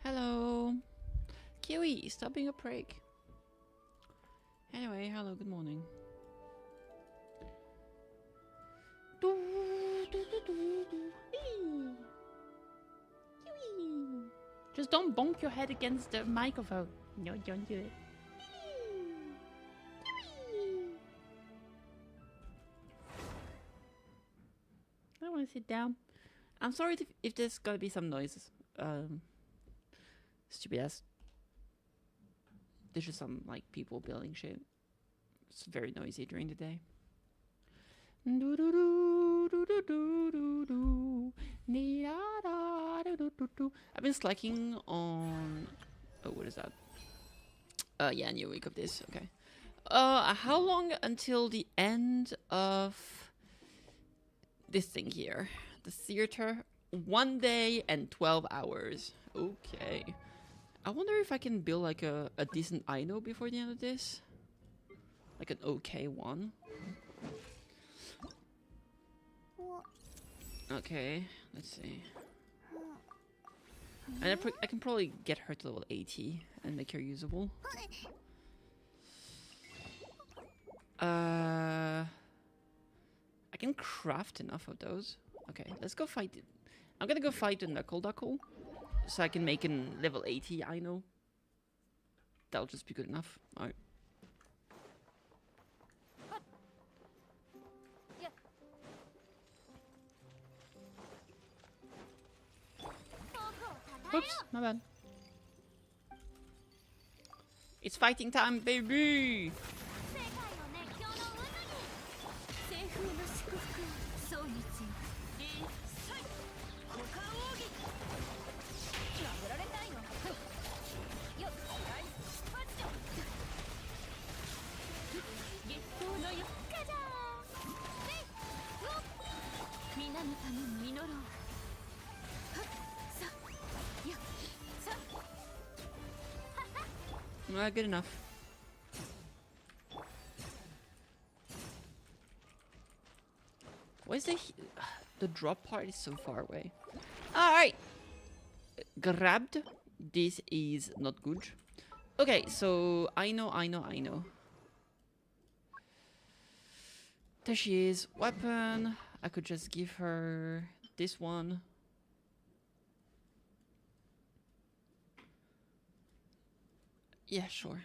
Hello. Kiwi, stop being a prick. Anyway, hello, good morning. Kiwi. Just don't bonk your head against the microphone. No, don't do it. I want to sit down. I'm sorry if there's gonna be some noises. Stupid ass. There's just some like people building shit. It's very noisy during the day. I've been slacking on. Oh, what is that? Yeah, new week of this. Okay. How long until the end of this thing here? The theater? 1 day and 12 hours. Okay. I wonder if I can build like a decent Ino before the end of this. Like an okay one. Okay, let's see. And I can probably get her to level 80 and make her usable. I can craft enough of those. Okay, let's go fight it. I'm gonna go fight the Knuckle so I can make an level 80 Ino. That'll just be good enough. Alright. Oops, my bad. It's fighting time, baby! Good enough. Why is the drop part is so far away? Alright! Grabbed. This is not good. Okay, so I know. There she is. Weapon. I could just give her this one. Yeah, sure.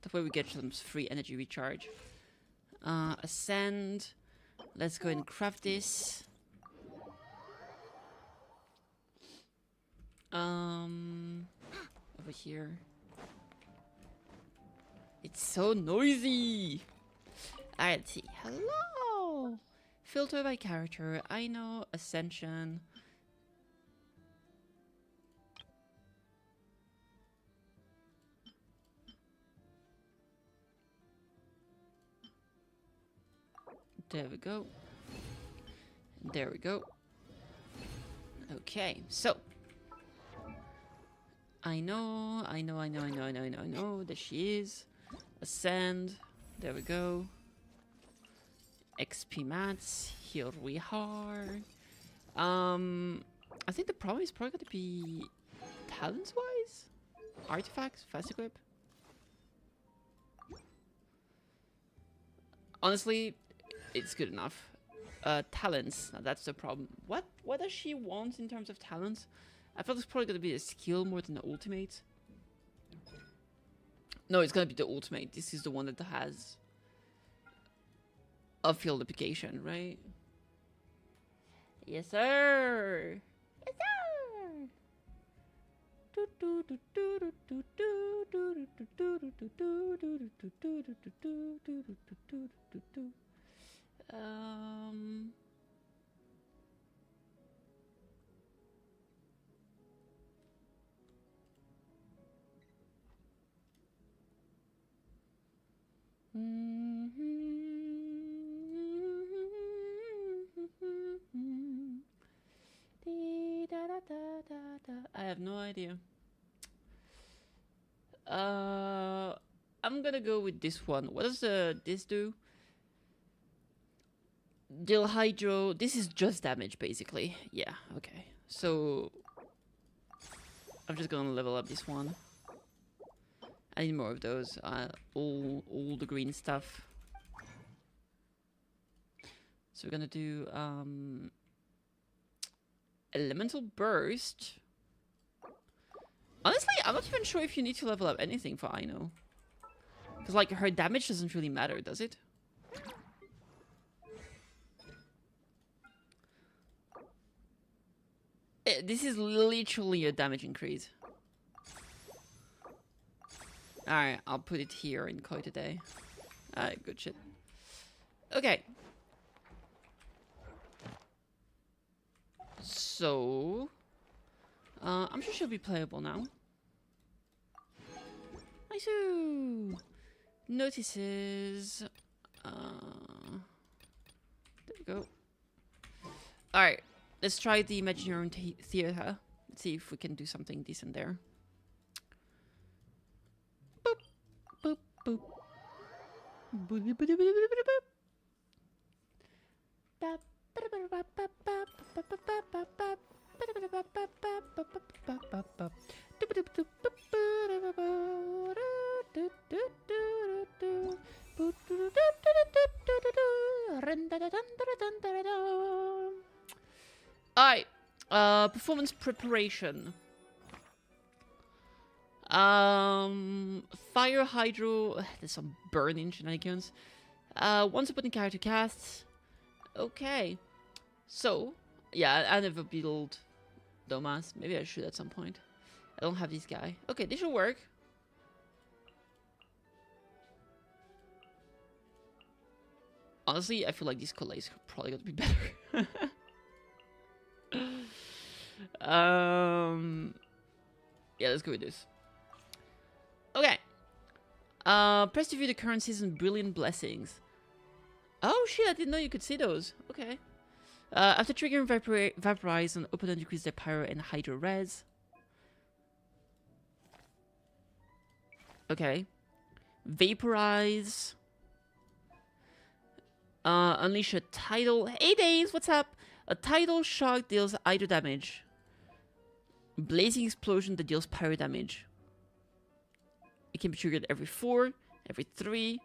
That way we get some free energy recharge. Ascend. Let's go and craft this. Over here. It's so noisy. Alright, let's see. Hello. Filter by character. I know. Ascension. There we go. There we go. Okay, so I know. There she is. Ascend. There we go. XP mats. Here we are. I think the problem is probably gonna be talents wise. Artifacts, fast equip. Honestly, it's good enough. Talents. Now that's the problem. What does she want in terms of talents? I thought it's probably gonna be a skill more than the ultimate. No, it's gonna be the ultimate. This is the one that has a field application, right? Yes, sir. Yes, sir. I have no idea. I'm gonna go with this one. What does this do? Deal Hydro. This is just damage, basically. Yeah, okay. So I'm just gonna level up this one. I need more of those. All the green stuff. So we're gonna do Elemental Burst. Honestly, I'm not even sure if you need to level up anything for Aino. Because, like, her damage doesn't really matter, does it? This is literally a damage increase. Alright, I'll put it here in Koi today. Alright, good shit. Okay. So... I'm sure she'll be playable now. Nice. Notices. There we go. Alright. Let's try the Imaginary Theater. Let's see if we can do something decent there. Boop. Boop. Boop. Boop. Boop. Boop. Alright, performance preparation. Fire, hydro. There's some burning shenanigans. Once upon a character casts. Okay. So, yeah, I never build Domas. Maybe I should at some point. I don't have this guy. Okay, this should work. Honestly, I feel like these collays are probably gonna be better. Yeah, let's go with this. Okay. Press to view the current season Brilliant Blessings. Oh shit, I didn't know you could see those. Okay. After triggering Vaporize, an opponent decrease their Pyro and Hydro res. Okay. Vaporize. Unleash a Tidal. Hey Days, what's up? A Tidal Shock deals Hydro damage. Blazing Explosion that deals Pyro damage. It can be triggered every 4, every 3.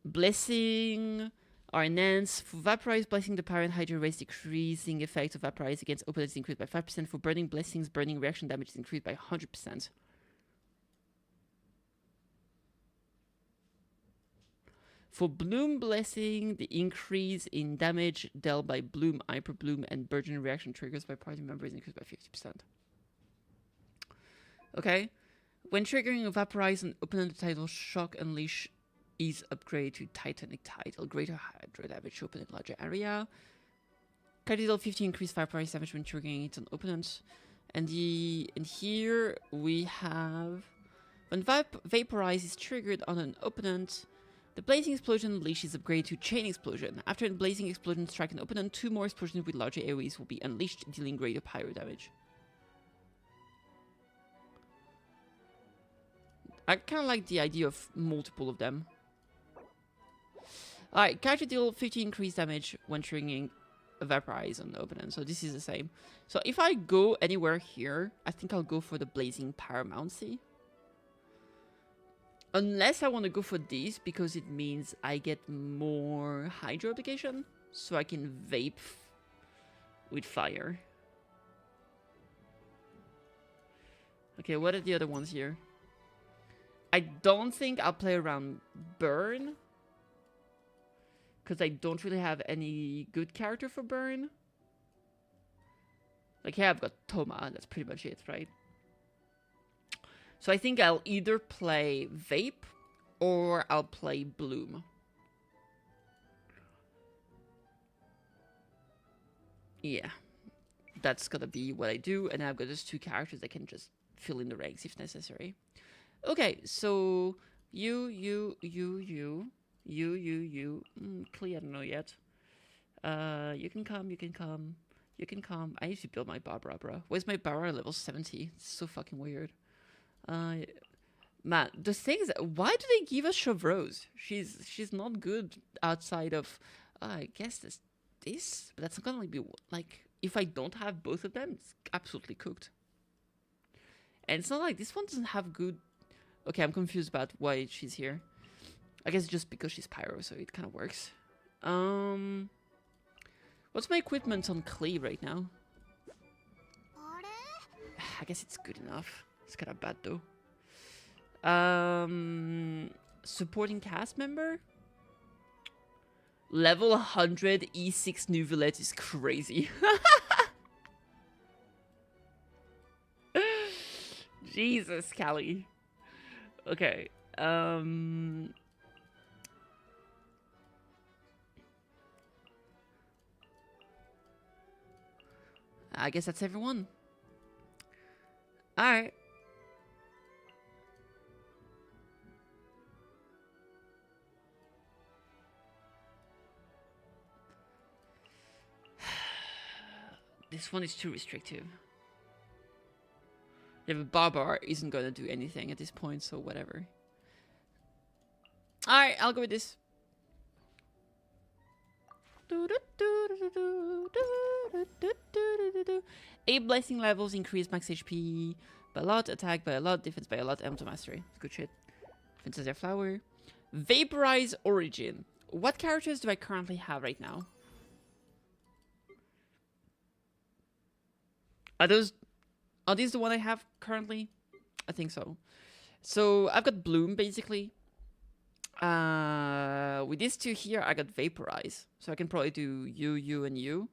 Blessing are enhanced. For Vaporize, Blessing the Pyro and Hydro raise decreasing effect of Vaporize against opponents increased by 5%. For Burning Blessings, Burning reaction damage is increased by 100%. For Bloom Blessing, the increase in damage dealt by Bloom, Hyper Bloom, and Burgeoning reaction triggers by party members is increased by 50%. Okay. When triggering a Vaporize, an opponent Tidal Shock Unleash is upgrade to Titanic Tidal. Greater Hydro damage to opponent larger area. Cardinal 50 increased Vaporize damage when triggering it on opponents. And here we have when Vaporize is triggered on an opponent, the Blazing Explosion Unleash is upgraded to Chain Explosion. After a Blazing Explosion strike an opponent, 2 more explosions with larger AoEs will be unleashed, dealing greater pyro damage. I kind of like the idea of multiple of them. Alright, character deal 50 increased damage when triggering a Vaporize on the opponent, so this is the same. So if I go anywhere here, I think I'll go for the Blazing Paramouncy. Unless I want to go for this, because it means I get more Hydro application, so I can vape with fire. Okay, what are the other ones here? I don't think I'll play around Burn, because I don't really have any good character for Burn. Like, yeah, I've got Toma, that's pretty much it, right? So I think I'll either play Vape or I'll play Bloom. Yeah, that's gonna be what I do, and I've got just 2 characters that can just fill in the ranks if necessary. Okay, so you. Clearly I don't know yet. You can come. I need to build my Barbara, bro. Where's my Barbara level 70? It's so fucking weird. Man, the thing is, why do they give us Chevrose? She's not good outside of, I guess this, but that's not gonna be like if I don't have both of them, it's absolutely cooked. And it's not like this one doesn't have good... Okay, I'm confused about why she's here. I guess just because she's pyro, so it kind of works. What's my equipment on clay right now? I guess it's good enough. It's kind of bad though. Supporting cast member? Level 100 E6 Nouvellette is crazy. Jesus, Callie. Okay. I guess that's everyone. Alright. This one is too restrictive. Yeah, but Barbar isn't gonna do anything at this point, so whatever. Alright, I'll go with this. Eight blessing levels increase max HP by a lot, attack by a lot, defense by a lot, element of mastery. Good shit. Fantasia flower. Vaporize origin. What characters do I currently have right now? Are these the one I have currently? I think so. So I've got Bloom basically. With these two here, I got Vaporize. So I can probably do you, and you.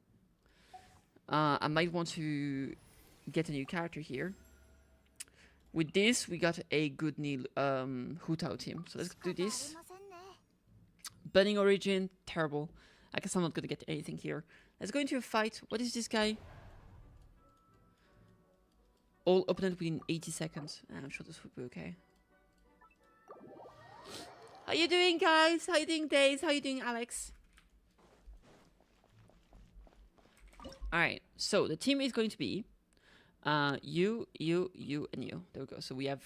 I might want to get a new character here. With this, we got a good Hu Tao team. So let's do this. Burning Origin, terrible. I guess I'm not gonna get anything here. Let's go into a fight. What is this guy? All opponent within 80 seconds. I'm sure this would be okay. How you doing, guys? How you doing, Days? How you doing, Alex? Alright, so the team is going to be you, and you. There we go. So we have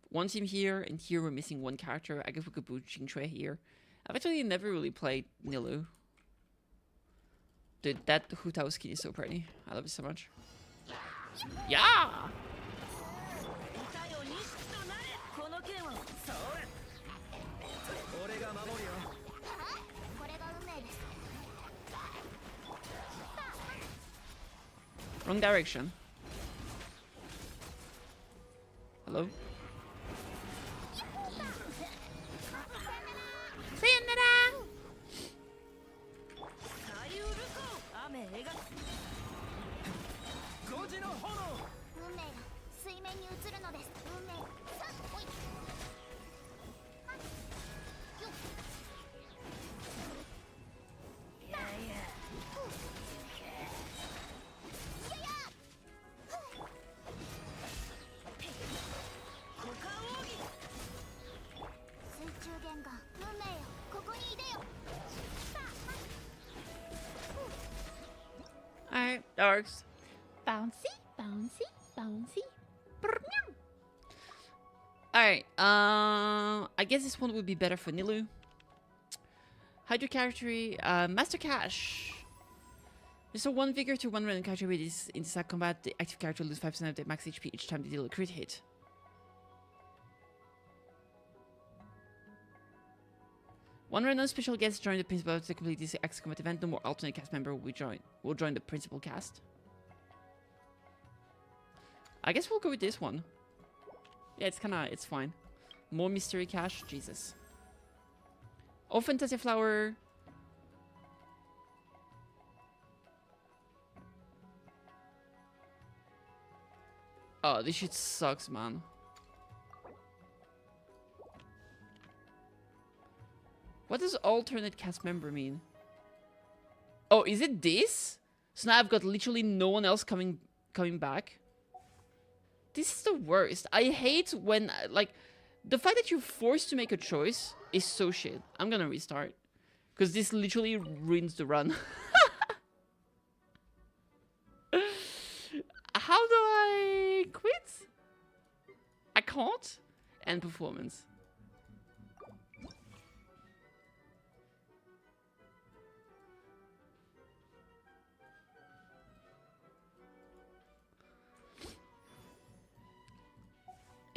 one team here, and here we're missing one character. I guess we could put Jingxue here. I've actually never really played Nilu. Dude, that Hu Tao skin is so pretty. I love it so much. Yeah! Wrong direction. Hello? Sayonara! Alright, that works. Bouncy, bouncy, bouncy. Alright, I guess this one would be better for Nilu. Hydro character, Master Cash. Restore 1 vigor to 1 random character with this in this combat. The active character loses 5% of their max HP each time they deal a crit hit. One random special guest join the principal to complete this X combat event. No more alternate cast member will join the principal cast. I guess we'll go with this one. Yeah, it's fine. More mystery cash, Jesus. Oh, Fantasia flower. Oh, this shit sucks, man. What does alternate cast member mean? Oh, is it this? So now I've got literally no one else coming back. This is the worst. I hate when, like, the fact that you're forced to make a choice is so shit. I'm gonna restart. Because this literally ruins the run. How do I quit? I can't. End performance.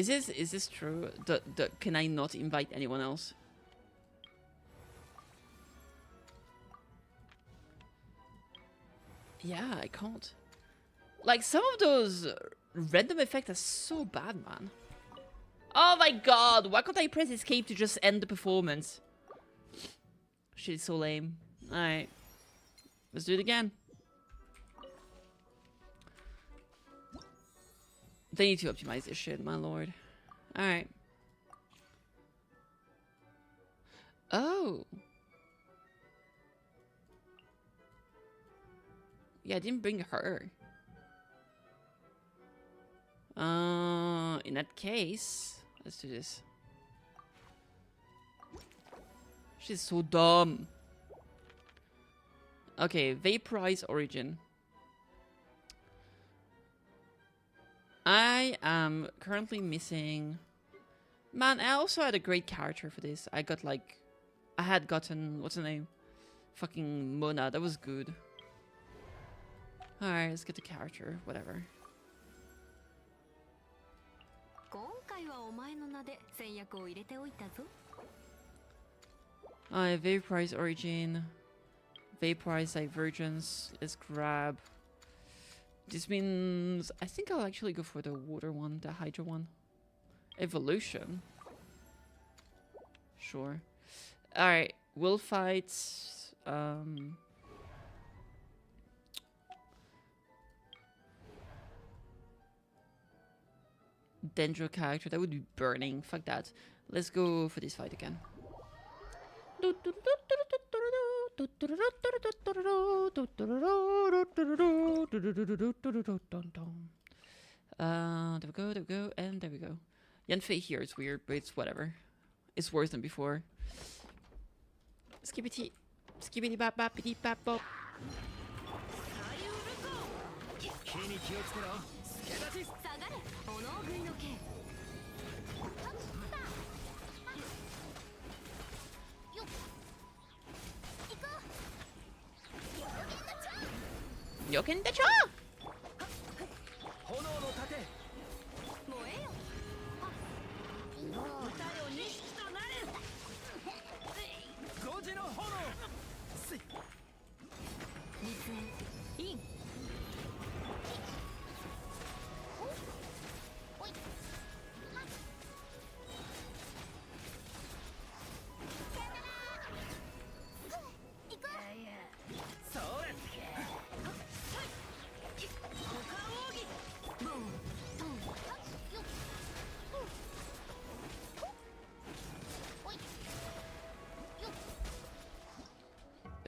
Is this true? Can I not invite anyone else? Yeah, I can't. Like, some of those random effects are so bad, man. Oh my god, why can't I press escape to just end the performance? Shit is so lame. Alright. Let's do it again. They need to optimize this shit, my lord. Alright. Oh. Yeah, I didn't bring her. In that case, let's do this. She's so dumb. Okay, vaporize origin. I am currently missing... Man, I also had a great character for this. I had gotten... What's the name? Fucking Mona. That was good. Alright, let's get the character. Whatever. Vaporize origin. Vaporize divergence. Let's grab... This means... I think I'll actually go for the water one, the hydro one. Evolution. Sure. Alright, we'll fight... Dendro character, that would be burning. Fuck that. Let's go for this fight again. There we go, and there we go. Yanfei here is weird, but it's whatever. It's worse than before. Skibbity, skibbity bap bappity bap bop. Yoken the cha!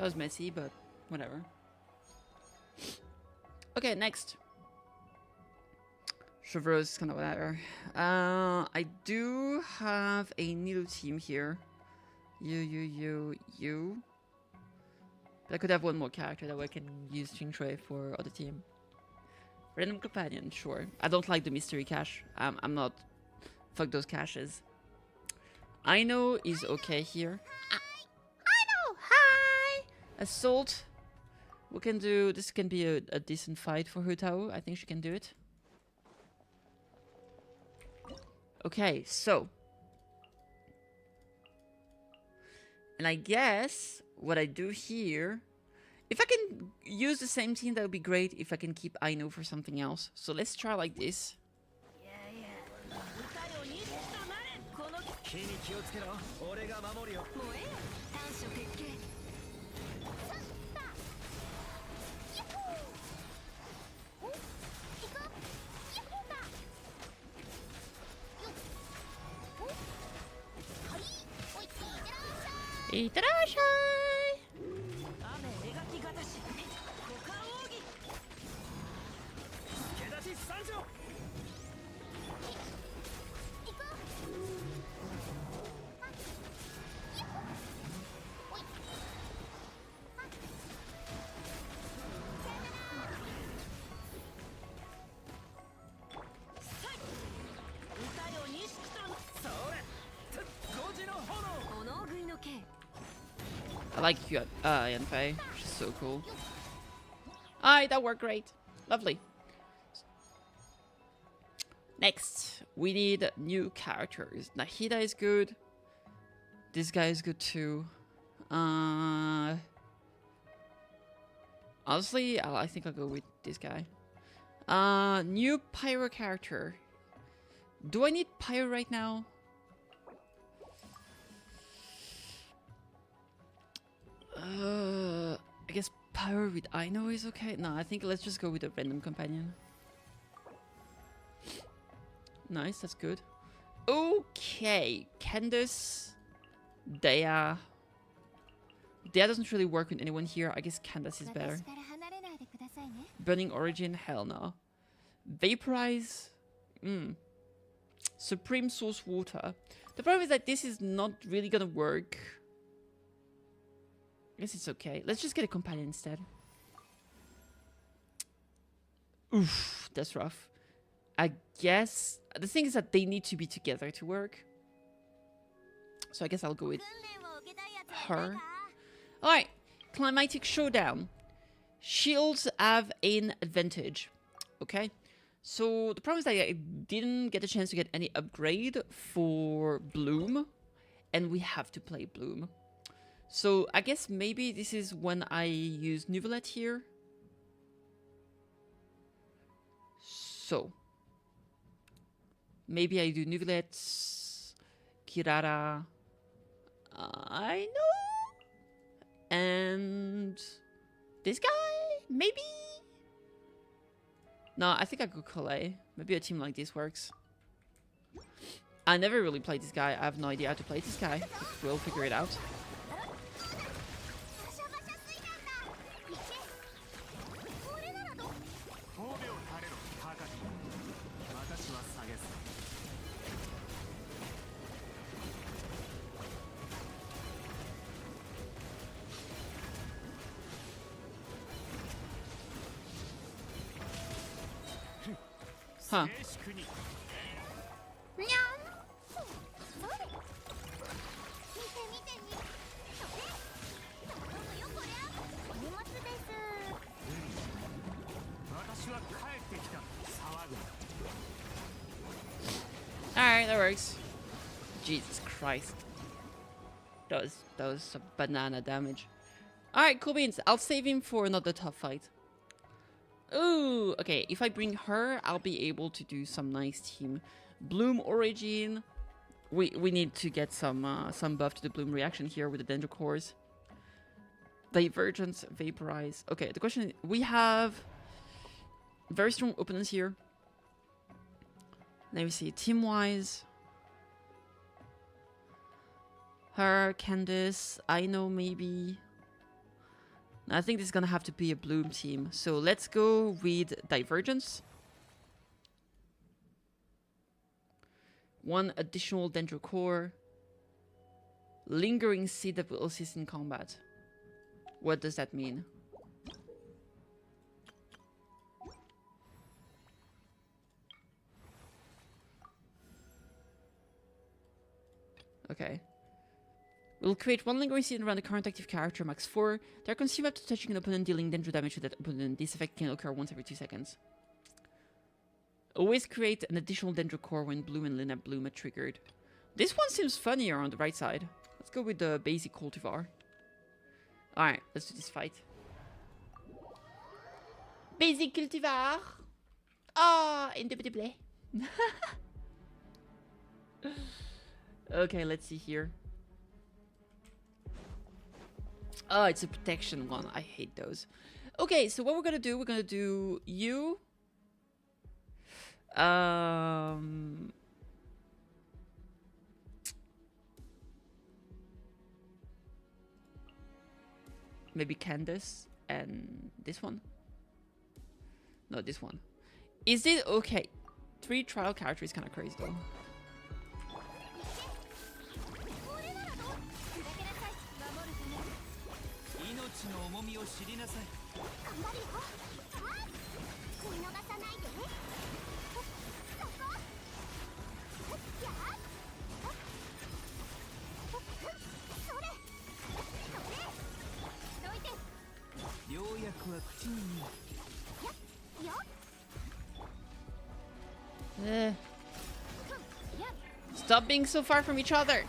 That was messy, but whatever. Okay, next. Chevreuse is kind of whatever. I do have a new team here. You. But I could have one more character that way I can use Shui for other team. Random companion, sure. I don't like the mystery cache. I'm not. Fuck those caches. I know is okay here. Assault. We can do... This can be a decent fight for Hu Tao. I think she can do it. Okay, so. And I guess what I do here... If I can use the same team, that would be great. If I can keep Aino for something else. So let's try like this. Itterashai! I like you, Yanfei. She's so cool. Alright, that worked great. Lovely. Next, we need new characters. Nahida is good. This guy is good too. Honestly, I think I'll go with this guy. New pyro character. Do I need pyro right now? I guess pyro with Aino is okay. No, I think let's just go with a random companion. Nice, that's good. Okay, Candace, Dea. Dea doesn't really work with anyone here. I guess Candace is better. Burning Origin, hell no. Vaporize, Supreme Source Water. The problem is that this is not really gonna work. I guess it's okay. Let's just get a companion instead. Oof, that's rough. I guess the thing is that they need to be together to work. So I guess I'll go with her. Alright, Climatic Showdown. Shields have an advantage. Okay, so the problem is that I didn't get a chance to get any upgrade for Bloom, and we have to play Bloom. So I guess maybe this is when I use Nuvolette here. So maybe I do Nuvolette, Kirara, I know, and this guy, maybe? No, I think I go Calais. Maybe a team like this works. I never really played this guy. I have no idea how to play this guy. We'll figure it out. Huh. Alright, that works. Jesus Christ. That was some banana damage. Alright, cool beans. I'll save him for another tough fight. Ooh, okay. If I bring her, I'll be able to do some nice team. Bloom Origin. We need to get some buff to the Bloom reaction here with the Dendro cores. Divergence, Vaporize. Okay, the question is, we have very strong opponents here. Let me see, team-wise. Her, Candace, I know maybe. I think this is gonna have to be a Bloom team. So let's go with Divergence. One additional Dendro core. Lingering Seed that will assist in combat. What does that mean? Okay. We'll create one lingering seed around the current active character, max 4. They are consumed after touching an opponent, dealing Dendro damage to that opponent. This effect can occur once every 2 seconds. Always create an additional Dendro core when Bloom and Lina Bloom are triggered. This one seems funnier on the right side. Let's go with the basic cultivar. Alright, let's do this fight. Basic cultivar! Ah, indubitably. Okay, let's see here. Oh, it's a protection one. I hate those. Okay, so what we're gonna do you. Maybe Candace and this one. No, this one. Is it okay? 3 trial characters is kind of crazy though. Eh. Stop being so far from each other.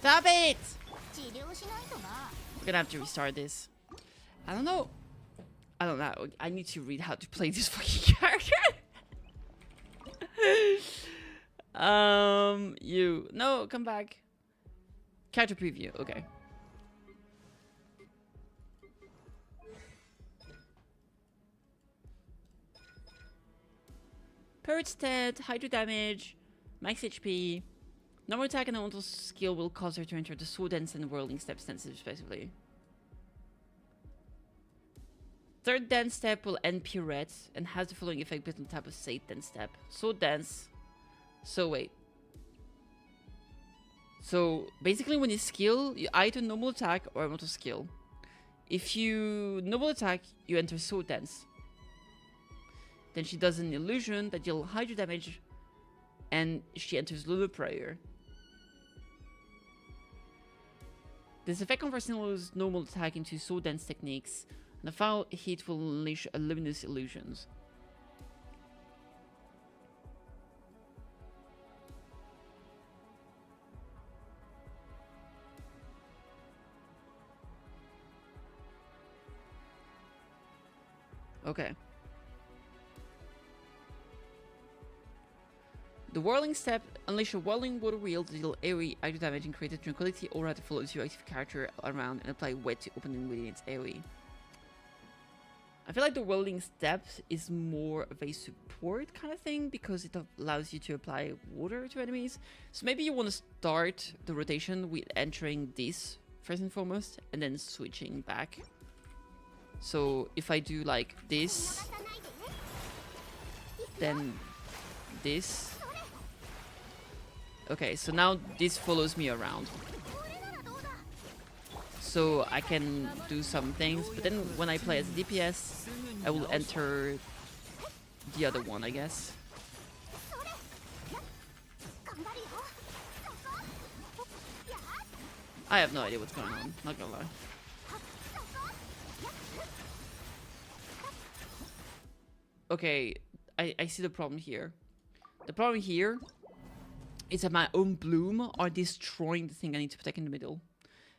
Stop it! We're gonna have to restart this. I don't know. I need to read how to play this fucking character. No, come back. Character preview, okay. Parrot stat, hydro damage, max HP. Normal attack and auto skill will cause her to enter the sword dance and whirling step stances respectively. Third dance step will end pirouette and has the following effect based on the type of safe dance step. Sword dance. So wait. So basically when you skill, you either normal attack or auto skill. If you normal attack, you enter sword dance. Then she does an illusion that deals hydro damage and she enters Lunar Prayer. This effect converts normal attack into sword dance techniques, and the final hit will unleash a luminous illusions. Okay. The whirling step, unleash a whirling water wheel to deal AoE hydro damage and create a tranquility aura that follows your active character around and apply wet to opening within its AoE. I feel like the whirling step is more of a support kind of thing because it allows you to apply water to enemies. So maybe you want to start the rotation with entering this first and foremost and then switching back. So if I do like this, then this. Okay, so now this follows me around. So I can do some things, but then when I play as DPS, I will enter the other one, I guess. I have no idea what's going on, not gonna lie. Okay, I see the problem here. The problem here is that my own bloom are destroying the thing I need to protect in the middle.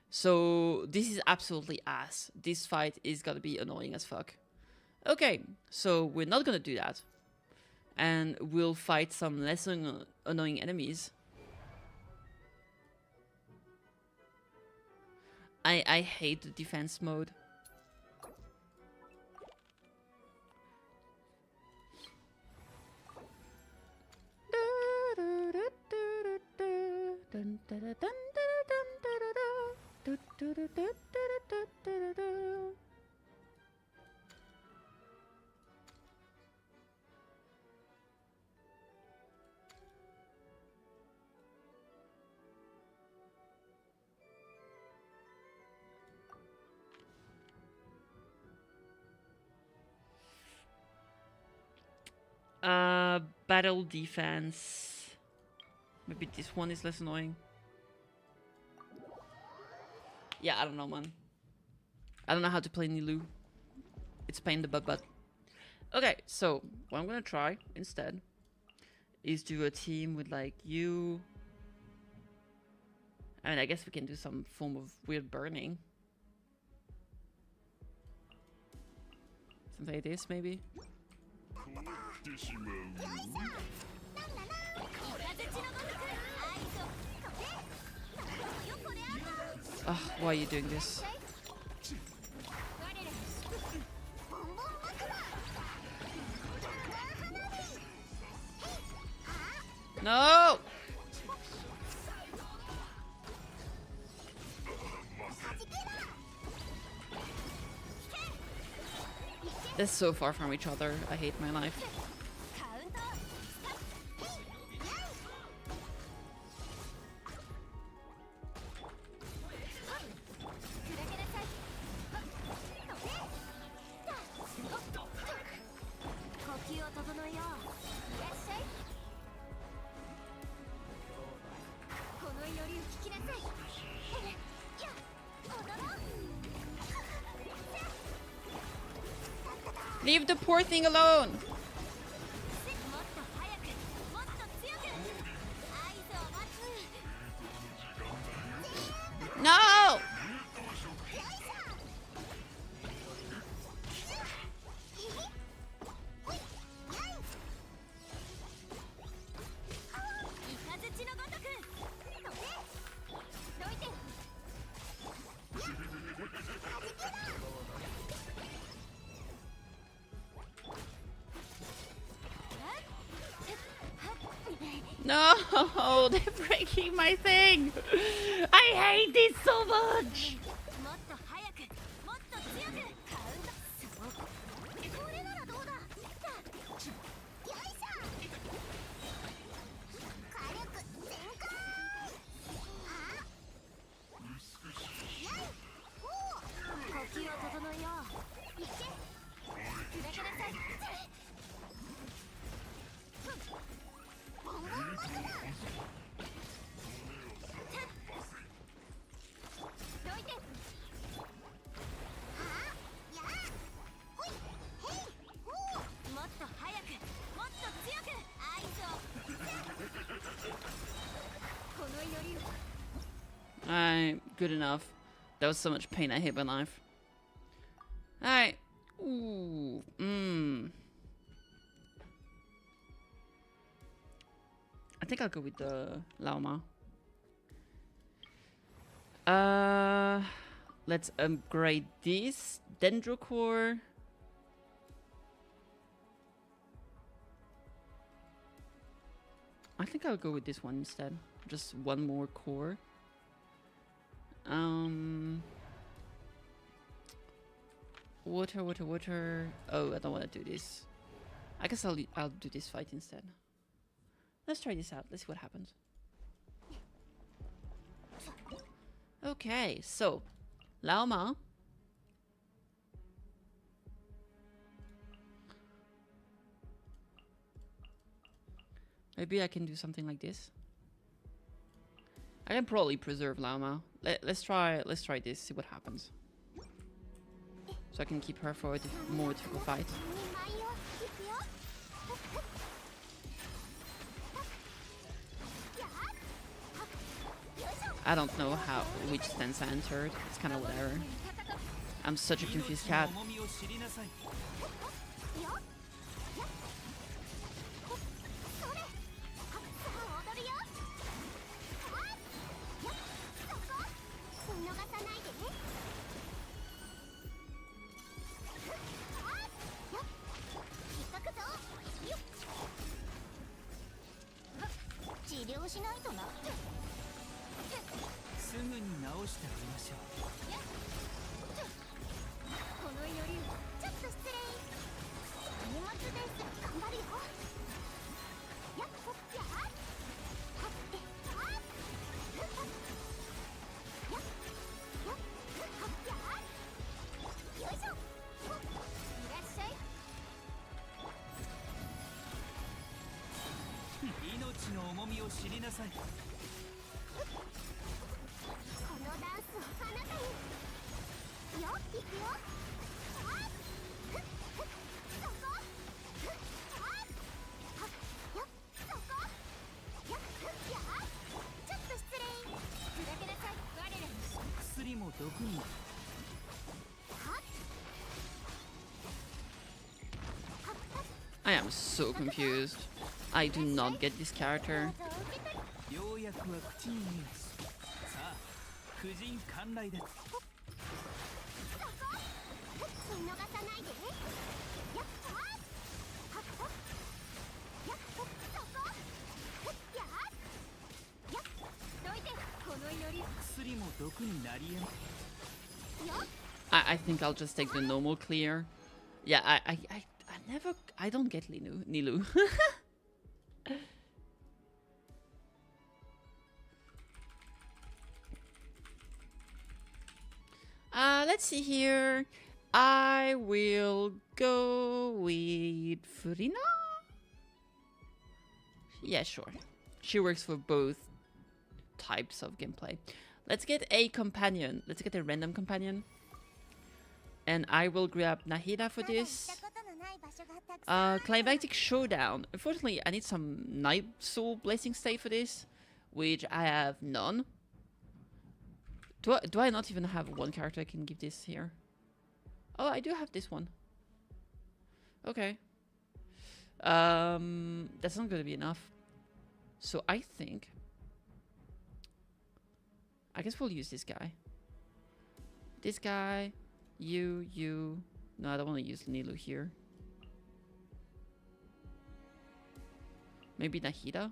So this is absolutely ass. This fight is gonna be annoying as fuck. Okay, so we're not gonna do that. And we'll fight some less annoying enemies. I hate the defense mode. Battle defense. Maybe this one is less annoying. Yeah, I don't know, man. I don't know how to play Nilou. It's pain in the butt. Okay, so what I'm gonna try instead is do a team with like you. I mean, I guess we can do some form of weird burning. Something like this, maybe. Ugh, why are you doing this? No! They're so far from each other. I hate my life. Leave the poor thing alone! No! No, they're breaking my thing. I hate this so much. Good enough. That was so much pain. I hate my life. Alright. Ooh. I think I'll go with the Laoma. Let's upgrade this. Dendrocore. I think I'll go with this one instead. Just one more core. Water. Oh, I don't want to do this. I guess I'll do this fight instead. Let's try this out. Let's see what happens. Okay, so Laoma. Maybe I can do something like this. I can probably preserve Laoma. Let's try this, see what happens. So I can keep her for a more difficult fight. I don't know which stance I entered. It's kind of whatever. I'm such a confused cat. I am so confused. I do not get this character. I think I'll just take the normal clear. Yeah, I don't get Nilu. Let's see here. I will go with Furina. Yeah, sure. She works for both types of gameplay. Let's get a companion. Let's get a random companion. And I will grab Nahida for this. Climactic Showdown. Unfortunately, I need some Night Soul Blessing State for this, which I have none. Do I not even have one character I can give this here? Oh, I do have this one. Okay. That's not going to be enough. So I think... I guess we'll use this guy. This guy. You. No, I don't want to use Nilu here. Maybe Nahida?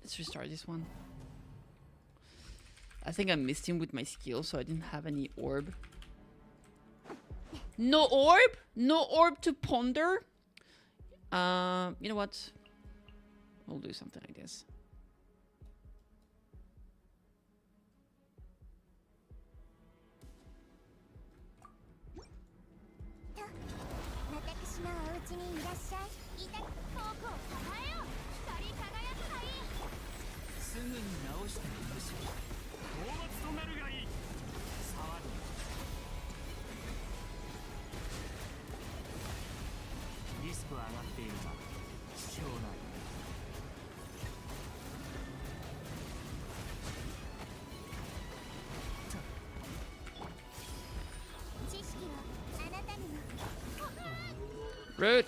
Let's restart this one. I think I missed him with my skill, so I didn't have any orb. No orb? No orb to ponder? You know what? We'll do something like this. Rude.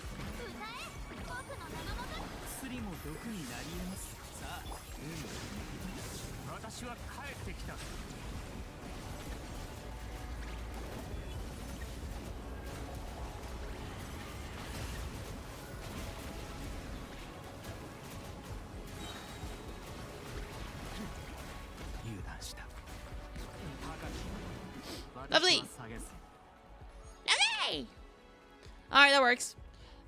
Lovely. Lovely. All right, that works.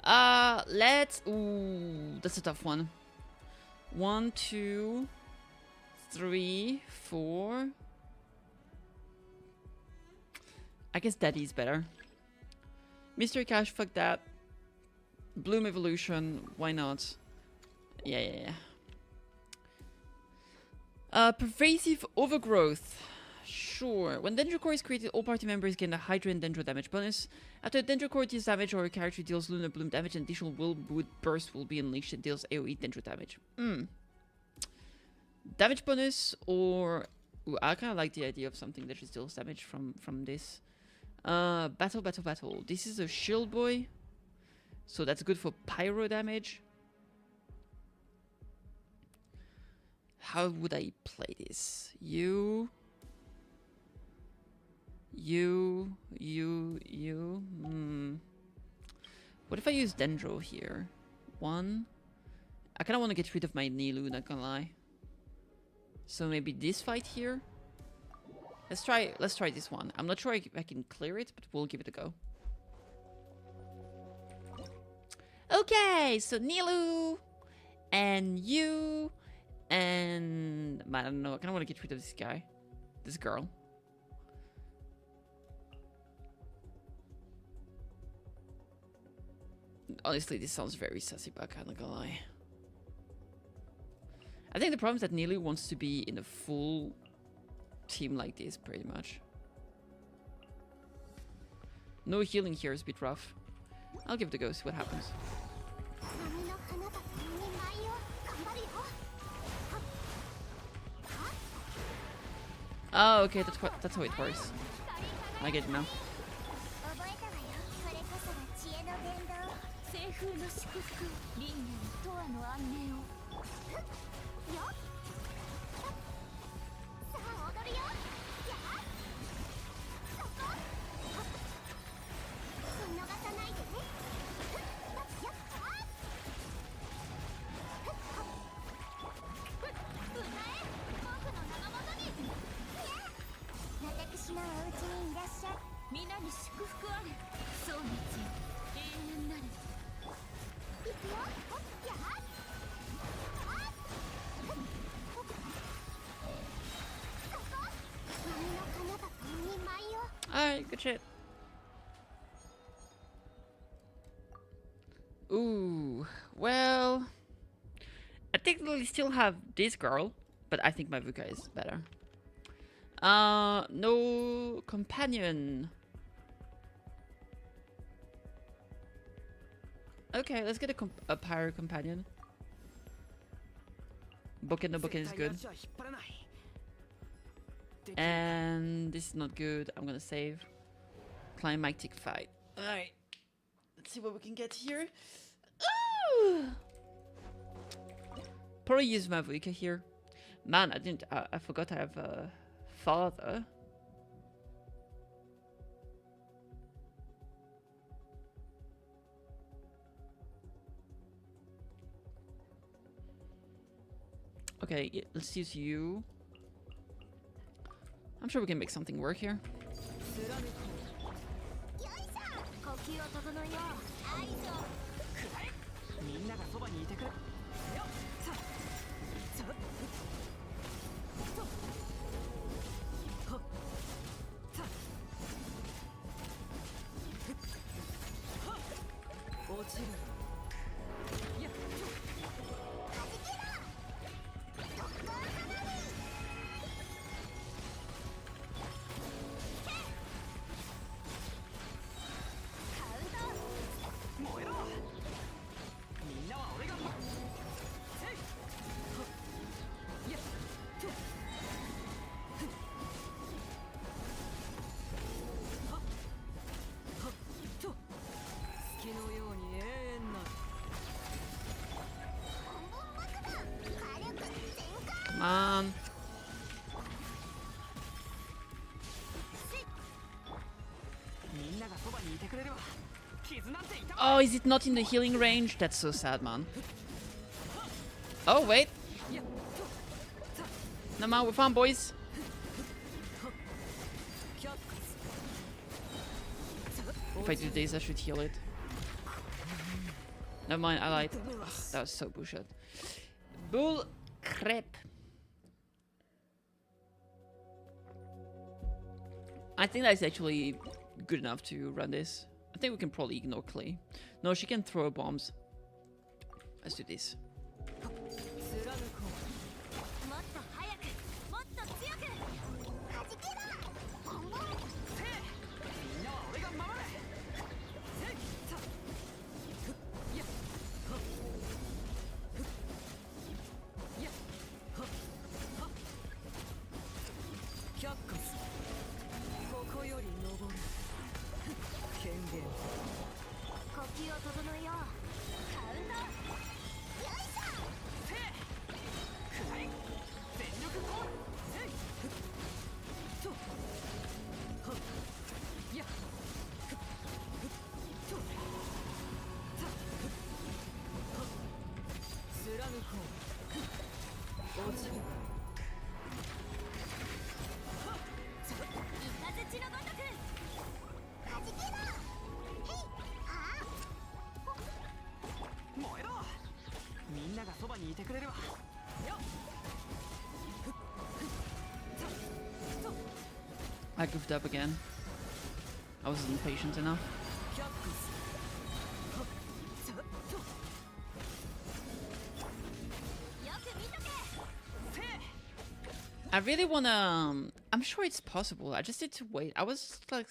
Let's. Ooh, that's a tough one. 1, 2, 3, 4. I guess Daddy's better. Mystery Cash, fuck that. Bloom Evolution, why not? Yeah. Pervasive Overgrowth. Sure. When Dendro Core is created, all party members gain a Hydra and Dendro damage bonus. After Dendro Core deals damage or a character deals Lunar Bloom damage, an additional Willwood Burst will be unleashed and deals AoE Dendro damage. Damage bonus or... Ooh, I kind of like the idea of something that just deals damage from this. Battle. This is a shield boy. So that's good for pyro damage. How would I play this? What if I use Dendro here? 1. I kind of want to get rid of my Nilu, not gonna lie. So maybe this fight here. Let's try this one. I'm not sure if I can clear it, but we'll give it a go. Okay, so Nilu and you and I don't know. I kind of want to get rid of this guy, this girl. Honestly, this sounds very sassy, but I'm not gonna lie. I think the problem is that Nilu wants to be in a full team like this, pretty much. No healing here is a bit rough. I'll give it a go, see what happens. Oh, okay, that's how it works. I get it now. Alright, good shit. Ooh, well, I technically still have this girl, but I think my Vuka is better. No companion. Okay, let's get a pyro companion. Boken no Boken is good. And this is not good. I'm gonna save. Climactic fight. Alright. Let's see what we can get here. Ooh! Probably use Mavuika here. Man, I forgot I have a father. Okay, let's use you. I'm sure we can make something work here. Come on. Oh, is it not in the healing range? That's so sad, man. Oh, wait. No, man, we're fine, boys. If I do this, I should heal it. Never mind, I lied. Ugh, that was so bullshit. Bull crap. I think that's actually good enough to run this. I think we can probably ignore Clay. No, she can throw bombs. Let's do this. I goofed up again. I wasn't patient enough. I really wanna... I'm sure it's possible. I just need to wait. I was like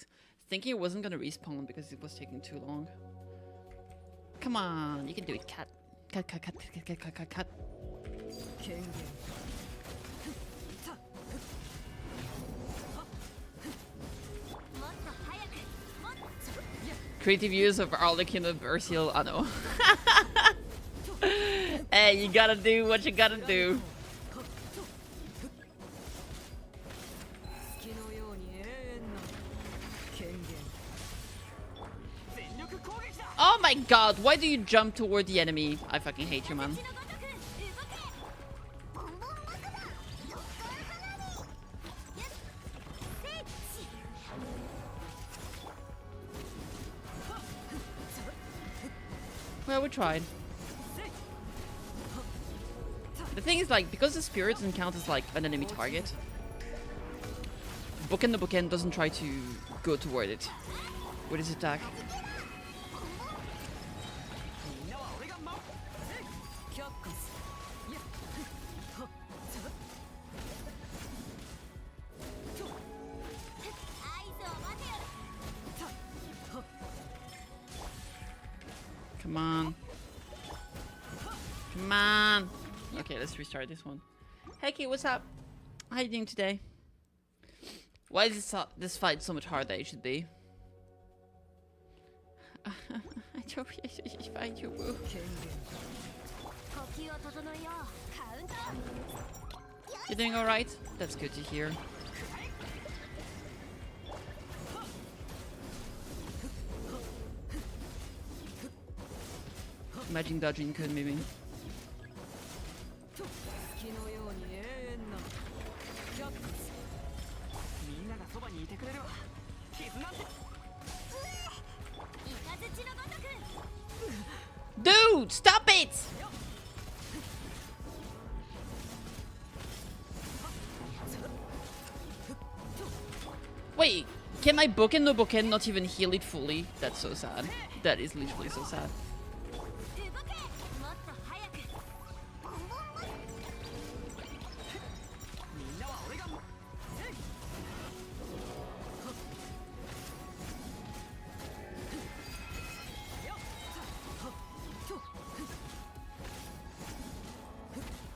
thinking it wasn't gonna respawn because it was taking too long. Come on, you can do it, cat. Cat, cat, cat, cat, cat, cat, cat, cat. Creative use of Arlequin of Ursil. I know. Hey, you gotta do what you gotta do. Oh my god, why do you jump toward the enemy? I fucking hate you, man. Well, we tried. The thing is, like, because the spirit doesn't count as, like, an enemy target, Bookend the Bookend doesn't try to go toward it with his attack. Come on. Come on. Okay, let's restart this one. Hey Kate, what's up? How you doing today? Why is this fight so much harder than it should be? I don't find you, boo. You're doing alright? That's good to hear. Imagine dodging Nekomimi. Dude, stop it! Wait, can my Bookend no Bookend not even heal it fully? That's so sad. That is literally so sad.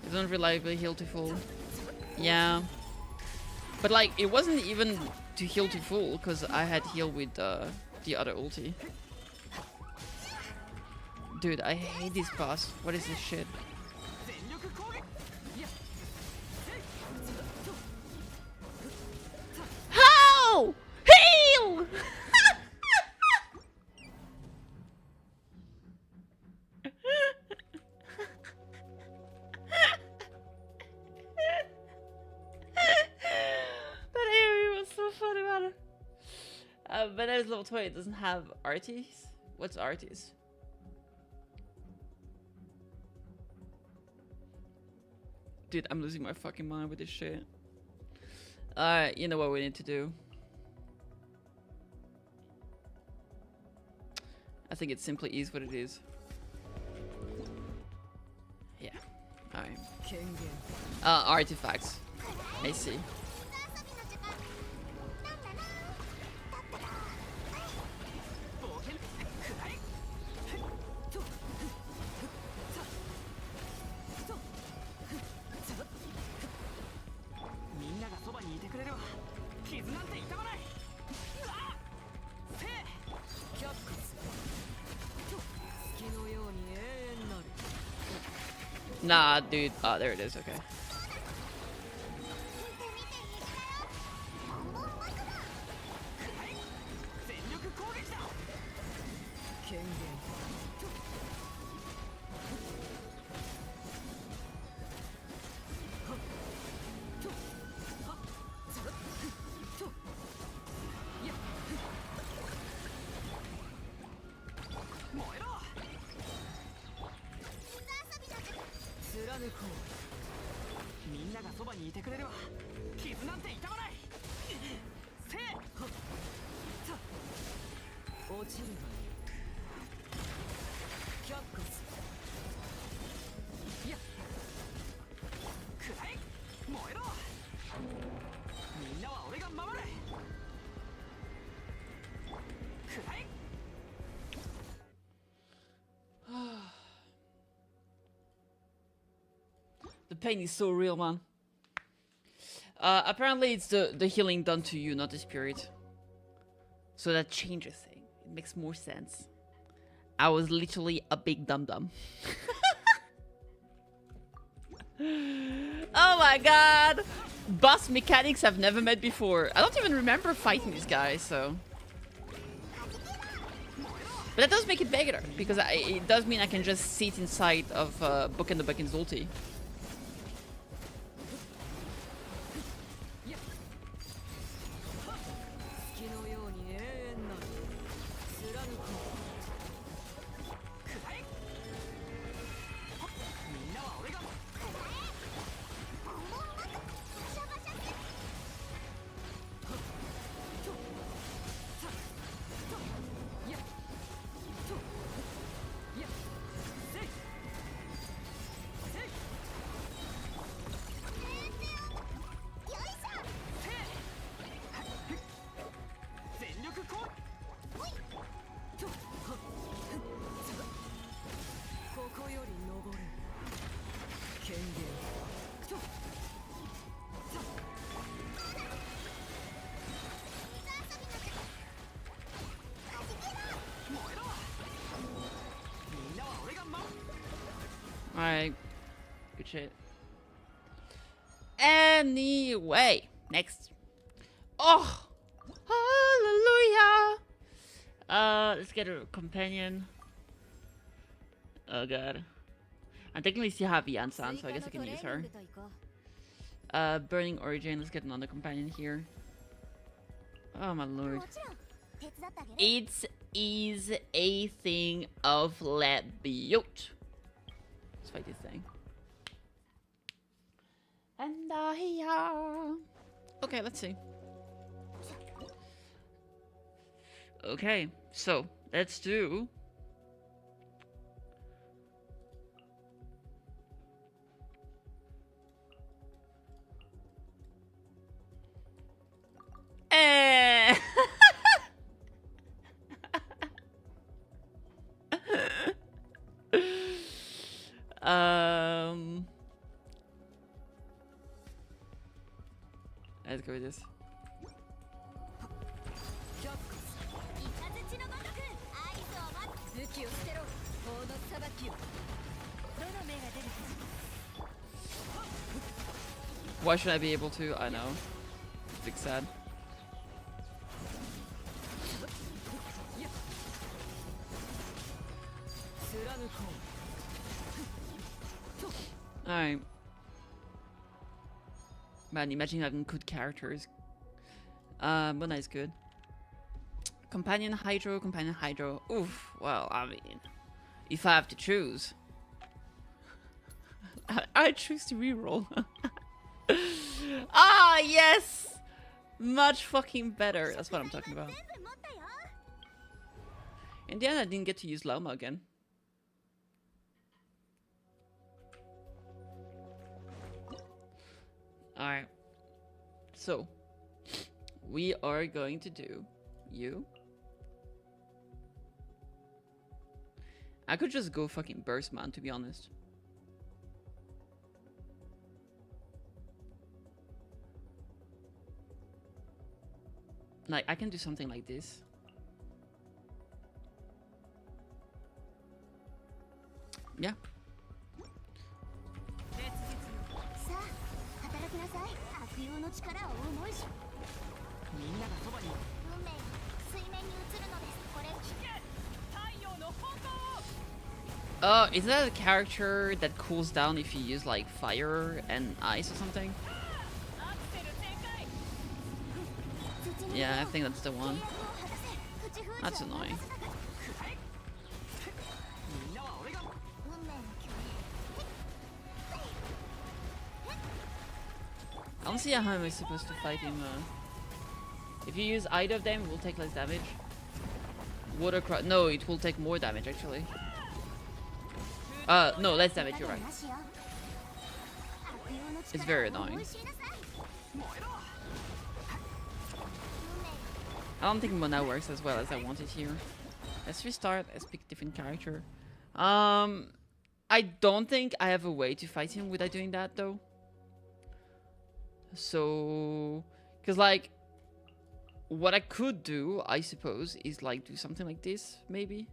It doesn't reliably heal to full. Yeah. But like, it wasn't even to heal to full, because I had heal with the other ulti. Dude, I hate this boss. What is this shit? How? Heal! But there's level 20, it doesn't have arties? What's arties? Dude, I'm losing my fucking mind with this shit. Alright, you know what we need to do. I think it simply is what it is. Yeah. Alright. Artifacts. I see. Nah, dude. Oh, there it is. Okay. The pain is so real, man. Apparently it's the healing done to you, not the spirit. So that changes things. It makes more sense. I was literally a big dum-dum. Oh my god! Boss mechanics I've never met before. I don't even remember fighting this guy, so... But that does make it better, because it does mean I can just sit inside of Boken the Buckin's ulti. Alright. Good shit. Anyway, next. Oh! Hallelujah! Let's get a companion. Oh god. I technically still have Yansan, so I guess I can use her. Burning Origin, let's get another companion here. Oh my lord. It is a thing of Labiot. Let's fight this thing. And okay, let's see. Okay, so let's do let's go with this. Why should I be able to? I know. Big sad. Alright. Man, imagine having good characters. Mona is good. Companion Hydro, Companion Hydro. Oof, well, I mean, if I have to choose, I choose to reroll. Ah, yes! Much fucking better. That's what I'm talking about. In the end, I didn't get to use Loma again. Alright. So, we are going to do you. I could just go fucking burst, man, to be honest. Like, I can do something like this. Yeah. Oh, is that a character that cools down if you use like fire and ice or something? Yeah, I think that's the one. That's annoying. I don't see how am I supposed to fight him. If you use either of them, it will take less damage. Water cry. No, it will take more damage actually. No, less damage, you're right. It's very annoying. I don't think Mona works as well as I want it here. Let's restart. Let's pick a different character. I don't think I have a way to fight him without doing that though. So, because like, what I could do, I suppose, is like do something like this, maybe.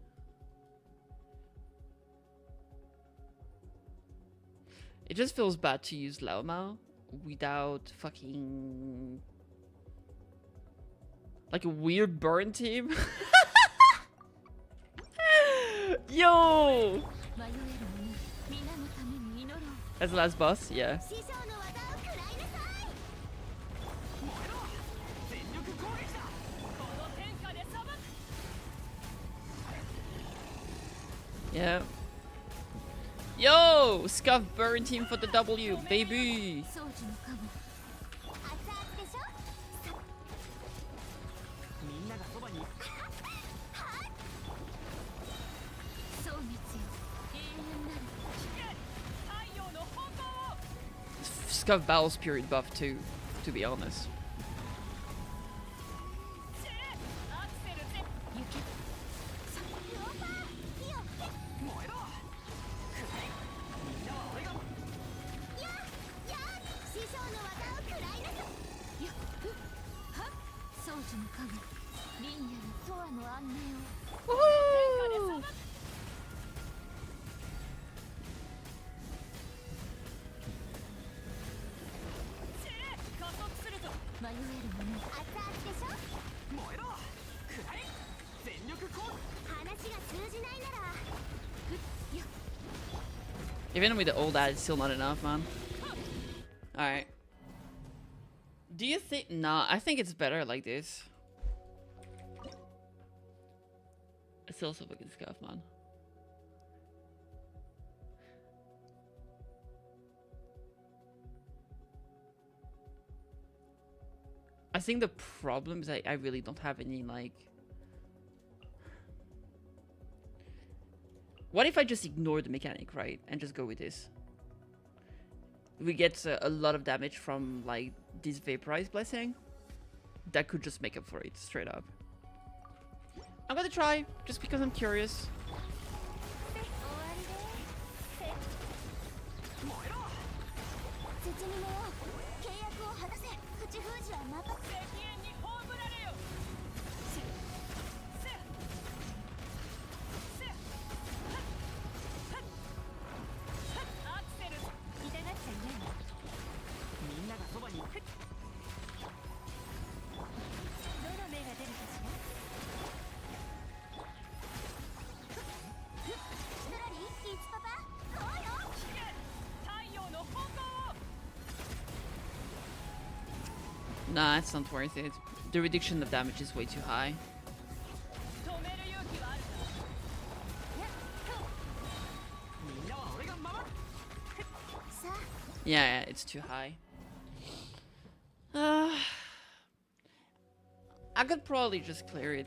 It just feels bad to use Lao Mao without fucking like a weird burn team. Yo! That's the last boss, yeah. Yeah. Yo! Scuff burn team for the W, baby! Scuff Battle Spirit buff too, to be honest. Woohoo! Even with the old ad, it's still not enough, man. Alright. Do you think... Nah, I think it's better like this. I still so fucking scuff, man. I think the problem is I really don't have any, like... What if I just ignore the mechanic, right? And just go with this? We get a lot of damage from, like, this Vaporized Blessing. That could just make up for it, straight up. I'm gonna try, just because I'm curious. Nah, it's not worth it. The reduction of damage is way too high. Yeah, it's too high. I could probably just clear it.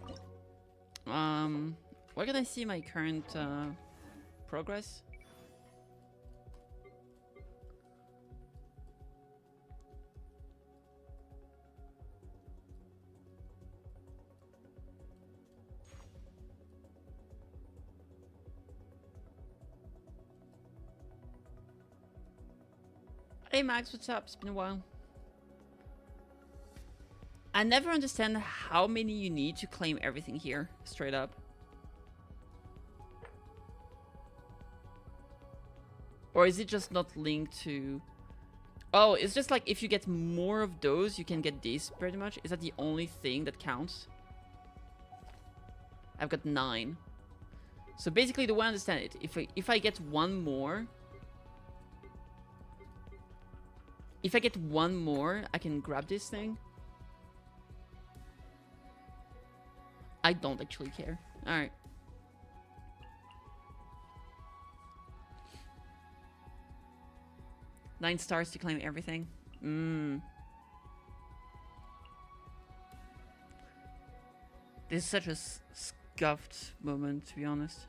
Where can I see my current progress? Hey Max, what's up? It's been a while. I never understand how many you need to claim everything here, straight up. Or is it just not linked to... Oh, it's just like if you get more of those, you can get this pretty much. Is that the only thing that counts? I've got 9. So basically the way I understand it, if I get one more... If I get one more, I can grab this thing. I don't actually care. Alright. Nine stars to claim everything. This is such a scuffed moment, to be honest.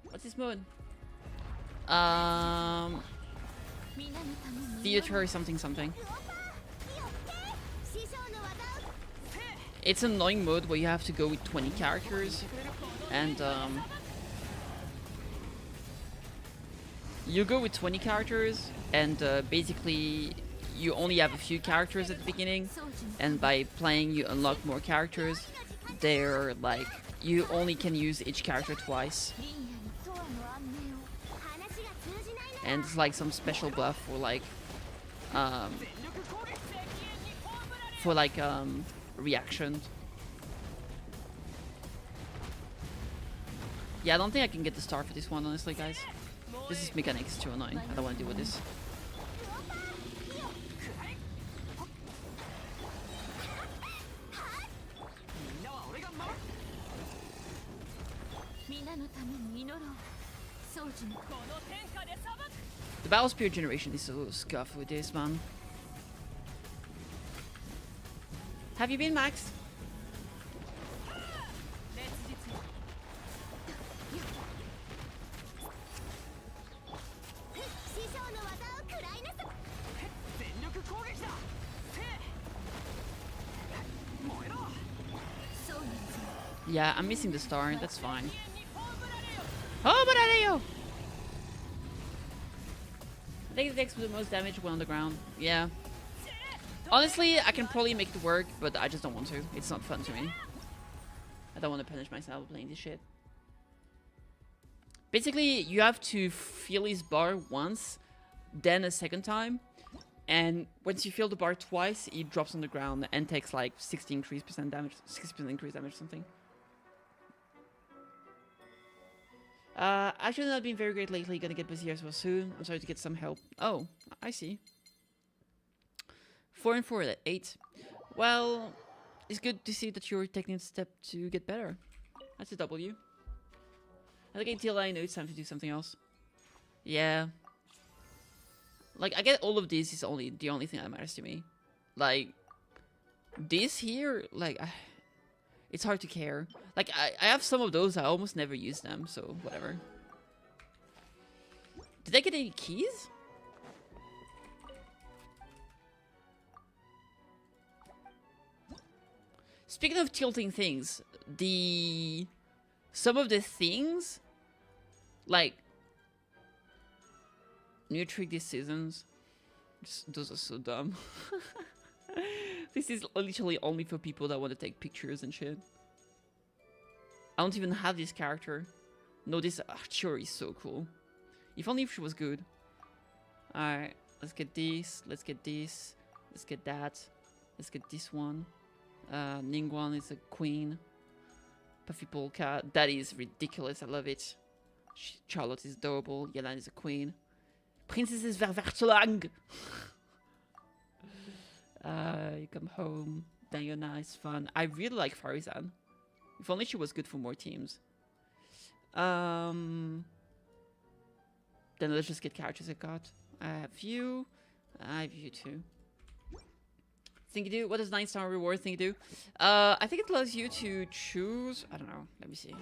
What's this mode? Theater something something. It's an annoying mode where you have to go with 20 characters, and you go with 20 characters, and basically you only have a few characters at the beginning, and by playing you unlock more characters. They're like, you only can use each character twice. And it's like some special buff for like reaction. Yeah, I don't think I can get the star for this one, honestly, guys. This is mechanics too annoying. I don't want to deal with this. The battle spirit generation is so scuffed with this, man. Have you been maxed? Yeah, I'm missing the star. That's fine. Oh, but I think it takes the most damage when on the ground. Yeah. Honestly, I can probably make it work, but I just don't want to. It's not fun to me. I don't want to punish myself playing this shit. Basically, you have to feel his bar once, then a second time, and once you feel the bar twice, he drops on the ground and takes like 60% damage, 60% increased damage or something. Actually not been very great lately, gonna get busier as well soon. I'm sorry to get some help. Oh, I see. 4 and 4 at 8. Well, it's good to see that you're taking a step to get better. That's a W. I think until I know it's time to do something else. Yeah. Like, I get all of this is only the only thing that matters to me. Like, this here, like, it's hard to care. Like, I have some of those, I almost never use them, so whatever. Did I get any keys? Speaking of tilting things, some of the things, like, new trick these seasons, those are so dumb. This is literally only for people that want to take pictures and shit. I don't even have this character. No, this Archer is so cool. If only if she was good. Alright, let's get this, let's get this, let's get that, let's get this one. Ningguang is a queen. Puffy Polka, that is ridiculous, I love it. Charlotte is adorable, Yelan is a queen. Princess is Ververtlang! You come home, Diana is fun. I really like Farizan. If only she was good for more teams. Then let's just get characters I got. I have you. I have you too. Thingy do? What does 9-star reward thingy do? I think it allows you to choose. I don't know. Let me see.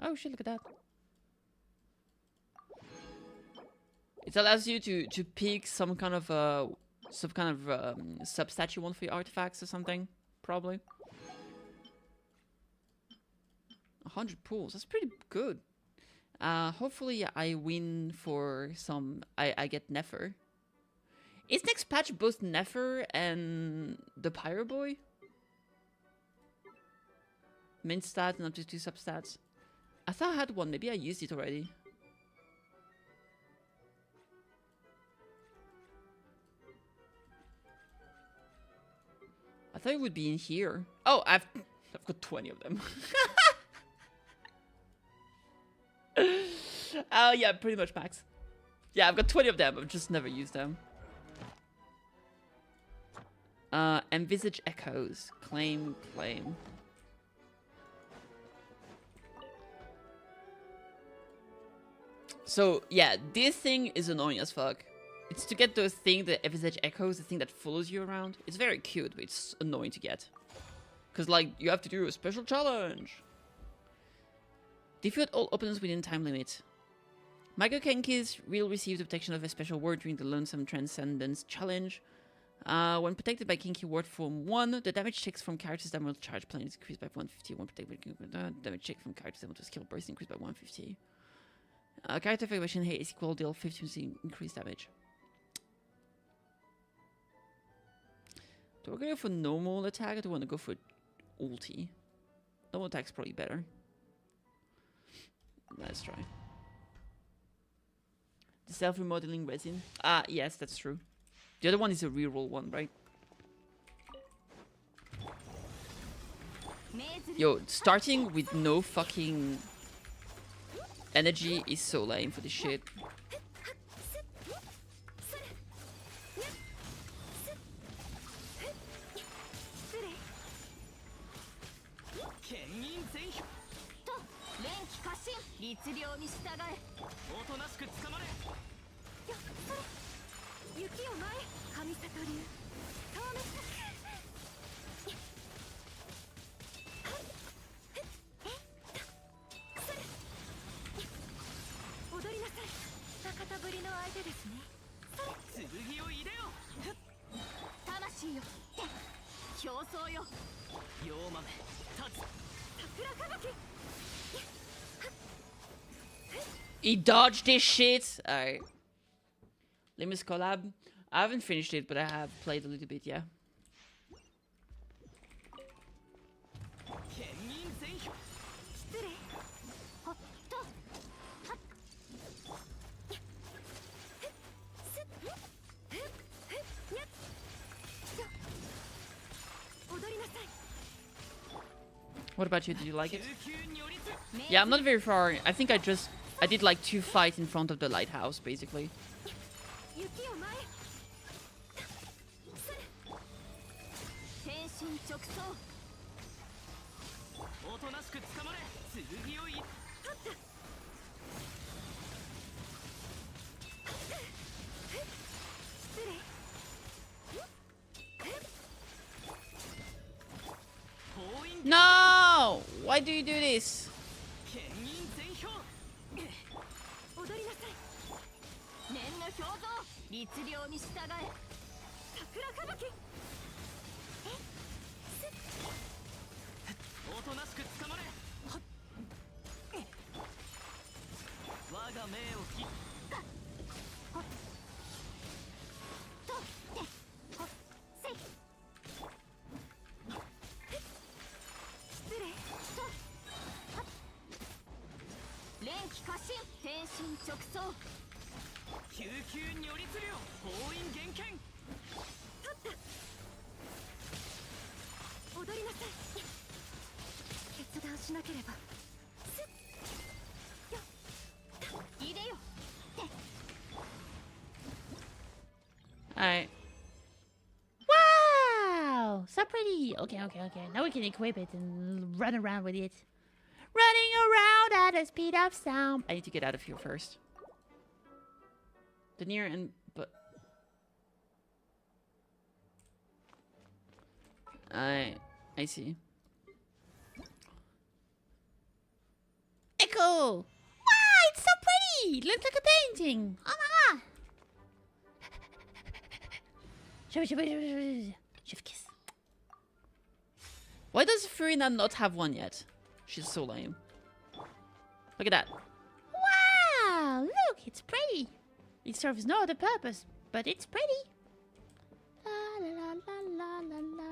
Oh shit! Look at that. It allows you to pick some kind of sub-stat you want for your artifacts or something, probably. 100 pools. That's pretty good. Hopefully I win for some. I get Nefer. Is next patch both Nefer and the Pyro Boy? Min stat and up to 2 substats. I thought I had one. Maybe I used it already. I thought it would be in here. Oh, I've got 20 of them. Oh yeah, pretty much max. Yeah, I've got 20 of them. I've just never used them. Envisage echoes. Claim. So yeah, this thing is annoying as fuck. It's to get the thing, the FSH echoes, the thing that follows you around. It's very cute, but it's annoying to get. Because, like, you have to do a special challenge. Defeat all opponents within time limit. Micro Kenkis will receive the protection of a special word during the Lonesome Transcendence challenge. When protected by Kinky Word Form 1, the damage checks from characters that will charge plane is increased by 150. When protected by damage check from characters that will skill burst increased by 150. Character Evacuation Hate is equal, deal 50% increased damage. Do I go for normal attack or do I want to go for ulti? Normal attack's probably better. Let's try. The self-remodeling resin. Ah, yes, that's true. The other one is a reroll one, right? Yo, starting with no fucking energy is so lame for this shit. He dodged this shit! Alright. Limus collab. I haven't finished it, but I have played a little bit, yeah. What about you? Did you like it? Yeah, I'm not very far. I think I did like 2 fights in front of the lighthouse, basically. No! Why do you do this? Alright. Wow! So pretty! Okay. Now we can equip it and run around with it. Running around at the speed of sound. I need to get out of here first. The near and... but... I see. Echo! Wow! It's so pretty! It looks like a painting! Oh my god! Chef kiss. Why does Furina not have one yet? She's so lame. Look at that. Wow! Look, it's pretty. It serves no other purpose, but it's pretty. La la la la la la.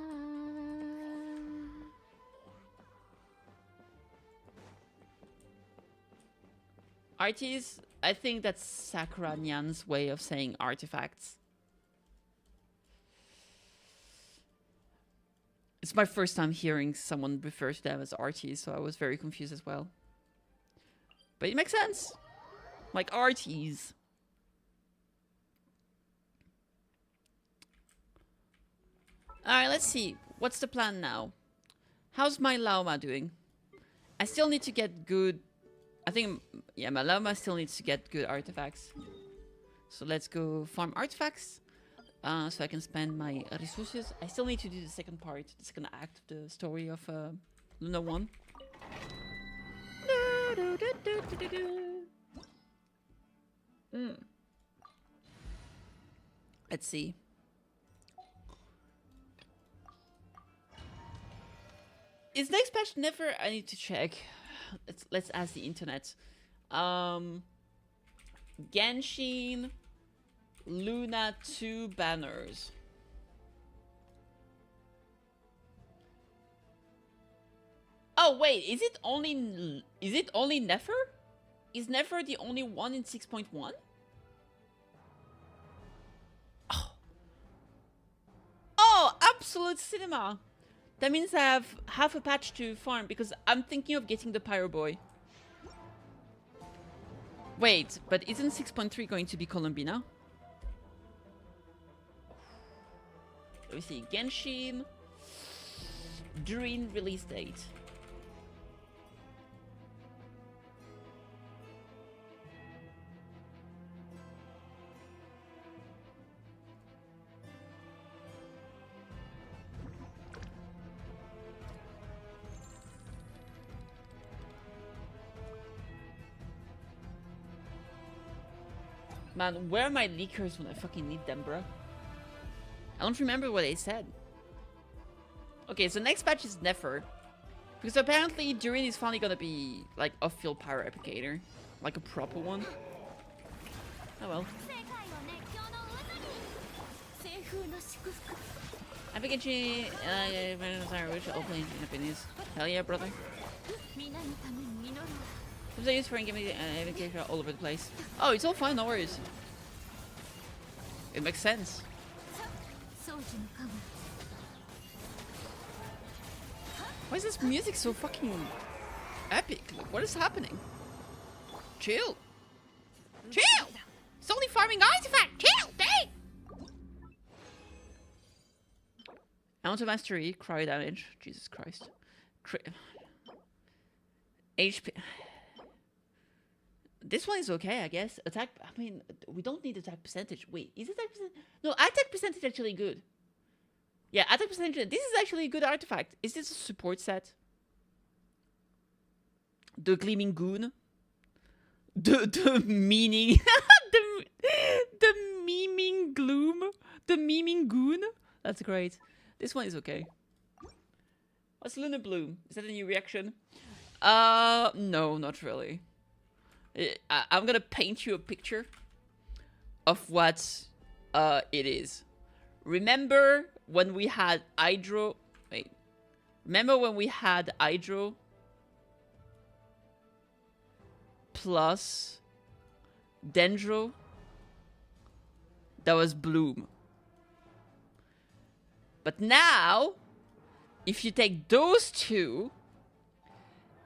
Arties, I think that's Sakura Nyan's way of saying artifacts. It's my first time hearing someone refer to them as arties, so I was very confused as well. But it makes sense. Like arties. Alright, let's see. What's the plan now? How's my Lauma doing? I still need to get good... I think, yeah, my Lauma still needs to get good artifacts. So let's go farm artifacts. So I can spend my resources. I still need to do the second part, the second act of the story of Luna 1. Let's see. Is next patch never? I need to check. Let's ask the internet. Genshin Luna 2 banners. Oh wait, is it only Nefer? Is Nefer the only one in 6.1? Oh, absolute cinema. That means I have half a patch to farm because I'm thinking of getting the Pyro Boy. Wait, but isn't 6.3 going to be Columbina? Let me see. Genshin. During release date. Man, where are my leakers when I fucking need them, bro? I don't remember what they said. Okay, so next patch is Nefer. Because apparently Durin is finally gonna be like a field pyro applicator. Like a proper one. Oh well. I think which opening in opinions. Hell yeah, brother. Sometimes I use for giving education all over the place. Oh, it's all fine, no worries. It makes sense. Why is this music so fucking epic? Like, what is happening? Chill. Chill! It's only farming artifact! Chill! Dang! Amount of mastery, cryo damage. Jesus Christ. HP. This one is okay, I guess. Attack. I mean, we don't need attack percentage. Wait, is attack percentage? No, attack percentage actually good. Yeah, attack percentage. This is actually a good artifact. Is this a support set? The Gleaming Goon. The meaning. the memeing gloom. The memeing goon. That's great. This one is okay. What's Lunar Bloom? Is that a new reaction? No, not really. I'm gonna paint you a picture of what it is. Remember when we had Hydro? Wait. Remember when we had Hydro plus Dendro? That was Bloom. But now, if you take those two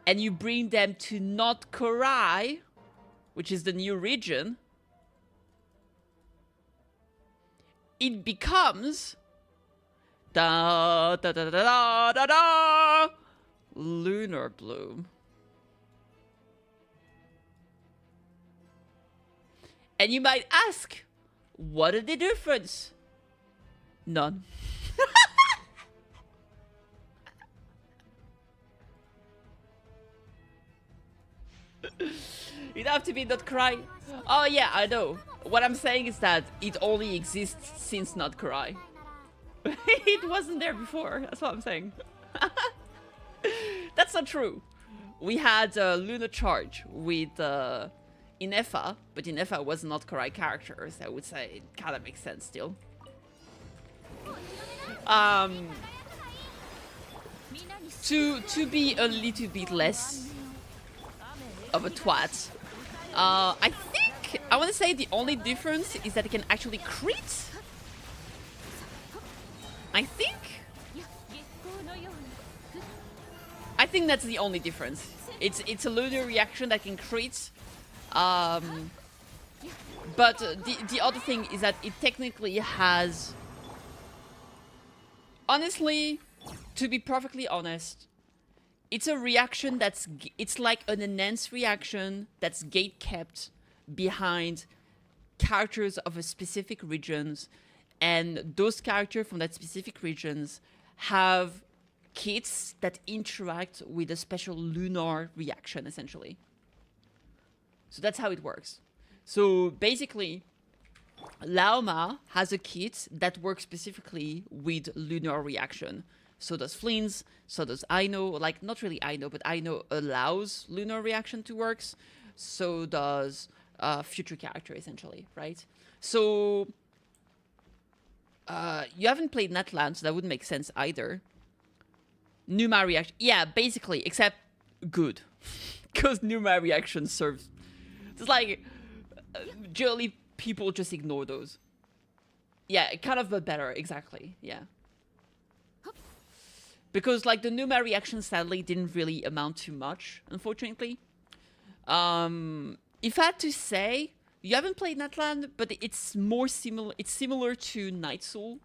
and you bring them to Not Korai, which is the new region, it becomes da da da da da da da Lunar Bloom. And you might ask, what are the difference? None. You'd have to be Not Cry. Oh yeah, I know. What I'm saying is that it only exists since Not Cry. It wasn't there before. That's what I'm saying. That's not true. We had Lunar Charge with Inefa, but Inefa was not Cry character, so I would say it kind of makes sense still. To be a little bit less of a twat, I think I want to say the only difference is that it can actually crit. I think that's the only difference. It's a lunar reaction that can crit, but the other thing is that it technically has. Honestly, to be perfectly honest, it's a reaction it's like an enhanced reaction that's gate kept behind characters of a specific regions, and those characters from that specific regions have kits that interact with a special lunar reaction, essentially. So that's how it works. So basically, Laoma has a kit that works specifically with lunar reaction. So does Flynn's, so does Aino. Like, not really Aino, but Aino allows lunar reaction to work. So does future character, essentially, right? So you haven't played Netland, so that wouldn't make sense either. Numa reaction, yeah, basically, except good, because Numa reaction serves. It's like generally people just ignore those. Yeah, kind of, but better, exactly. Yeah, because like the Numa reaction sadly didn't really amount to much, unfortunately. If I had to say, you haven't played Netland, but it's more similar. It's similar to Night Soul,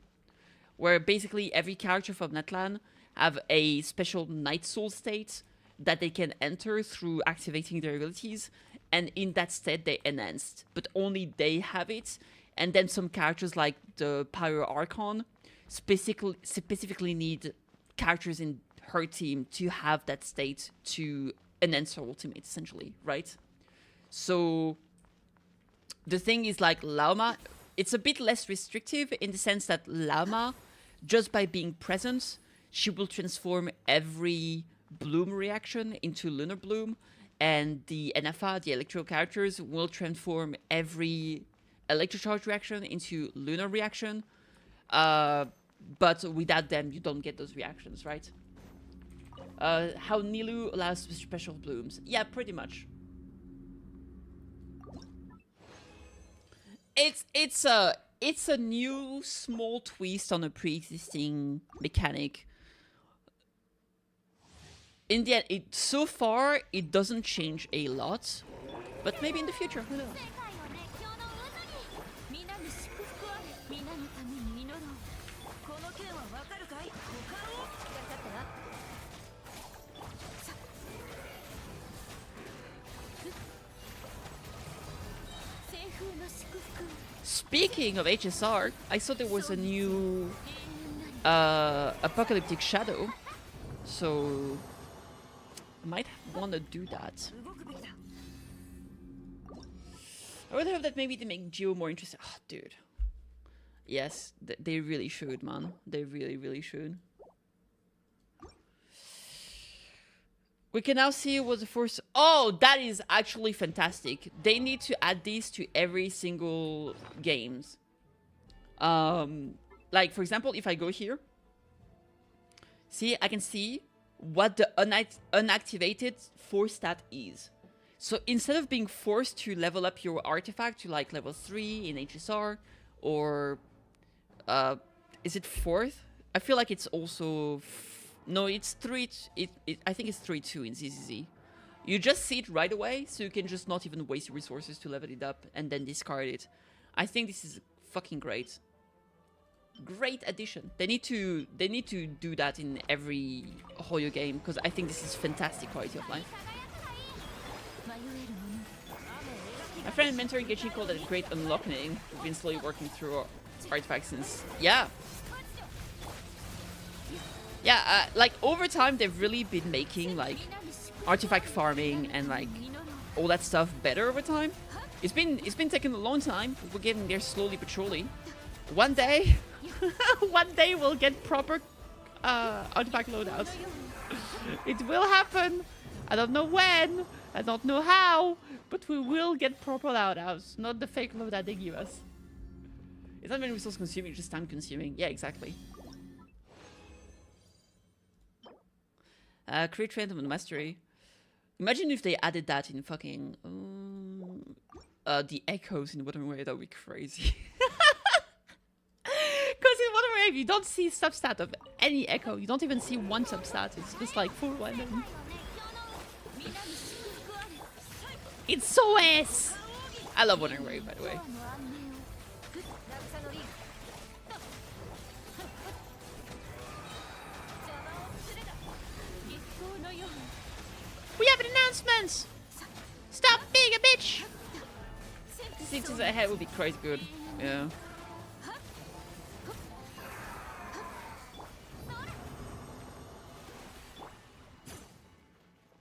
where basically every character from Netland have a special Night Soul state that they can enter through activating their abilities, and in that state they enhanced, but only they have it. And then some characters like the Pyro Archon specifically need characters in her team to have that state to enhance her ultimate, essentially, right? So the thing is, like, Laoma, it's a bit less restrictive in the sense that Laoma, just by being present, she will transform every bloom reaction into lunar bloom, and the NFA, the electro characters, will transform every electrocharge reaction into lunar reaction. But without them, you don't get those reactions, right? How Nilu allows special blooms. Yeah, pretty much. It's a new small twist on a pre-existing mechanic. In the end, so far it doesn't change a lot, but maybe in the future, who knows? Speaking of HSR, I saw there was a new Apocalyptic Shadow, so I might want to do that. I would hope that maybe they make Geo more interesting. Oh, dude. Yes, they really should, man. They really, really should. We can now see what the first... Oh, that is actually fantastic. They need to add these to every single games. Like, for example, if I go here, see, I can see what the unactivated force stat is. So instead of being forced to level up your artifact to like level 3 in HSR, or is it 4th? I feel like it's also... No, it's 3. I think it's 3-2 in ZZZ. You just see it right away, so you can just not even waste your resources to level it up and then discard it. I think this is fucking great. Great addition. They need to do that in every Hoyo game, because I think this is fantastic quality of life. My friend and mentor Gechi called it a great unlocking. We've been slowly working through artifacts since... Yeah. Yeah, like over time they've really been making like artifact farming and like all that stuff better over time. It's been taking a long time. We're getting there slowly but surely. One day, one day we'll get proper artifact loadouts. It will happen. I don't know when. I don't know how, but we will get proper loadouts, not the fake loadout they give us. It's not very resource consuming, just time consuming. Yeah, exactly. Create Random Mastery. Imagine if they added that in fucking... the echoes in Modern Warfare, that would be crazy. Because in Modern Warfare, you don't see substat of any echo. You don't even see one substat. It's just like full random. It's so ass! I love Modern Warfare, by the way. We have an announcement! Stop being a bitch! 6 ahead would be crazy good. Yeah.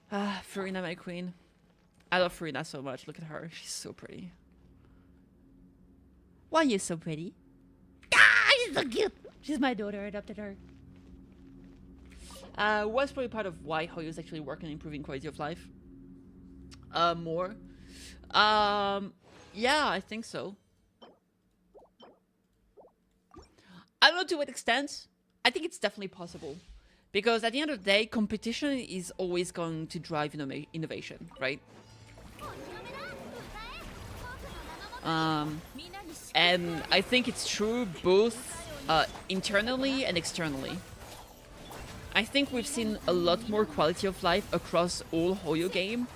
Ah, Furina, my queen. I love Furina so much. Look at her. She's so pretty. Why are you so pretty? Ah, she's so cute. She's my daughter. I adopted her. Was probably part of why Hoyo's actually working on improving quality of life. More. Yeah, I think so. I don't know to what extent. I think it's definitely possible. Because at the end of the day, competition is always going to drive innovation, right? And I think it's true both internally and externally. I think we've seen a lot more quality of life across all Hoyo game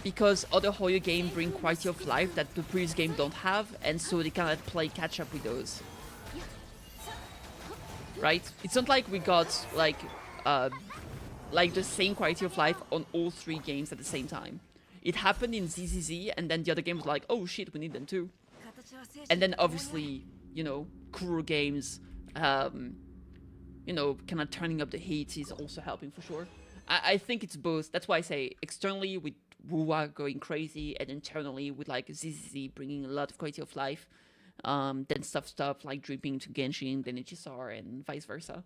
because other Hoyo games bring quality of life that the previous game don't have, and so they cannot play catch up with those. Right? It's not like we got like the same quality of life on all 3 games at the same time. It happened in ZZZ, and then the other game was like, oh shit, we need them too. And then obviously, you know, Kuro games, you know, kind of turning up the heat is also helping for sure. I think it's both. That's why I say externally with Wuwa going crazy, and internally with like ZZZ bringing a lot of quality of life. Then stuff like dripping to Genshin, then HSR, and vice versa.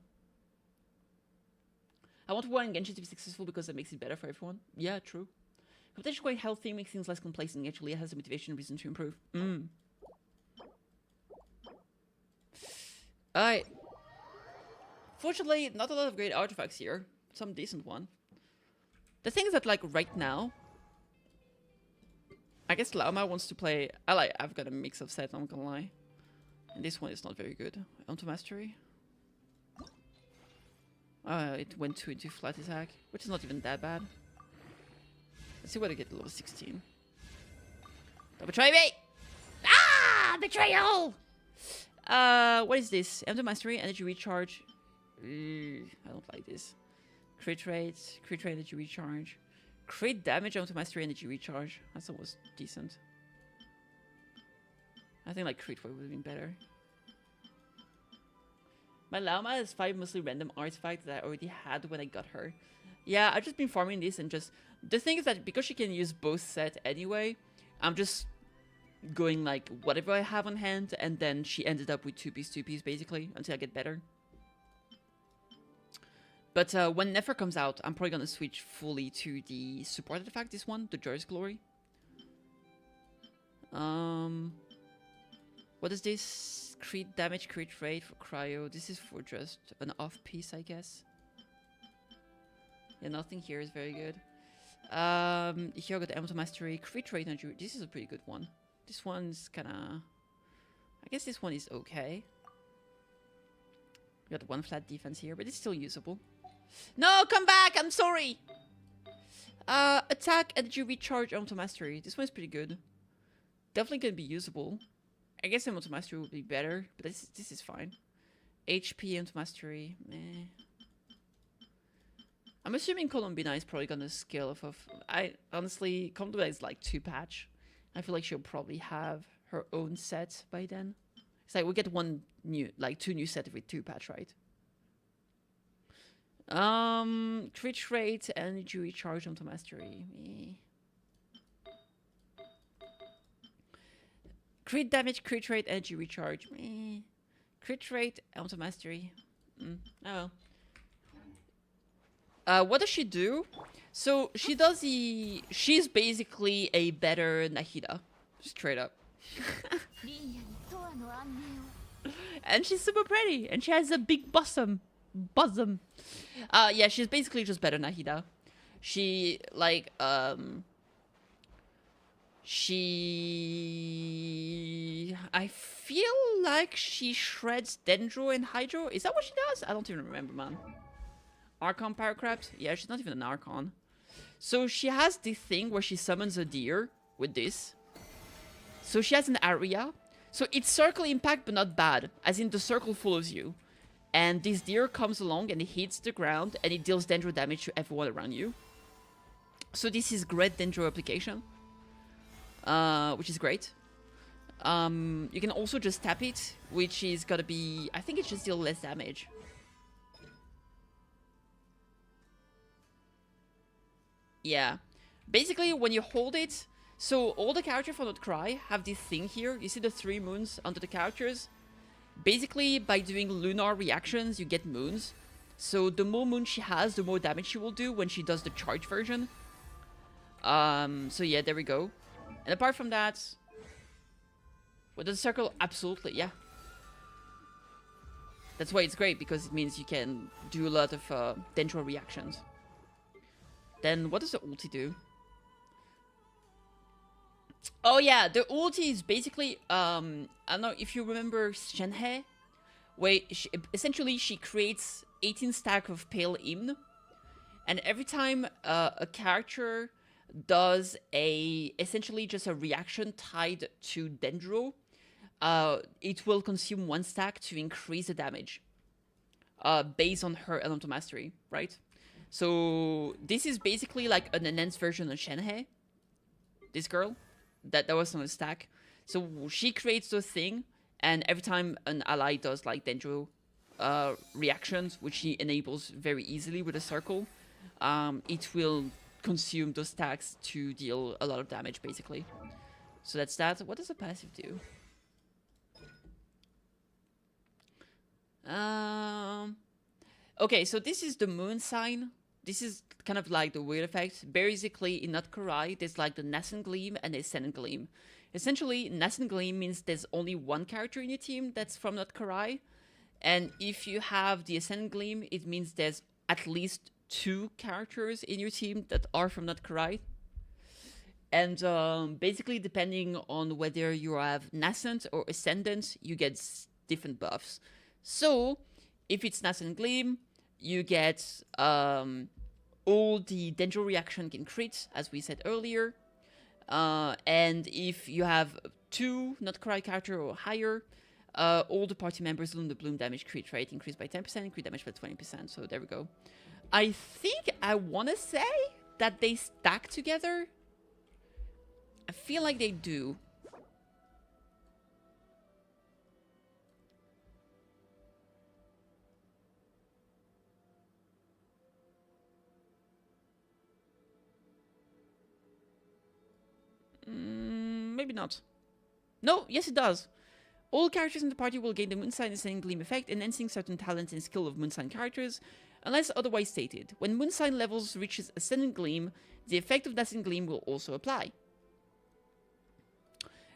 I want Wuwa and Genshin to be successful because that makes it better for everyone. Yeah, true. Competition quite healthy, makes things less complacent. Actually, it has a motivation and reason to improve. Alright. Fortunately, not a lot of great artifacts here. Some decent one. The thing is that, like, right now, I guess Lauma wants to play... I've got a mix of sets, I'm not gonna lie. And this one is not very good. Onto Mastery. It went into flat attack, which is not even that bad. Let's see what I get level 16. Don't betray me! Ah, betrayal! What is this? Onto Mastery, Energy Recharge. I don't like this. Crit rate, energy recharge. Crit damage onto Mastery, energy recharge. That's almost decent. I think like crit would have been better. My Lauma has 5 mostly random artifacts that I already had when I got her. Yeah, I've just been farming this and just... The thing is that because she can use both sets anyway, I'm just going like whatever I have on hand, and then she ended up with 2-piece basically until I get better. But when Nefer comes out, I'm probably gonna switch fully to the support artifact, this one, the Joyous Glory. What is this? Crit damage, crit rate for cryo. This is for just an off piece, I guess. Yeah, nothing here is very good. Here I got Emerald Mastery, crit rate, energy. This is a pretty good one. This one's kinda... I guess this one is okay. We got 1 flat defense here, but it's still usable. No, come back! I'm sorry! Attack, energy, recharge, Emerald Mastery. This one's pretty good. Definitely gonna be usable. I guess Emerald Mastery would be better, but this is fine. HP, Emerald Mastery, meh. I'm assuming Columbina is probably gonna scale off of... I honestly, Columbina is like 2-patch. I feel like she'll probably have her own set by then. It's like we get 2 new sets with 2-patch, right? Crit rate, energy recharge onto Mastery. Meh. Crit damage, crit rate, energy recharge. Meh. Crit rate, onto Mastery. Oh well. What does she do? So she does the... She's basically a better Nahida. Straight up. And she's super pretty. And she has a big bosom. Yeah, she's basically just better Nahida. She, like, I feel like she shreds Dendro and Hydro. Is that what she does? I don't even remember, man. Archon Pyrocraft? Yeah, she's not even an Archon. So she has the thing where she summons a deer with this. So she has an area. So it's circle impact, but not bad. As in the circle follows you. And this deer comes along and it hits the ground and it deals Dendro damage to everyone around you. So this is great Dendro application. Which is great. You can also just tap it, which is gonna be... I think it should deal less damage. Yeah. Basically, when you hold it... So, all the characters from Not Cry have this thing here. You see the 3 moons under the characters? Basically, by doing lunar reactions, you get moons. So, the more moons she has, the more damage she will do when she does the charge version. So yeah, there we go. And apart from that... With the circle, absolutely, yeah. That's why it's great, because it means you can do a lot of dendro reactions. Then, what does the ulti do? Oh yeah, the ulti is basically, I don't know if you remember Shenhe, where essentially she creates 18 stack of Pale Hymn, and every time a character does essentially just a reaction tied to Dendro, it will consume 1 stack to increase the damage, based on her elemental mastery, right? So this is basically like an enhanced version of Shenhe, this girl. That was on a stack. So she creates the thing, and every time an ally does like Dendro reactions, which she enables very easily with a circle, it will consume those stacks to deal a lot of damage, basically. So that's that. What does the passive do? Okay, so this is the moon sign. This is kind of like the weird effect. Basically, in Not Karai, there's like the Nascent Gleam and the Ascendant Gleam. Essentially, Nascent Gleam means there's only 1 character in your team that's from Not Karai. And if you have the Ascendant Gleam, it means there's at least 2 characters in your team that are from Not Karai. And basically, depending on whether you have Nascent or Ascendant, you get different buffs. So, if it's Nascent Gleam, you get all the Dendro reaction can crit, as we said earlier. And if you have 2 Not Cry character or higher, all the party members on the Bloom damage crit rate increased by 10%, crit damage by 20%. So there we go. I think I want to say that they stack together. I feel like they do. Maybe not. No, yes it does. All characters in the party will gain the Moonsign and Ascending Gleam effect, enhancing certain talents and skill of Moonsign characters, unless otherwise stated. When Moonsign levels reaches Ascending Gleam, the effect of Ascending Gleam will also apply.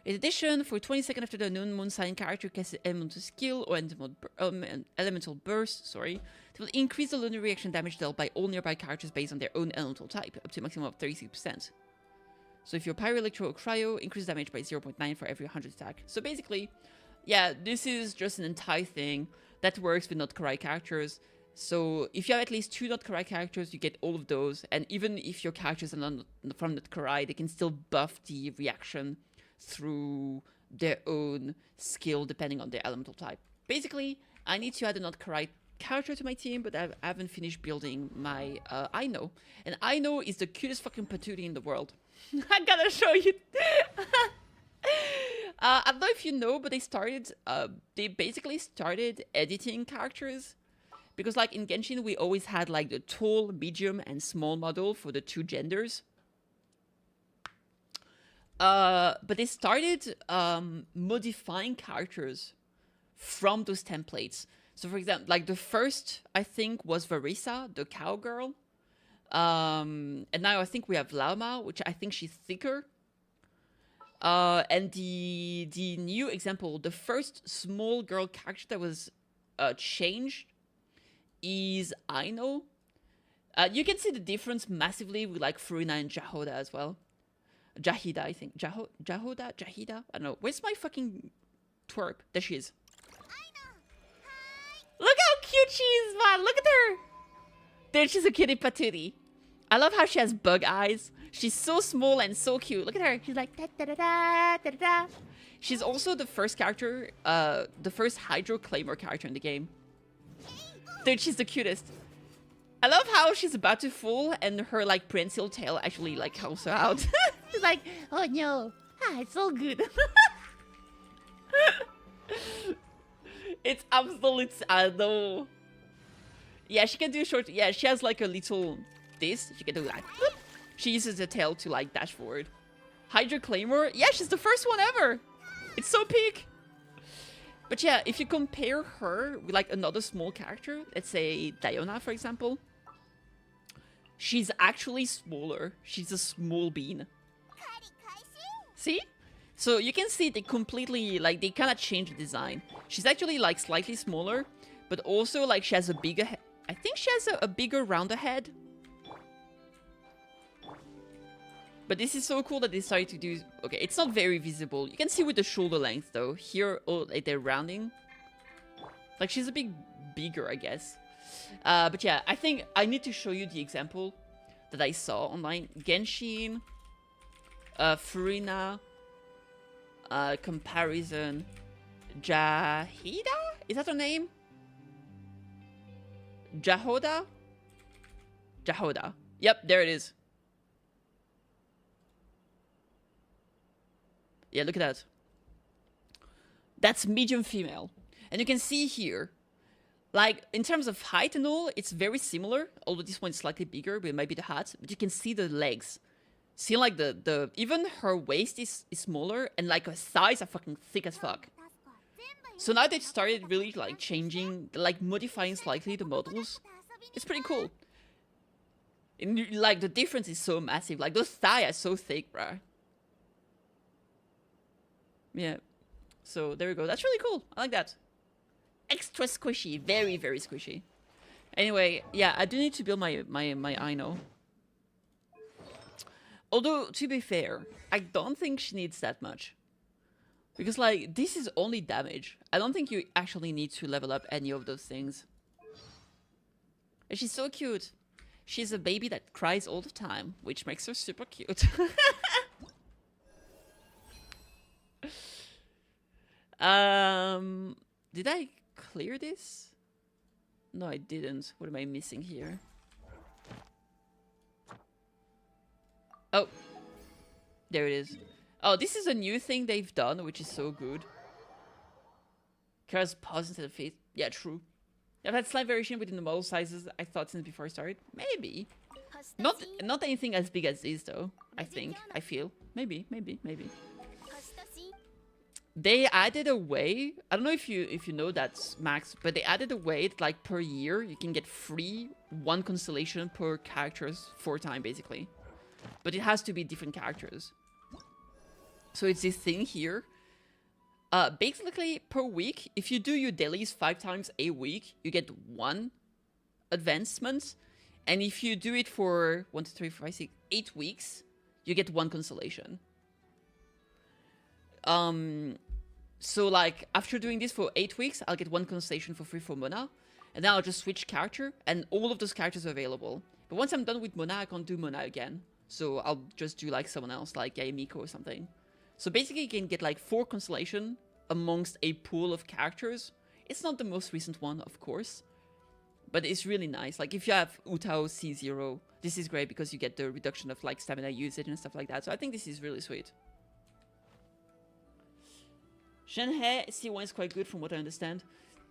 In addition, for 20 seconds after the known Moonsign character casts an elemental skill or elemental burst, it will increase the lunar reaction damage dealt by all nearby characters based on their own elemental type, up to a maximum of 36%. So if you're Pyro, Electro, or Cryo, increase damage by 0.9 for every 100 attack. So basically, yeah, this is just an entire thing that works with Not Karai characters. So if you have at least 2 Not Karai characters, you get all of those. And even if your characters are not from Not Karai, they can still buff the reaction through their own skill depending on their elemental type. Basically, I need to add a Not Karai character to my team, but I haven't finished building my Aino. And Aino is the cutest fucking patootie in the world. I gotta show you. I don't know if you know, but they basically started editing characters. Because like in Genshin, we always had like the tall, medium, and small model for the 2 genders. But they started modifying characters from those templates. So for example, like the first, I think, was Varisa, the cowgirl. And now I think we have Lama, which I think she's thicker. And the new example, the first small girl character that was changed is Aino. You can see the difference massively with like Furina and Jahoda as well. Jahida, I think. Jahida? I don't know. Where's my fucking twerp? There she is. Look how cute she is, man. Look at her. There, she's a kitty patootie. I love how she has bug eyes. She's so small and so cute. Look at her. She's like da da da da da da. She's also the first character, the first Hydro Claymore character in the game. Dude, she's the cutest. I love how she's about to fall and her like prehensile tail actually like helps her out. She's like, oh no, it's all good. It's absolute. I know. Yeah, she can do short. Yeah, she has like a little this. She can do that. Boop. She uses the tail to like dash forward. Hydra Claymore. Yeah, she's the first one ever. It's so peak. But yeah, if you compare her with like another small character, let's say Diona, for example, she's actually smaller. She's a small bean. See? So you can see they completely, like, they kind of change the design. She's actually like slightly smaller, but also like she has a bigger head. I think she has a bigger, rounder head. But this is so cool that they decided to do... Okay, it's not very visible. You can see with the shoulder length, though. Here, oh, like they're rounding. Like, she's a bit bigger, I guess. But yeah, I think I need to show you the example that I saw online. Genshin, Furina, comparison, Jahida? Is that her name? Jahoda? Jahoda. Yep, there it is. Yeah, look at that. That's medium female. And you can see here, like, in terms of height and all, it's very similar. Although this one is slightly bigger, but it might be the hat. But you can see the legs. See, like, even her waist is smaller, and, like, her thighs are fucking thick as fuck. So now they started really, like, changing, like, modifying slightly the models. It's pretty cool. And, like, the difference is so massive. Like, those thighs are so thick, bruh. Yeah, so there we go. That's really cool. I like that. Extra squishy. Very, very squishy. Anyway, yeah, I do need to build my Aino. Although, to be fair, I don't think she needs that much. Because, like, this is only damage. I don't think you actually need to level up any of those things. And she's so cute. She's a baby that cries all the time, which makes her super cute. Did I clear this? No, I didn't. What am I missing here? Oh, there it is. Oh, this is a new thing they've done, which is so good. Kara's paws instead of feet. Yeah, true. I've had slight variation within the model sizes I thought since before I started. Maybe. Not anything as big as this, though. I think. I feel. Maybe. They added a way, I don't know if you know that, Max, but they added a way that, like, per year you can get free one constellation per characters 4 times, basically. But it has to be different characters. So it's this thing here. Basically, per week, if you do your dailies 5 times a week, you get 1 advancement. And if you do it for 1, 2, 3, 4, 5, 6, 8 weeks, you get 1 constellation. So like after doing this for 8 weeks, I'll get 1 constellation for free for Mona, and then I'll just switch character, and all of those characters are available. But once I'm done with Mona, I can't do Mona again. So I'll just do like someone else, like Yaemiko or something. So basically, you can get like 4 constellation amongst a pool of characters. It's not the most recent one, of course, but it's really nice. Like if you have Utao C0, this is great because you get the reduction of like stamina usage and stuff like that. So I think this is really sweet. Shenhe C1 is quite good from what I understand.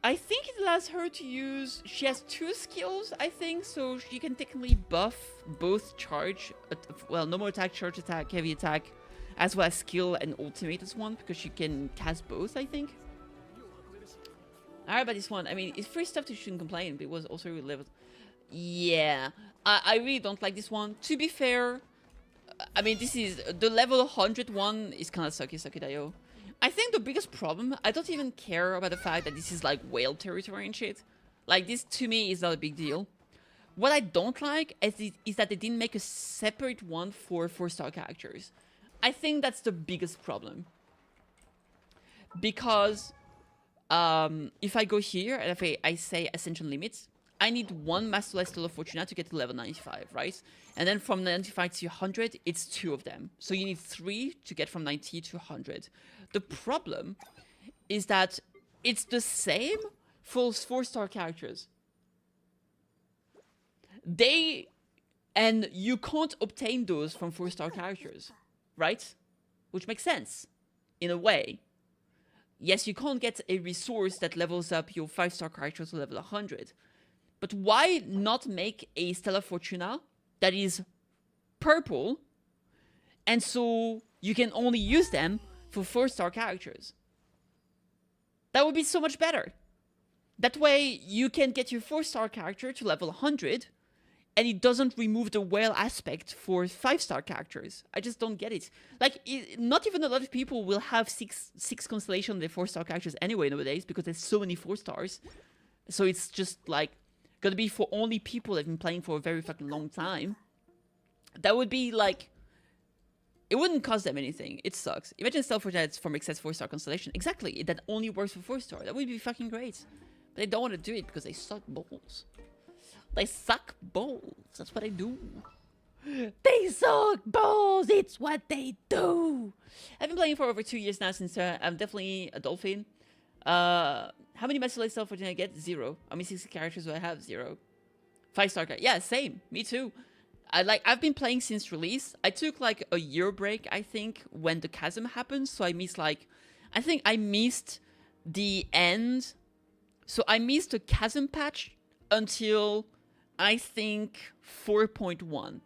I think it allows her to use... She has 2 skills, I think, so she can technically buff both charge... Well, normal attack, charge attack, heavy attack, as well as skill and ultimate as one, because she can cast both, I think. Alright, but this one, I mean, it's free stuff, so you shouldn't complain, but it was also really leveled. Yeah, I really don't like this one. To be fair, I mean, this is... The level 101 is kind of sucky-dio. I think the biggest problem, I don't even care about the fact that this is like whale territory and shit. Like this to me is not a big deal. What I don't like is that they didn't make a separate one for 4-star characters. I think that's the biggest problem. Because if I go here and if I say Ascension Limits, I need 1 Master Celestial of Fortuna to get to level 95, right? And then from 95 to 100, it's 2 of them. So you need 3 to get from 90 to 100. The problem is that it's the same for 4-star characters. And you can't obtain those from 4-star characters, right? Which makes sense, in a way. yes, you can't get a resource that levels up your 5-star character to level 100. But why not make a Stella Fortuna that is purple, and so you can only use them for 4-star characters? That would be so much better. That way, you can get your 4-star character to level 100, and it doesn't remove the whale aspect for 5-star characters. I just don't get it. Like, not even a lot of people will have six constellation on their 4-star characters anyway nowadays, because there's so many 4-stars. So it's just, like, gonna be for only people that have been playing for a very fucking long time. That would be, like... It wouldn't cost them anything. It sucks. Imagine self-protects from excess 4-star constellation. Exactly. That only works for 4-star. That would be fucking great. But they don't want to do it because they suck balls. They suck balls. That's what they do. They suck balls. It's what they do. I've been playing for over 2 years now since I'm definitely a dolphin. How many Master Self did I get? 0. How many 60 characters do I have? 0. 5-star character. Yeah, same. Me too. I've been playing since release. I took like a year break, I think, when the chasm happened. So I missed I think I missed the end. So I missed the chasm patch until I think 4.1.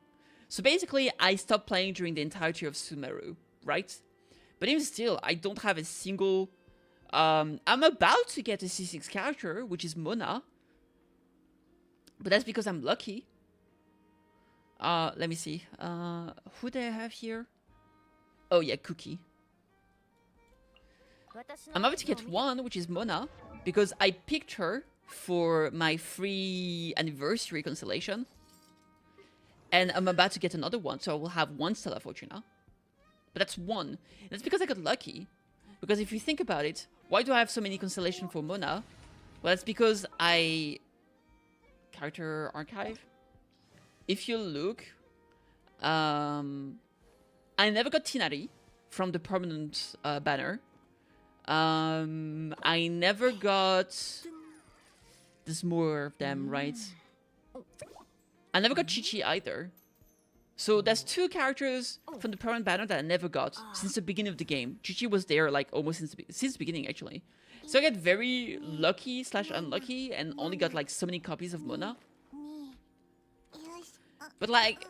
So basically I stopped playing during the entirety of Sumeru, right? But even still, I don't have a single... I'm about to get a C6 character, which is Mona. But that's because I'm lucky. Let me see. Who do I have here? Oh yeah, Cookie. I'm about to get one, which is Mona, because I picked her for my free anniversary constellation. And I'm about to get another one, so I will have one Stella Fortuna. But that's one. That's because I got lucky. Because if you think about it, why do I have so many constellations for Mona? Well, that's because Character archive. If you look, I never got Tinari from the permanent banner. I never got... There's more of them, right? I never got Chi-Chi either. So there's 2 characters from the permanent banner that I never got since the beginning of the game. Chi-Chi was there like almost since the beginning, actually. So I get very lucky / unlucky and only got like so many copies of Mona. But like,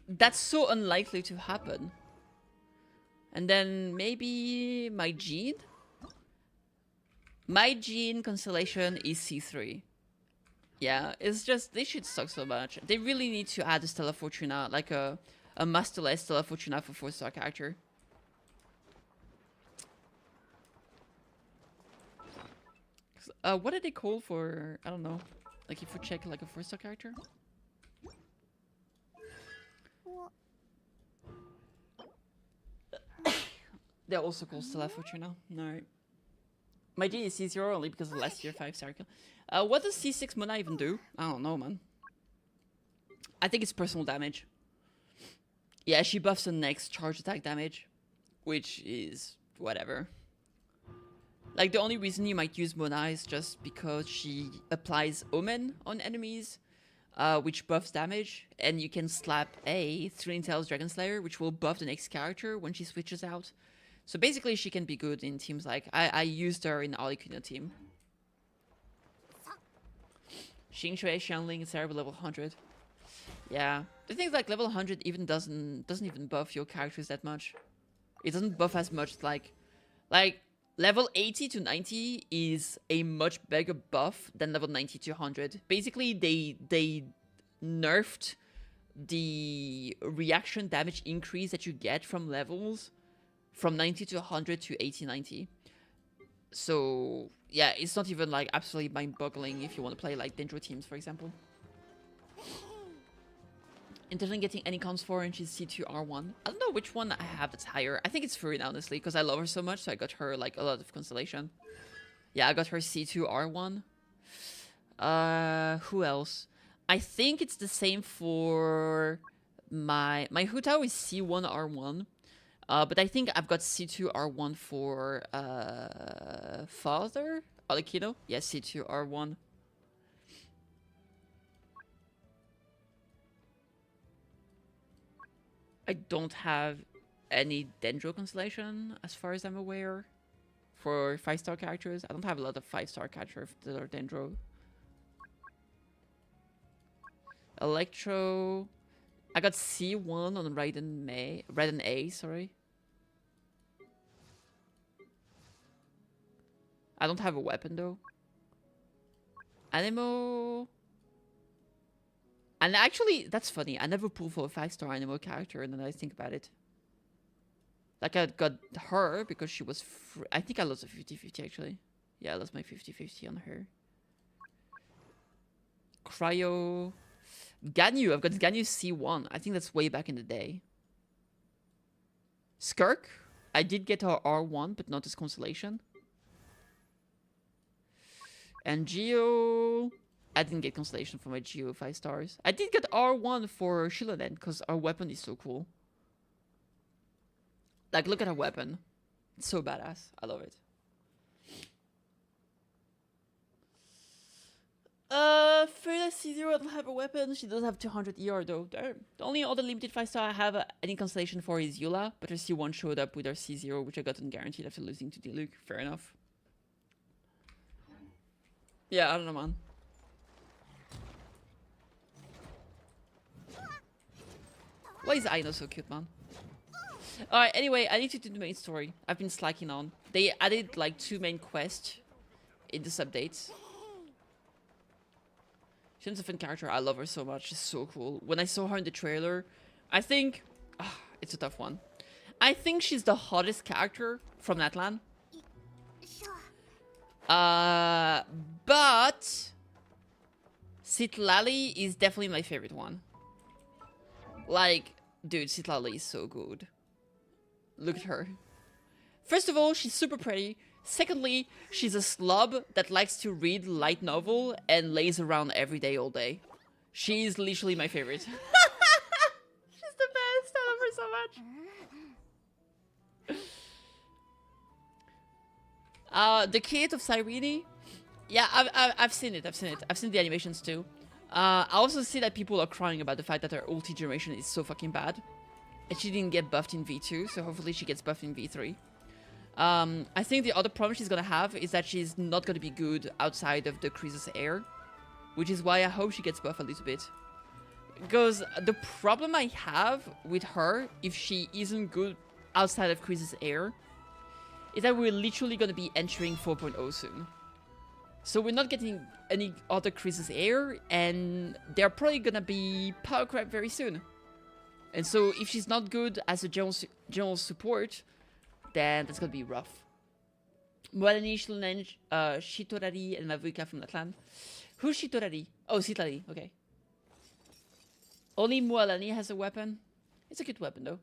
that's so unlikely to happen. And then maybe my Gene? My Gene constellation is C3. Yeah, it's just, this shit sucks so much. They really need to add a Stella Fortuna, like a masterless Stella Fortuna for 4-star character. What did they call for, I don't know, like if we check like a 4-star character? They're also called Stella Fortuna. No. My G is C0 only because of last year 5-star kill. What does C6 Mona even do? I don't know, man. I think it's personal damage. Yeah, she buffs the next charge attack damage, which is whatever. Like, the only reason you might use Mona is just because she applies Omen on enemies, which buffs damage, and you can slap a 3-Intel's Dragon Slayer, which will buff the next character when she switches out. So basically, she can be good in teams like... I used her in Arlecchino team. Xingxue, Xiangling, Sarah level 100. Yeah. The thing is, like, level 100 even doesn't even buff your characters that much. It doesn't buff as much, like... Level 80 to 90 is a much bigger buff than level 90 to 100. Basically, they nerfed the reaction damage increase that you get from levels from 90 to 100 to 80, 90. So, yeah, it's not even, like, absolutely mind-boggling if you want to play, like, Dendro teams, for example. Intentionally getting any cons for, and she's C2R1. I don't know which one I have that's higher. I think it's Furin, honestly, because I love her so much, so I got her, like, a lot of constellation. Yeah, I got her C2R1. Who else? I think it's the same for my Hu Tao is C1R1. But I think I've got C2R1 for Father? Arlecchino? Yeah, C2R1. I don't have any Dendro constellation, as far as I'm aware. for 5-star characters. I don't have a lot of 5-star characters that are Dendro. Electro. I got C1 on Raiden A, sorry. I don't have a weapon though. Anemo. And actually, that's funny. I never pulled for a 5-star Anemo character, and then I think about it. Like, I got her because she was free. I think I lost a 50-50 actually. Yeah, I lost my 50-50 on her. Cryo. Ganyu. I've got Ganyu C1. I think that's way back in the day. Skirk. I did get her R1, but not as Constellation. And Geo. I didn't get Constellation for my Geo 5 stars. I did get R1 for Shilonen because our weapon is so cool. Like, look at her weapon. It's so badass. I love it. Frida C0 doesn't have a weapon. She does have 200 ER though. Damn. The only other limited 5-star I have any Constellation for is Eula, but her C1 showed up with her C0, which I got unguaranteed after losing to Diluc. Fair enough. Yeah, I don't know, man. Why is Aino so cute, man? Alright, anyway, I need to do the main story. I've been slacking on. They added like 2 main quests in this update. She's a fun character. I love her so much. She's so cool. When I saw her in the trailer, I think... it's a tough one. I think she's the hottest character from Natlan. But... Citlali is definitely my favorite one. Like, dude, Citlali is so good. Look at her. First of all, she's super pretty. Secondly, she's a slub that likes to read light novel and lays around every day, all day. She's literally my favorite. She's the best. I love her so much. The Kid of Cyrene. Yeah, I've seen it. I've seen the animations too. I also see that people are crying about the fact that her ulti generation is so fucking bad. And she didn't get buffed in V2, so hopefully she gets buffed in V3. I think the other problem she's gonna have is that she's not gonna be good outside of the Krisis Air. Which is why I hope she gets buffed a little bit. Because the problem I have with her, if she isn't good outside of Krisis Air, is that we're literally gonna be entering 4.0 soon. So we're not getting any other Krisis Air, and they're probably gonna be power crap very soon. And so if she's not good as a general support, then that's gonna be rough. Mualani, Shilonen, Shitorari, and Mavuika from the clan. Who's Shitorari? Oh, Citlali, okay. Only Mualani has a weapon. It's a good weapon though.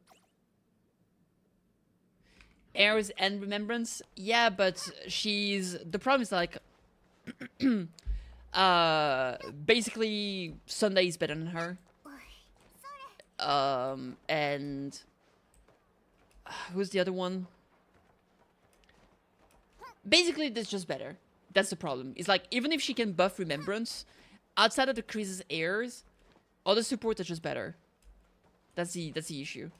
Heirs and Remembrance? Yeah, but she's... The problem is like... basically, Sunday is better than her. And who's the other one? Basically, that's just better. That's the problem. It's like, even if she can buff Remembrance, outside of the Krisis Heirs, other supports are just better. That's the issue.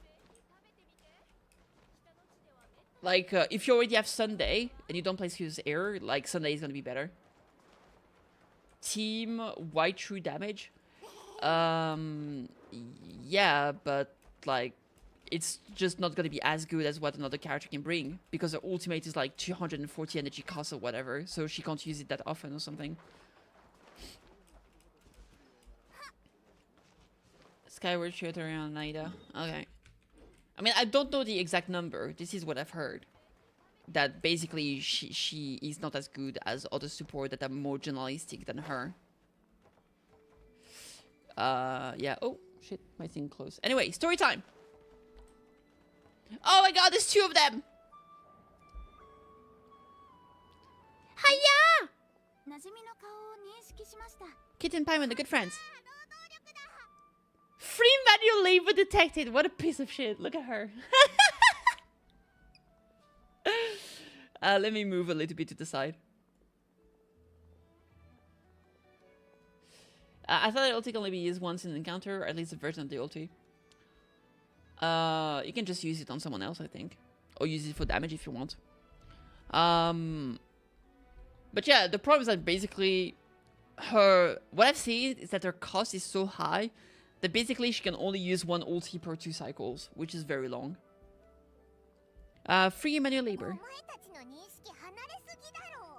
Like, if you already have Sunday, and you don't play Krisis Heir, like, Sunday is gonna be better. Team White True Damage. Yeah, but like it's just not gonna be as good as what another character can bring because her ultimate is like 240 energy cost or whatever, so she can't use it that often or something. Skyward Shooter on Naida. Okay. I mean, I don't know the exact number. This is what I've heard. That basically she is not as good as other support that are more generalistic than her. Yeah. Oh, shit. My thing closed. Anyway, story time. Oh my god, there's 2 of them! Hiya! Kitten Paimon, the good friends. Free manual labor detected. What a piece of shit. Look at her. Let me move a little bit to the side. I thought the ulti can only be used once in an encounter, or at least a version of the ulti. You can just use it on someone else, I think. Or use it for damage if you want. But yeah, the problem is that basically what I've seen is that her cost is so high that basically she can only use one ulti per 2 cycles, which is very long. Free manual labor.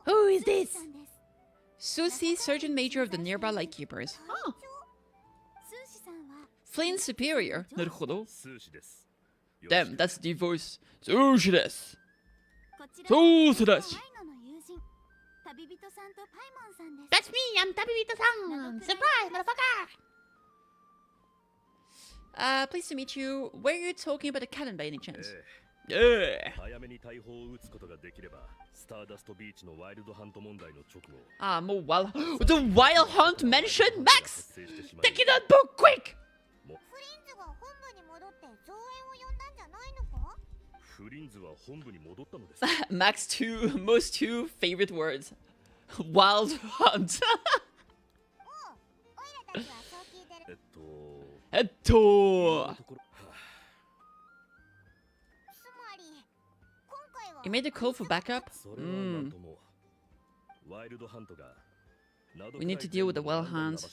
Who is this? Susie, Sergeant Major of the nearby Lightkeepers. Oh. Flynn Superior. Naruhodo. Damn, that's the voice. Sushi desu. Sushi desu. That's me, I'm Tabibito-san! Surprise, motherfucker! Pleased to meet you. Were you talking about the cannon by any chance? Yeah. More wild. The wild hunt mentioned, Max! Take that book quick! Max most two favorite words. Wild hunt. You made a call for backup? We need to deal with the wild hunt.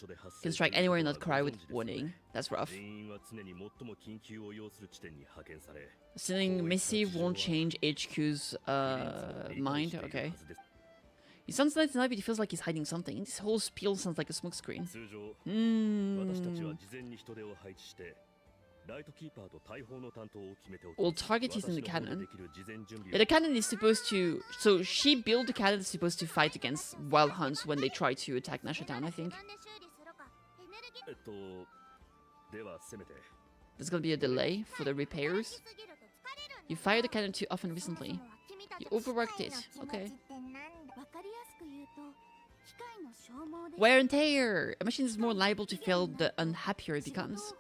Can strike anywhere and not cry with warning. That's rough. Sending missive won't change HQ's mind. Okay. He sounds nice tonight, but he feels like he's hiding something. This whole spiel sounds like a smokescreen. We'll target is in the cannon. Yeah, the cannon is supposed to... So she built the cannon that's supposed to fight against wild hunts when they try to attack Nasha Town, I think. There's gonna be a delay for the repairs. You fired the cannon too often recently. You overworked it. Okay. Wear and tear! A machine is more liable to fail the unhappier it becomes.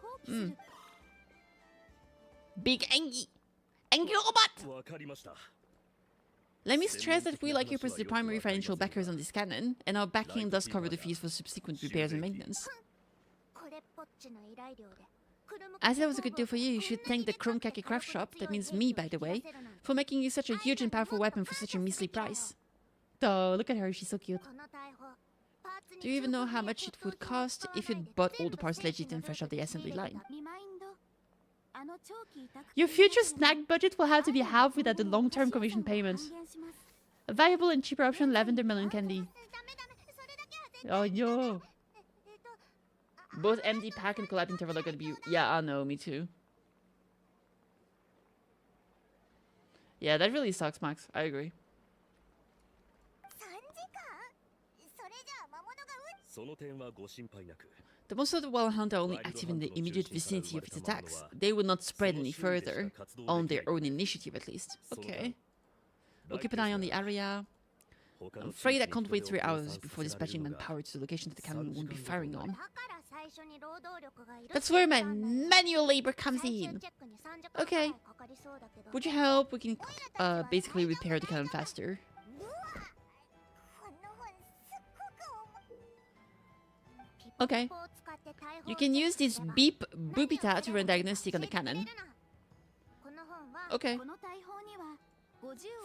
Big angry robot! Let me stress that we like you as the primary financial backers on this cannon, and our backing does cover the fees for subsequent repairs and maintenance. As that was a good deal for you, you should thank the Chrome Khaki Craft Shop, that means me by the way, for making you such a huge and powerful weapon for such a measly price. Oh, look at her, she's so cute. Do you even know how much it would cost if you'd bought all the parts legit and fresh off the assembly line? Your future snack budget will have to be halved without the long-term commission payment. A viable and cheaper option, lavender melon candy. Oh, yo. Both MD pack and collab interval are gonna be... Yeah, I know, me too. Yeah, that really sucks, Max. I agree. The most of the wild hunt are only active in the immediate vicinity of its attacks. They will not spread any further, on their own initiative at least. Okay. We'll keep an eye on the area. I'm afraid I can't wait 3 hours before dispatching manpower to the location that the cannon won't be firing on. That's where my manual labor comes in. Okay. Would you help? We can basically repair the cannon faster. Okay. You can use this beep boopita to run diagnostic on the cannon. Okay.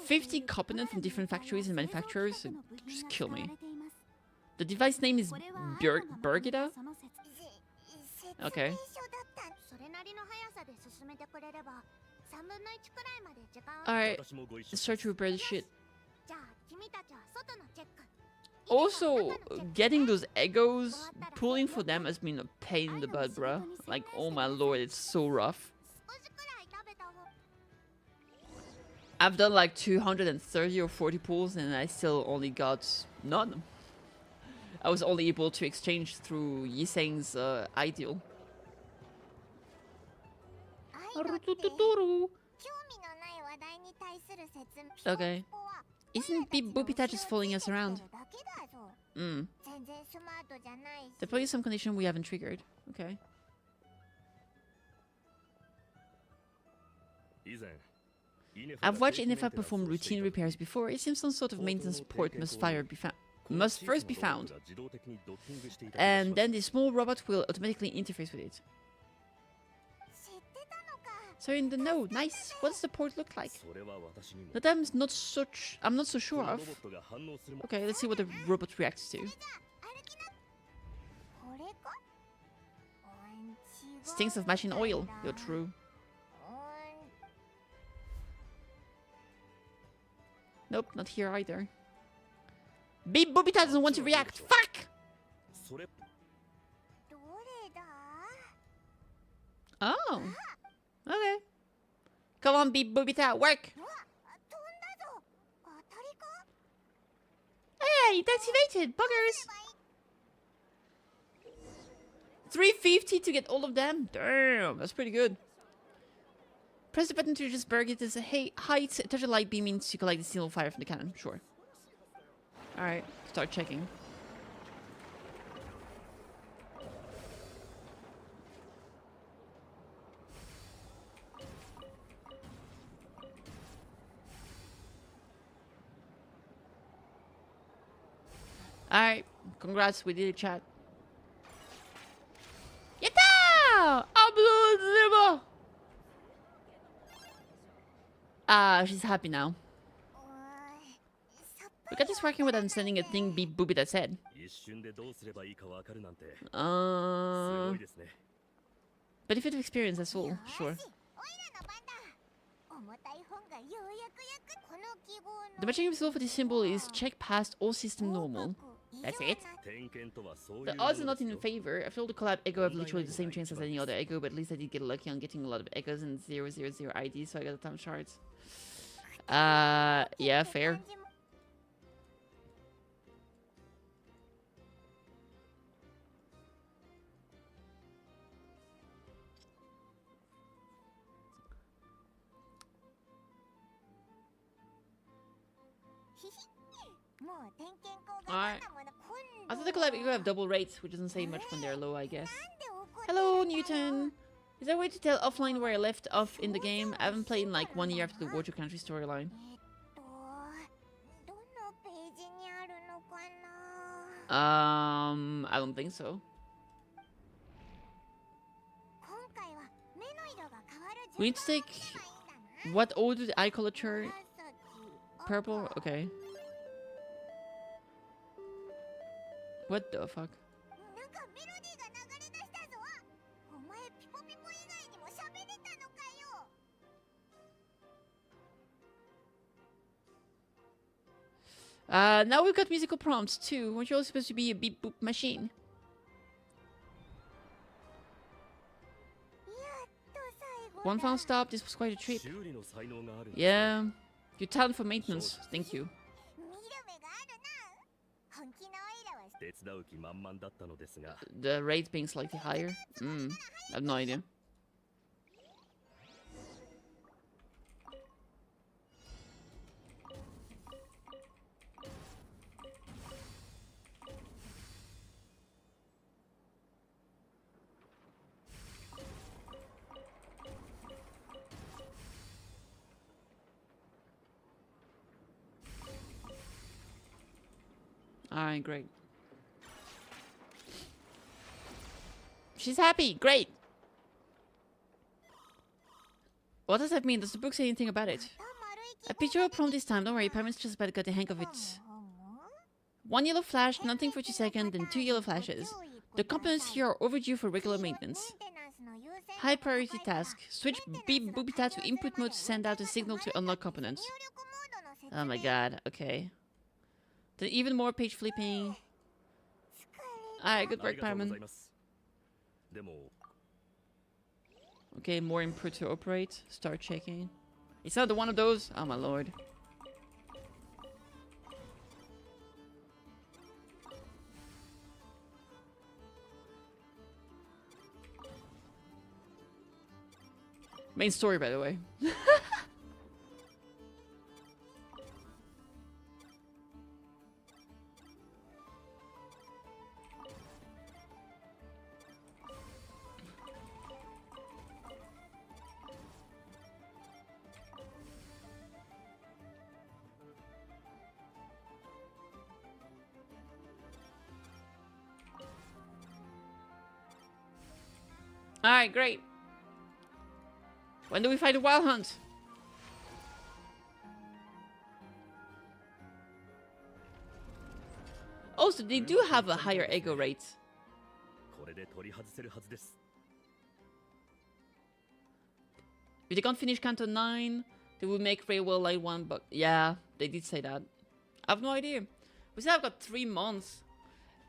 50 components from different factories and manufacturers. Just kill me. The device name is Bergida? Okay. Alright. Let's try to repair this shit. Also, getting those egos, pulling for them has been a pain in the butt, bruh. Like, oh my lord, it's so rough. I've done like 230 or 40 pulls and I still only got none. I was only able to exchange through Yiseng's ideal. Okay. Isn't Beep Boopita just following us around? There probably some condition we haven't triggered. Okay. I've watched Inefa perform routine repairs before. It seems some sort of maintenance port must first be found. And then the small robot will automatically interface with it. So in the know. Nice. What does the port look like? That I'm not so sure of. Okay, let's see what the robot reacts to. Stinks of machine oil. You're true. Nope, not here either. Beep Boobita doesn't want to react. Fuck! Oh. Okay. Come on, Beep Boobita, work! Hey, it's activated! Buggers! 350 to get all of them? Damn, that's pretty good. Press the button to just burn it as a height. Touch a light beam means to collect the steel fire from the cannon. Sure. Alright, start checking. Alright, congrats, we did it, chat. Yatta! Upload. She's happy now. We got this working without sending a thing Beep Boopy that said. Benefit of experience, that's all. Sure. The matching result for this symbol is check past all system normal. That's it. The odds are not in favor. After all, the collab Ego have literally the same chance as any other Ego, but at least I did get lucky on getting a lot of Egos and 000 ID, so I got the time shards. Yeah, fair. Alright. I thought the collab Ego have double rates, which doesn't say much when they're low, I guess. Hello, Newton! Is there a way to tell offline where I left off in the game? I haven't played in like 1 year after the Water Country storyline. I don't think so. We need to take... What order did I color? Purple? Okay. What the fuck? Now we've got musical prompts too. Weren't you all supposed to be a beep boop machine? One final stop. This was quite a trip. Yeah. Your talent for maintenance. Thank you. The rate being slightly higher? I have no idea. Alright, great. She's happy. Great. What does that mean? Does the book say anything about it? A picture of prompt this time. Don't worry, Pamela's just about to get the hang of it. 1 yellow flash, nothing for 2 seconds, then 2 yellow flashes. The components here are overdue for regular maintenance. High priority task. Switch Beep Boopita to input mode to send out a signal to unlock components. Oh my god, okay. Then even more page flipping. Alright, good work, Paimon. Okay, more input to operate. Start checking. It's not one of those. Oh my lord. Main story, by the way. Alright, great. When do we fight a wild hunt? Also, they do have a higher ego rate. If they can't finish Canto 9, they will make Railway Line 1, but yeah, they did say that. I have no idea. We still have got 3 months.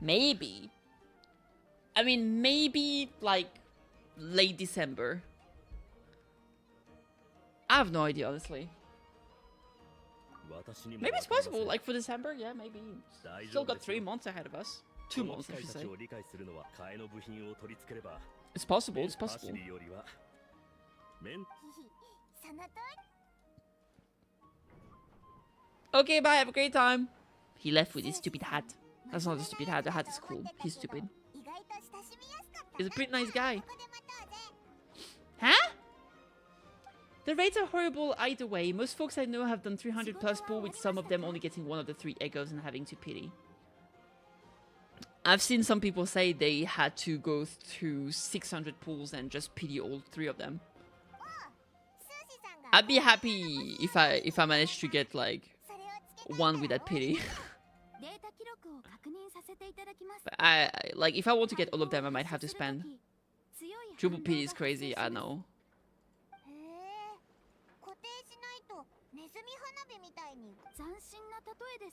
Maybe. I mean, maybe like late December. I have no idea, honestly. Maybe it's possible, like for December, yeah, maybe. Still got 3 months ahead of us. 2 months, I should say. It's possible, it's possible. Okay, bye, have a great time. He left with his stupid hat. That's not a stupid hat, the hat is cool. He's stupid. He's a pretty nice guy. Huh? The rates are horrible either way. Most folks I know have done 300 plus pool, with some of them only getting 1 of the 3 egos and having to pity. I've seen some people say they had to go through 600 pools and just pity all 3 of them. I'd be happy if I managed to get like 1 with that pity. But I like if I want to get all of them, I might have to spend. Triple pity is crazy, I know.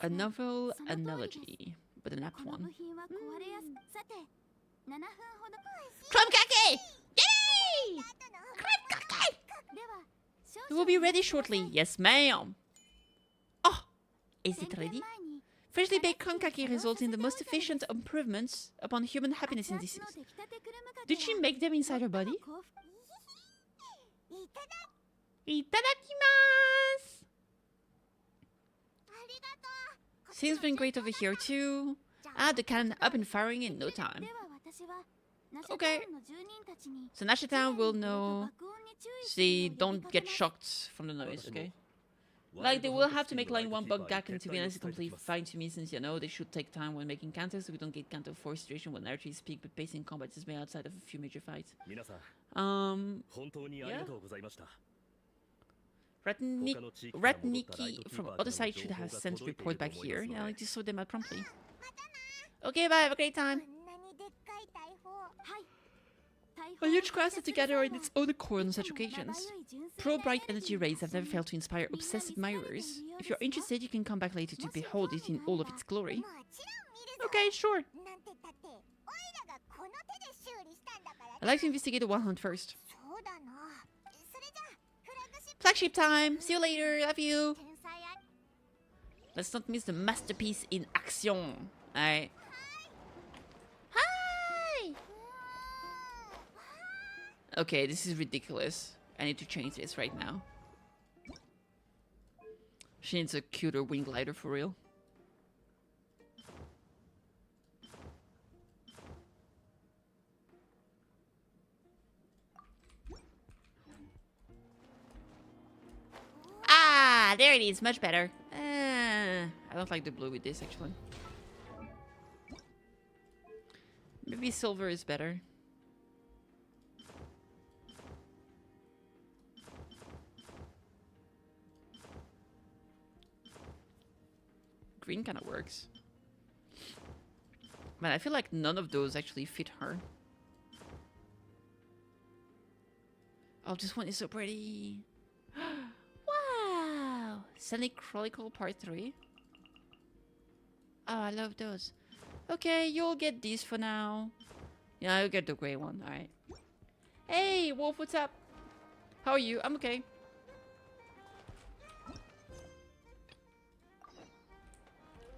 A novel analogy, but an apt one. Kromkake! Yay! Kromkake! It will be ready shortly. Yes, ma'am. Oh, is it ready? Freshly baked kromkake results in the most efficient improvements upon human happiness indices. Did she make them inside her body? Itadakimasu! Things been great over here too. Ah, the cannon up and firing in no time. Okay. So Nashitown will know they don't get shocked from the noise, okay? Like, they will have to make line 1 bug gak, and to be honest, it's completely fine to me since, you know, they should take time when making cantos so we don't get canto 4 situation when archery is peak but pacing combat is way outside of a few major fights. Yeah. Ratniki from other side should have sent report back here. Yeah, I like to sort them out promptly. Okay, bye, have a great time. A huge crowd to gather in its own accord on such occasions. Pro-bright energy rays have never failed to inspire obsessive admirers. If you're interested, you can come back later to behold it in all of its glory. Okay, sure. I'd like to investigate the wild hunt first. Flagship time! See you later, love you! Let's not miss the masterpiece in action. Alright. Hi! Okay, this is ridiculous. I need to change this right now. She needs a cuter wing glider for real. Ah, there it is, much better. I don't like the blue with this actually. Maybe silver is better. Green kind of works. Man, I feel like none of those actually fit her. Oh, this one is so pretty. Wow! Sunny Chronicle Part 3. Oh, I love those. Okay, you'll get these for now. Yeah, I'll get the grey one, alright. Hey, Wolf, what's up? How are you? I'm okay.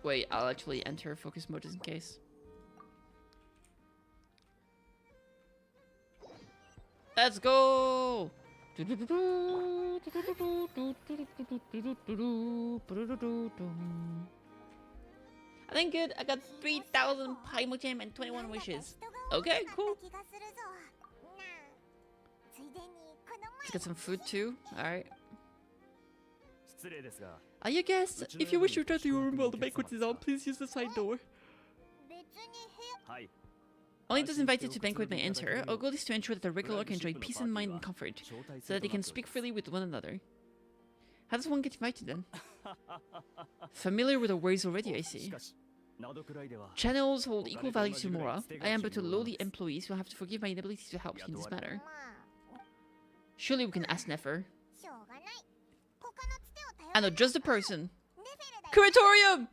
Wait, I'll actually enter focus mode just in case. Let's go! I think good. I got 3,000 Paimochem and 21 wishes. Okay, cool. Let's get some food too. Alright. Are you guests? If you wish to return to your room while the banquet is on, please use the side door. Only those invited to banquet may enter. Our goal is to ensure that the regular can enjoy peace and mind and comfort, so that they can speak freely with one another. How does one get invited then? Familiar with the words already, I see. Channels hold equal value to Mora. I am but a lowly employee, so I have to forgive my inability to help you in this matter. Surely we can ask Nefer. I know just the person. Curatorium!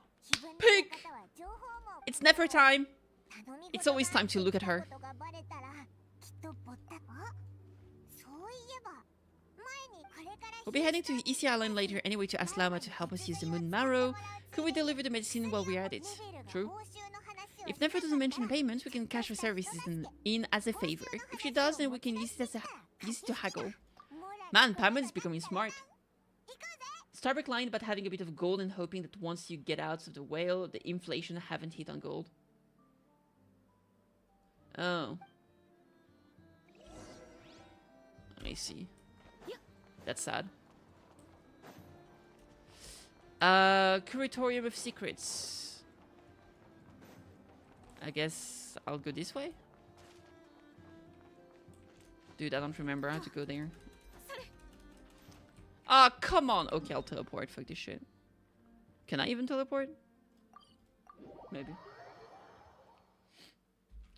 Pick! It's Nefer time! It's always time to look at her. We'll be heading to Isi Island later anyway to ask Lama to help us use the moon marrow. Could we deliver the medicine while we're at it? True. If Nefer doesn't mention payment, we can cash her services in as a favor. If she does, then we can use it to haggle. Man, Pamela is becoming smart. Starbuck line about having a bit of gold and hoping that once you get out of the whale, the inflation haven't hit on gold. Oh. I see. That's sad. Curatorium of Secrets. I guess I'll go this way? Dude, I don't remember how to go there. Ah, come on! Okay, I'll teleport. Fuck this shit. Can I even teleport? Maybe.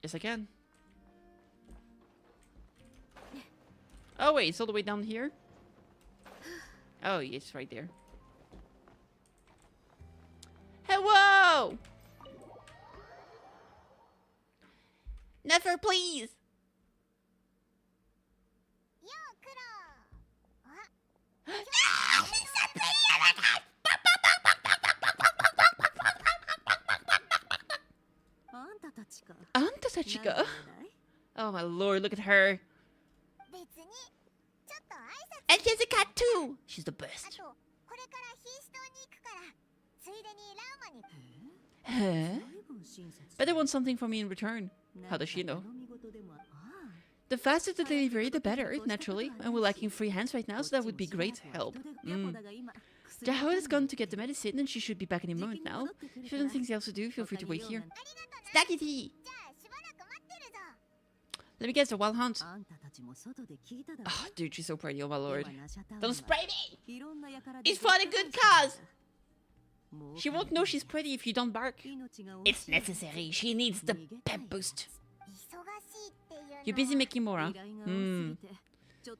Yes, I can. Oh, wait, it's all the way down here? Oh, it's right there. Hello! Never, please! Anta-tachika? Oh my lord, look at her. And she's a cat too! She's the best. Huh? But they want something from me in return. How does she know? The faster the delivery, the better, naturally. And we're lacking free hands right now, so that would be great help. Jahod has gone to get the medicine, and she should be back any moment now. If you have anything else to do, feel free to wait here. Snacky tea! Let me guess, a wild hunt. Oh, dude, she's so pretty, oh my lord. Don't spray me! It's for the good cause! She won't know she's pretty if you don't bark. It's necessary, she needs the pep boost. You're busy making more, huh?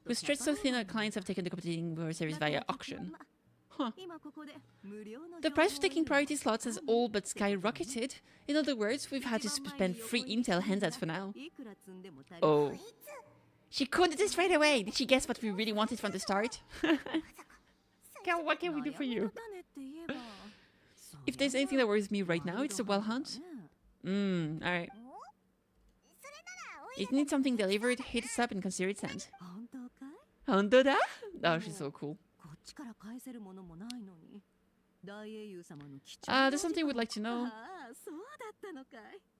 With stretched so thin, our clients have taken the competing service via auction. Huh. The price for taking priority slots has all but skyrocketed. In other words, we've had to spend free intel handouts for now. Oh. She couldn't just right away. Did she guess what we really wanted from the start? What can we do for you? If there's anything that worries me right now, it's the wild hunt. Alright. If you need something delivered, hit us up and consider it sent. Hondo da? Oh, she's so cool. There's something we'd like to know.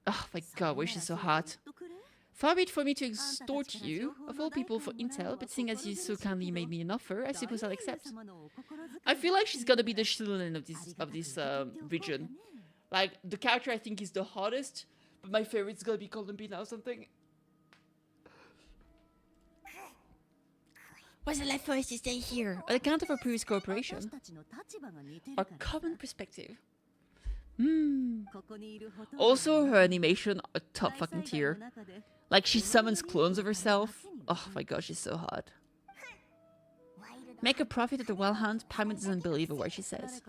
Oh my god, why is she so hot? Far be it for me to extort you, of all people, for intel, but seeing as you so kindly made me an offer, I suppose I'll accept. I feel like she's gonna be the Shilin of this region. Like, the character I think is the hottest, but my favorite's gonna be Columbina or something. What's it like for us to stay here? On account of our previous cooperation? Our common perspective. Also, her animation, a top fucking tier. Like, she summons clones of herself. Oh my gosh, she's so hot. Make a profit at the wild hunt. Pamela doesn't believe a word she says.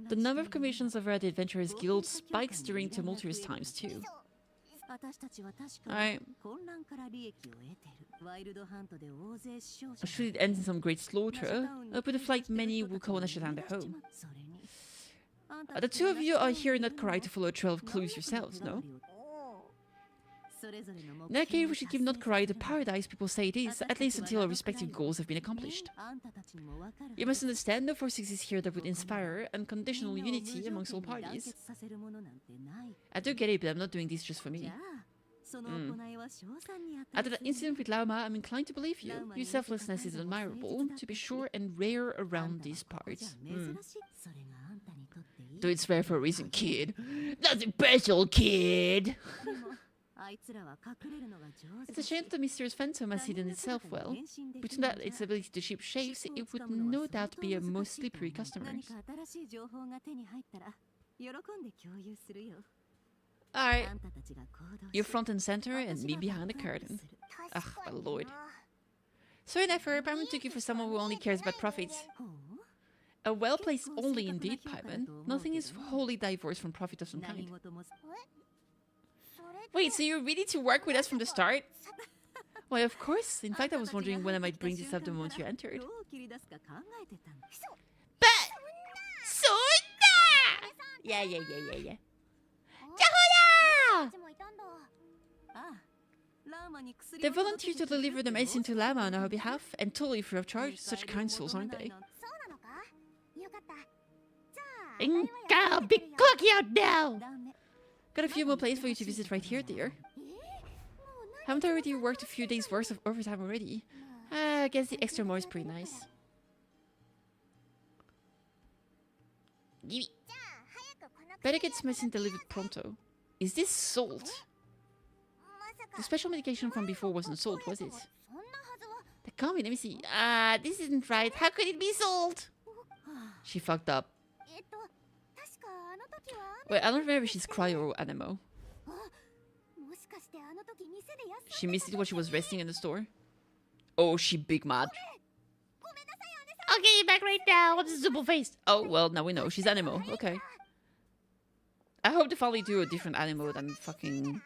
The number of commissions over at the Adventurers Guild spikes during tumultuous times too. Alright. Should it end in some great slaughter, open the flight many will call Nashadanda home. The two of you are here in that Karai to follow a trail of clues yourselves, no? In that case, we should give Not Karai the paradise people say it is, at least until our respective goals have been accomplished. You must understand, no force exists here that would inspire unconditional unity amongst all parties. I do get it, but I'm not doing this just for me. After that incident with Laoma, I'm inclined to believe you. Your selflessness is admirable, to be sure, and rare around these parts. Though it's rare for a reason, kid. Nothing special, kid. It's a shame that the mysterious phantom has hidden itself well. Between that its ability to shape shapes, it would no doubt be a most slippery customer. Alright. You're front and center and me behind the curtain. Ugh, my lord. Sorry, Nefer, Paimon took you for someone who only cares about profits. A well-placed only indeed, Paimon. Nothing is wholly divorced from profit of some kind. Wait, so you're ready to work with us from the start? Why, of course. In fact, I was wondering when I might bring this up the moment you entered. But... Sona! Yeah. Jahoya! They volunteered to deliver the medicine to Lama on our behalf, and totally free of charge. Such kind souls, aren't they? And I'll be cocky out now! Got a few more places for you to visit right here, dear. Haven't I already worked a few days' worth of overtime already? I guess the extra more is pretty nice. Gimme. Better get some medicine delivered pronto. Is this salt? The special medication from before wasn't salt, was it? That can't be. Let me see. This isn't right. How could it be salt? She fucked up. Wait, I don't remember if she's cryo or anemo. She missed it while she was resting in the store. Oh, she big mad. I'll get you back right now. I'm super faced. Oh, well, now we know. She's anemo. Okay. I hope they finally do a different anemo than fucking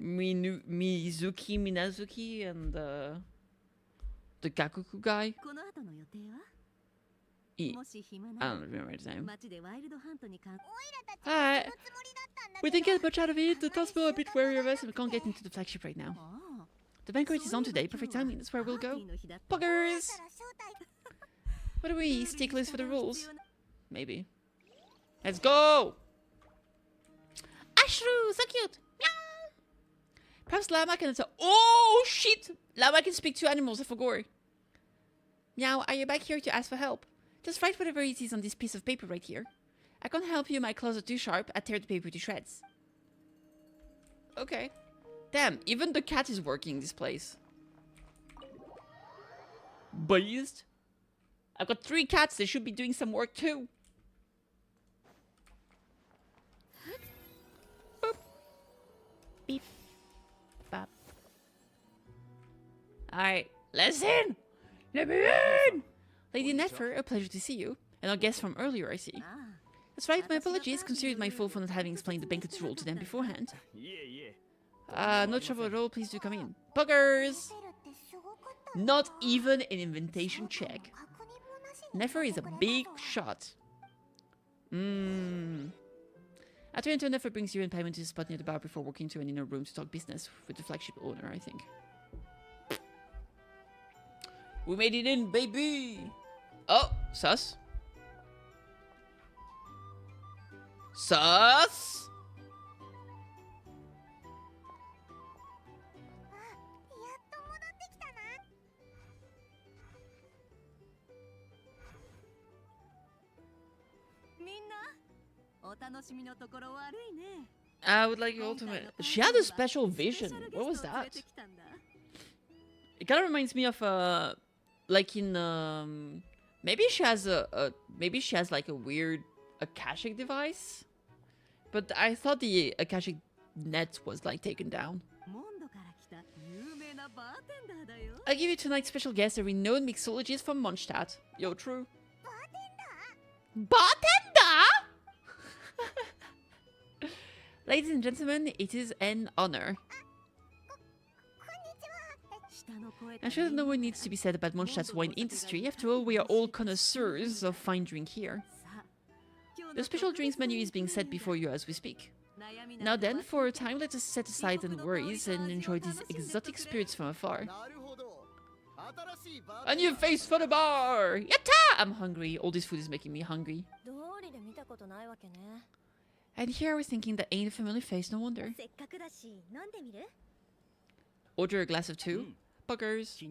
Minazuki, and the Gakuku guy. I don't remember his name. Alright. We didn't get much out of it. The townspeople are a bit wary of us and we can't get into the flagship right now. The banquet is on today. Perfect timing. That's where we'll go. Buggers! What are we? Sticklers for the rules? Maybe. Let's go! Ashru! So cute! Meow! Perhaps Llama can... Oh, shit! Llama can speak to animals. I forgot. Meow, are you back here to ask for help? Just write whatever it is on this piece of paper right here. I can't help you, my claws are too sharp. I tear the paper to shreds. Okay. Damn, even the cat is working in this place. Beast. I've got 3 cats, they should be doing some work too. Boop. Beep. Bop. Alright, let's in! Let me in! Lady Nefer, a pleasure to see you. And our guest from earlier, I see. That's right, my apologies. Consider it my fault for not having explained the banquet's rule to them beforehand. No trouble at all. Please do come in. Buggers! Not even an invitation check. Nefer is a big shot. After enter, Nefer brings you and Paimon to the spot near the bar before walking to an inner room to talk business with the flagship owner, I think. We made it in, baby! Oh, sus. Sus! I would like your ultimate. She had a special vision. What was that? It kind of reminds me of like in maybe she has maybe she has like a weird Akashic device, but I thought the Akashic net was like taken down. I give you tonight's special guest, a renowned mixologist from Mondstadt. Yo, true. Bartender? Ladies and gentlemen, it is an honor. I'm sure that no one needs to be said about Mondstadt's wine industry. After all, we are all connoisseurs of fine drink here. The special drinks menu is being set before you as we speak. Now then, for a time, let us set aside the worries and enjoy these exotic spirits from afar. A new face for the bar! Yatta! I'm hungry. All this food is making me hungry. And here I was thinking that ain't a familiar face, no wonder. Order a glass of 2. buggers.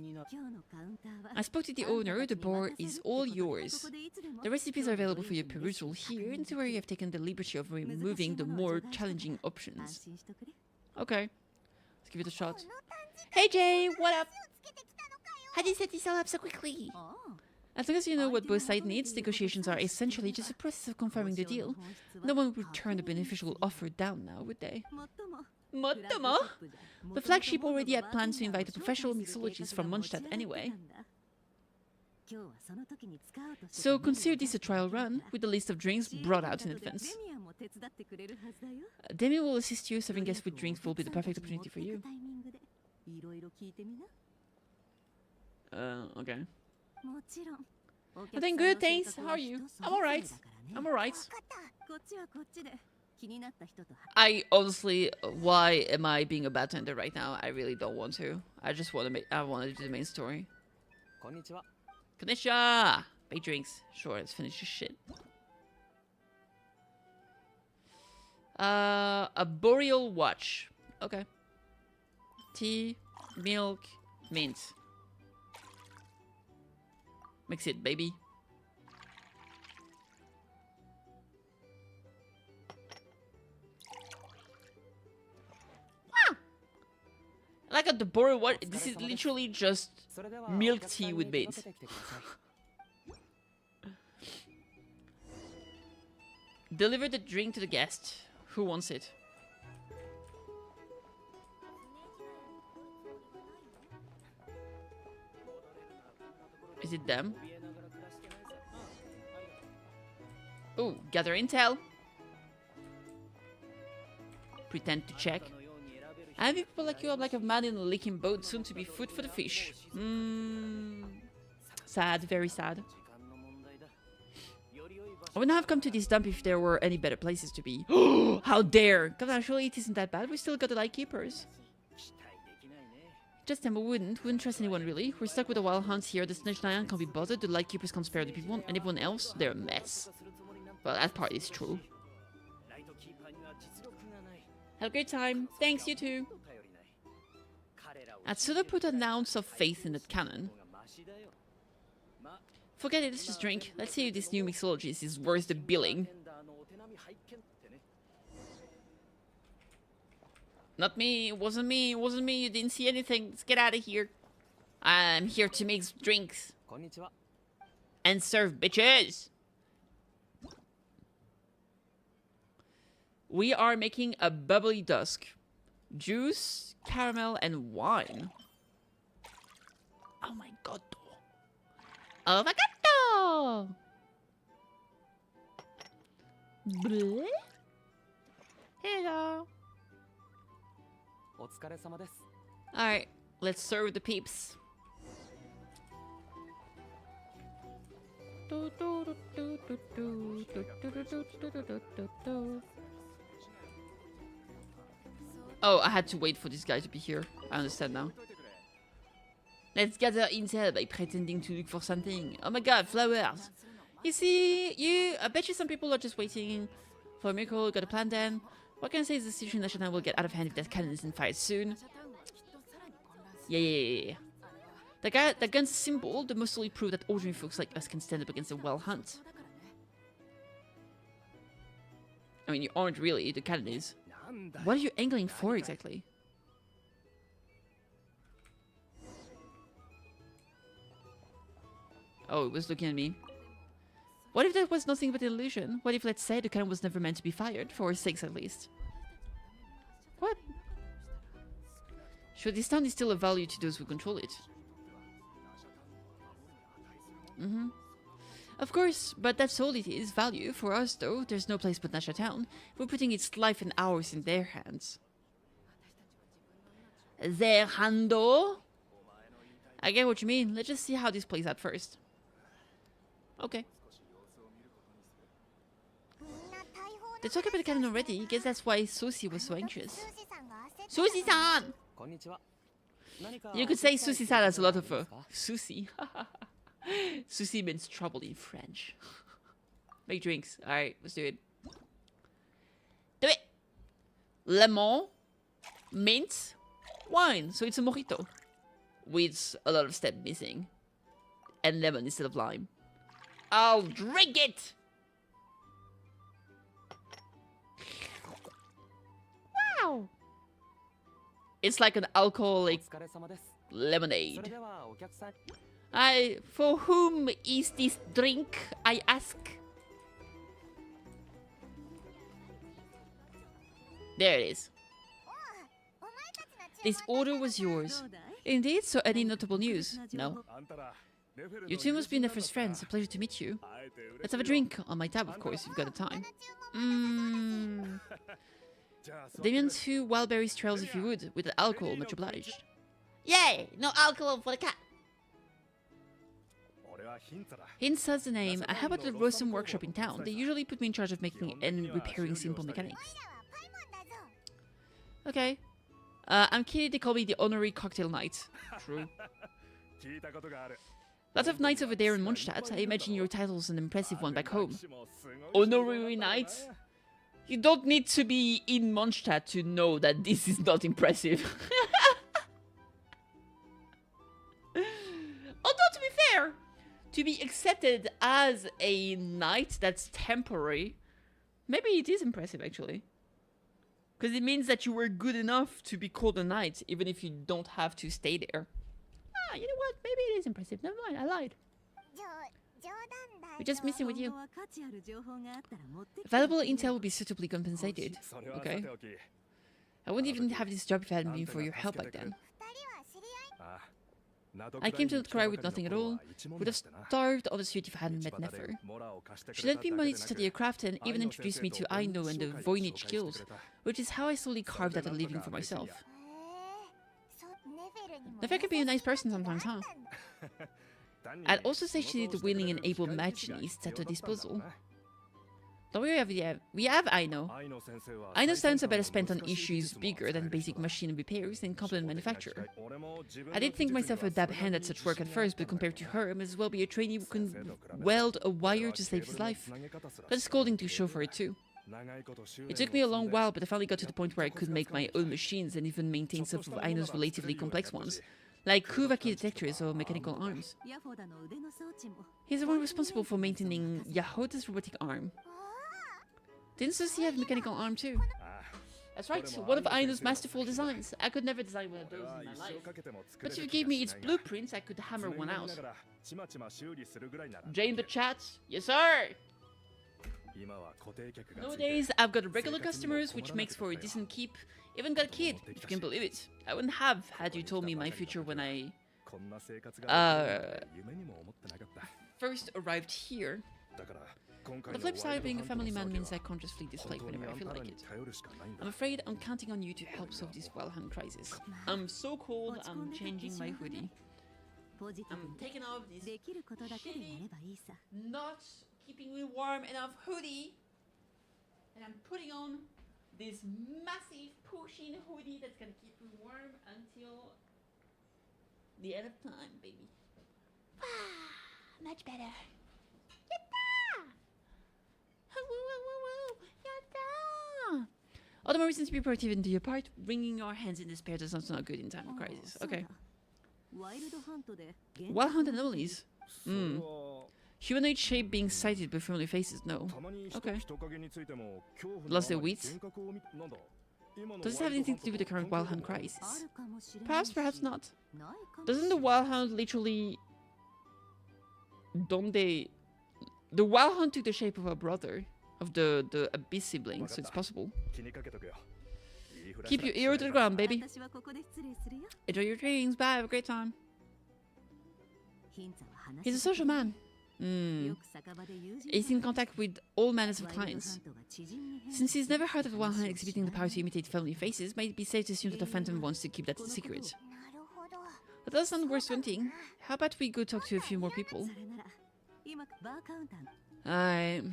I spoke to the owner. The bar is all yours. The recipes are available for your perusal here, into where you have taken the liberty of removing the more challenging options. Okay, let's give it a shot. Hey Jay, what up? How did you set this all up so quickly? As long as you know what both sides needs, negotiations are essentially just a process of confirming the deal. No one would turn the beneficial offer down now, would they? Mottomo? The flagship already had plans to invite a professional mixologist from Mondstadt anyway. So consider this a trial run, with a list of drinks brought out in advance. Demi will assist you, serving guests with drinks will be the perfect opportunity for you. Okay. I'm doing good, thanks. How are you? I'm alright. I'm alright. I honestly, why am I being a bartender right now? I really don't want to. I just want to make. I want to do the main story. Konnichiwa! Make drinks. Sure, let's finish this shit. A boreal watch. Okay. Tea, milk, mint. Mix it, baby. Ah! I got the boreal watch. This is literally just milk tea with mint. Deliver the drink to the guest. Who wants it? Is it them? Oh, gather intel. Pretend to check. I have people like you up like a man in a leaking boat, soon to be food for the fish. Sad, very sad. I would not have come to this dump if there were any better places to be. How dare! God, actually, it isn't that bad. We still got the lightkeepers. Just them, wouldn't trust anyone really. We're stuck with a wild hunt here. The Snitch Lion can't be bothered. The lightkeepers can't spare the people, and everyone else, they're a mess. Well, that part is true. Have a great time. Thanks, you too. Atsuda put an ounce of faith in that cannon. Forget it, let's just drink. Let's see if this new mixologist is worth the billing. Not me, it wasn't me, it wasn't me, you didn't see anything. Let's get out of here. I'm here to mix drinks. And serve bitches. We are making a bubbly dusk. Juice, caramel, and wine. Oh my god. Oh my god. Bleh. Hello. Alright, let's serve the peeps. Oh, I had to wait for this guy to be here. I understand now. Let's gather intel by pretending to look for something. Oh my god, flowers! You see, I bet you some people are just waiting for a miracle. Got a plan then? What can I say is the situation that Shenanigans will get out of hand if that cannon isn't fired soon. Yeah. The gun's symbol, the most solid proof that ordinary folks like us can stand up against a well hunt. I mean, you aren't really, the cannon is. What are you angling for exactly? Oh, it was looking at me. What if that was nothing but an illusion? What if, let's say, the cannon was never meant to be fired, for our sakes at least? What? Sure, this town is still of value to those who control it. Of course, but that's all it is, value. For us, though, there's no place but Nasha Town. We're putting its life and ours in their hands. Their hando? I get what you mean. Let's just see how this plays out first. Okay. They talked about the cannon already. I guess that's why Susie was so anxious. Susie-san! You could say Susie-san has a lot of Susie. Susie means trouble in French. Make drinks. Alright, let's do it. Do it! Lemon, mint, wine. So it's a mojito. with a lot of step missing. And lemon instead of lime. I'll drink it! Wow! It's like an alcoholic lemonade. For whom is this drink, I ask? There it is. This order was yours. Indeed, so any notable news? No. You two must be my first friends. A pleasure to meet you. Let's have a drink on my tab, of course, if you've got the time. Damien, 2 wild berries trails if you would, with the alcohol, much obliged. Yay! No alcohol for the cat! Hintz has the name. I have at the Rosen workshop in town. They usually put me in charge of making and repairing simple mechanics. Okay. I'm Kitty, they call me the honorary cocktail knight. True. Lots of knights over there in Mondstadt. I imagine your title's an impressive one back home. Honorary knight? You don't need to be in Mondstadt to know that this is not impressive. Although, to be fair, to be accepted as a knight that's temporary, maybe it is impressive, actually. Because it means that you were good enough to be called a knight, even if you don't have to stay there. Ah, you know what? Maybe it is impressive. Never mind, I lied. We're just messing with you. Valuable intel will be suitably compensated. Okay. I wouldn't even have this job if it hadn't been for your help back then. I came to Cry with nothing at all. Would have starved on the street if I hadn't met Nefer. She lent me money to study a craft and even introduced me to Aino and the Voynich guild, which is how I slowly carved out a living for myself. Nefer can be a nice person sometimes, huh? I'd also say she did the willing and able machinists at her disposal. Don't worry, we have Aino. Aino's talents are better spent on issues bigger than basic machine repairs and component manufacture. I did think myself a dab hand at such work at first, but compared to her, I may as well be a trainee who can weld a wire to save his life. Got a scolding to show for it too. It took me a long while, but I finally got to the point where I could make my own machines and even maintain some of Aino's relatively complex ones, like Kuvaki detectors or mechanical arms. He's the one responsible for maintaining Yahota's robotic arm. Didn't Susie have mechanical arm too? That's right, one of Aino's masterful designs. I could never design one of those in my life. But if you gave me its blueprints, I could hammer one out. Jane the chat? Yes, sir! Nowadays, I've got regular customers, which makes for a decent keep. Even got a kid, if you can believe it. I wouldn't have had you told me my future when I first arrived here. On the flip side, being a family man means I can't just flee this place whenever I feel like it. I'm afraid I'm counting on you to help solve this Wellhand crisis. I'm so cold, I'm changing my hoodie. I'm taking off this shitty, not keeping me warm enough hoodie. And I'm putting on this massive pushing hoodie that's gonna keep me warm until the end of time, baby. Much better. All the more reasons to be proactive and do your part. Wringing our hands in despair does not good in time of crisis. Okay. Wild hunt anomalies. Humanoid shape being sighted but familiar faces. No. Okay. Lost their wits. Does this have anything to do with the current wild hunt crisis? Perhaps, perhaps not. Doesn't the wild hunt literally... Don't they... The wild hunt took the shape of a brother. Of the Abyss siblings, so it's possible. Keep your ear to the ground, baby. Enjoy your trainings. Bye. Have a great time. He's a social man. He's in contact with all manners of clients. Since he's never heard of a wild hunt exhibiting the power to imitate family faces, might it be safe to assume that the Phantom wants to keep that a secret. That does sound worth wanting. How about we go talk to a few more people? Alright.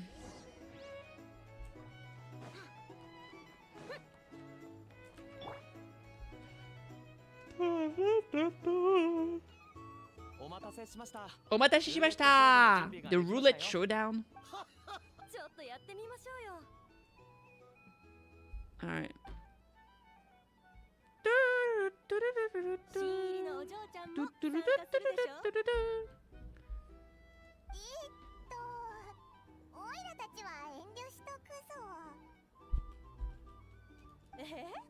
Omatase shimashita! The roulette showdown. Alright.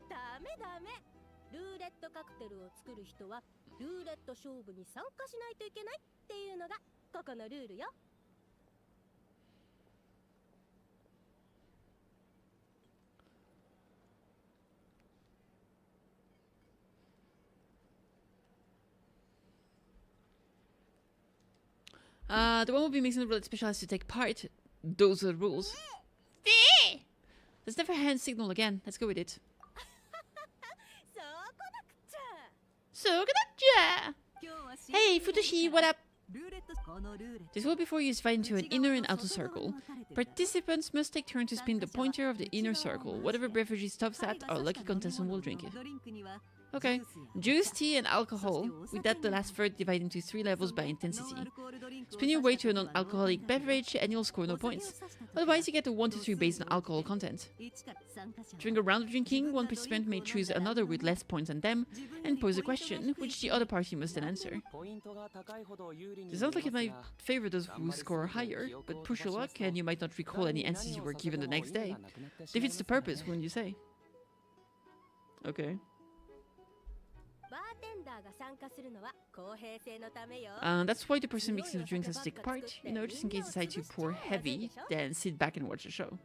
ダメダメ。ルーレットカクテルを作る人はルーレット勝負に参加しないといけないっていうのがここのルールよ。The one will be mixing the roulette special has to take part. Those are the rules. Let's never hand signal again. Let's go with it. Hey, Futoshi, what up? This will before you is divided into an inner and outer circle. Participants must take turns to spin the pointer of the inner circle. Whatever beverage stops at, our lucky contestant will drink it. Okay. Juice, tea, and alcohol. With that, the last third divided into 3 levels by intensity. Spin your way to a non-alcoholic beverage and you'll score no points. Otherwise, you get a 1 to 3 based on alcohol content. During a round of drinking, one participant may choose another with less points than them and pose a question, which the other party must then answer. It sounds like it might favor those who score higher, but push your luck and you might not recall any answers you were given the next day. Defeats the purpose, wouldn't you say? Okay. That's why the person mixing the drinks has to take part, you know, just in case they decide to pour heavy, then sit back and watch the show.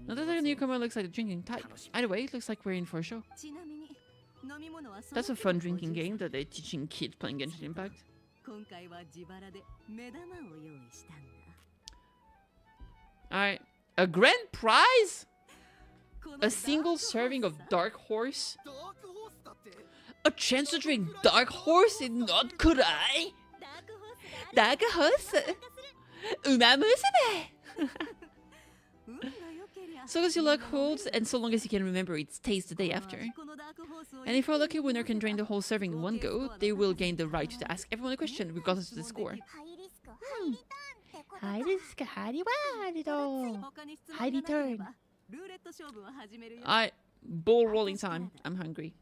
Not that the newcomer looks like the drinking type. Either way, it looks like we're in for a show. That's a fun drinking game that they're teaching kids playing Genshin Impact. Alright, a grand prize? A single serving of Dark Horse? A chance to drink Dark Horse in Not Kurai? Dark Horse? Uma musume! So long as your luck holds, and so long as you can remember its taste the day after. And if our lucky winner can drain the whole serving in one go, they will gain the right to ask everyone a question, regardless of the score. High risk, high reward. High return. Alright, ball rolling time. I'm hungry.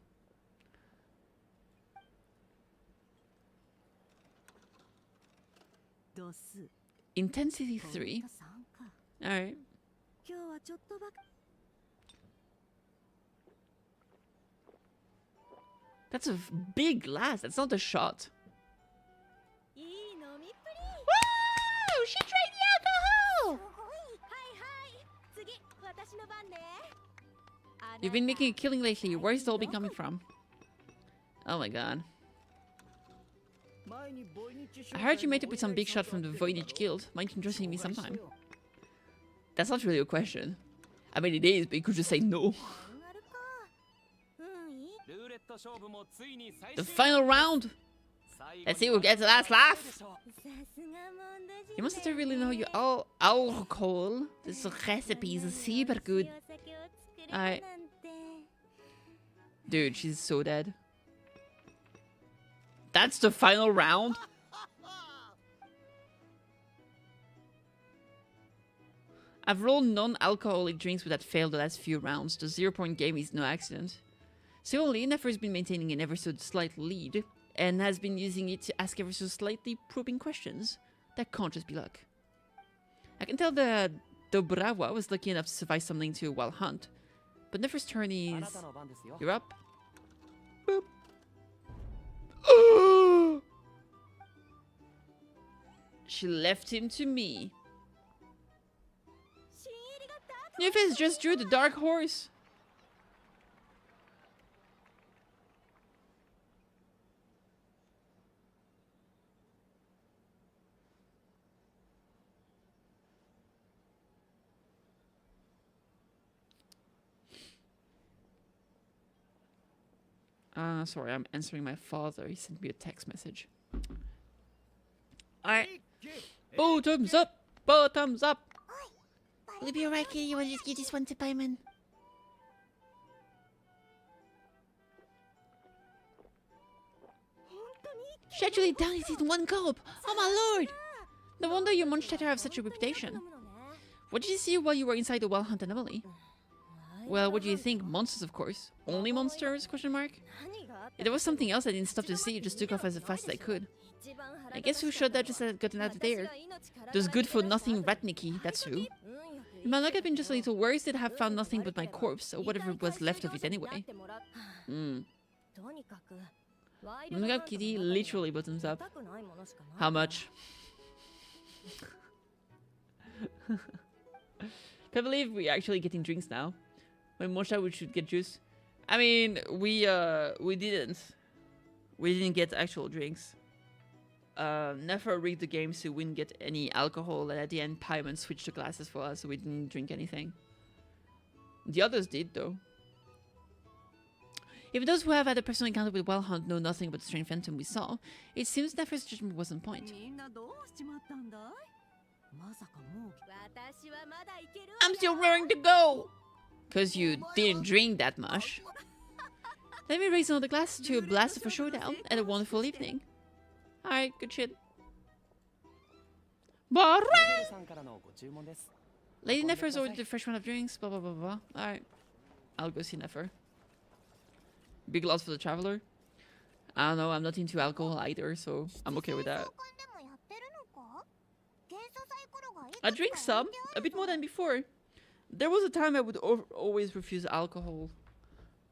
Intensity 3. Alright. That's a big glass. That's not a shot. Woo! She drank the alcohol! You've been making a killing lately. Where's it all been coming from? Oh my god. I heard you made up with some big shot from the Voynich Guild. Mind introducing me sometime? That's not really a question. I mean, it is, but you could just say no. The final round! Let's see who gets the last laugh! You must have to really know your alcohol. This recipe is super good. Alright. Dude, she's so dead. That's the final round? I've rolled non-alcoholic drinks that failed the last few rounds. The 0-point game is no accident. Similarly, Nefer's been maintaining an ever so slight lead, and has been using it to ask ever so slightly probing questions. That can't just be luck. I can tell the Dobrawa was lucky enough to survive something to a wild hunt, but Nefer's turn is... You're up. Boop. She left him to me. Nefes just drew the Dark Horse. Sorry, I'm answering my father. He sent me a text message. Alright. Bottoms up! Bottoms up! Will it be alright, Kitty? You want to just give this one to Paimon? She actually downed it in one gulp! Oh my lord! No wonder you Munchtater have such a reputation. What did you see while you were inside the Wild Hunt anomaly? Well, what do you think? Monsters, of course. Only monsters? Question mark. If there was something else I didn't stop to see, just took off as fast as I could. I guess who shot that just had gotten out of there? Those good-for-nothing Ratniki, that's who. If my luck had been just a little worse, they'd have found nothing but my corpse, or whatever was left of it anyway. Kitty literally buttons up. How much? Can't believe we're actually getting drinks now. When Mosha we should get juice. I mean, we didn't. We didn't get actual drinks. Never rigged the game so we didn't get any alcohol, and at the end Paimon switched the glasses for us so we didn't drink anything. The others did though. If those who have had a personal encounter with Wild Hunt know nothing about the strange phantom we saw, it seems Nefer's judgment was on point. I'm still raring to go! Cause you didn't drink that much. Let me raise another glass to a blast of a showdown and a wonderful evening. Alright, good shit. Lady Nefer's ordered a fresh round of drinks, blah blah blah blah. Alright. I'll go see Nefer. Big loss for the traveler. I don't know, I'm not into alcohol either, so I'm okay with that. I drink some, a bit more than before. There was a time I would always refuse alcohol.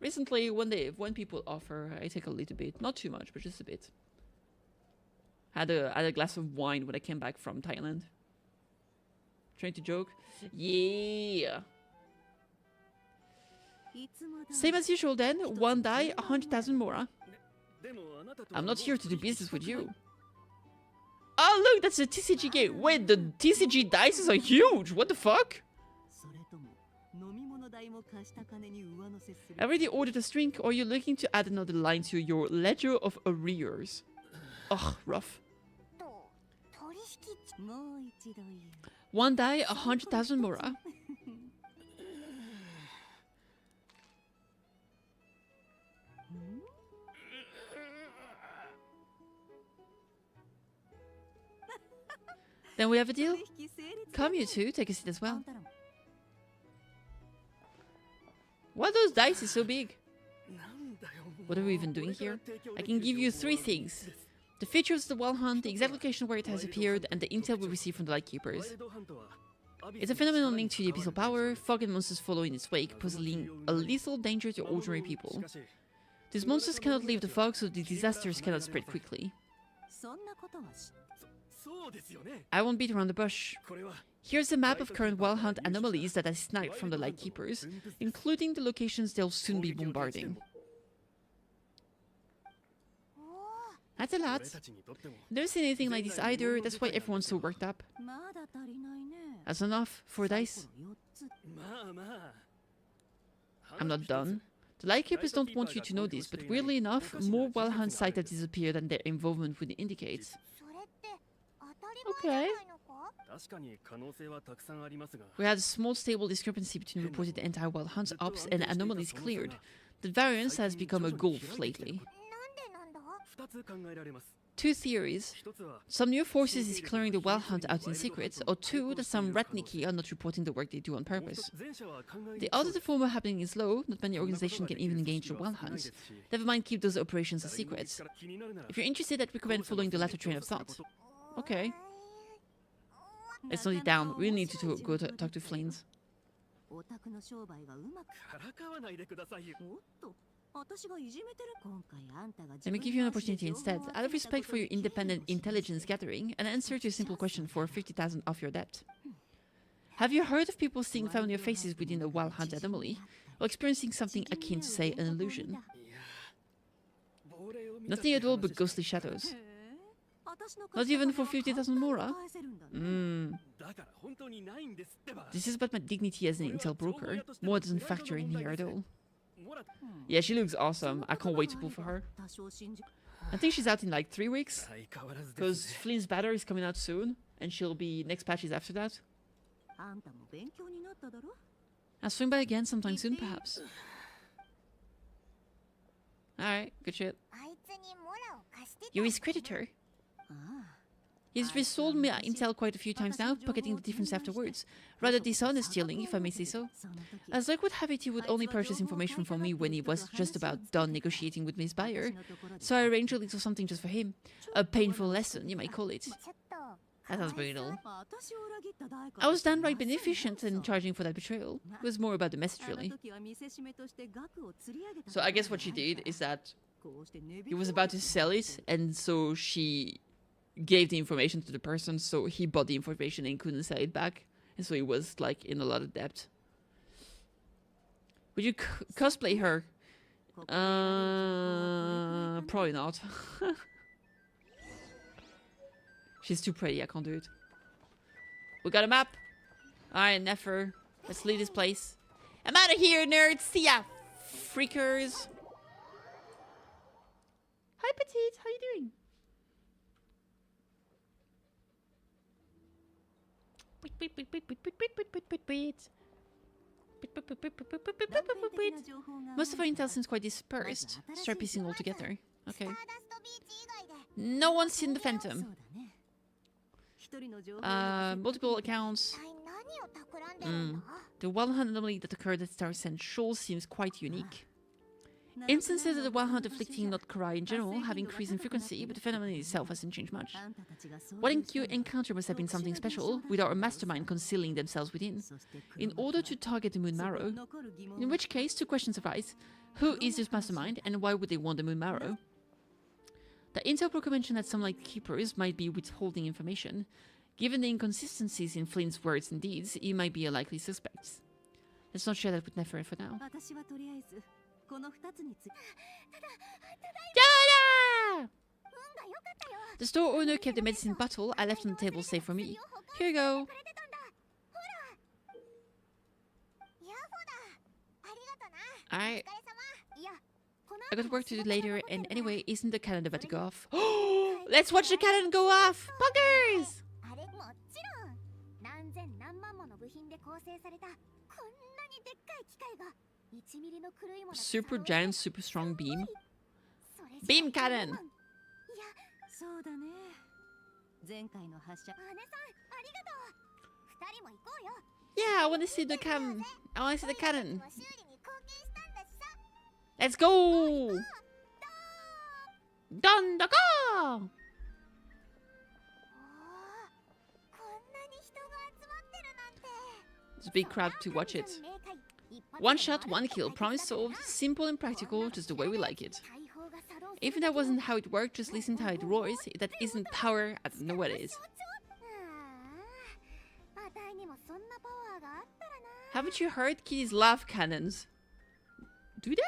Recently, when people offer, I take a little bit. Not too much, but just a bit. Had a glass of wine when I came back from Thailand. Trying to joke? Yeah. Same as usual then. 1 die, 100,000 mora. I'm not here to do business with you. Oh look, that's a TCG game. Wait, the TCG dices are huge. What the fuck? I already ordered a drink, or you're looking to add another line to your ledger of arrears. Ugh, rough. 1 die, 100,000 mora. Then we have a deal? Come, you two, take a seat as well. Why are those dice so big? What are we even doing here? I can give you 3 things. The features of the Wild Hunt, the exact location where it has appeared, and the intel we received from the Lightkeepers. It's a phenomenon linked to the abyssal power, fog and monsters follow in its wake, posing a lethal danger to ordinary people. These monsters cannot leave the fog, so the disasters cannot spread quickly. I won't beat around the bush. Here's a map of current Wild Hunt anomalies that I snagged from the Lightkeepers, including the locations they'll soon be bombarding. That's a lot. Never seen anything like this either, that's why everyone's so worked up. That's enough. 4 dice. I'm not done. The Lightkeepers don't want you to know this, but weirdly enough, more Wild Hunt sites have disappeared than their involvement would indicate. Okay. We had a small stable discrepancy between reported anti-Wild Hunt ops and anomalies cleared. The variance has become a gulf lately. 2 theories. Some new forces is clearing the Wild Hunt out in secret, or 2, that some Ratniki are not reporting the work they do on purpose. The odds of the former happening is low, not many organizations can even engage the Wild Hunt. Never mind keep those operations a secret. If you're interested, I'd recommend following the latter train of thought. Okay. Let's note it down. We need to go talk to Flames. Let me give you an opportunity instead. Out of respect for your independent intelligence gathering, an answer to a simple question for 50,000 off your debt. Have you heard of people seeing familiar faces within the Wild Hunt anomaly, or experiencing something akin to, say, an illusion? Nothing at all but ghostly shadows. Not even for 50,000 mora? This is about my dignity as an intel broker. More doesn't factor in here at all. Yeah, she looks awesome. I can't wait to pull for her. I think she's out in like 3 weeks. Because Flynn's Batter is coming out soon. And she'll be next patch is after that. I'll swing by again sometime soon, perhaps. Alright, good shit. You're his creditor. He's resold me intel quite a few times now, pocketing the difference afterwards. Rather dishonest stealing, if I may say so. As luck would have it, he would only purchase information from me when he was just about done negotiating with his buyer. So I arranged a little something just for him. A painful lesson, you might call it. That sounds brutal. I was downright beneficent in charging for that betrayal. It was more about the message, really. So I guess what she did is that he was about to sell it, and so she gave the information to the person, so he bought the information and couldn't sell it back. And so he was, like, in a lot of debt. Would you cosplay her? Probably not. She's too pretty, I can't do it. We got a map. Alright, Nefer. Let's leave this place. I'm out of here, nerds! See ya! Freakers! Hi, Petite! How you doing? Most of our intel seems quite dispersed. Start piecing all together. Okay. No one's seen the Phantom. Multiple accounts. The wild hunt anomaly that occurred at Star Sand Shoal seems quite unique. Instances of the wild hunt afflicting not Karai in general have increased in frequency, but the phenomenon itself hasn't changed much. What you encounter must have been something special, without a mastermind concealing themselves within, in order to target the Moon Marrow. In which case, two questions arise. Who is this mastermind, and why would they want the Moon Marrow? The intel broker mentioned that some light keepers might be withholding information. Given the inconsistencies in Flint's words and deeds, he might be a likely suspect. Let's not share that with Nefer for now. Tada! The store owner kept the medicine bottle I left on the table safe for me. Here you go. I got work to do later, and anyway, isn't the cannon about to go off? Let's watch the cannon go off! Buggers! Super giant, super strong beam. Beam cannon! Yeah, I want to see the cannon. I want to see the cannon. Let's go! Done the go! There's a big crowd to watch it. One shot, one kill. Promise solved. Simple and practical, just the way we like it. Even if that wasn't how it worked, just listen to how it roars. If that isn't power, I don't know what it is. Haven't you heard kitties love cannons? Do they?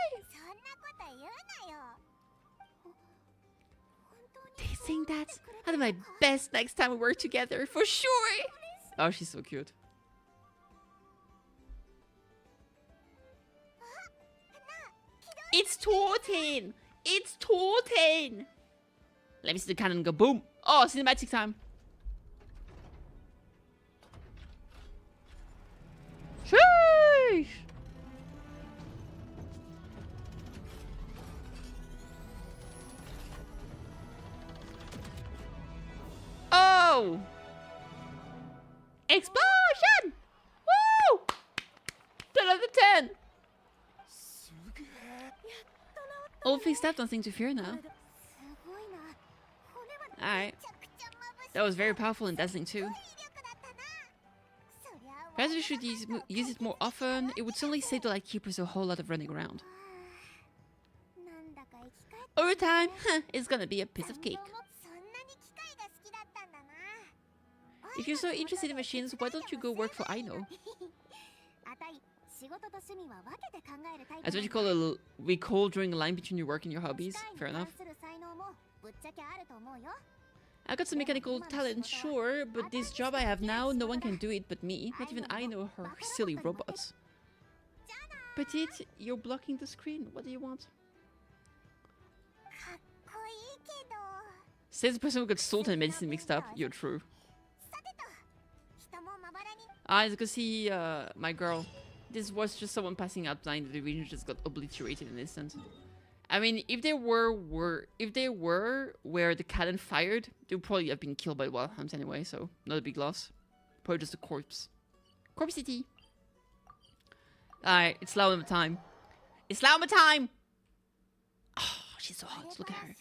They think that? I'll do my best next time we work together, for sure! Oh, she's so cute. It's Tortin! It's Tortin! Let me see the cannon go boom! Oh, cinematic time! Sheesh! Oh! Explosion! Woo! 10 out of 10! All fixed up, nothing to fear now. Alright. That was very powerful and dazzling too. Perhaps we should use it more often. It would certainly save the light keepers a whole lot of running around. Over time, it's gonna be a piece of cake. If you're so interested in machines, why don't you go work for Aino? That's what you call we call drawing a line between your work and your hobbies. Fair enough. I got some mechanical talent, sure, but this job I have now, no one can do it but me. Not even I know her silly robots. Petite, you're blocking the screen. What do you want? Says the person who got salt and medicine mixed up. You're true. Ah, it's because he, my girl. This was just someone passing out blind. The region just got obliterated in an instant. I mean, if they were where the cannon fired, they would probably have been killed by wild hunts anyway, so not a big loss. Probably just a corpse. Corpse city. Alright, it's llama time. It's llama time! Oh, she's so hot. Look at her.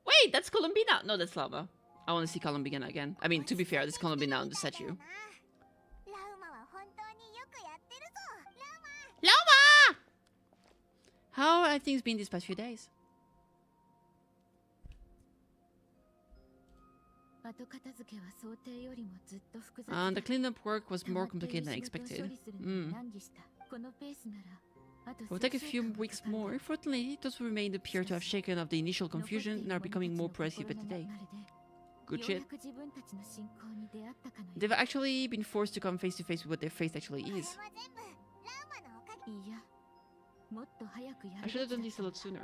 Wait, that's Columbina. No, that's llama. I want to see Columbina again. I mean, to be fair, this Columbina on the statue. Llama! How have things been these past few days? The cleanup work was more complicated than expected. It will take a few weeks more. Fortunately, those who remained appear to have shaken off the initial confusion and are becoming more proactive by the day. Good shit. They've actually been forced to come face to face with what their faith actually is. I should have done this a lot sooner.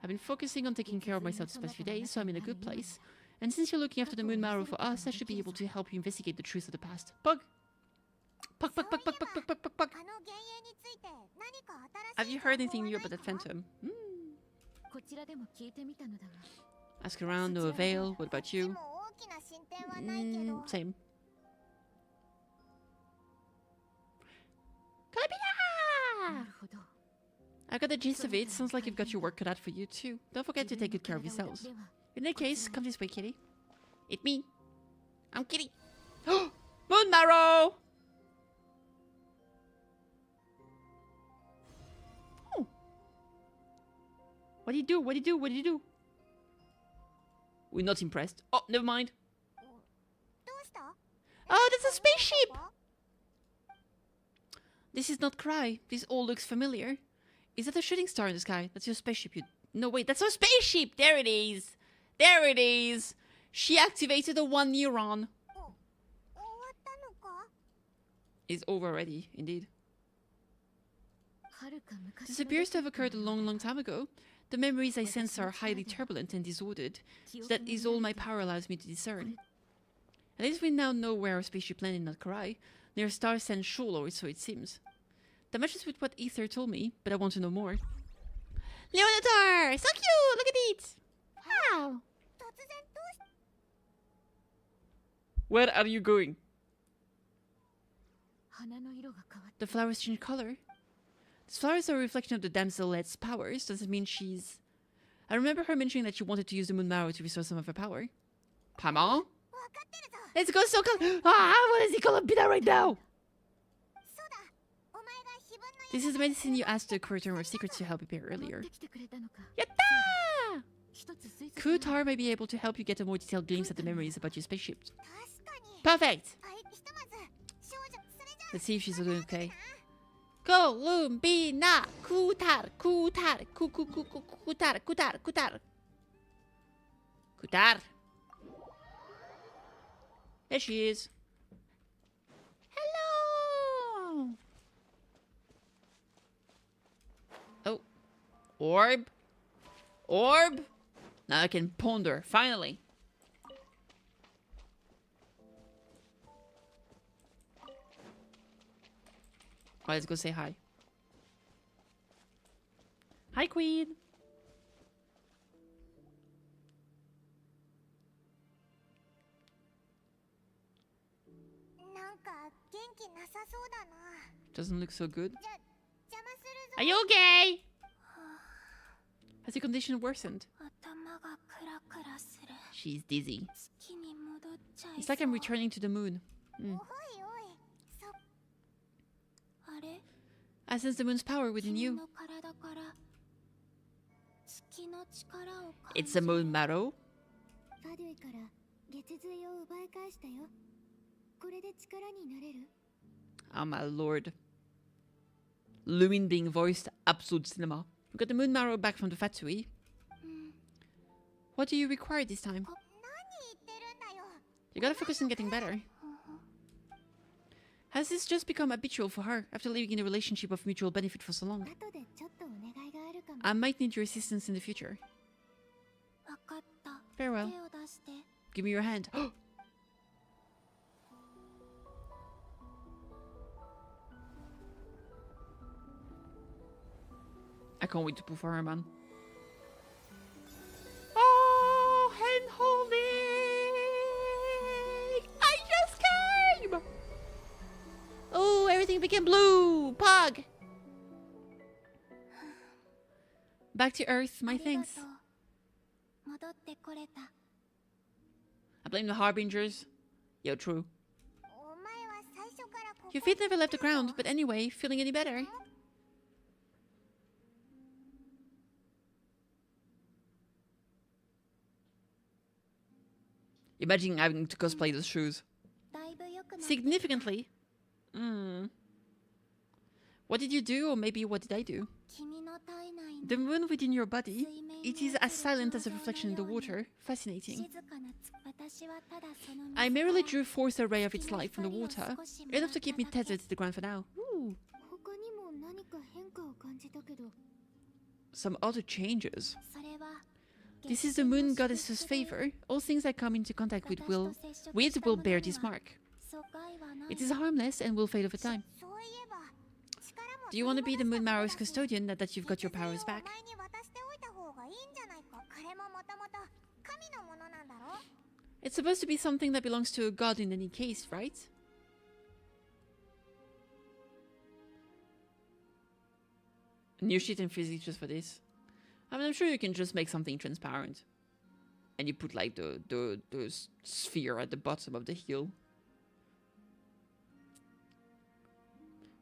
I've been focusing on taking care of myself these past few days, so I'm in a good place. And since you're looking after the moon marrow for us, I should be able to help you investigate the truth of the past. Pug! Pug, pug, pug, pug, pug, pug, pug, pug, pug. Have you heard anything new about that phantom? Ask around, no avail. What about you? Same. Columbina! I got the gist of it. Sounds like you've got your work cut out for you too. Don't forget to take good care of yourselves. In that case, come this way, Kitty. It's me. I'm Kitty. Moon marrow! Oh. What do you do? What do you do? What do you do? We're not impressed. Oh, never mind. Oh, that's a spaceship! This is not Cry. This all looks familiar. Is that a shooting star in the sky? That's your spaceship. No, wait, that's our spaceship! There it is! There it is! She activated the one neuron. It's over already, indeed. This appears to have occurred a long, long time ago. The memories I sense are highly turbulent and disordered. So that is all my power allows me to discern. At least we now know where our spaceship landed in Karai, near Star Sand Shoal, or so it seems. That matches with what Ether told me, but I want to know more. Leonatar! So cute! Look at it! Wow! Where are you going? The flowers change color. These flowers are a reflection of the damselet's powers. Does it mean she's... I remember her mentioning that she wanted to use the moon marrow to restore some of her power. Pama? Let's go so calm. I want to see Columbina right now! This is the medicine you asked the Curator of Secrets to help prepare earlier. Yatta! Kutar may be able to help you get a more detailed glimpse at the memories about your spaceship. Perfect! Let's see if she's doing okay. Columbina! Kutar! Kutar! Kutar! Kutar! Kutar! Kutar! There she is. Hello! Oh. Orb? Orb? Now I can ponder, finally. Alright, let's go say hi. Hi, Queen. Doesn't look so good. Are you okay? Has your condition worsened? She's dizzy. It's like I'm returning to the moon. I sense the moon's power within you. It's a moon marrow. Oh my lord. Lumin being voiced, absolute cinema. We got the moon marrow back from the factory. What do you require this time? You gotta focus on getting better. Has this just become habitual for her after living in a relationship of mutual benefit for so long? I might need your assistance in the future. Farewell. Give me your hand. can't wait to pull for her, man. Oh, hand holding! I just came! Oh, everything became blue! Pog! Back to Earth, my thanks. 戻ってこれた。 I blame the Harbingers. Yo, true. お前は最初からここ Your feet never left the ground, but anyway, feeling any better? Imagine having to cosplay those shoes. だいぶ良くなった。 Significantly? What did you do, or maybe what did I do? 君の体内の The moon within your body, it is as silent as a reflection in the water. Fascinating. 静かなつ私はただその I merely drew forth a ray of its light from the water, enough to keep me tethered to the ground for now. Ooh. 他にも何か変化を感じたけど Some other changes. それは This is the moon goddess's favor. All things I come into contact with will bear this mark. 疎開はない It is harmless and will fade over time. そういえば力も Do you want to be the moon marrow's custodian now that you've got your powers お back? 前に渡しておいた方がいいんじゃないかこれももともと神のものなんだろ It's supposed to be something that belongs to a god in any case, right? New shit in physics just for this. I mean, I'm sure you can just make something transparent. And you put like the sphere at the bottom of the hill.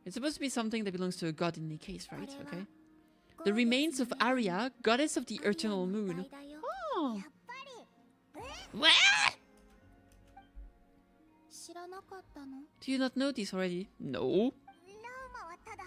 It's supposed to be something that belongs to a god in any case, right? Okay. The remains of Arya, goddess of the eternal moon. だよ Oh. やっぱり What? 知らなかったの Do you not know this already? No. ラウマはただ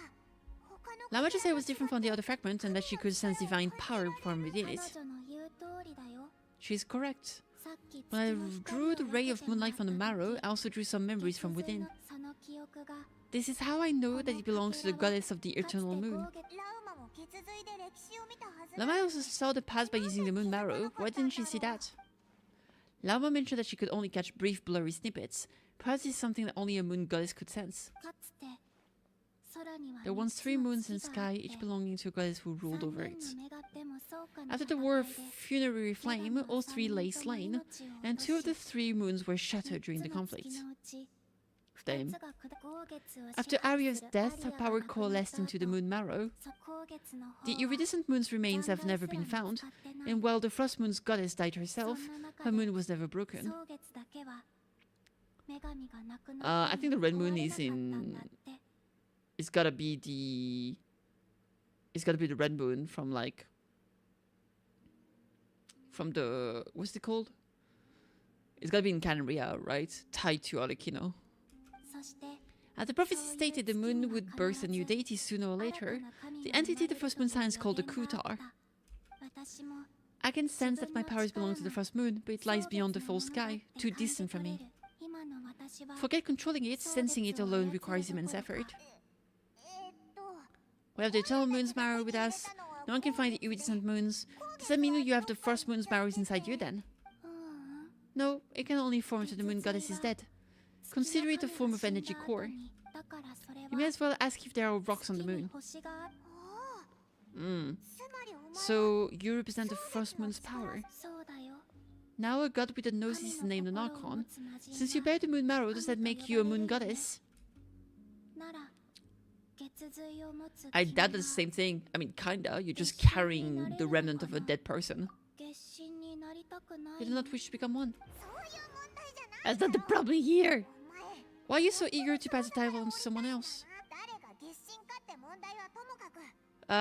他の Lama just said it was different from the other fragment and that she could sense divine power from within 彼 it. 女の言う通りだよ She's correct. さっき When I 月の光 drew を the 分 ray け of ても moonlight らっ from the た marrow, I also drew some memories from 月 within. のその記憶が This is how I know that it belongs to the goddess of the かつて eternal ゴ moon. ーゲラウマも血髄で歴史を見たはず Lama also saw the past by using the moon marrow. Why didn't she see that? Lama mentioned that she could only catch brief, blurry snippets. Perhaps it's something that only a moon goddess could sense. かつて空には There were once 3 moons in the sky, each 3 belonging to a goddess who ruled over it. の女神もそうかな After the war of funerary flame, all 3 lay slain, and 2 of the 3 moons were shattered during the conflict. Flame. After Arya's death, her power coalesced into the moon marrow. The iridescent moon's remains have never been found, and while the frost moon's goddess died herself, her moon was never broken. I think the red moon is in... It's gotta be the... It's gotta be the red moon from like... From the... What's it called? It's gotta be in Canria, right? Tied to Arlecchino. As the prophecy stated, the moon would birth a new deity sooner or later. The entity the first moon signs called the Kutar. I can sense that my powers belong to the first moon, but it lies beyond the full sky, too distant from me. Forget controlling it, sensing it alone requires immense effort. えっと We have the eternal moon's marrow with us. No one can find the iridescent moons. Does that mean you have the first moon's marrows inside you then? No, it can only form after the moon goddess is dead. Consider it a form of energy core. You may as well ask if there are rocks on the moon. So, you represent the first moon's power. Now a god with a nose is named an Archon. Since you bear the moon marrow, does that make you a moon goddess? I doubt that's the same thing. I mean, kinda. You're just carrying the remnant of a dead person. You do not wish to become one. That's not the problem here. Why are you so eager to pass the title on to someone else? 誰が月神かって問題はともかく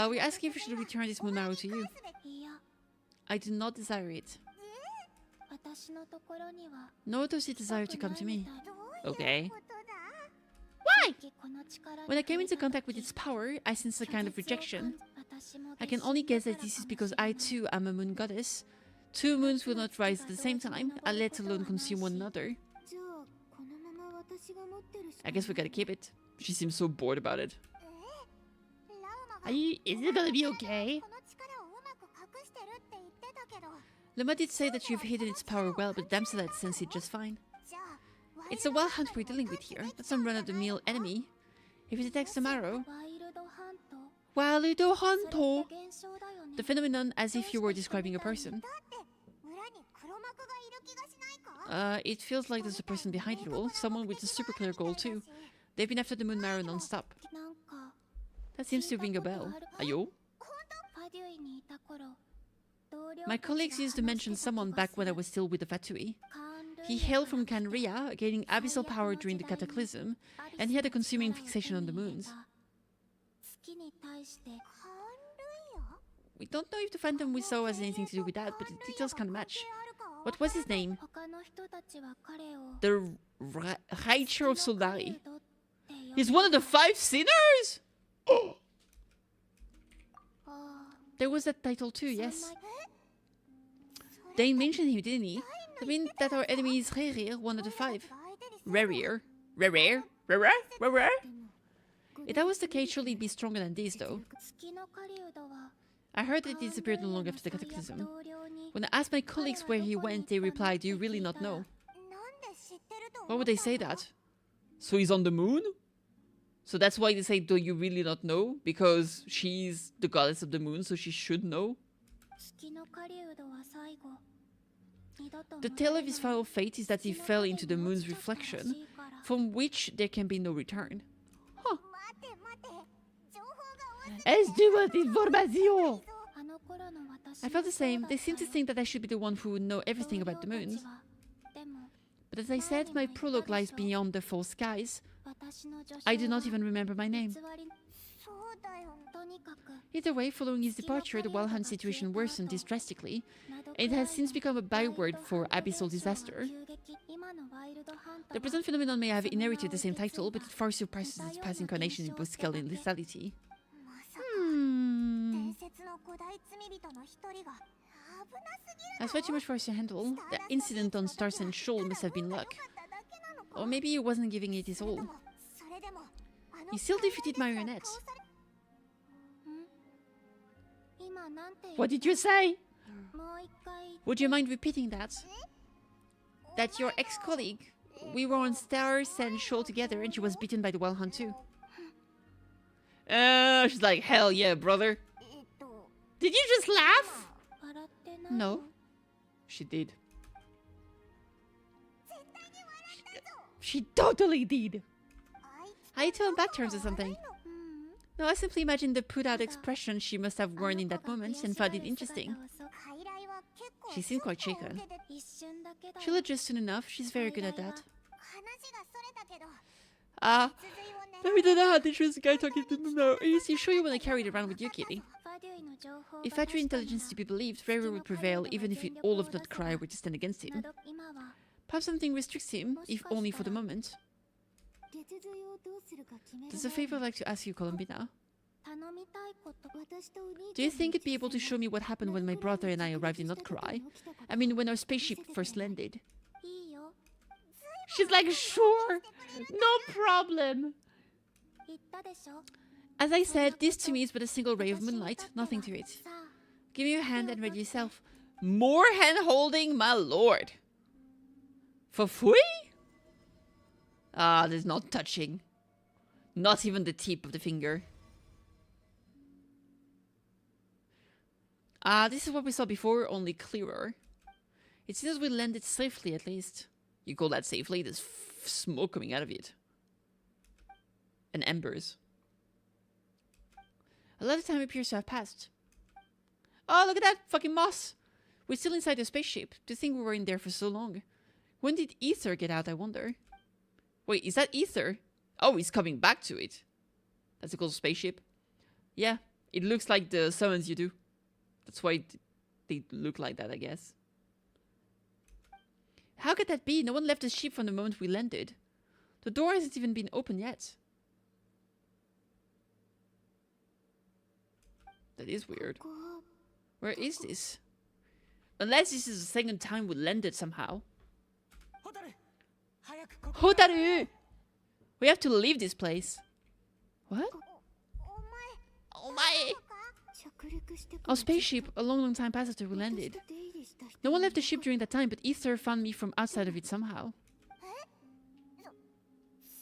We're asking if we should return this moon marrow to you. I do not desire it. Nor does it desire to come to me. Okay. Why? When I came into contact with its power, I sensed a kind of rejection. I can only guess that this is because I too am a moon goddess. 2 moons will not rise at the same time, let alone consume one another. I guess we gotta keep it. She seems so bored about it. Is it gonna be okay? この力をうまく隠してるって言ってたけど Lama did say that you've hidden its power well, but the damsel had sensed it just fine. じゃあ It's a wild hunt we're dealing with here, not some run-of-the-mill enemy. If it attacks the marrow, Waludo それって Honto. 現象だよね The phenomenon as if you were describing a person. だって裏に黒幕がいる気がしないか It feels like there's a person behind it all, someone with a super clear goal too. They've been after the moon marrow non-stop. なんか That seems to ring a bell. Ayo? パデュイにいた頃 My colleagues used to mention someone back when I was still with the Fatui. He hailed from Canria, gaining abyssal power during the cataclysm, and he had a consuming fixation on the moons. 月に対して We don't know if the phantom we saw has anything to do with that, but the details kind of match. What was his name? 他の人たちは彼を The Raicho of Soldari. って呼ぶ He's one of the 5 sinners? There was that title too, yes. They mentioned him, didn't he? I mean that our enemy is Rerir, one of the 5. Rerir? Rerir? Rerir? Rerir? If that was the case, surely it'd be stronger than these, though. 月の狩人は I heard that he disappeared no long after the cataclysm. When I asked my colleagues where he went, they replied, "Do you really not know?" Why would they say that? So he's on the moon? So that's why they say, "Do you really not know?" Because she's the goddess of the moon, so she should know. 月の狩人は最後二度と The tale of his final fate is that he fell into the moon's reflection, from which there can be no return. Huh. Información! あの頃の私 I felt the same. They seem to think that I should be the one who would know everything about the moons. でも But as I said, my prologue lies beyond the false skies. 私の助手 I do not even remember my name. 偽りそうだよとにかく Either way, following his departure, the Wild Hunt situation worsened drastically, and it has since become a byword for abyssal disaster. 急激今のワイルドハンタ The ー present phenomenon may have inherited the same title, but it far surpasses its past incarnation in both scale and lethality. 伝説の古代罪人の一人が危なすぎる That's way too much for us to handle. The incident on Stars and Shoal must have been luck. だけなのか Or maybe he wasn't giving it his all. それでもあの He still defeated marionettes. 今なんて What did you say? もう一回 Would you mind repeating that? That your ex-colleague, we were on Stars and Shoal together and she was beaten by the Wild Hunt too. She's like, hell yeah, brother. Did you just laugh? 笑ってない No. She did. She totally did. I tell on bad terms or something. No, I simply imagine the put-out expression she must have worn in that moment and found it interesting. She seemed quite shaken. 一瞬だけだ She'll adjust soon enough. She's very good at that. 話がそれたけど Ah, 続いをね let me know how dangerous the guy talking to them now. Is you sure you want to carry it around with you, Kitty? パデュイの情報 If factory intelligence is to be believed, Rary would prevail even if all of Nutcry were to stand against な him. ど今は Perhaps something restricts him, if only for the moment. 手続いをどうするか決める There's a favor I'd like to ask you, Columbina. 頼みたいこと私とお兄 Do you think you'd be able to show me what happened when my brother and I arrived in Nutcry? I mean, when our spaceship first landed. いいよ She's like, sure, no problem. 言ったでしょ As I said, this to me is but a single ray of moonlight, nothing to it. さあ Give me your hand and ready yourself. More hand-holding, my lord. For free? Ah, there's no touching. Not even the tip of the finger. Ah, this is what we saw before, only clearer. It seems we landed safely, at least. You call that safely? There's smoke coming out of it. And embers. A lot of time appears to have passed. Oh, look at that fucking moss! We're still inside the spaceship. To think we were in there for so long. When did Ether get out, I wonder? Wait, is that Ether? Oh, he's coming back to it. That's a cool spaceship. Yeah, it looks like the summons you do. That's why they look like that, I guess. How could that be? No one left the ship from the moment we landed. The door hasn't even been opened yet. That is weird. こう Where is this? Unless this is the second time we landed somehow. Hotaru! We have to leave this place. What? お前 Oh my! 着陸してく Our spaceship, a long time past after we landed. 出入りした人 No one left the ship during that time, but Ether found me from outside of it somehow.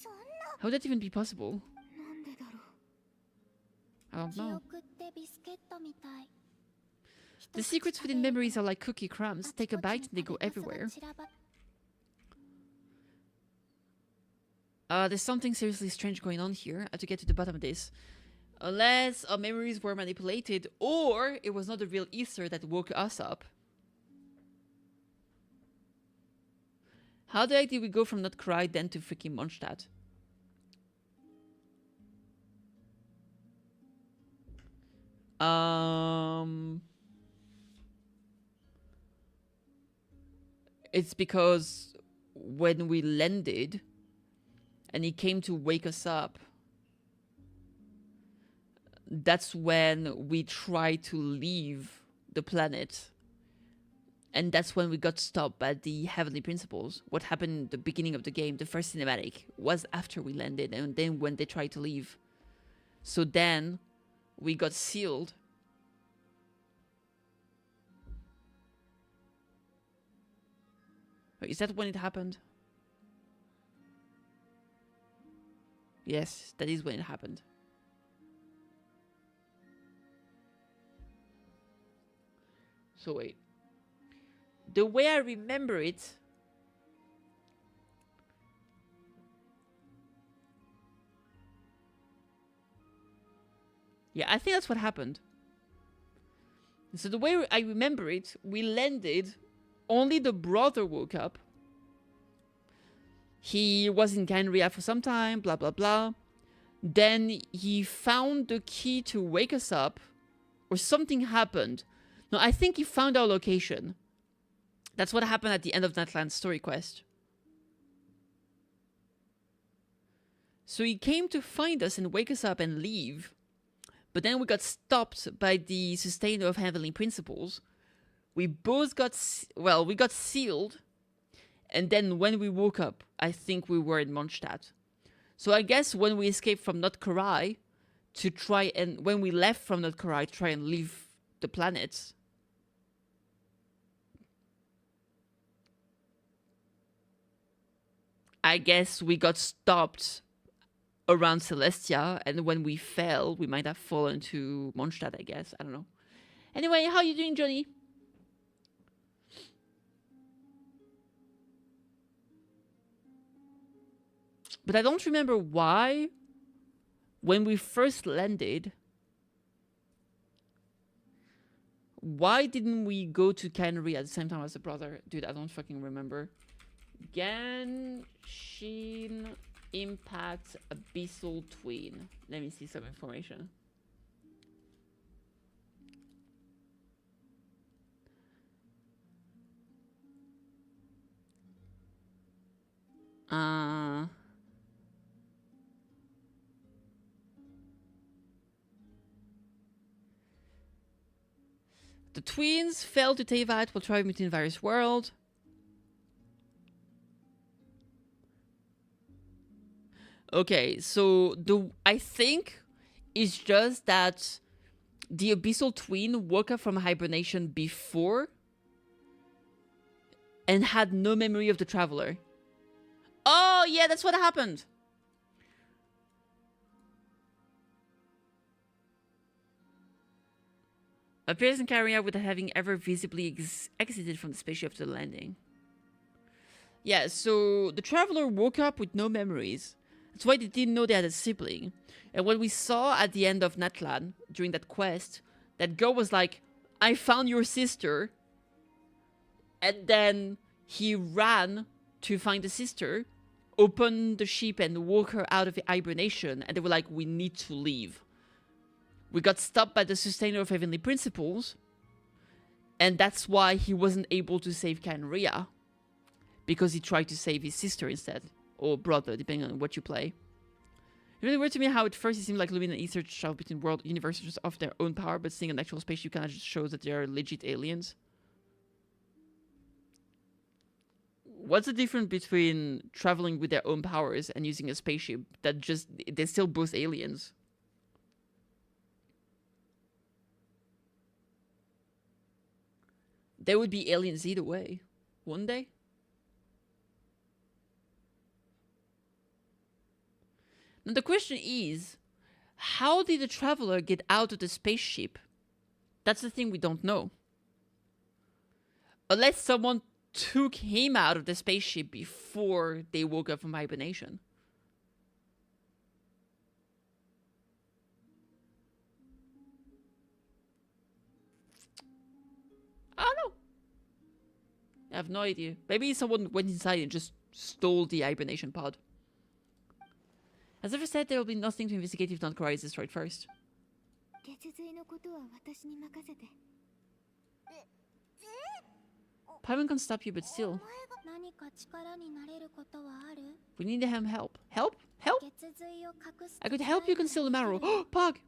そんな How would that even be possible? なんでだろう I don't 記 know. 憶ってビスケットみたい。 The secrets within memories are like cookie crumbs. Take a bite and they go everywhere. There's something seriously strange going on here. I have to get to the bottom of this. Unless our memories were manipulated, or it was not the real Easter that woke us up. How the heck did we go from not cry then to freaking Mondstadt? It's because when we landed and he came to wake us up, that's when we tried to leave the planet. And that's when we got stopped by the Heavenly Principles. What happened at the beginning of the game, the first cinematic, was after we landed and then when they tried to leave. So then we got sealed. Is that when it happened? Yes, that is when it happened. So wait. The way I remember it... Yeah, I think that's what happened. So the way I remember it, we landed, only the brother woke up. He was in Canria for some time, blah, blah, blah. Then he found the key to wake us up, or something happened. No, I think he found our location. That's what happened at the end of Natlan's story quest. So he came to find us and wake us up and leave. But then we got stopped by the Sustainer of Heavenly Principles. We both got... Well, we got sealed. And then when we woke up, I think we were in Mondstadt. So I guess when we escaped from Notkarai to try and... When we left from Notkarai to try and leave the planet... I guess we got stopped around Celestia, and when we fell, we might have fallen to Mondstadt, I guess. I don't know. Anyway, how are you doing, Johnny? But I don't remember why, when we first landed, why didn't we go to Canary at the same time as the brother? Dude, I don't fucking remember. Genshin Impact Abyssal Twin. Let me see some information. The twins failed to Teyvat while traveling between various worlds. Okay, so I think it's just that the Abyssal Twin woke up from hibernation before and had no memory of the Traveler. Oh, yeah, that's what happened. Appears in Carrier without having ever visibly exited from the spaceship after the landing. Yeah, so the Traveler woke up with no memories. That's why they didn't know they had a sibling. And what we saw at the end of Natlan, during that quest, that girl was like, I found your sister. And then he ran to find the sister, opened the ship and woke her out of hibernation. And they were like, we need to leave. We got stopped by the Sustainer of Heavenly Principles. And that's why he wasn't able to save Canria. Because he tried to save his sister instead. Or brother, depending on what you play. It really weird to me how at first it seemed like Lumina and Easter travel between world universes of their own power, but seeing an actual spaceship kind of just shows that they are legit aliens. What's the difference between traveling with their own powers and using a spaceship that just... They're still both aliens. They would be aliens either way. One day? Now the question is, how did the traveler get out of the spaceship? That's the thing we don't know. Unless someone took him out of the spaceship before they woke up from hibernation. I don't know. I have no idea. Maybe someone went inside and just stole the hibernation pod. As ever said, there will be nothing to investigate if not Karai is destroyed first. Paimon can't stop you, but still. We need him help. Help? Help? I could help you conceal the marrow. Oh, Pug!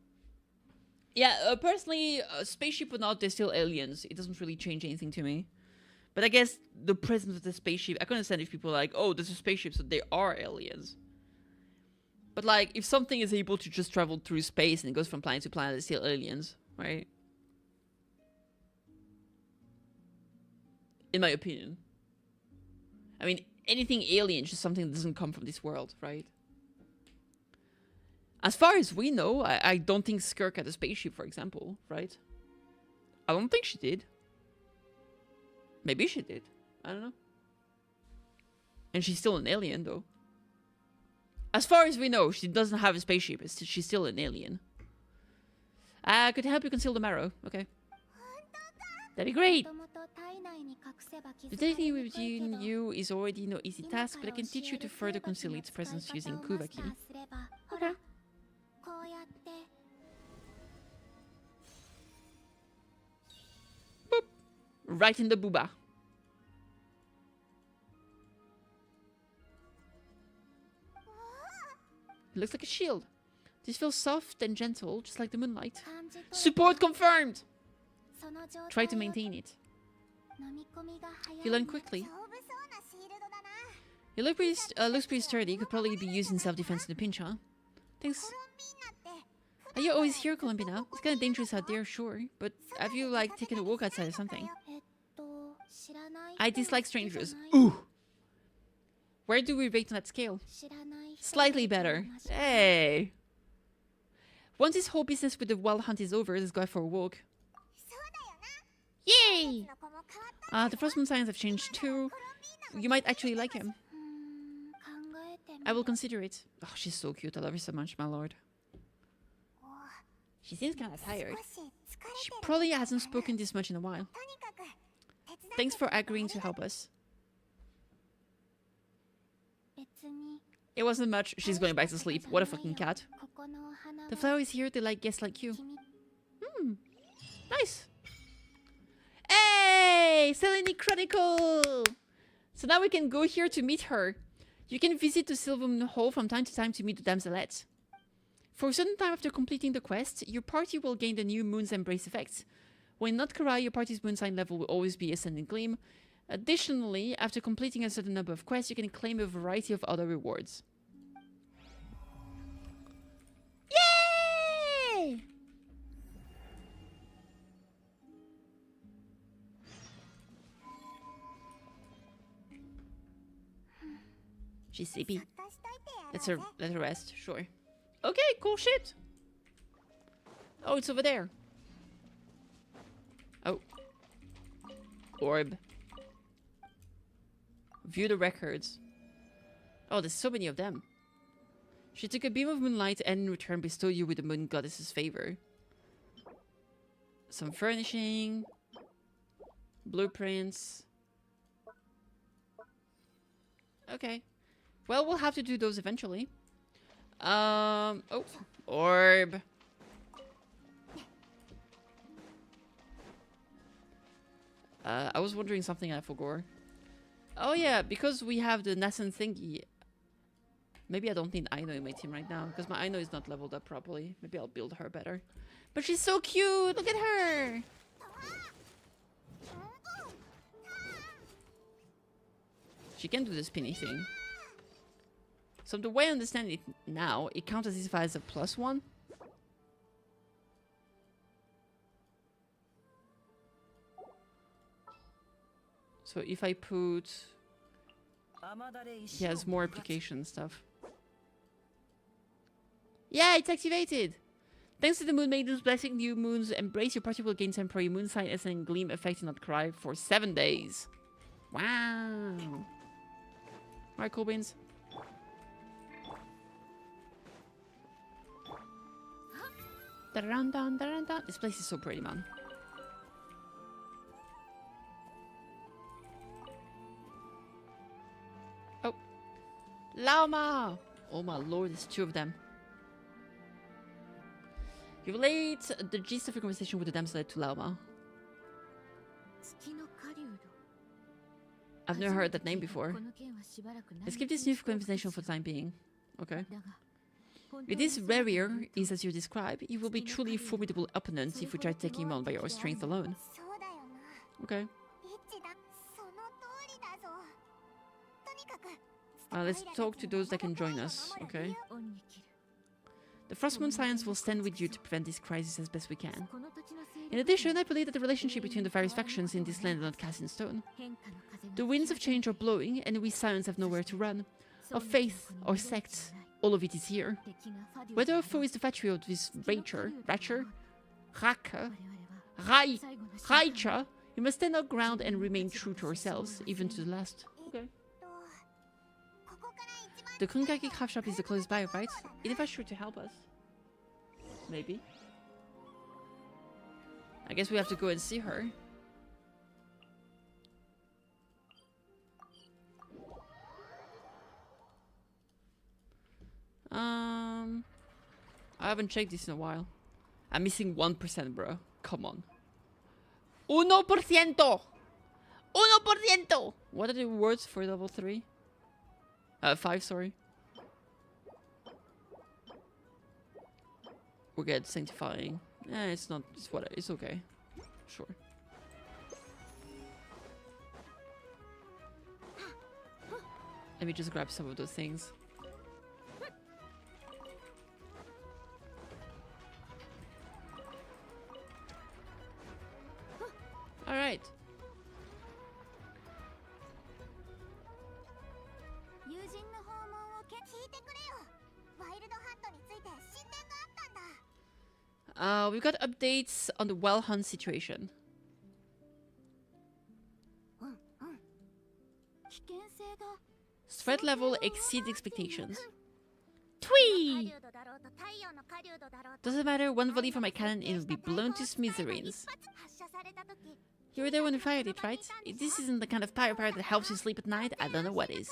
Yeah, personally, spaceship or not, they're still aliens. It doesn't really change anything to me. But I guess the presence of the spaceship, I can understand if people are like, oh, there's a spaceship, so they are aliens. But like, if something is able to just travel through space and it goes from planet to planet, it's still aliens, right? In my opinion. I mean, anything alien is just something that doesn't come from this world, right? As far as we know, I don't think Skirk had a spaceship, for example, right? I don't think she did. Maybe she did. I don't know. And she's still an alien, though. As far as we know, she doesn't have a spaceship. She's still an alien. I could help you conceal the marrow. Okay. That'd be great. Detecting within you is already no easy task, but I can teach you to further conceal its presence using Kubaki. Okay. Boop. Right in the booba. It looks like a shield. This feels soft and gentle, just like the moonlight. Support confirmed! Try to maintain it. You learn quickly. It looks pretty sturdy. Could probably be used in self-defense in a pinch, huh? Thanks. Are you always here, Columbina? It's kind of dangerous out there, sure. But have you, like, taken a walk outside or something? I dislike strangers. Ooh! Where do we rate on that scale? Slightly better. Hey! Once this whole business with the wild hunt is over, let's go for a walk. Yay! The Frostmoon signs have changed too. You might actually like him. I will consider it. Oh, she's so cute. I love her so much, my lord. She seems kind of tired. She probably hasn't spoken this much in a while. Thanks for agreeing to help us. It wasn't much. She's going back to sleep. What a fucking cat. The flower is here. They like guests like you. Nice. Hey! Selene Chronicle! So now we can go here to meet her. You can visit the Silver Moon Hall from time to time to meet the damselettes. For a certain time after completing the quest, your party will gain the new Moon's Embrace effect. When not Karai, your party's moon sign level will always be Ascendant Gleam. Additionally, after completing a certain number of quests, you can claim a variety of other rewards. Yay! She's sleepy. Let her rest, sure. Okay, cool shit. Oh, it's over there. Oh. Orb. View the records. Oh, there's so many of them. She took a beam of moonlight and in return bestowed you with the moon goddess's favor. Some furnishing. Blueprints. Okay. Well, we'll have to do those eventually. Oh. Orb. I was wondering something I forgot. Oh yeah, because we have the Nascent thingy. Maybe I don't need Aino in my team right now, because my Aino is not leveled up properly. Maybe I'll build her better. But she's so cute! Look at her! She can do the spinny thing. So the way I understand it now, it counts as if I has a +1. So if I put... He has more application stuff. Yeah, it's activated! Thanks to the Moon Maiden's blessing, new moons embrace your party will gain temporary moon sight as an gleam effect and not cry for 7 days. Wow. Alright, cool beans. This place is so pretty, man. Oh. Llama! Oh my lord, there's 2 of them. You relate the gist of your conversation with the damsel to Llama. I've never heard that name before. Let's keep this new conversation for the time being. Okay. If this warrior is as you describe, he will be truly a formidable opponent if we try to take him on by our strength alone. Okay. Let's talk to those that can join us, okay? The Frostmoon Science will stand with you to prevent this crisis as best we can. In addition, I believe that the relationship between the various factions in this land are not cast in stone. The winds of change are blowing, and we Scions have nowhere to run. Our faith, our sects, all of it is here. Whether our foe is the factory of this Raicha, we must stand our ground and remain true to ourselves, even to the last. Okay. The Kunkaki craft shop is the closest by, right? It was sure to help us. Maybe. I guess we have to go and see her. I haven't checked this in a while. I'm missing 1%, bro. Come on. 1%! 1%! What are the words for level 3? 5, sorry. We're good. Sanctifying. It's not. It's what. It's okay. Sure. Let me just grab some of those things. All right. We've got updates on the well hunt situation. Threat level exceeds expectations. Twee! Doesn't matter, one volley from my cannon and it'll be blown to smithereens. You were there when we fired it, right? If this isn't the kind of firepower that helps you sleep at night, I don't know what is.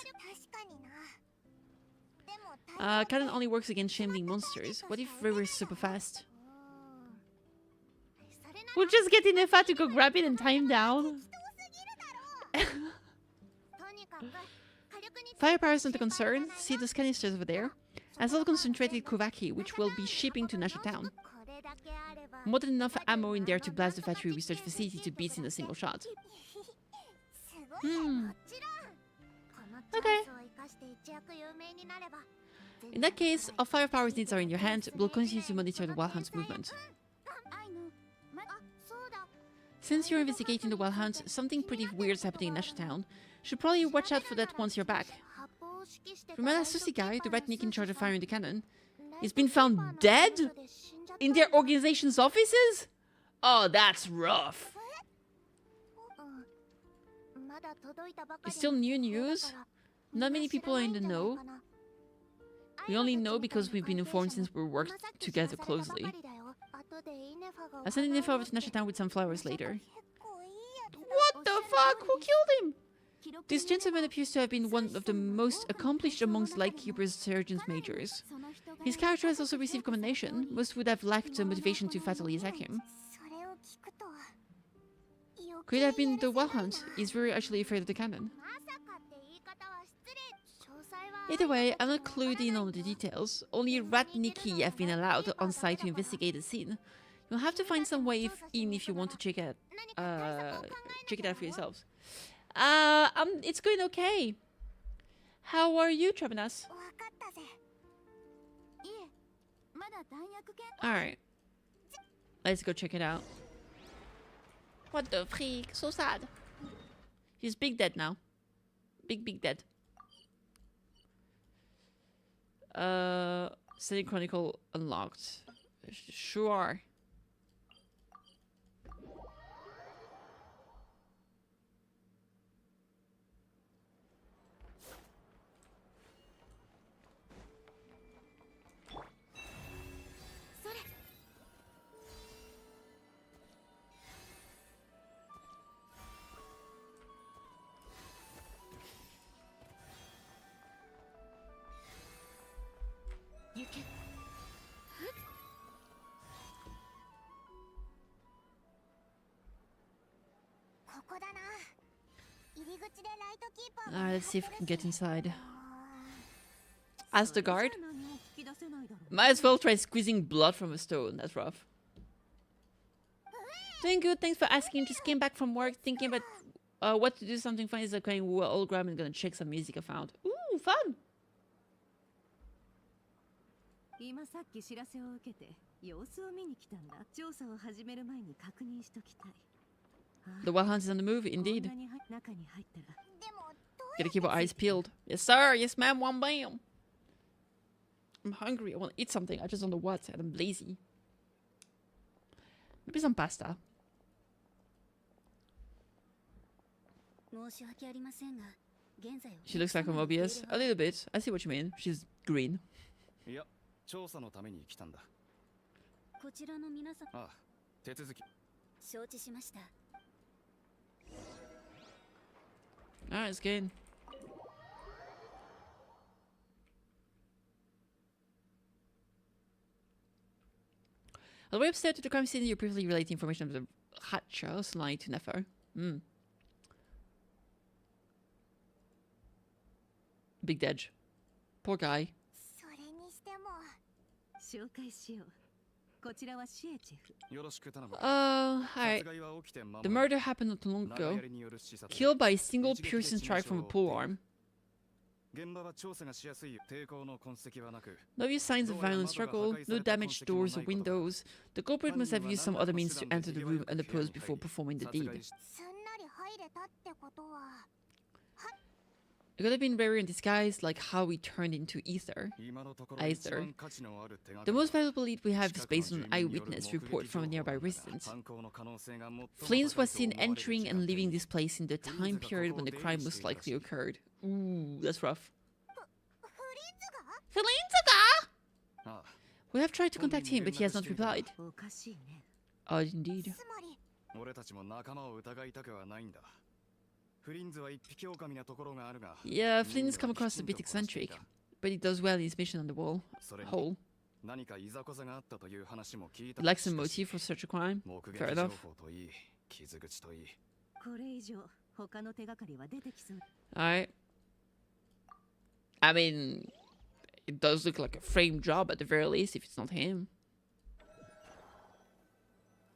Cannon only works against shambling monsters. What if we were super fast? We'll just get in Nefa to go grab it and tie him down. Firepower is not a concern. See those canisters over there? I saw concentrated Kovaki, which we'll be shipping to Nasha Town. More than enough ammo in there to blast the factory research facility to bits in a single shot. Okay. In that case, our firepower needs are in your hand. We'll continue to monitor the Wild Hunt's movement. Since you're investigating the Wild Hunt, something pretty weird is happening in Nasha Town. Should probably watch out for that once you're back. Remember that Susie guy, the rat Nick in charge of firing the cannon? He's been found dead? In their organization's offices? Oh, that's rough. It's still new news. Not many people are in the know. We only know because we've been informed since we worked together closely. I'll send an info over to Nasha Town with some flowers later. What the fuck? Who killed him? This gentleman appears to have been one of the most accomplished amongst Lightkeeper's Sergeant Majors. His character has also received commendation. Most would have lacked the motivation to fatally attack him. Could it have been the Wild Hunt? Is very actually afraid of the cannon. Either way, I'm not clued in on the details. Only Rat Nikki have been allowed on site to investigate the scene. You'll have to find some way in if you want to check it out for yourselves. It's going okay. How are you, Trevinas? Alright. Let's go check it out. What the freak? So sad. He's big dead now. Big dead. Setting Chronicle unlocked. Sure. You can. ここだな。入り口でライトキーパーが Alright, let's see if we can get inside. あー As the guard? それじゃ何も聞き出せないだろう。 Might as well try squeezing blood from a stone. That's rough. Doing good. Thanks for asking. Just came back from work, thinking about what to do. Something fun is like going old grab and gonna check some music I found. Ooh, fun! 今さっき知らせを受けて様子を見に来たんだ。調査を始める前に確認しときたい。 The wild hunt is on the move, indeed. こんなに中に入ったら。でもどう Gotta keep our eyes peeled. Yes, sir. Yes, ma'am. One bam. I'm hungry. I want to eat something. I just don't know what, and I'm lazy. Maybe some pasta. 申し訳ありませんが、現在 She looks like a Mobius. A little bit. I see what you mean. She's green. いや、調査のために来たんだ。こちらの皆さん、ああ、手続き。承知しました。 Alright, let's get in. On the way upstairs to the crime scene, you briefly relate the information of the gachas lying to Nefer. Big Dedge. Poor guy. それにしても紹介しよう。こちらはシエチェフ。よろしく頼む。 Alright. 殺害は起きて間もなく The murder happened not too long 長 ago. 槍による刺殺。 Killed by a single piercing strike from a polearm. 現場は調査がしやすい抵抗の痕跡はなく、 No obvious signs of violent struggle, no damaged doors or windows. The culprit must have used some other means to enter the room unopposed before performing the deed. すんなり入れたってことは。 It could have been very in disguise, like how we turned into ether. 今のところ Aether. 一番価値のある手がか The り most valuable lead we have is based on an eyewitness report from a nearby resident. Flint was seen entering and leaving this place in the time period when the crime most likely occurred. Ooh, that's rough. フリンズが？ ああ、 We have tried to contact him, but he has not replied. おかしいね。 Indeed. つまり俺たちも仲間を疑いたくはないんだ。フリンズは一匹狼なところがあるが、 Yeah, Flynn's come across a bit eccentric, but he does well in his mission on the wall. それに Hole. 何かいざこざがあったという話も聞い He た。 lacks a motive for such a crime. 目 Fair 撃情 enough. 報といい、傷口といい。これ以上他の手がかりは出てきそう。 Alright. I mean, it does look like a framed job at the very least if it's not him.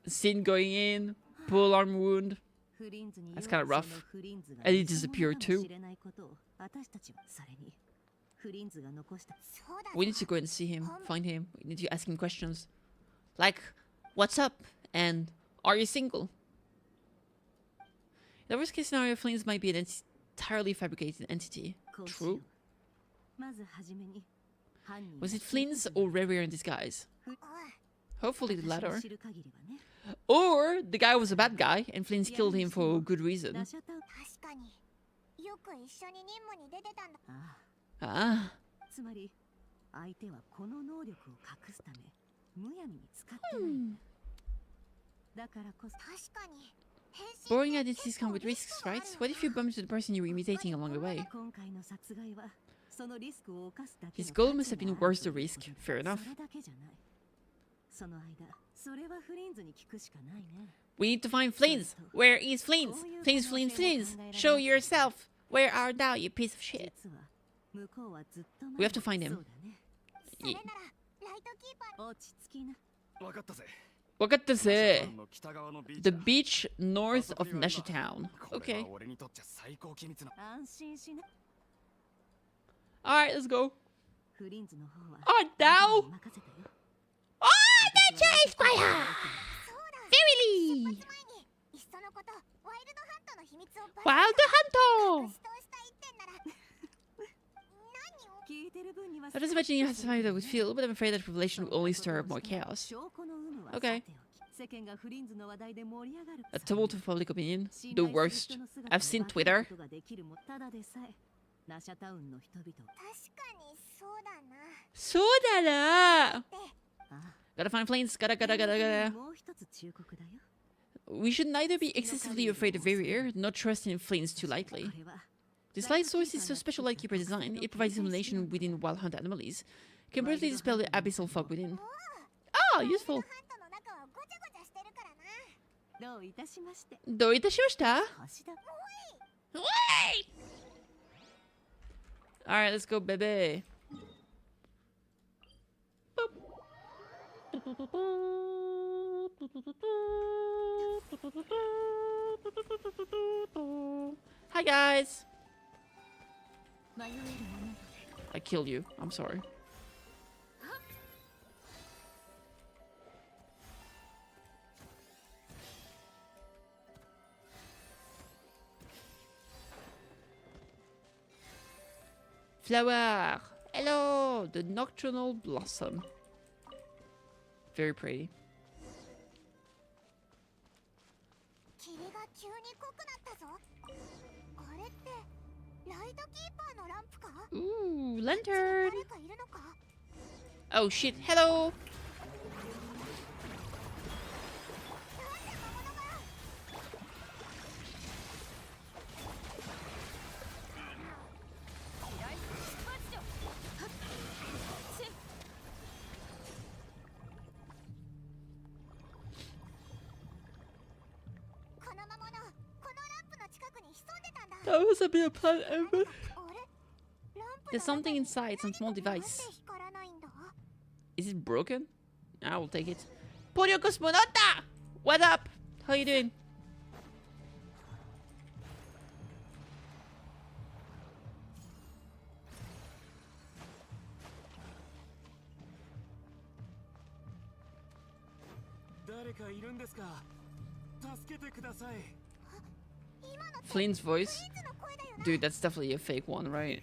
Sin going in, pull arm wound. フリンズに That's kinda よく rough. そのフリンズが And he 偽物 disappeared か too. もしれないことを私たちはそれにフリンズが残した。そうだ We need to go and see him, find him. We need to ask him questions. Like, what's up? And are you single? In the worst case scenario, Flynn's might be an entirely fabricated entity. こうしよ True. う。まずはじめに犯人 Was it Flynn's or Revere in disguise? Hopefully the 私の latter. 知る限りはね。 Or the guy was a bad guy and Flynn's killed him for good reason. ラシャタウ確かによく一緒に任務に出てたんだ。あ Ah. あ、つまり相手はこの能力を隠すためむやみに使ってないんだ。だからこそ確かに。 Boring identities come with risks, right? What if you bump into the person you were imitating along the way? 今回の殺害はそのリスクを冒すだけ His の goal 価 must 値 have been がある worth the risk. Fair enough. それだけじゃない。その間、それはフリンズに聞くしかないね。 We need to find Flynn's. Where is Flynn's? Flynn's, Flynn's, Flynn's. Show yourself. Where art thou, you piece of shit? 実は向こうはずっと前 We have to find him. そうだね。それならライトキーパー落ち着きな。わかったぜ。 What got to ナシャ say? タウンの北側のビーチ The だ。 beach north あそこ of には今 Nasha Town. これ Okay. は俺にとっちゃ最高機密な。安心しな。 Alright, let's go. フリンズの方は Oh, now? 任せたよ。 Oh, the Chase Squire! Verily! 前にいっそのことワイルドハントの秘密を Wild Hunter! 隠し通したいってんなら何を聞いてる I was imagining how somebody that would feel, but I'm afraid that revelation will only stir up more chaos. Okay. A tumult of public opinion. The worst. I've seen Twitter. 確かにそうだな。 So Gotta find planes. Gotta. もう一つ忠告だよ。 We should neither be excessively afraid of barrier, nor trust in flames too lightly. This light source is so special lightkeeper design, it provides illumination within wild hunt anomalies. Can briefly dispel the abyssal fog within. Ah, useful. どういたしまして。 Do itashimashita. 星だ。 Wait! Alright, let's go, baby. Hi, guys. I killed you. I'm sorry. Flower. Hello, the nocturnal blossom. Very pretty. 霧が急に濃くなったぞ。あれってライトキーパーのランプか？ Ooh, lantern. 誰かいるのか？ Oh shit, hello. That was a bit of plan ever. There's something inside, some small device. Is it broken? I will take it. Porio Cosmonauta! What up? How you doing? Flynn's voice? Dude, that's definitely a fake one, right?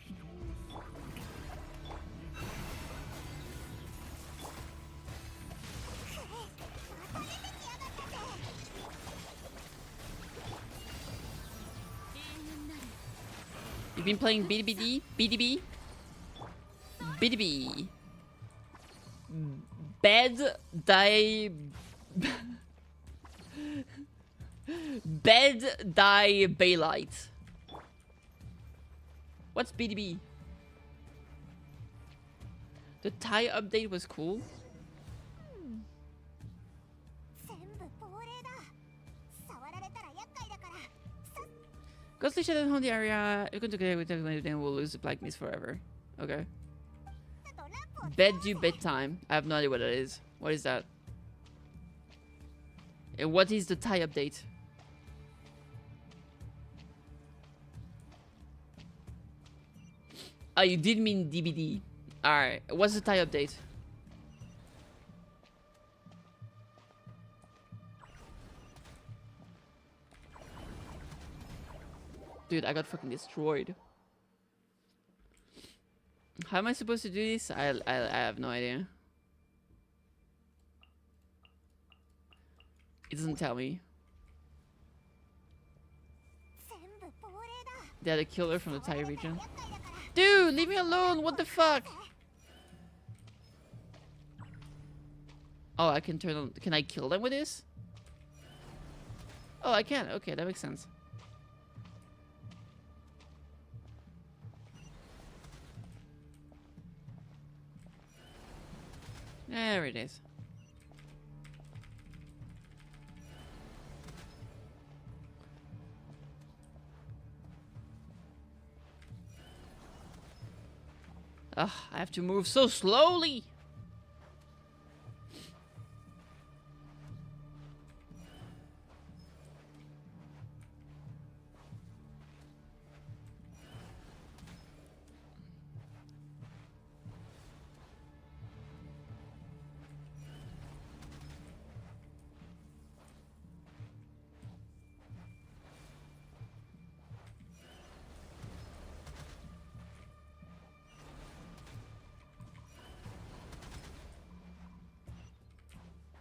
You've been playing BDBD? BDB? BDB. Bed die... Bed die Baylight. What's BDB? The Thai update was cool. Ghostly shadow home the area. You can together with everything. We'll lose the blackness forever. Okay. Bed due bedtime. I have no idea what that is. What is that? And what is the Thai update? Oh, you did mean DBD. Alright. What's the Thai update? Dude, I got fucking destroyed. How am I supposed to do this? I have no idea. It doesn't tell me. They're the killer from the Thai region. Dude, leave me alone! What the fuck? Oh, I can turn on... Can I kill them with this? Oh, I can. Okay, that makes sense. There it is. Ugh, I have to move so slowly.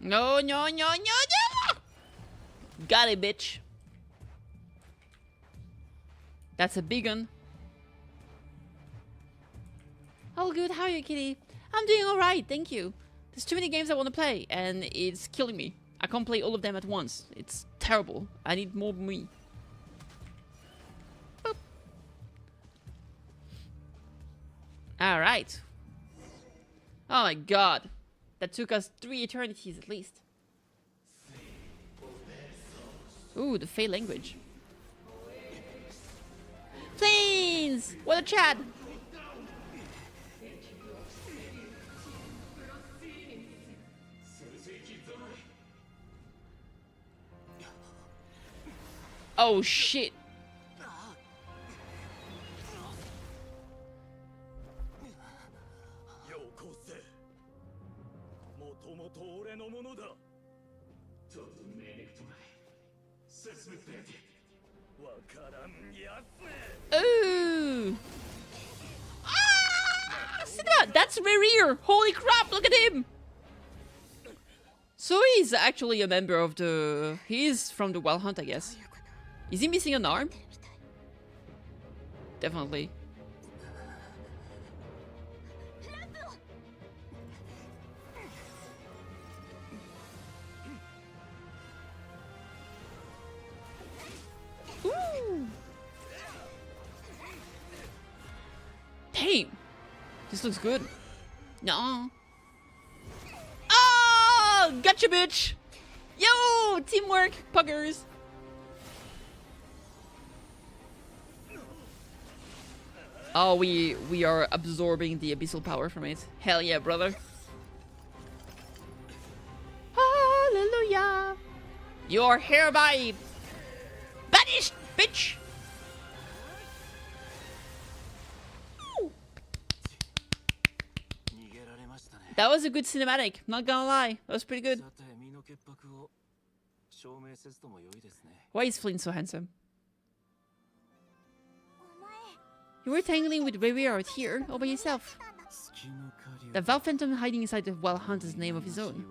No, no, no, no, no! Got it, bitch. That's a big one. Oh, good. How are you, Kitty? I'm doing alright, thank you. There's too many games I want to play, and it's killing me. I can't play all of them at once. It's terrible. I need more me. Boop. Alright. Oh my god. That took us 3 eternities at least. Ooh, the Fey language. Planes! What a chat! Oh shit! ようこせ。もともと俺のものだ。ちょっとメネクトライ。説明で。わからんやつめ。 Ooh! Ah! See that? That's Rerir! Holy crap, look at him! So he's actually a member of the... He's from the Wild Hunt, I guess. Is he missing an arm? Definitely. Ooh. Damn! This looks good. No. Oh! Gotcha, bitch! Yo! Teamwork! Puggers! Oh, we are absorbing the abyssal power from it. Hell yeah, brother. Hallelujah! You're hereby banished, bitch! That was a good cinematic, not gonna lie. That was pretty good. Why is Flynn so handsome? You were tangling with Riri out here, all by yourself. The Val Phantom hiding inside the Wild Hunt is the name of his own.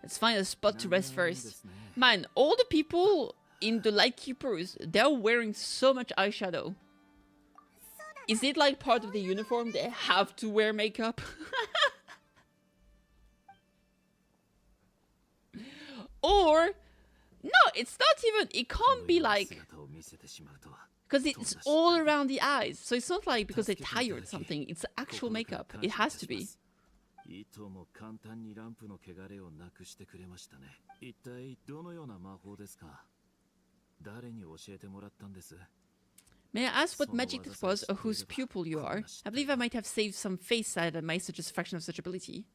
Let's find a spot to rest first. Man, all the people in the Lightkeepers, they're wearing so much eyeshadow. Is it like part of the uniform? They have to wear makeup? Or, no, it's not even, it can't be like... Because it's all around the eyes. So it's not like because they tired or something. It's actual makeup. It has to be. May I ask what magic this was or whose pupil you are? I believe I might have saved some face that might suggest a fraction of such ability.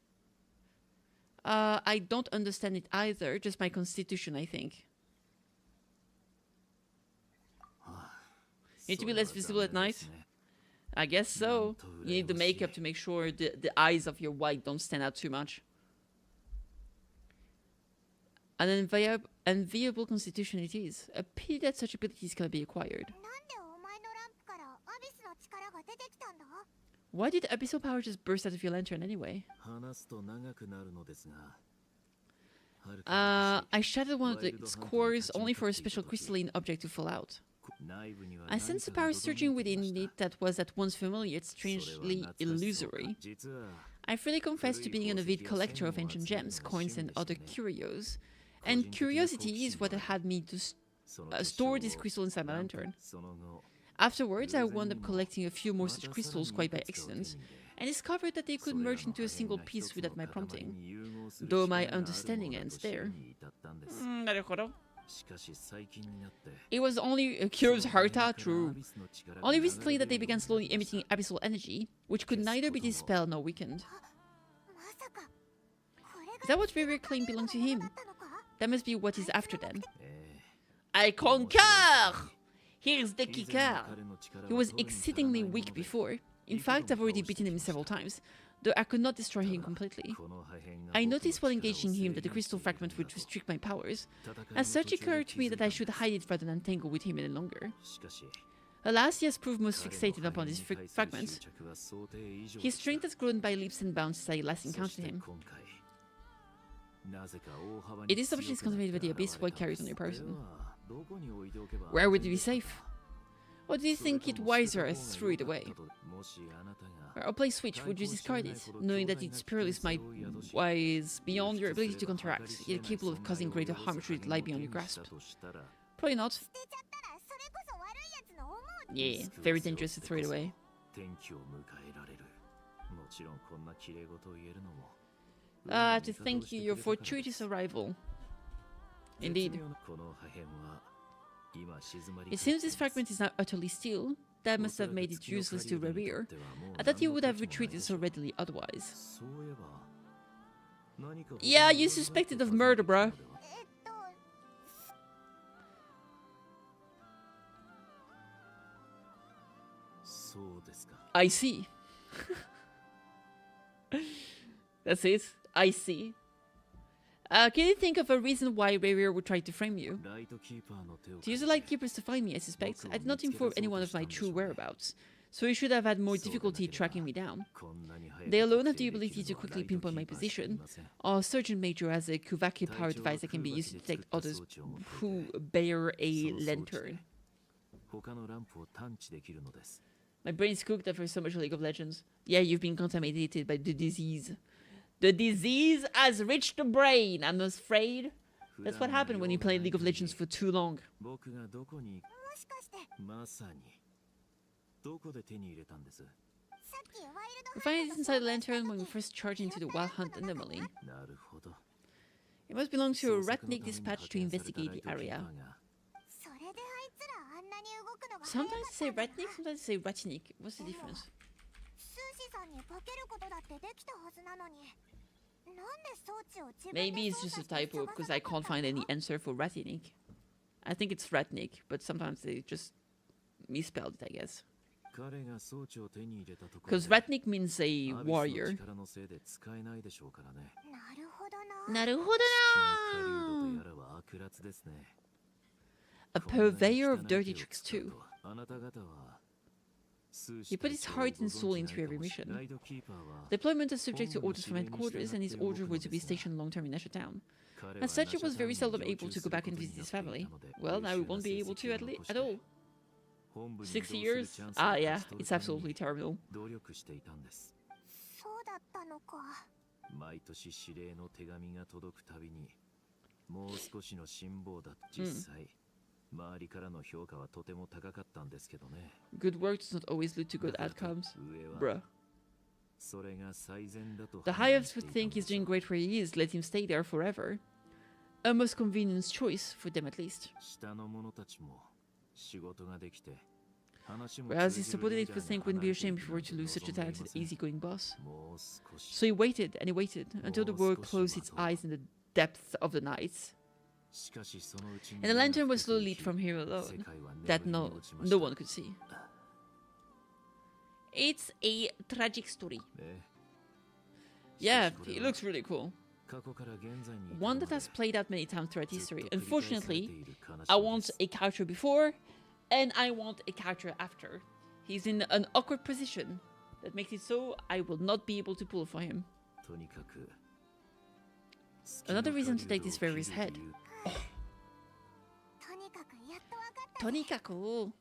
I don't understand it either. Just my constitution, I think. You need to be less visible at night? I guess so. You need the makeup to make sure the eyes of your white don't stand out too much. An enviable constitution it is. A pity that such abilities cannot be acquired. Why did abyssal power just burst out of your lantern anyway? I shattered one of its cores only for a special crystalline object to fall out. I sensed a power surging within it that was at once familiar yet strangely illusory. I freely confess to being an avid collector of ancient gems, coins and other curios, and curiosity is what had me to store this crystal inside my lantern. Afterwards, I wound up collecting a few more such crystals quite by accident, and discovered that they could merge into a single piece without my prompting, though my understanding ends there. It was only Kyro's Harta, true. Only recently that they began slowly emitting abyssal energy, which could neither be dispelled nor weakened. Is that what Riri claimed belonged to him? That must be what he's after then. I concur! Here's the kicker. He was exceedingly weak before. In fact, I've already beaten him several times, though I could not destroy him completely. I noticed while engaging him that the crystal fragment would restrict my powers. As such, it occurred to me that I should hide it rather than tangle with him any longer. Alas, he has proved most fixated upon this fragment. His strength has grown by leaps and bounds since I last encountered him. It is opportunities contaminated by the abyss. What carries on your person? Where would it be safe? Or do you think it wiser as threw it away? Or play switch, would you discard it, knowing that its perilous might lies beyond your ability to counteract, yet capable of causing greater harm should it lie beyond your grasp? Probably not. Yeah, very dangerous to throw it away. To thank you, your fortuitous arrival. Indeed. It seems this fragment is now utterly still. That must have made it useless to rear. I thought you would have retreated so readily otherwise. Yeah, you suspected of murder, bruh. I see. That's it. I see. Can you think of a reason why Rarier would try to frame you? To use the Lightkeepers to find me, I suspect. I did not inform anyone of my true whereabouts, so you should have had more difficulty tracking me down. They alone have the ability to quickly pinpoint my position. Our Sergeant Major has a Kuvaki-powered device that can be used to detect others who bear a lantern. My brain's cooked after so much League of Legends. Yeah, you've been contaminated by the disease. The disease has reached the brain, I'm afraid. That's what happened when you play League of Legends for too long. We find it inside the lantern when we first charged into the Wild Hunt anomaly. It must belong to a Ratnik dispatched to investigate the area. Sometimes they say Ratnik, sometimes they say Ratinik. What's the difference? Maybe it's just a typo because I can't find any answer for Ratinik. I think it's Ratnik, but sometimes they just misspelled it, I guess. Because Ratnik means a warrior. A purveyor of dirty tricks too. He put his heart and soul into every mission. Deployment is subject to orders from headquarters, and his orders were to be stationed long-term in Escher Town. As such, he was very seldom able to go back and visit his family. Well, now he won't be able to at all. 60 years? Ah, yeah, it's absolutely terrible. Good work does not always lead to good outcomes. Bruh. The high-ups would think he's doing great where he is, let him stay there forever. A most convenient choice, for them at least. Whereas his subordinate would think wouldn't be ashamed if he were to lose such a talented, easygoing boss. So he waited, and he waited, until the world closed its eyes in the depths of the night. And the lantern was slowly lit from here alone, that no one could see. It's a tragic story. Yeah, it looks really cool. One that has played out many times throughout history. Unfortunately, I want a character before, and I want a character after. He's in an awkward position that makes it so I will not be able to pull for him. Another reason to take this Rarier's head. Oh. Tonikaku.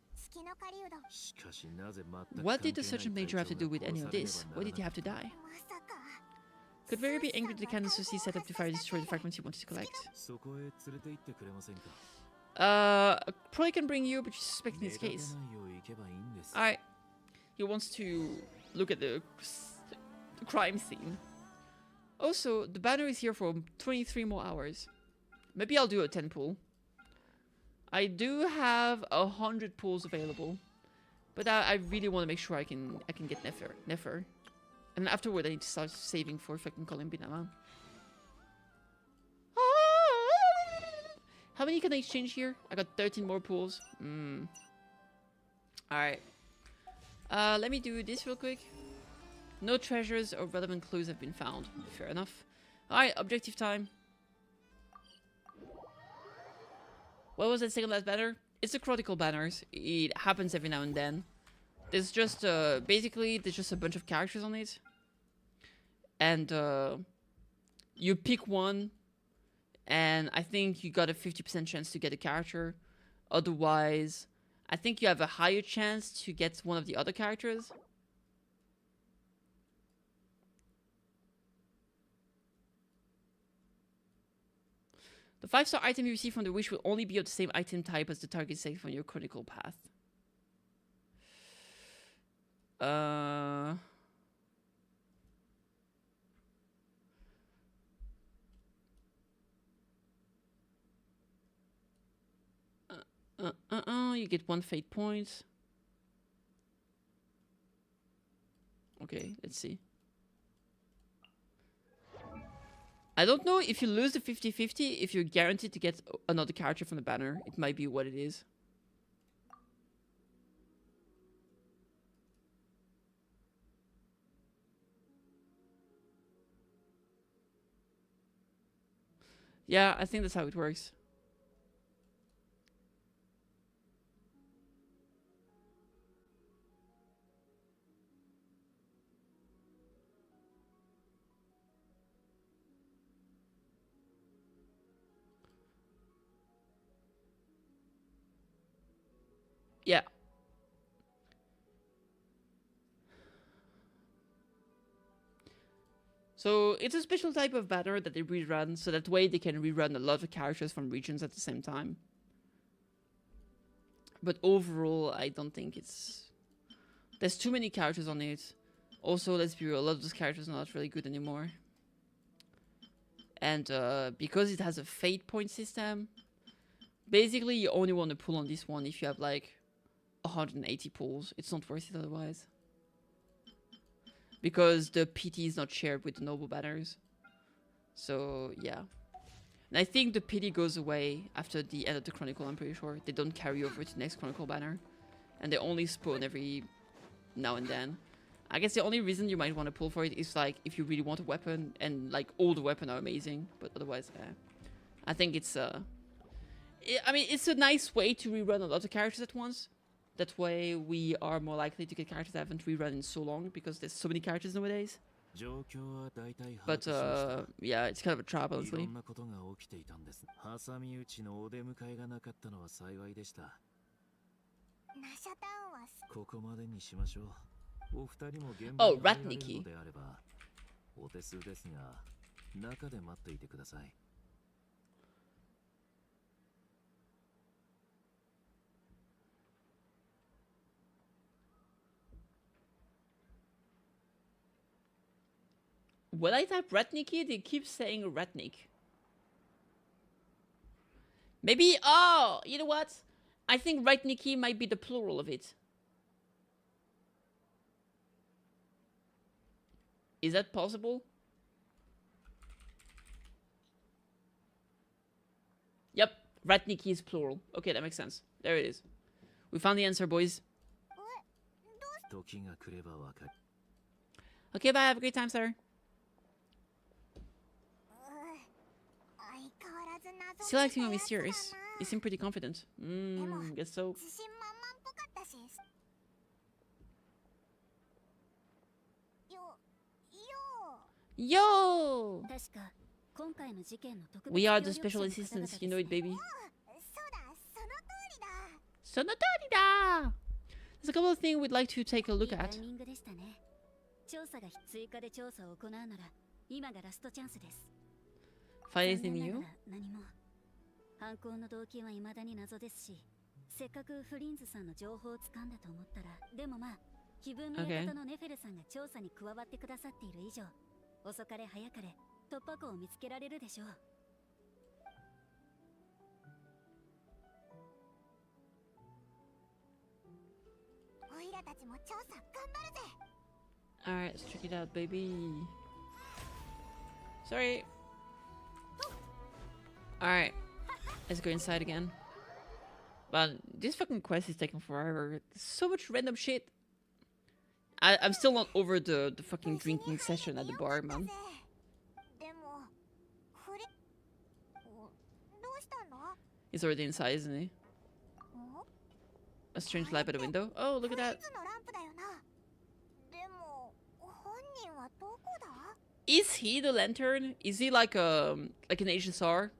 What did the Sergeant Major have to do with any of this? Why did he have to die? Could Rarier be angry that the cannon he set up to fire destroy the fragments he wanted to collect? Probably can bring you, but you suspect in this case. Alright. He wants to look at the crime scene. Also, the banner is here for 23 more hours. Maybe I'll do a 10 pull. I do have 100 pulls available, but I really want to make sure I can get Nefer. And afterward, I need to start saving for if I can call him Binama. How many can I exchange here? I got 13 more pulls. Alright. Let me do this real quick. No treasures or relevant clues have been found. Fair enough. Alright, objective time. What was that second last banner? It's the Chronicle banners. It happens every now and then. There's just, basically, there's just a bunch of characters on it. And, you pick one and I think you got a 50% chance to get a character. Otherwise, I think you have a higher chance to get one of the other characters. The 5-star item you receive from the wish will only be of the same item type as the target saved on your chronicle path. You get 1 fate point. Okay, let's see. I don't know if you lose the 50-50, if you're guaranteed to get another character from the banner. It might be what it is. Yeah, I think that's how it works. Yeah. So it's a special type of banner that they rerun, so that way they can rerun a lot of characters from regions at the same time. But overall, I don't think it's... There's too many characters on it. Also, let's be real, a lot of those characters are not really good anymore. And because it has a fate point system, basically you only want to pull on this one if you have like 180 pulls. It's not worth it otherwise. Because the PT is not shared with the noble banners. So, yeah. And I think the PT goes away after the end of the Chronicle, I'm pretty sure. They don't carry over to the next Chronicle banner. And they only spawn every now and then. I guess the only reason you might want to pull for it is like if you really want a weapon and like all the weapons are amazing. But otherwise, I think it's I mean, it's a nice way to rerun a lot of characters at once. That way we are more likely to get characters that haven't rerun in so long because there's so many characters nowadays. But yeah, it's kind of a trap, honestly. Oh, Ratniki. When I type Ratniki, they keep saying Ratnik. Maybe, oh, you know what? I think Ratniki might be the plural of it. Is that possible? Yep, Ratniki is plural. Okay, that makes sense. There it is. We found the answer, boys. Okay, bye. Have a great time, sir. Still acting on mysterious. You seem pretty confident. Guess so. Yo! We are the special assistants, you know it, baby. Sonotorida! There's a couple of things we'd like to take a look at. Find anything new? 犯行の動機は未だに謎ですし、せっかくフリンズさんの情報を掴んだと思ったら、でもまあ、気分の館のネフェルさんが調査に加わってくださっている以上、遅かれ早かれ突破口を見つけられるでしょう。オイラたちも調査頑張るぜ。Alright, let's check it out, baby. Sorry. Alright. Let's go inside again. But this fucking quest is taking forever. There's so much random shit. I'm still not over the fucking drinking session at the bar, man. He's already inside, isn't he? A strange light by the window. Oh, look at that. Is he the lantern? Is he like an HSR?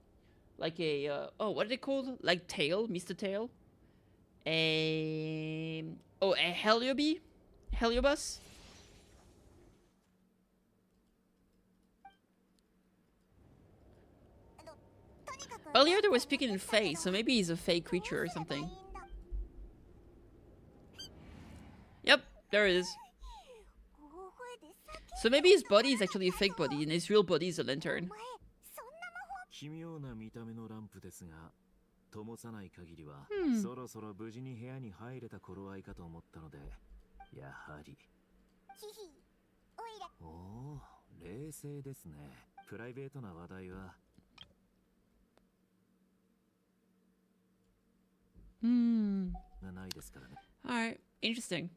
like a oh, what are they called? Like tail, Mr. Tail. A heliobus. Earlier they were speaking in Fae, so maybe he's a Fae creature or something. Yep, there it is. So maybe his body is actually a fake body and his real body is a lantern. 奇妙な見た目のランプですが、灯さない限りは、そろそろ無事に部屋に入れた頃合いかと思ったので、やはり。おお、冷静ですね。プライベートな話題は。ないですからね。Alright, interesting.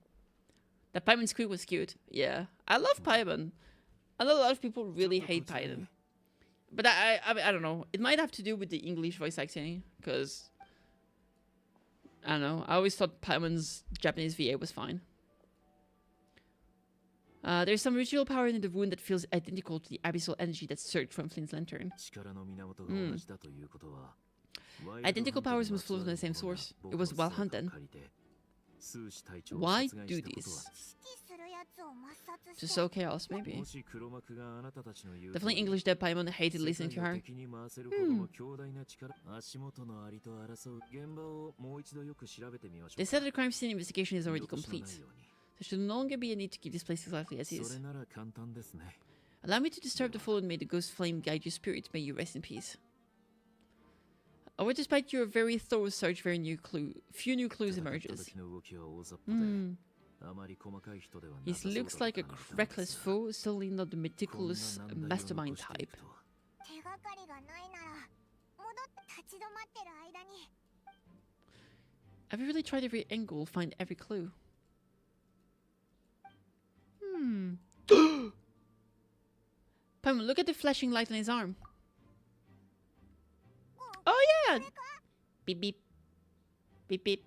That Paimon squeak was cute. Yeah, I love Paimon. I know a lot of people really hate Paimon. But I don't know. It might have to do with the English voice acting, because I don't know. I always thought Paimon's Japanese VA was fine. There's some ritual power in the wound that feels identical to the abyssal energy that surged from Flynn's lantern. Identical powers must flow from the same source. It was well hunted. Why do this? To sow chaos, maybe. Definitely English dead Paimon hated listening to her. They said the crime scene investigation is already complete. There should no longer be a need to keep this place exactly as is. Allow me to disturb the fallen, may the ghost flame guide your spirit, may you rest in peace. Or despite your very thorough search, few new clues emerges. He looks like a reckless foe, certainly not the meticulous mastermind type. Have you really tried every angle, find every clue? Paimon, look at the flashing light on his arm. Oh yeah! Beep beep. Beep beep.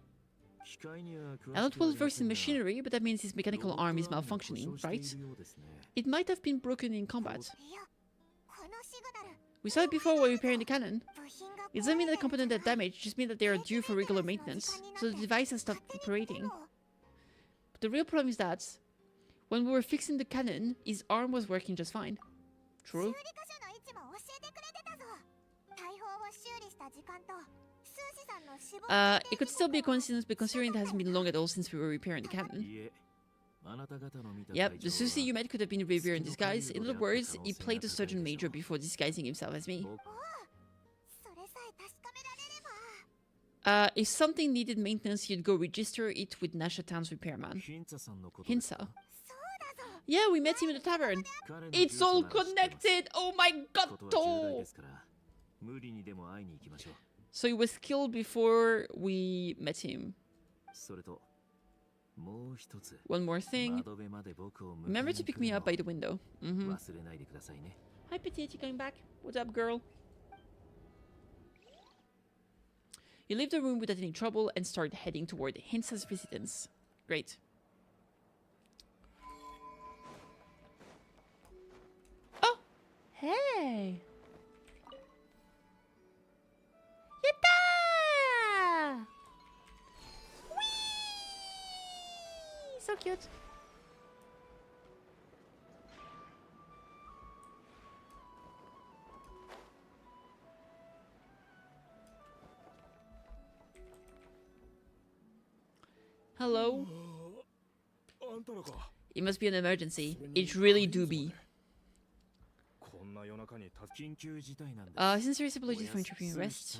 I'm not well versed in machinery, but that means his mechanical arm is malfunctioning, right? It might have been broken in combat. We saw it before while repairing the cannon. It doesn't mean that the components are damaged, it just means that they are due for regular maintenance, so the device has stopped operating. But the real problem is that, when we were fixing the cannon, his arm was working just fine. True. It could still be a coincidence, but considering it hasn't been long at all since we were repairing the cannon. Yep, the Susie you met could have been a Reaver in disguise. In other words, he played the Sergeant Major before disguising himself as me. If something needed maintenance, you'd go register it with Nasha Town's repairman. Hinsa. Yeah, we met him in the tavern. It's all connected! Oh my god! So he was killed before we met him. One more thing. Remember to pick me up by the window. Hi, Petite, you coming back? What's up, girl? You leave the room without any trouble and start heading toward Hinsa's residence. Great. Oh! Hey! Yatta! Whee! So cute. Hello? It must be an emergency. It really do be. Sincere apologies for interrupting arrest.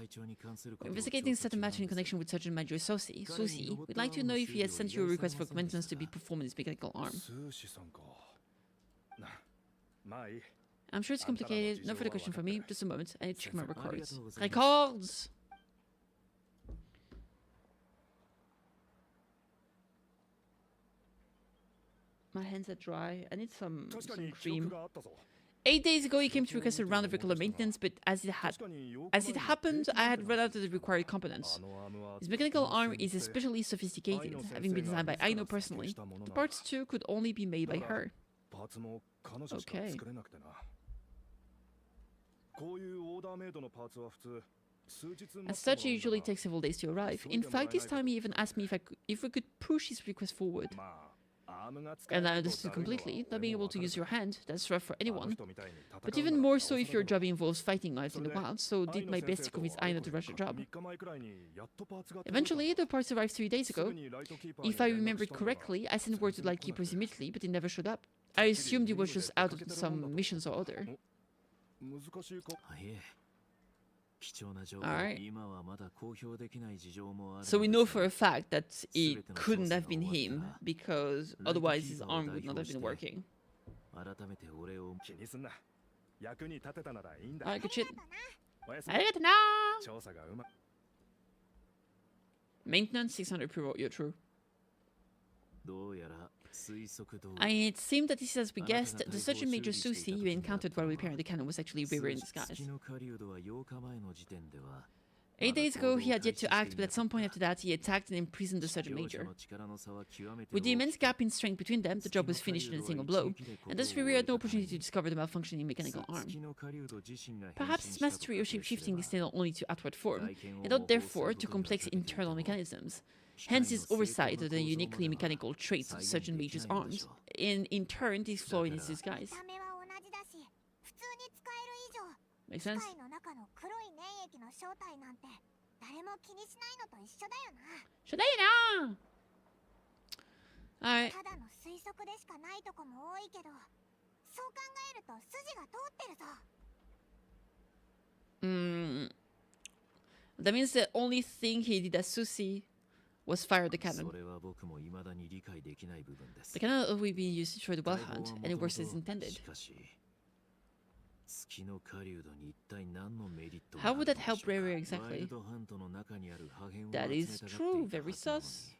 We're investigating a certain matter in connection with Sergeant Major Susie. We'd like to know if he has sent you a request for maintenance to be performed in his mechanical arm. I'm sure it's complicated. No further question for me. Just a moment. I need to check my records. Records! My hands are dry. I need some cream. 8 days ago, he came to request a round of regular maintenance, but as it happened, I had run out of the required components. His mechanical arm is especially sophisticated, having been designed by Aino personally. The parts too could only be made by her. Okay. As such, it usually takes several days to arrive. In fact, this time he even asked me if we could push his request forward. And I understood completely. Not being able to use your hand, that's rough for anyone. But even more so if your job involves fighting lives in the wild, so did my best to convince Aino to rush the job. Eventually, the parts arrived 3 days ago. If I remembered correctly, I sent word to Lightkeepers immediately, but it never showed up. I assumed it was just out of some missions or other. Alright. So we know for a fact that it couldn't have been him, because otherwise his arm would not have been working. Alright, good shit. Maintenance 600 per you're true. It seemed that this is as we guessed, the Sergeant Major Susi you encountered while repairing the cannon was actually River in disguise. 8 days ago, he had yet to act, but at some point after that, he attacked and imprisoned the Sergeant Major. With the immense gap in strength between them, the job was finished in a single blow, and thus River had no opportunity to discover the malfunctioning mechanical arm. Perhaps his mastery of shapeshifting extended only to outward form, and not therefore to complex internal mechanisms. Hence his oversight of the uniquely mechanical traits of Sergeant Major's arms, and in turn this flaw in his disguise. Makes sense? Alright. That means the only thing he did as Susi was fire the cannon. The cannon has always been used to destroy the wild hunt, and it works as intended. How would that help Rere exactly? That is true, very sus.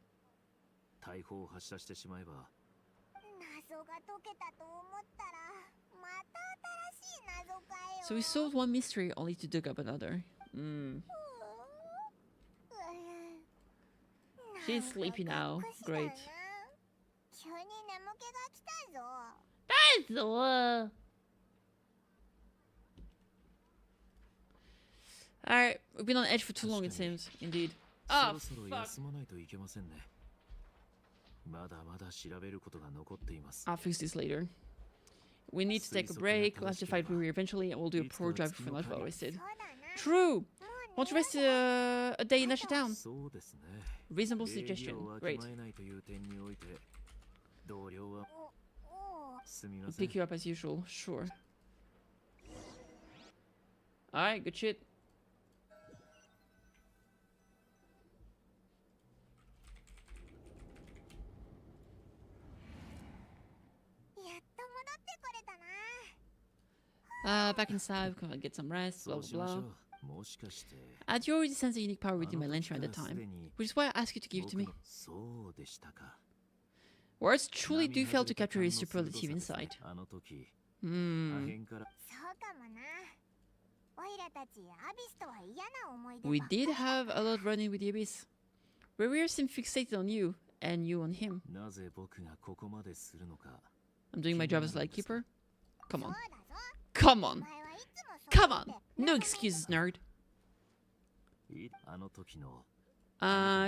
So we solved one mystery only to dig up another. She's sleepy now. Great. Alright, we've been on edge for too long, it seems. Indeed. Oh, fuck. I'll fix this later. We need to take a break. We'll have to fight Riri eventually, and we'll do a pro drive for not well rested. True! Want to rest a day in Asher Town? Reasonable suggestion. Great. We'll pick you up as usual. Sure. Alright, good shit. Back inside, we can get some rest, blah blah blah. You already sensed a unique power within my lantern at the time, which is why I asked you to give it to me. Words truly do fail to capture his superlative insight. We did have a lot running with the Abyss. Riri seemed fixated on you, and you on him. I'm doing my job as Lightkeeper? Come on. Come on! Come on! No excuses, nerd.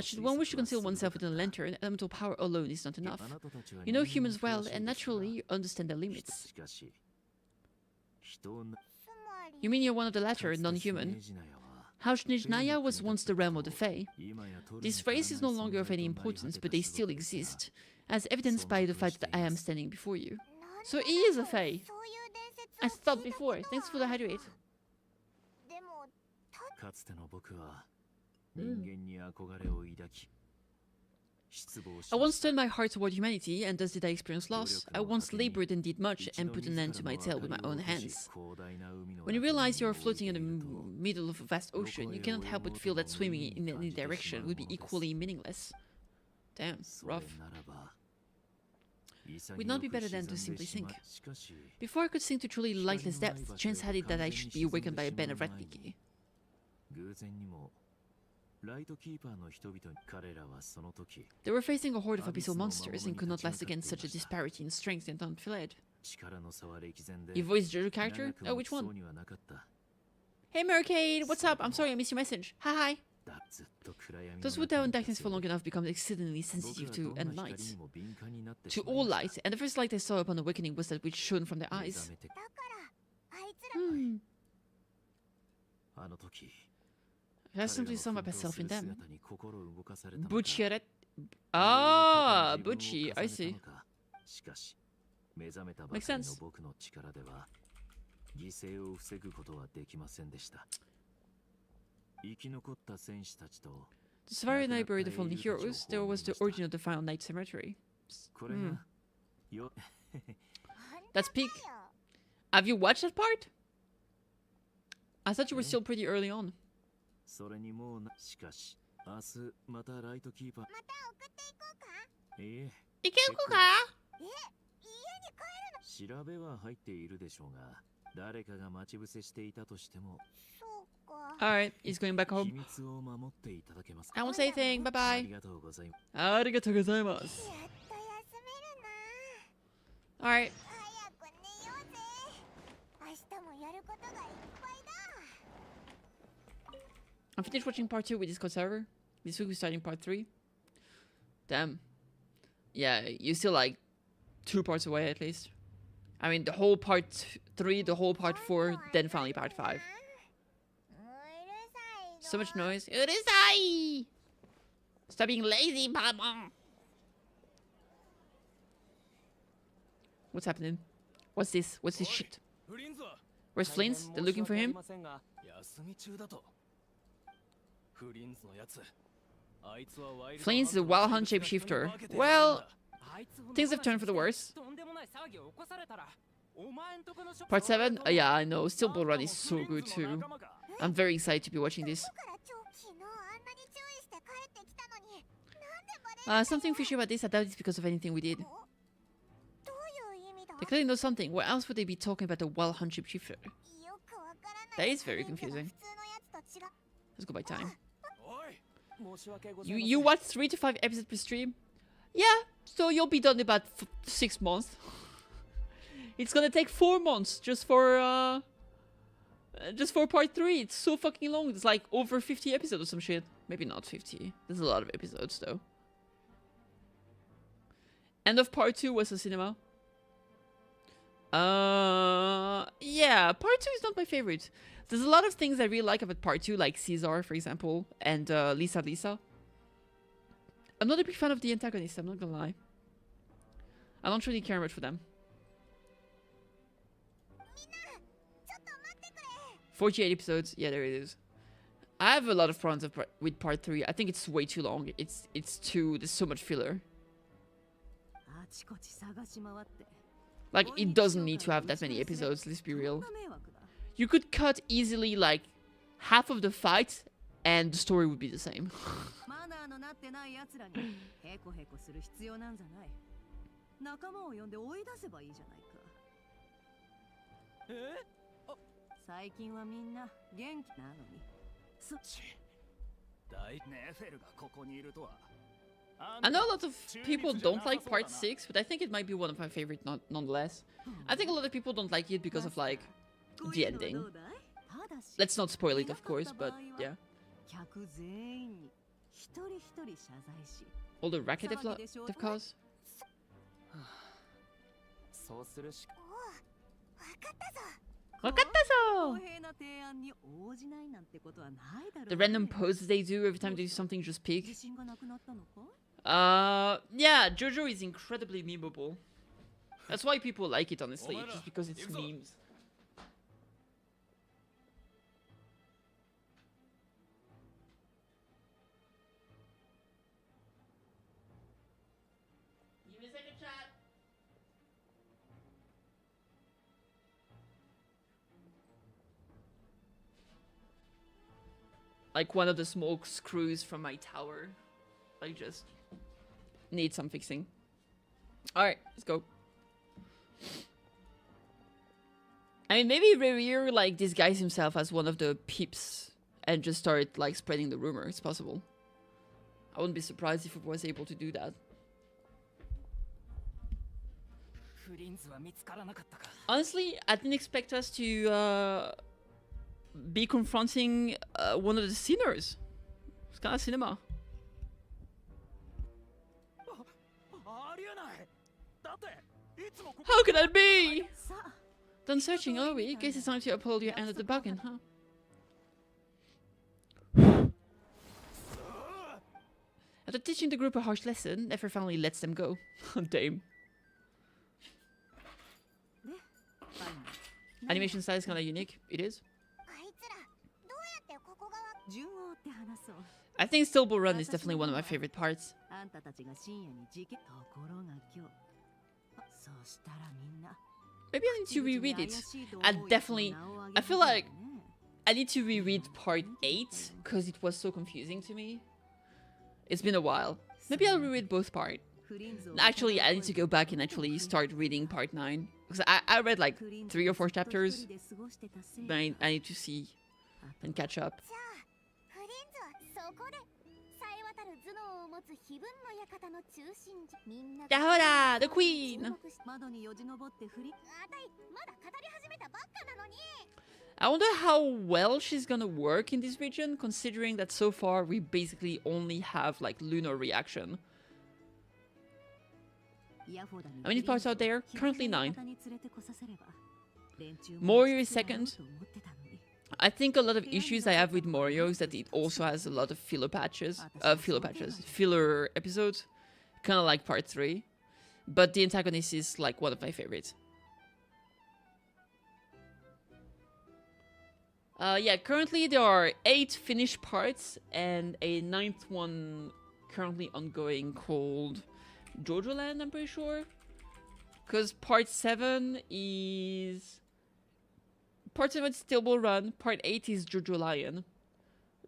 Should one wish to conceal oneself within a lantern, elemental power alone is not enough. You know humans well, and naturally you understand their limits. You mean you're one of the latter, non-human? How Nizhnaya was once the realm of the Fae. This race is no longer of any importance, but they still exist, as evidenced by the fact that I am standing before you. So he is a Fae. I thought before. Thanks for the hydrate. I once turned my heart toward humanity, and thus did I experience loss. I once labored and did much, and put an end to my tale with my own hands. When you realize you are floating in the middle of a vast ocean, you cannot help but feel that swimming in any direction would be equally meaningless. Damn, rough. Would not be better than to simply sink. Before I could sink to truly lightless depths, chance had it that I should be awakened by a band of Ratniki. They were facing a horde of abyssal monsters and could not last against such a disparity in strength and unfled. You voiced JoJo character? Oh, which one? Hey Mercade, what's up? I'm sorry I missed your message. Hi. Those who dwell in darkness for long enough become exceedingly sensitive to and light. To all light, and the first light I saw upon awakening was that which shone from their eyes. I simply saw myself in them. Buchiret. Ah, Buchi, I see. Makes sense. The Safari Night buried the fallen heroes. There was the origin of the final night cemetery. That's peak. Have you watched that part? I thought you were still pretty early on. Alright, he's going back home. I won't say anything. Bye bye. Arigatou gozaimasu. Alright. I'm finished watching part 2 with Discord server. This week we're starting part 3. Damn. Yeah, you're still like 2 parts away at least. I mean, the whole part 3, the whole part 4, then finally part 5. So much noise. Urusai! Stop being lazy, mama! What's happening? What's this? What's this shit? Where's Flint? They're looking for him? Flint's the wild hunt shapeshifter. Well, things have turned for the worse. Part 7? Yeah, I know. Still Bull Run is so good too. I'm very excited to be watching this. Something fishy about this. I doubt it's because of anything we did. They clearly know something. Where else would they be talking about the wild hunt shapeshifter? That is very confusing. Let's go by time. You watch 3 to 5 episodes per stream? Yeah, so you'll be done in about 6 months. It's gonna take 4 months just for part 3. It's so fucking long. It's like over 50 episodes or some shit. Maybe not 50. There's a lot of episodes though. End of part 2 was a cinema. Yeah, part 2 is not my favorite. There's a lot of things I really like about part 2, like Caesar, for example, and Lisa. I'm not a big fan of the antagonist, I'm not gonna lie. I don't really care much for them. 48 episodes, yeah, there it is. I have a lot of problems with part 3. I think it's way too long. There's so much filler. Like, it doesn't need to have that many episodes, let's be real. You could cut easily, like, half of the fight, and the story would be the same. I know a lot of people don't like part 6, but I think it might be one of my favorite nonetheless. I think a lot of people don't like it because of, like, the ending. Let's not spoil it, of course, but yeah. All the racket they've caused. The random poses they do every time they do something just peak. Yeah, JoJo is incredibly memeable. That's why people like it, honestly, just because it's memes. Give me a second, chat. Like one of the smoke screws from my tower. I just need some fixing. Alright, let's go. I mean, maybe Revere, like, disguised himself as one of the peeps and just started, like, spreading the rumor. It's possible. I wouldn't be surprised if he was able to do that. Honestly, I didn't expect us to, be confronting one of the sinners. It's kind of cinema. ありえない。だっていつもここ How could that be? さあ Done searching, are we? Guess it's time to uphold your end of the bargain, huh? After teaching the group a harsh lesson, Nefer finally lets them go. Damn. Animation style is kind of unique. It is. あいつらどうやってここ側 順を追って話そう I think Stillball Run is definitely one of my favorite parts. あんたたちが深夜に事件ところが今日そうしたらみんな Maybe I need to reread it. I feel like I need to reread part 8 because it was so confusing to me. It's been a while. Maybe I'll reread both parts. Actually, I need to go back and actually start reading part 9. Because I read like 3 or 4 chapters. But I need to see and catch up. じゃあフリンズはそこでさえ渡る頭脳を持つ非分の館の中心地みんな Yahoda, the queen! 窓によじ登って振りあたいまだ語り始めたばっかなのに I wonder how well she's gonna work in this region, considering that so far we basically only have like lunar reaction. How many parts are there? Currently 9. Morio is second. I think a lot of issues I have with Morio is that it also has a lot of filler episodes, kind of like part 3. But the antagonist is like one of my favorites. Yeah, currently there are 8 finished parts and a 9th one currently ongoing called Jojo Land, I'm pretty sure. Because part 7 is... Part 7 is Stillball Run, part 8 is Jojo Lion.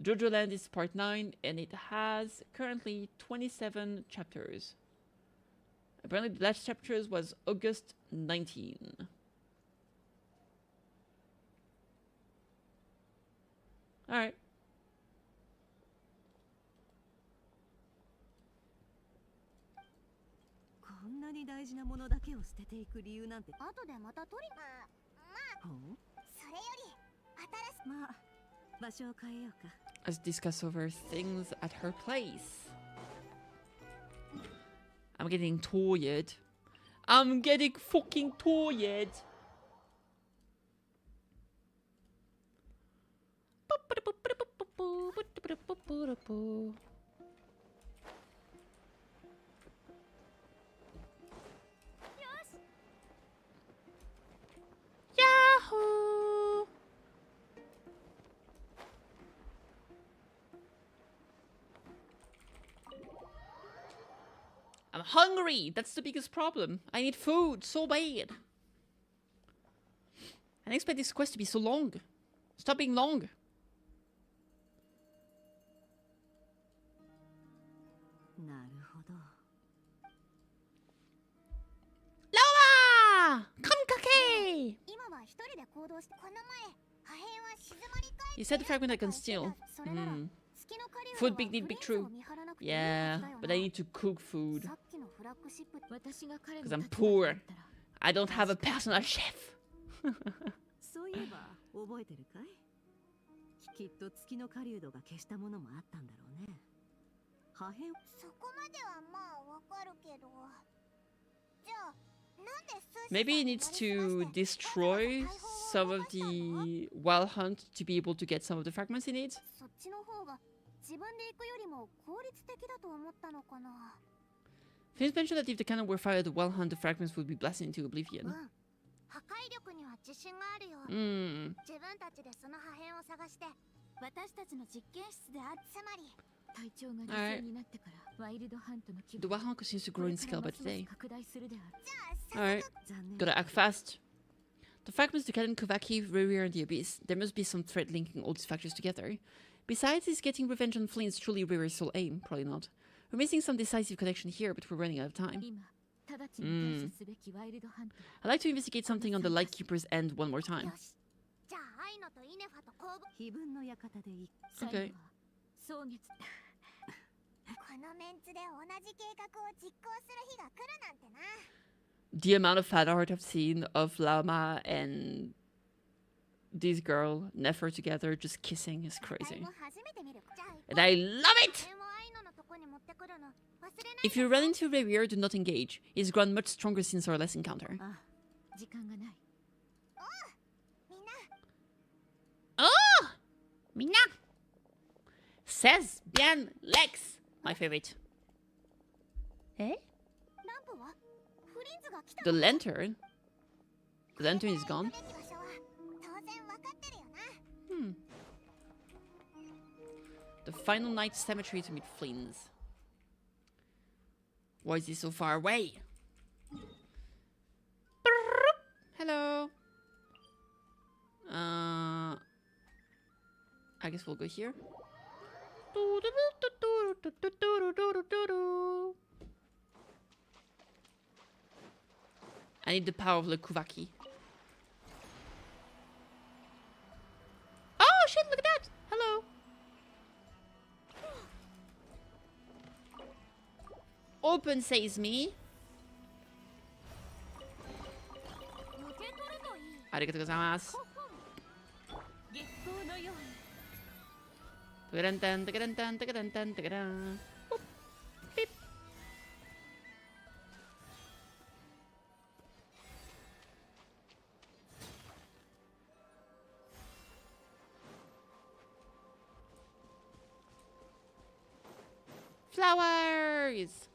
Jojo Land is part 9 and it has currently 27 chapters. Apparently the last chapters was August 19. Alright. こんなに大事なものだけを捨てていく理由なんて後でまた取りほうそれより新しまあ場所を変えようか Let's discuss over things at her place. I'm getting tired. I'm getting fucking tired. Yahoo! I'm hungry. That's the biggest problem. I need food so bad. I didn't expect this quest to be so long. Stop being long. Loa! Konkake! 今は一人で行動してこの前破片は静まり返って You said the fragment I can steal. それなら Hmm. 月の狩人 Food は big need big フレンズ true. を見張らなくていい Yeah, はずだよな but I need to cook food. さっきのフラッグシップ Because I'm poor. I don't have a personal chef. そういえば覚えてるかいきっと月の狩人が消したものもあったんだろうね破片そこまではまあわかるけどじゃあなんで数字 Maybe it needs to destroy some of the wild hunt to be able to get some of the fragments it needs. そっちの方が自分で行くよりも効率的だと思ったのかな Finn mentioned that if the cannon were fired, the wild hunt, the fragments would be blasted into う oblivion. ん破壊力には自信があるよ Hmm. 自分たちでその破片を探して私たちの実験室でつまり隊長が犠牲になってからワイルドハントの規 The 模 wild hunt continues to grow in scale by today. 拡大するである Alright, 残念 gotta act fast. The fragments to cannon Kovaki, Riri, and the Abyss. There must be some thread linking all these factors together. Besides, is getting revenge on Flint's truly Riri's sole aim? Probably not. We're missing some decisive connection here, but we're running out of time. 今直ちに対処すべきワイルドハント I'd like to investigate something on the Lightkeeper's end one more time. よしじゃあアイノとイネファと交互非分の館でいい最後は蒼月このメンツで同じ計画を実行する日が来るなんてな The amount of fan art I've seen of Lama and this girl, never together, just kissing is crazy. 初めて見る。じゃあ And I love it! 電話アイノのとこに持ってくるの忘れない If you run into Revier, do not engage. He's grown much stronger since our last encounter. ああ時間がない。みんな Oh! Mina! Says bien Lex! My favorite. Eh? ランプはフリンズが来た The lantern? The lantern is gone? べき場所は当然分かってるよな Hmm. The final night cemetery to meet Flins. Why is he so far away? Hello. I guess we'll go here. I need the power of the Kuvaki. Oh shit, look at that! Hello. Open, says me. 受け取るといい Arigatou gozaimasu. 月光のように Tagadantan, tagadantan, tagadantan, tagadan. Boop. Beep. Flowers!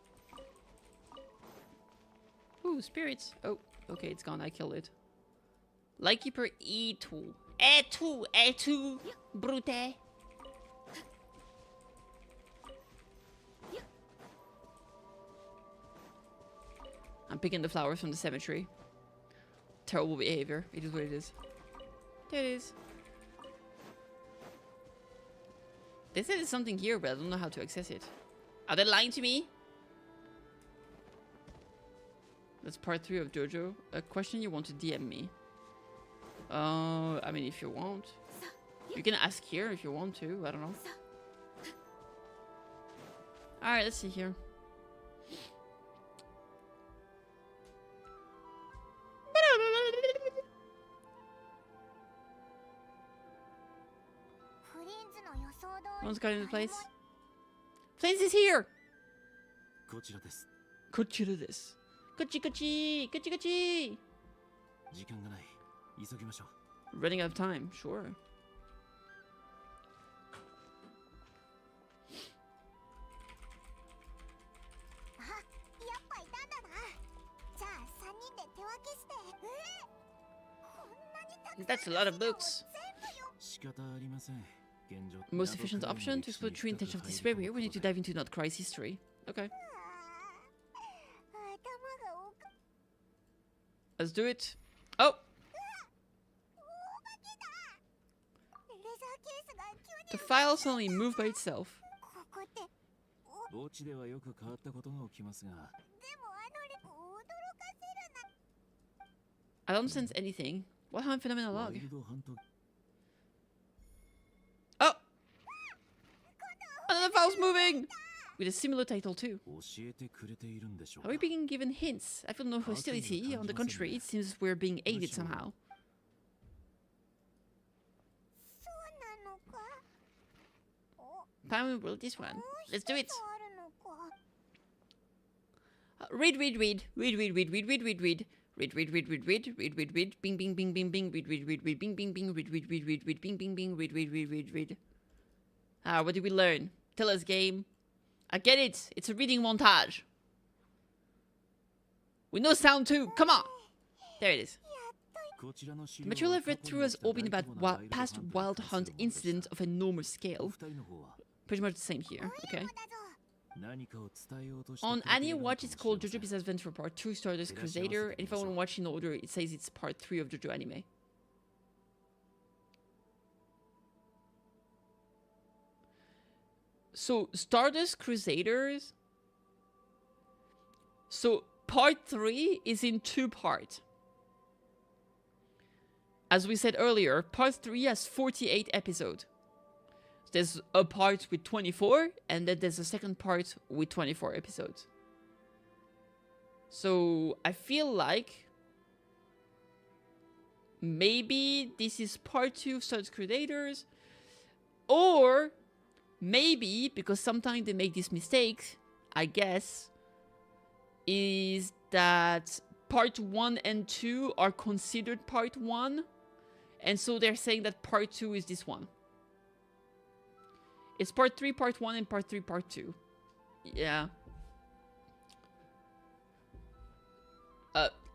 Ooh, spirits. Oh, okay, it's gone. I killed it. Lightkeeper E2. E2, E2, brute. I'm picking the flowers from the cemetery. Terrible behavior. It is what it is. There it is. They said there's something here, but I don't know how to access it. Are they lying to me? That's part 3 of JoJo. A question you want to DM me. I mean, if you want. You can ask here if you want to. I don't know. Alright, let's see here. One's got into place. Plains is here! こちらです。 Kochira this. Kochi kochi! Kochi kochi! 時間がない。急ぎましょう。 Running out of time, sure. あ、やっぱいたんだな。じゃあ3人で手分けして。こんなにたくさん That's a lot of books. 全部よ。仕方ありません。現状 Most efficient option to explore the true intention of this barrier. We need to dive into Not Cry's history. Okay, 頭がおか let's do it. Oh! レザーケースが急に The file suddenly moved by itself. ここってお墓地ではよく変わったことが起きますが、でも驚かせるな I don't sense anything. What happened phenomenal ワ log? イルドハント Oh! Another file's moving! With a similar title too. 教えてくれているんでしょう Are か we being given hints? I feel no hostility. On the contrary, it seems we're being aided somehow. そうなのかお Time we will this one. Let's do it. あるのか Read, read, read. Read, read, read, read, read, read, read. Read, read, read, read, read, read, read, read. Bing, bing, bing, bing, bing. Read, read, read, read, bing, bing, bing. Read, read, read, read, read, bing, bing, bing. Read, read, read, read, read. Ah, what did we learn? Tell us, game. I get it. It's a reading montage. We know sound too. Come on. There it is. こちらの資 The 料 material は I've read 過去 through に has all been 起きた about 大規模なワイルド past ハントに wild 関する hunt ものでした incidents of enormous お scale. 二人の方は Pretty much the same here. Okay. だぞ何かを伝えようとして On くれてい Annie るのか Watch, も it's しれ called ません JoJo Bizarre Adventure Part 2 Stardust Crusader. And if I want to watch in order, it says it's Part 3 of JoJo anime. So, Stardust Crusaders. So, Part 3 is in 2 parts. As we said earlier, Part 3 has 48 episodes. There's a part with 24, and then there's a second part with 24 episodes. So I feel like maybe this is part 2 of Stardust Crusaders, or maybe, because sometimes they make this mistake, I guess, is that part 1 and 2 are considered part 1, and so they're saying that part 2 is this one. It's part 3, part 1, and part 3, part 2. Yeah.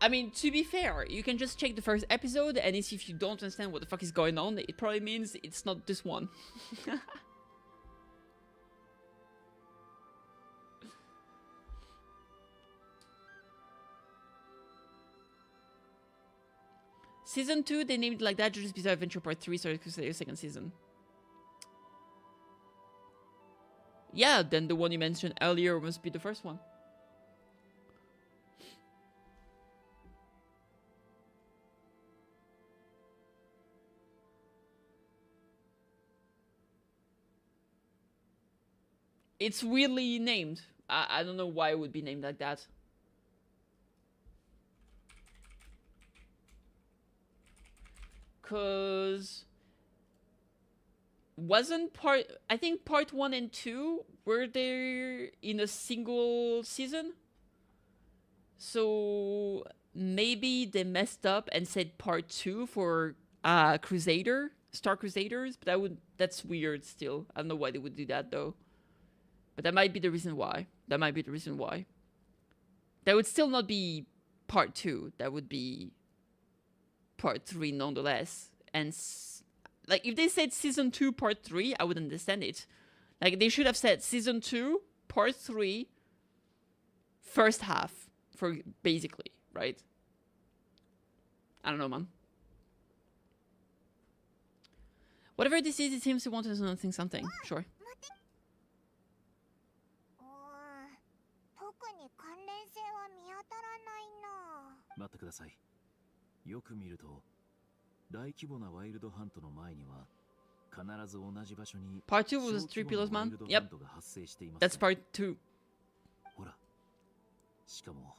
I mean, to be fair, you can just check the first episode, and if you don't understand what the fuck is going on, it probably means it's not this one. Season 2, they named it like that, JoJo's Bizarre Adventure Part 3, so it's the second season. Yeah, then the one you mentioned earlier must be the first one. It's weirdly named. I don't know why it would be named like that. Cause wasn't part, I think part 1 and 2 were there in a single season, so maybe they messed up and said part 2 for Star Crusaders, but that's weird still. I don't know why they would do that though, but that might be the reason why. That would still not be part 2, that would be part 3 nonetheless. And like, if they said season 2 part 3, I would understand it. Like, they should have said season 2 part 3 first half, for basically, right? I don't know, man. Whatever this is, it seems to want us to think something. Sure. 待ってください。よく見ると、大規模なワイルドハントの前には必ず同じ場所に Part 2 was 3 pillars, man. Yep. That's part 2. ほら。しかも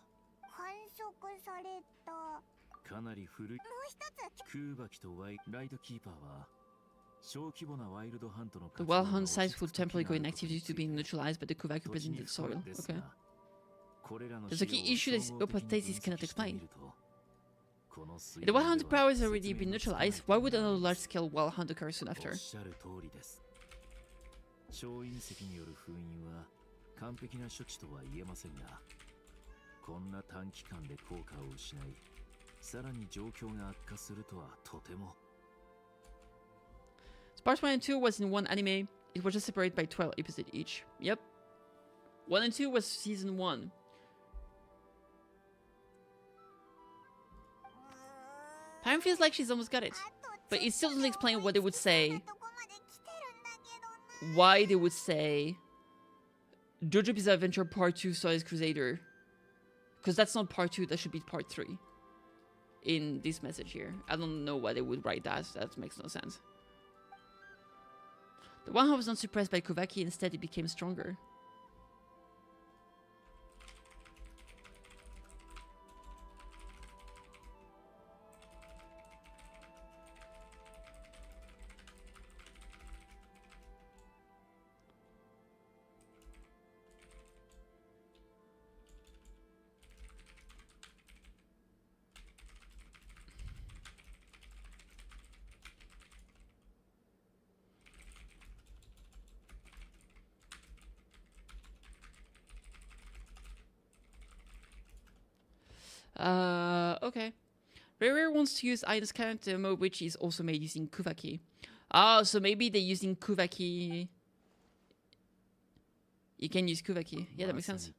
かなり古い空爆とライトキーパーは小規模なワイルドハントの The wild hunt sites would temporarily go inactive due to being neutralized by the Kuvaki presented soil. Okay. There's a key issue that hypothesis cannot explain. If the wild hunter power has already been neutralized, why would another large-scale wild hunt occur soon after? 小隕石による封印は完璧な処置とは言えませんが、こんな短期間で効果を失い、さらに状況が悪化するとはとても。Parts 1 and 2 was in one anime. It was just separated by 12 episodes each. Yep. 1 and 2 was season 1. Pam feels like she's almost got it, but it still doesn't explain what they would say. Why they would say JoJo's Bizarre Adventure Part 2 Stardust Crusader. Because that's not part 2, that should be part 3. In this message here. I don't know why they would write that. That makes no sense. The one who was not suppressed by Kuvaki, instead it became stronger. Okay. Rare wants to use Aiden's character mode, which is also made using Kuvaki. Ah, so maybe they're using Kuvaki. You can use Kuvaki. Yeah, that makes sense.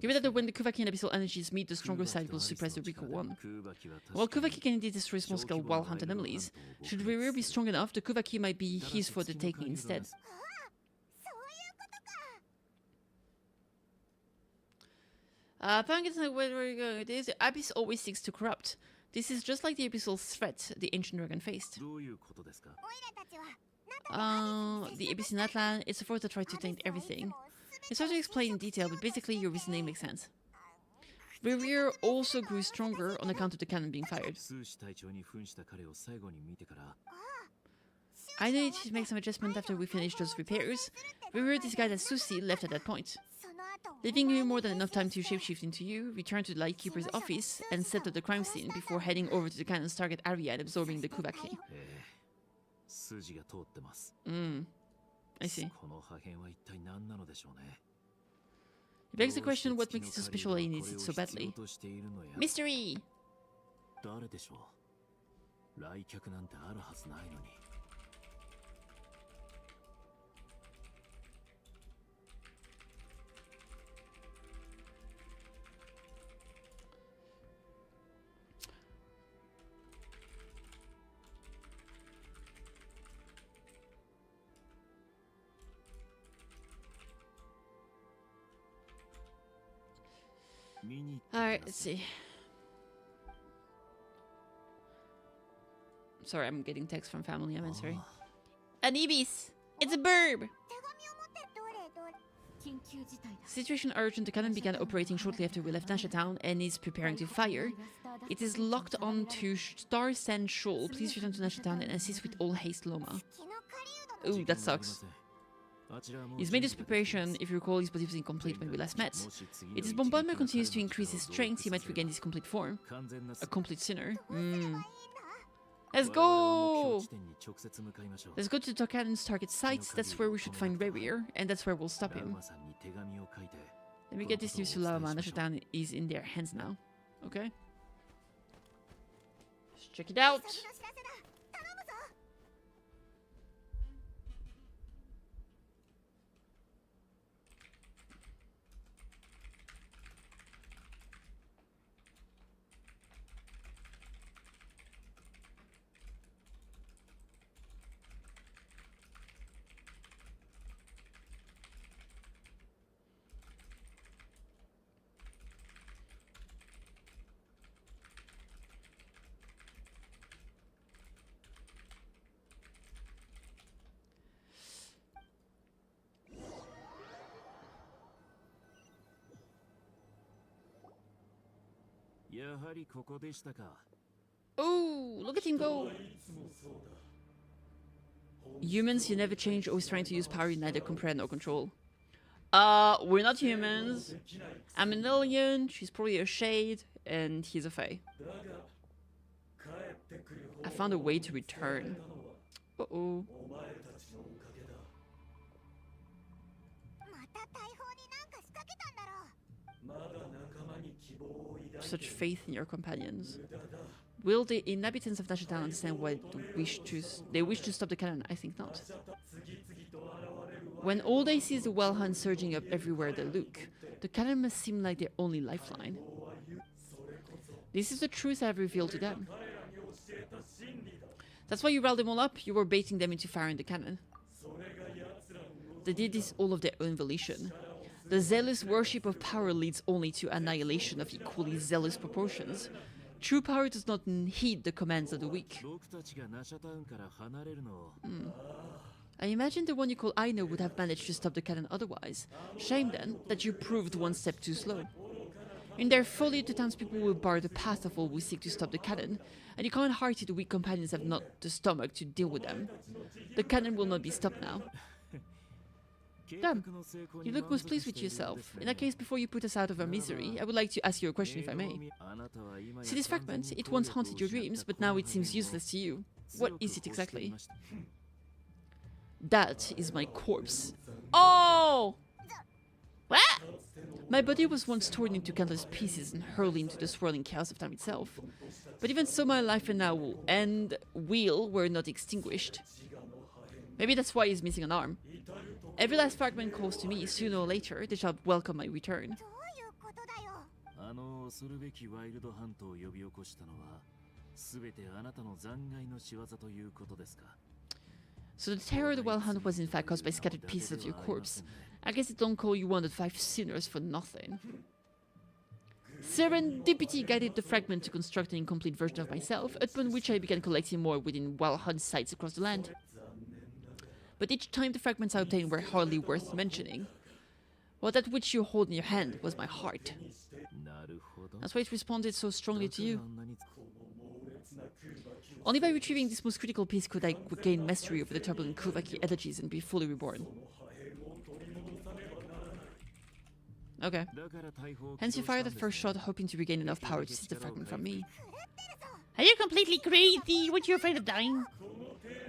Given that when the Kuvaki and Abyssal energies meet, the stronger side will suppress the weaker one. While Kuvaki can indeed destroy small-scale wild hunt anomalies, should Rare be strong enough, the Kuvaki might be his for the taking instead. Pang is like, where are you going with this? The Abyss always seeks to corrupt. This is just like the Abyssal threat the ancient dragon faced. The Abyss in Atlan, it's a force that tries to taint everything. It's hard to explain in detail, but basically your reasoning makes sense. Rear also grew stronger on account of the cannon being fired. スーシ隊長に扮した彼を最後に見てから I needed to make some adjustment after we finished those repairs. Rear disguised as Susie left at that point. Leaving you more than enough time to shapeshift into you, return to the Lightkeeper's office and set up the crime scene before heading over to the cannon's target area and absorbing the Kubaki. 筋が通ってます I see. この破片は一体何なのでしょうね It begs the question what makes it so special and needs it so badly. としているのや Mystery! 誰でしょう来客なんてあるはずないのに Alright, let's see. Sorry, I'm getting text from family. I'm sorry. An ibis! It's a burb! 緊急事態だ Situation urgent. The cannon began operating shortly after we left Nasha Town and is preparing to fire. It is locked on to Star Sand Shoal. Please return to Nasha Town and assist with all haste, Loma. Ooh, that sucks. He's made his preparation. If you recall, his body was incomplete when we last met. If his bombardment continues to increase his strength, he might regain his complete form. A complete sinner. Let's go! Let's go to the cannon's target sites. That's where we should find Rerir, and that's where we'll stop him. Let me get this news to Lama. Nasha Town is in their hands now. Okay. Let's check it out. Oh, look at him go! Humans, you never change, always trying to use power you neither comprehend nor control. We're not humans. I'm an alien, she's probably a shade, and he's a fae. I found a way to return. Uh-oh. Such faith in your companions. Will the inhabitants of Nasha Town understand why they wish to stop the cannon? I think not. When all they see is the well hunt surging up everywhere they look, the cannon must seem like their only lifeline. This is the truth I've revealed to them. That's why you riled them all up. You were baiting them into firing the cannon. They did this all of their own volition. The zealous worship of power leads only to annihilation of equally zealous proportions. True power does not heed the commands of the weak. I imagine the one you call Aino would have managed to stop the cannon otherwise. Shame then that you proved one step too slow. In their folly, the townspeople will bar the path of all who seek to stop the cannon, and your kind-hearted weak companions have not the stomach to deal with them. The cannon will not be stopped now. Damn, you look most pleased with yourself. In that case, before you put us out of our misery, I would like to ask you a question if I may. See this fragment? It once haunted your dreams, but now it seems useless to you. What is it exactly? That is my corpse. Oh! What? My body was once torn into countless pieces and hurled into the swirling chaos of time itself. But even so, my life and now were not extinguished. Maybe that's why he's missing an arm. Every last fragment calls to me. Sooner or later, they shall welcome my return. So the terror of the Wild Hunt was in fact caused by scattered pieces of your corpse. I guess they don't call you one of the 5 sinners for nothing. Serendipity guided the fragment to construct an incomplete version of myself, upon which I began collecting more within Wild Hunt sites across the land. But each time the fragments I obtained were hardly worth mentioning. Well, that which you hold in your hand was my heart. That's why it responded so strongly to you. Only by retrieving this most critical piece could I gain mastery over the turbulent Kuvaki energies and be fully reborn. Okay. Hence you fired the first shot hoping to regain enough power to seize the fragment from me. Are you completely crazy? Weren't you afraid of dying?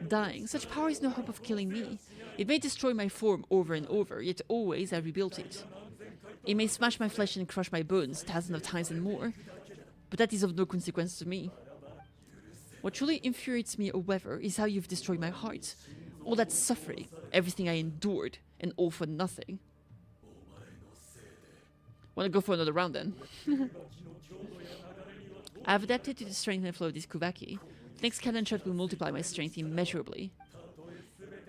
Dying? Such power is no hope of killing me. It may destroy my form over and over, yet always I rebuilt it. It may smash my flesh and crush my bones thousands of times and more, but that is of no consequence to me. What truly infuriates me, however, is how you've destroyed my heart. All that suffering, everything I endured, and all for nothing. Wanna go for another round then? I've adapted to the strength and flow of this Kuvaki. The next cannon shot will multiply my strength immeasurably.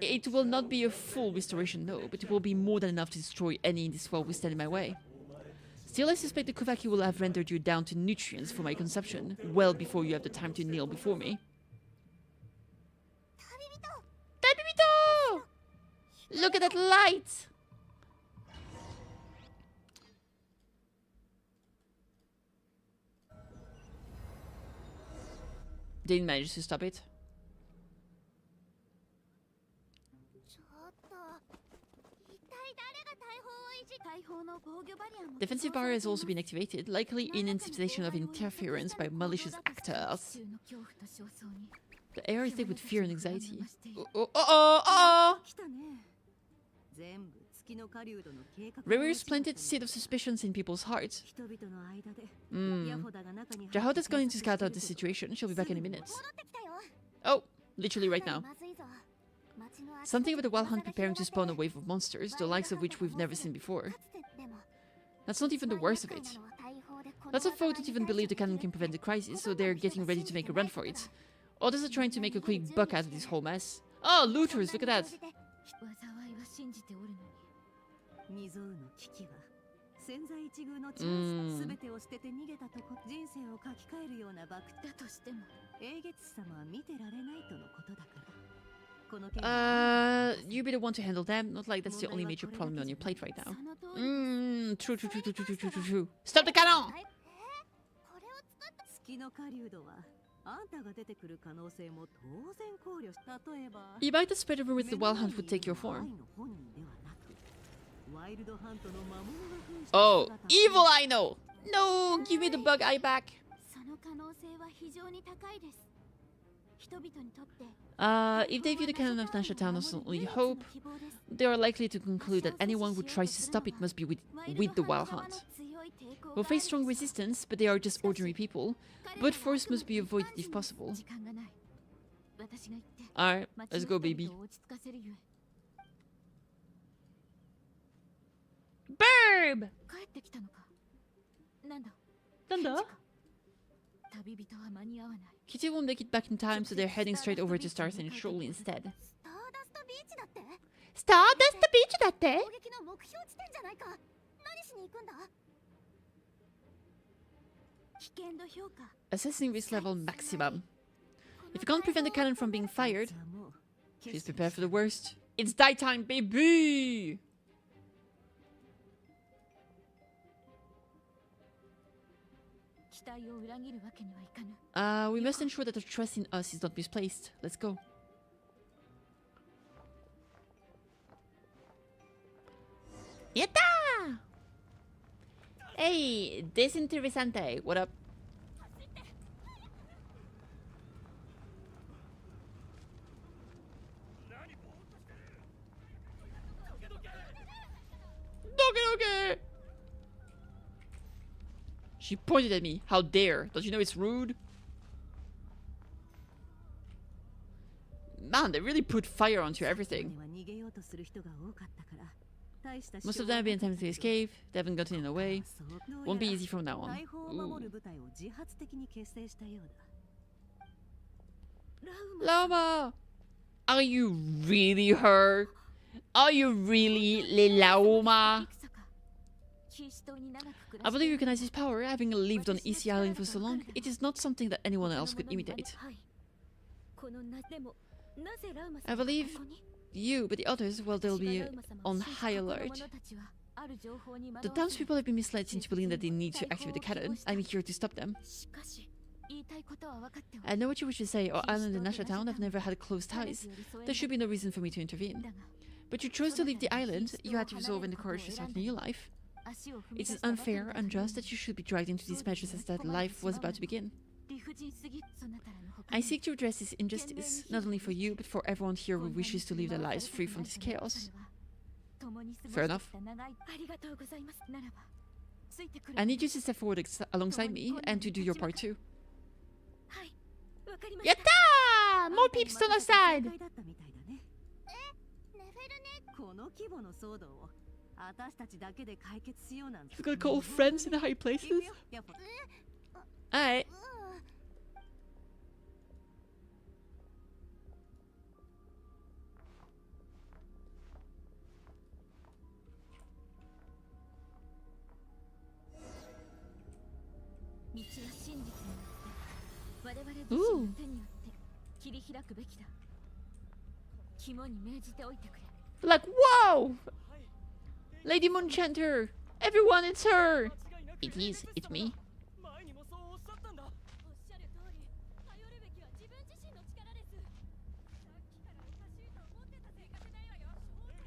It will not be a full restoration, no, but it will be more than enough to destroy any in this world who stand in my way. Still, I suspect the Kuvaki will have rendered you down to nutrients for my consumption, well before you have the time to kneel before me. Tabibito! Look at that light! Didn't manage to stop it. Defensive barrier has also been activated, likely in anticipation of interference by malicious actors. The air is thick with fear and anxiety. Rivers planted seed of suspicions in people's hearts. Jahod has gone in to scout out the situation. She'll be back in a minute. Oh, literally right now. Something about the wild hunt preparing to spawn a wave of monsters, the likes of which we've never seen before. That's not even the worst of it. Lots of folk don't even believe the cannon can prevent the crisis, so they're getting ready to make a run for it. Others are trying to make a quick buck out of this whole mess. Oh, looters, look at that! You be the one to handle them. Not like that's the only major problem on your plate right now. True. Stop the cannon! You might have spread a rumor that the wild hunt would take your form. Oh, evil I know! No, give me the bug eye back. If they view the cannon of Nansha Town as only hope, they are likely to conclude that anyone who tries to stop it must be with the wild hunt. We'll face strong resistance, but they are just ordinary people. But force must be avoided if possible. Alright, let's go, baby. Burb! Nanda? Kitty won't make it back in time, so they're heading straight over to Star Central instead. Stardust Beach だって? Assessing risk level maximum. If you can't prevent the cannon from being fired, please prepare for the worst. It's die time, baby! We must ensure that the trust in us is not misplaced. Let's go. Yatta! Hey, desinteresante. What up? Okay. She pointed at me. How dare? Don't you know it's rude? Man, they really put fire onto everything. Most of them have been attempting to escape. They haven't gotten in the way. Won't be easy from now on. Ooh. Lama! Are you really her? Are you really Lelaoma? I believe you recognize his power. Having lived on Easy Island for so long, it is not something that anyone else could imitate. I believe you, but the others, well, they'll be on high alert. The The townspeople have been misled into believing that they need to activate the cannon. I'm here to stop them. I know what you wish to say. Our island and Nasha town have never had close ties. There should be no reason for me to intervene. But you chose to leave the island. You had to resolve and the courage to start a new life. It is unfair, unjust that you should be dragged into these measures as that life was about to begin. I seek to address this injustice, not only for you, but for everyone here who wishes to live their lives free from this chaos. Fair enough. I need you to step forward alongside me and to do your part too. Yatta! More peeps on our side! You're gonna call friends in the high places? Alright. Ooh. Like, whoa! Lady Moonchanter! Everyone, it's her! It is, it's me.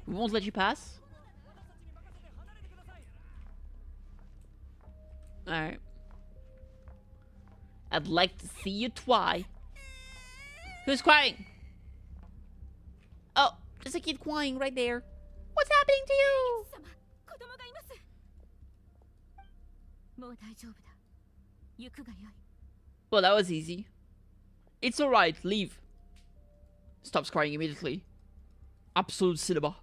We won't let you pass? Alright. I'd like to see you try. Who's crying? Oh, there's a kid crying right there. What's happening to you? Well, that was easy. It's alright, leave. Stops crying immediately. Absolute cinema.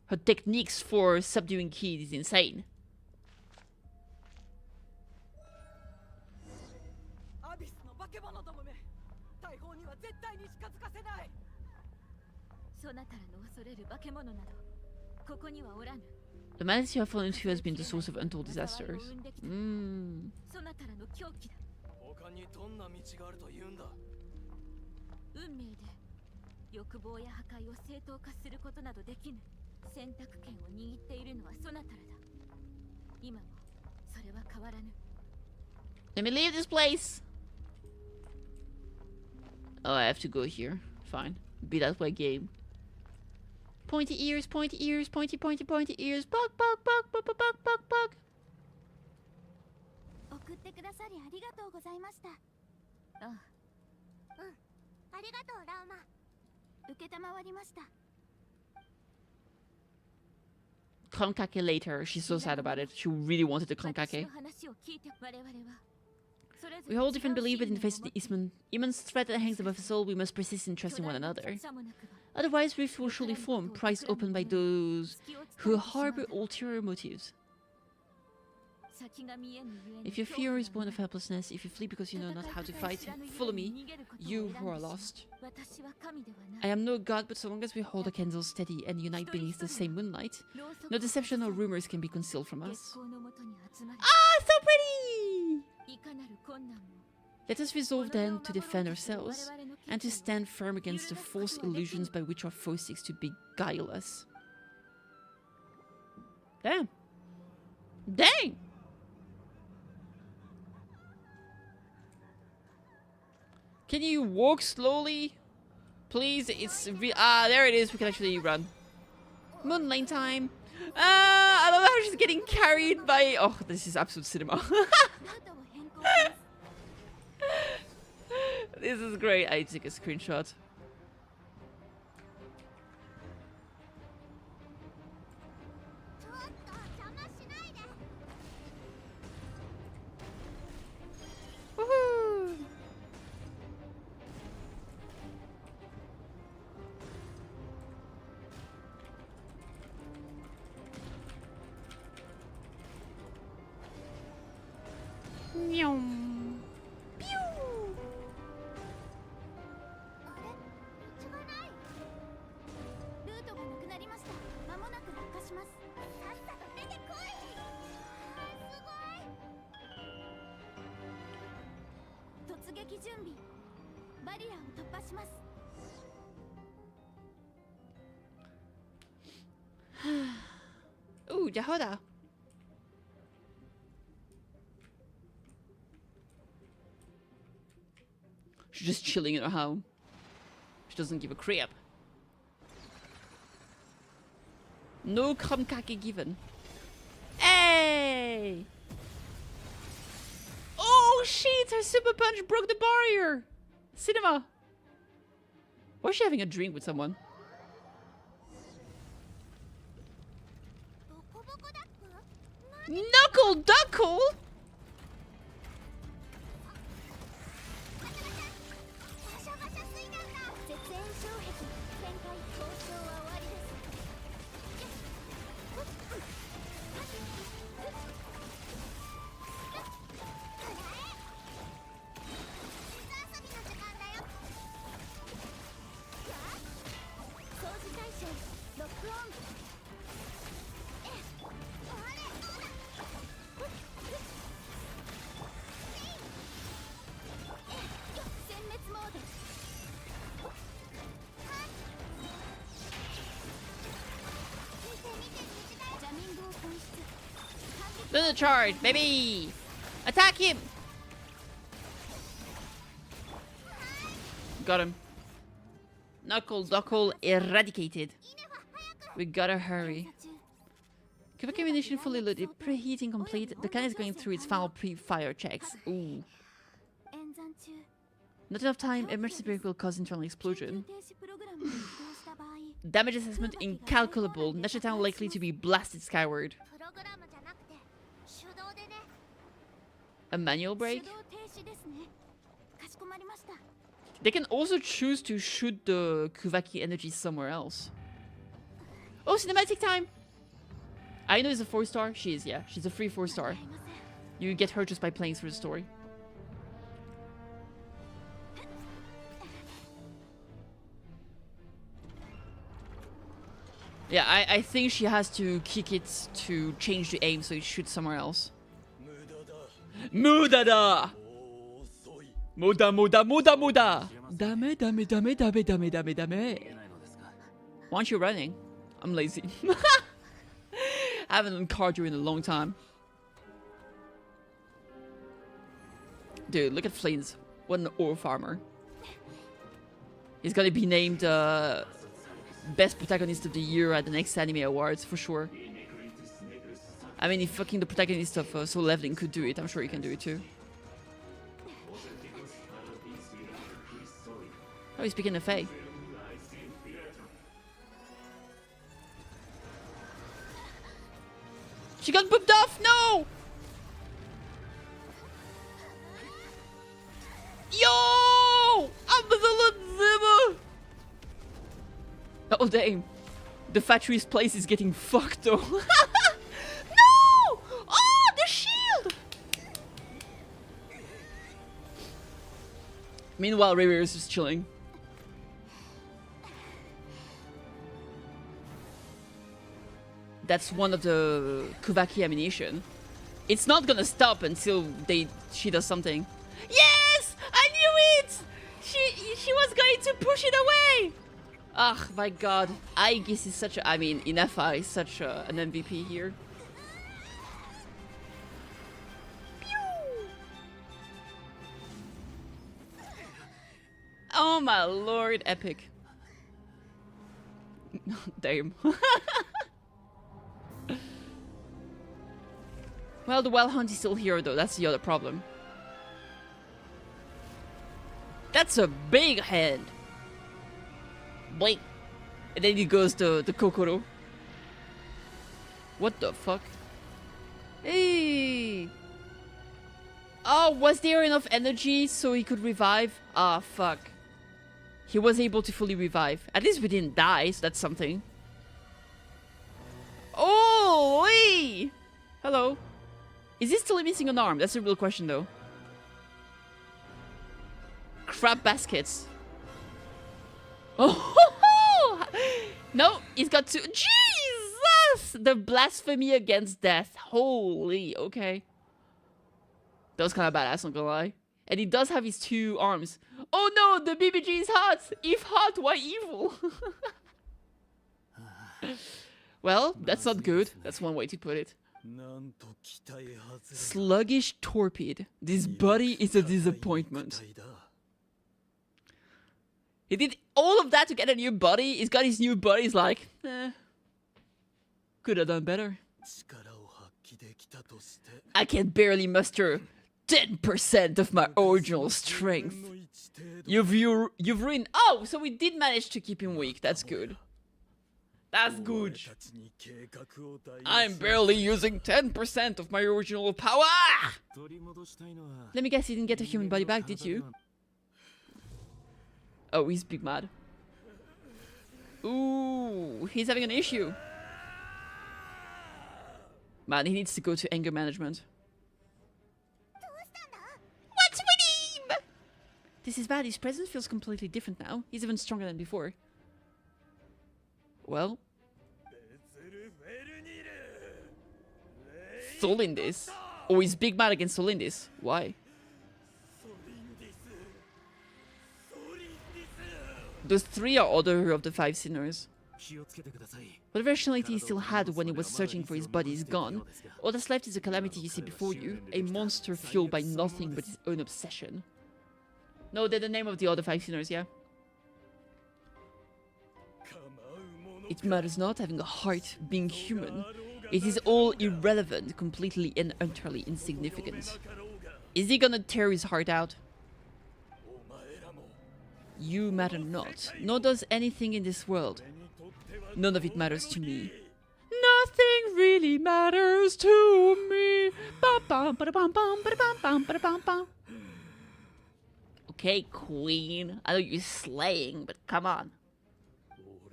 Her techniques for subduing kids is insane. The madness you have fallen into has been the source of untold disasters. Mm. Let me leave this place! Oh, I have to go here. Fine. Be that way, game. Pointy ears, pointy ears, pointy, pointy, pointy ears. Bug, bug, bug, bug, bug, bug, bug, bug. Konkake later. She's so sad about it. She really wanted the konkake. We hold different beliefs, but in the face of the immense threat that hangs above us all, we must persist in trusting one another. Otherwise, rifts will surely form, pries open by those who harbor ulterior motives. If your fear is born of helplessness, if you flee because you know not how to fight, follow me, you who are lost. I am no god, but so long as we hold our candles steady and unite beneath the same moonlight, no deception or rumors can be concealed from us. Ah, so pretty! Let us resolve then to defend ourselves, and to stand firm against the false illusions by which our foe seeks to beguile us. Damn. Dang! Can you walk slowly? Please, it's there it is, we can actually run. Moon lane time. I love how she's getting carried by... Oh, this is absolute cinema. This is great. I took a screenshot. Woohoo! Ooh, Ooh, Jahoda. She's just chilling in her home. She doesn't give a crap. No krumkake given. Hey! Oh shit! Her super punch broke the barrier! Cinema! Why is she having a drink with someone? Knuckle Duckle? Lunar charge, baby! Attack him! Got him. Knuckle Duckle eradicated. We gotta hurry. KittyKathee ammunition fully loaded, preheating complete. The cannon is going through its final pre-fire checks. Ooh. Not enough time, emergency brake will cause internal explosion. Damage assessment incalculable. Nature Town likely to be blasted skyward. A manual brake? They can also choose to shoot the Kuvaki energy somewhere else. Oh, cinematic time! I know it's a 4-star. She is, yeah. She's a free 4-star. You get her just by playing through the story. Yeah, I think she has to kick it to change the aim so it shoots somewhere else. Mudada! Muda muda muda muda! Dame dame dame dame dame dame dame. Why aren't you running? I'm lazy. I haven't done cardio in a long time. Dude, look at Flains. What an ore farmer. He's gonna be named Best Protagonist of the Year at the next Anime Awards, for sure. I mean, if fucking the protagonist of Soul Leveling could do it, I'm sure he can do it too. Oh, he's speaking to Faye. She got booped off! No! Yo! Absolute Zimmer! Oh, damn. The factory's place is getting fucked, though. No! Oh, the shield! Meanwhile, Riri is just chilling. That's one of the Kuvaki ammunition. It's not gonna stop until she does something. Yes! I knew it! She was going to push it away! Ah, my god. Aegis is such a... I mean, Inefa is such an MVP here. Pew! Oh my lord, epic. Damn. Well, the Wild Hunt is still here, though. That's the other problem. That's a big hand. Wait. And then he goes to the Kokoro. What the fuck? Hey. Oh, was there enough energy so he could revive? Ah, fuck. He was able to fully revive. At least we didn't die, so that's something. Oh, wait. Hello. Is he still missing an arm? That's a real question, though. Crab baskets. Oh, no, he's got two. Jesus! The blasphemy against death. Holy, okay. That was kind of badass, not gonna lie. And he does have his 2 arms. Oh no, the BBG is hot! If hot, why evil? Well, that's not good. That's one way to put it. なんと期待外れだ Sluggish torpid. This body is a disappointment. 期待だ He did all of that to get a new body. He's got his new body. He's like, could have done better. 力を発揮できたとして I can barely muster 10% of my original strength. の一程度 You've ruined. Oh, so we did manage to keep him weak. That's good. That's お前 good. たちに計画を代用 I'm す barely using 10% of my original power. 取り戻したいのは Let me guess, you didn't get a human body back, did you? Oh, he's big mad. Ooh, he's having an issue. Man, he needs to go to anger management. What's with him? This is bad. His presence feels completely different now. He's even stronger than before. Well, ベツルフェルニル Solindis. Oh, he's big mad against Solindis. Why? ソリンディスソリンディス Those three are other of the five sinners. 気をつけてください Whatever rationality he still had when he was searching for his body is gone. All that's left is a calamity you see before you, a monster fueled by nothing but his own obsession. No, they're the name of the other five sinners, yeah? 構うもの It matters not having a heart, being human. It is all irrelevant, completely and utterly insignificant. なかろうが Is he gonna tear his heart out? お前らも You matter not, nor does anything in this world. 俺にとっては None of it matters to me. Nothing really matters to me. Ba-bum, ba-da-bum, bum, ba-da-bum, bum, ba-da-bum, bum. Okay, queen. I know you're slaying, but come on.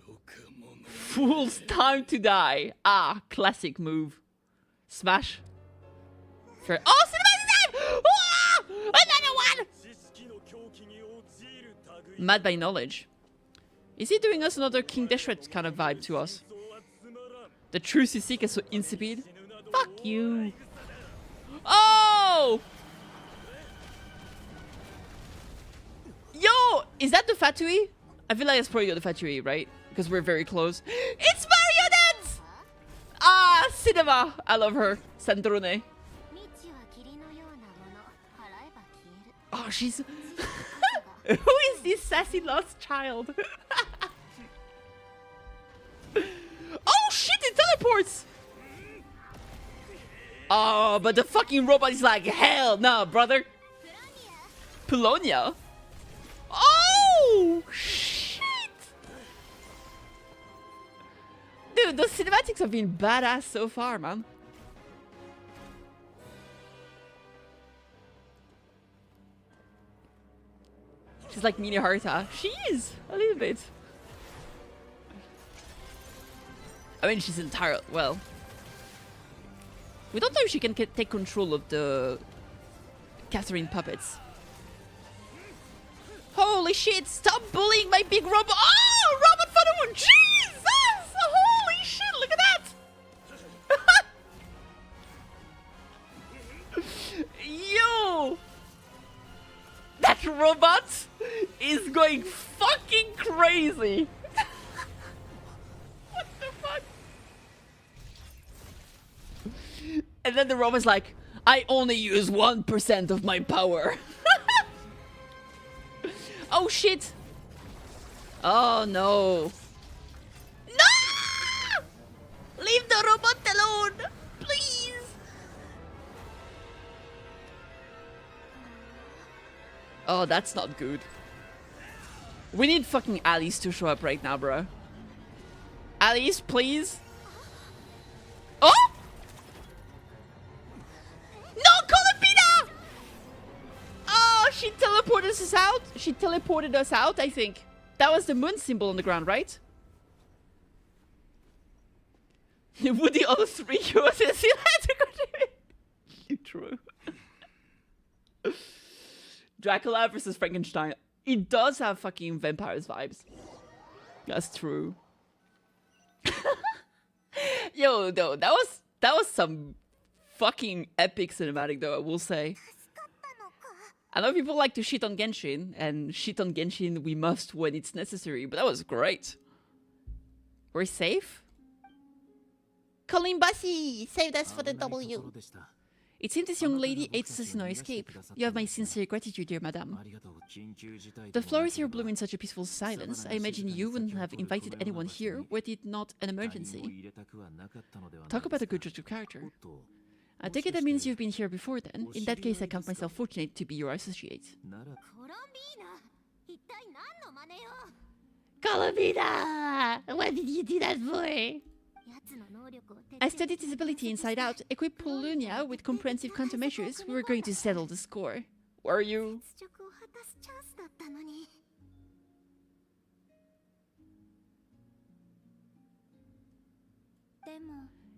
愚か者 Fool's time to die. Ah, classic move. Smash. Fair. Oh, cinematic time! Ah! Another one! 知識の狂気に陥る類 Mad by knowledge. Is he doing us another King Deshret kind of vibe to us? 想はつまらん The truth you seek is so insipid. 死ぬなど Fuck you. 戦だ Oh! Yo! Is that the Fatui? I feel like it's probably the Fatui, right? Because we're very close. It's Marionette! Ah, cinema! I love her. Sandrone. 未知は霧のようなもの払えば消える Oh, she's... Who is this sassy lost child? Oh shit, it teleports! Oh, but the fucking robot is like, hell no, brother. Polonia? Oh, shit! Dude, those cinematics have been badass so far, man. She's like Mini Haruta. She is, a little bit. I mean, she's entirely, well. We don't know if she can take control of the Catherine puppets. Holy shit, stop bullying my big robot. Oh, robot for the one. Jesus! Holy shit, look at that. Yo! That robot is going fucking crazy. What the fuck? And then the robot's like, I only use 1% of my power. Oh shit! Oh no! No! Leave the robot alone! Please! Oh, that's not good. We need fucking Alice to show up right now, bro. Alice, please? Oh! No, Colipina! Oh, she teleported us out. She teleported us out, I think. That was the moon symbol on the ground, right? Would the other three USS still had to contribute? True. Dracula versus Frankenstein. It does have fucking vampires vibes. That's true. Yo, though, that was some fucking epic cinematic, though, I will say. I know people like to shit on Genshin, and shit on Genshin we must when it's necessary, but that was great. We're safe? Colin Bussy saved us for the W. It seems this young lady ate Assassino escape. You have my sincere gratitude, dear madame. The flowers here bloom in such a peaceful silence. I imagine you wouldn't have invited anyone here were it not an emergency. Talk about a good judge of character. I take it that means you've been here before then. In that case, I count myself fortunate to be your associate. Colombina! What did you do that for? I studied his ability inside out. Equip Polonia with comprehensive countermeasures. We were going to settle the score. Were you?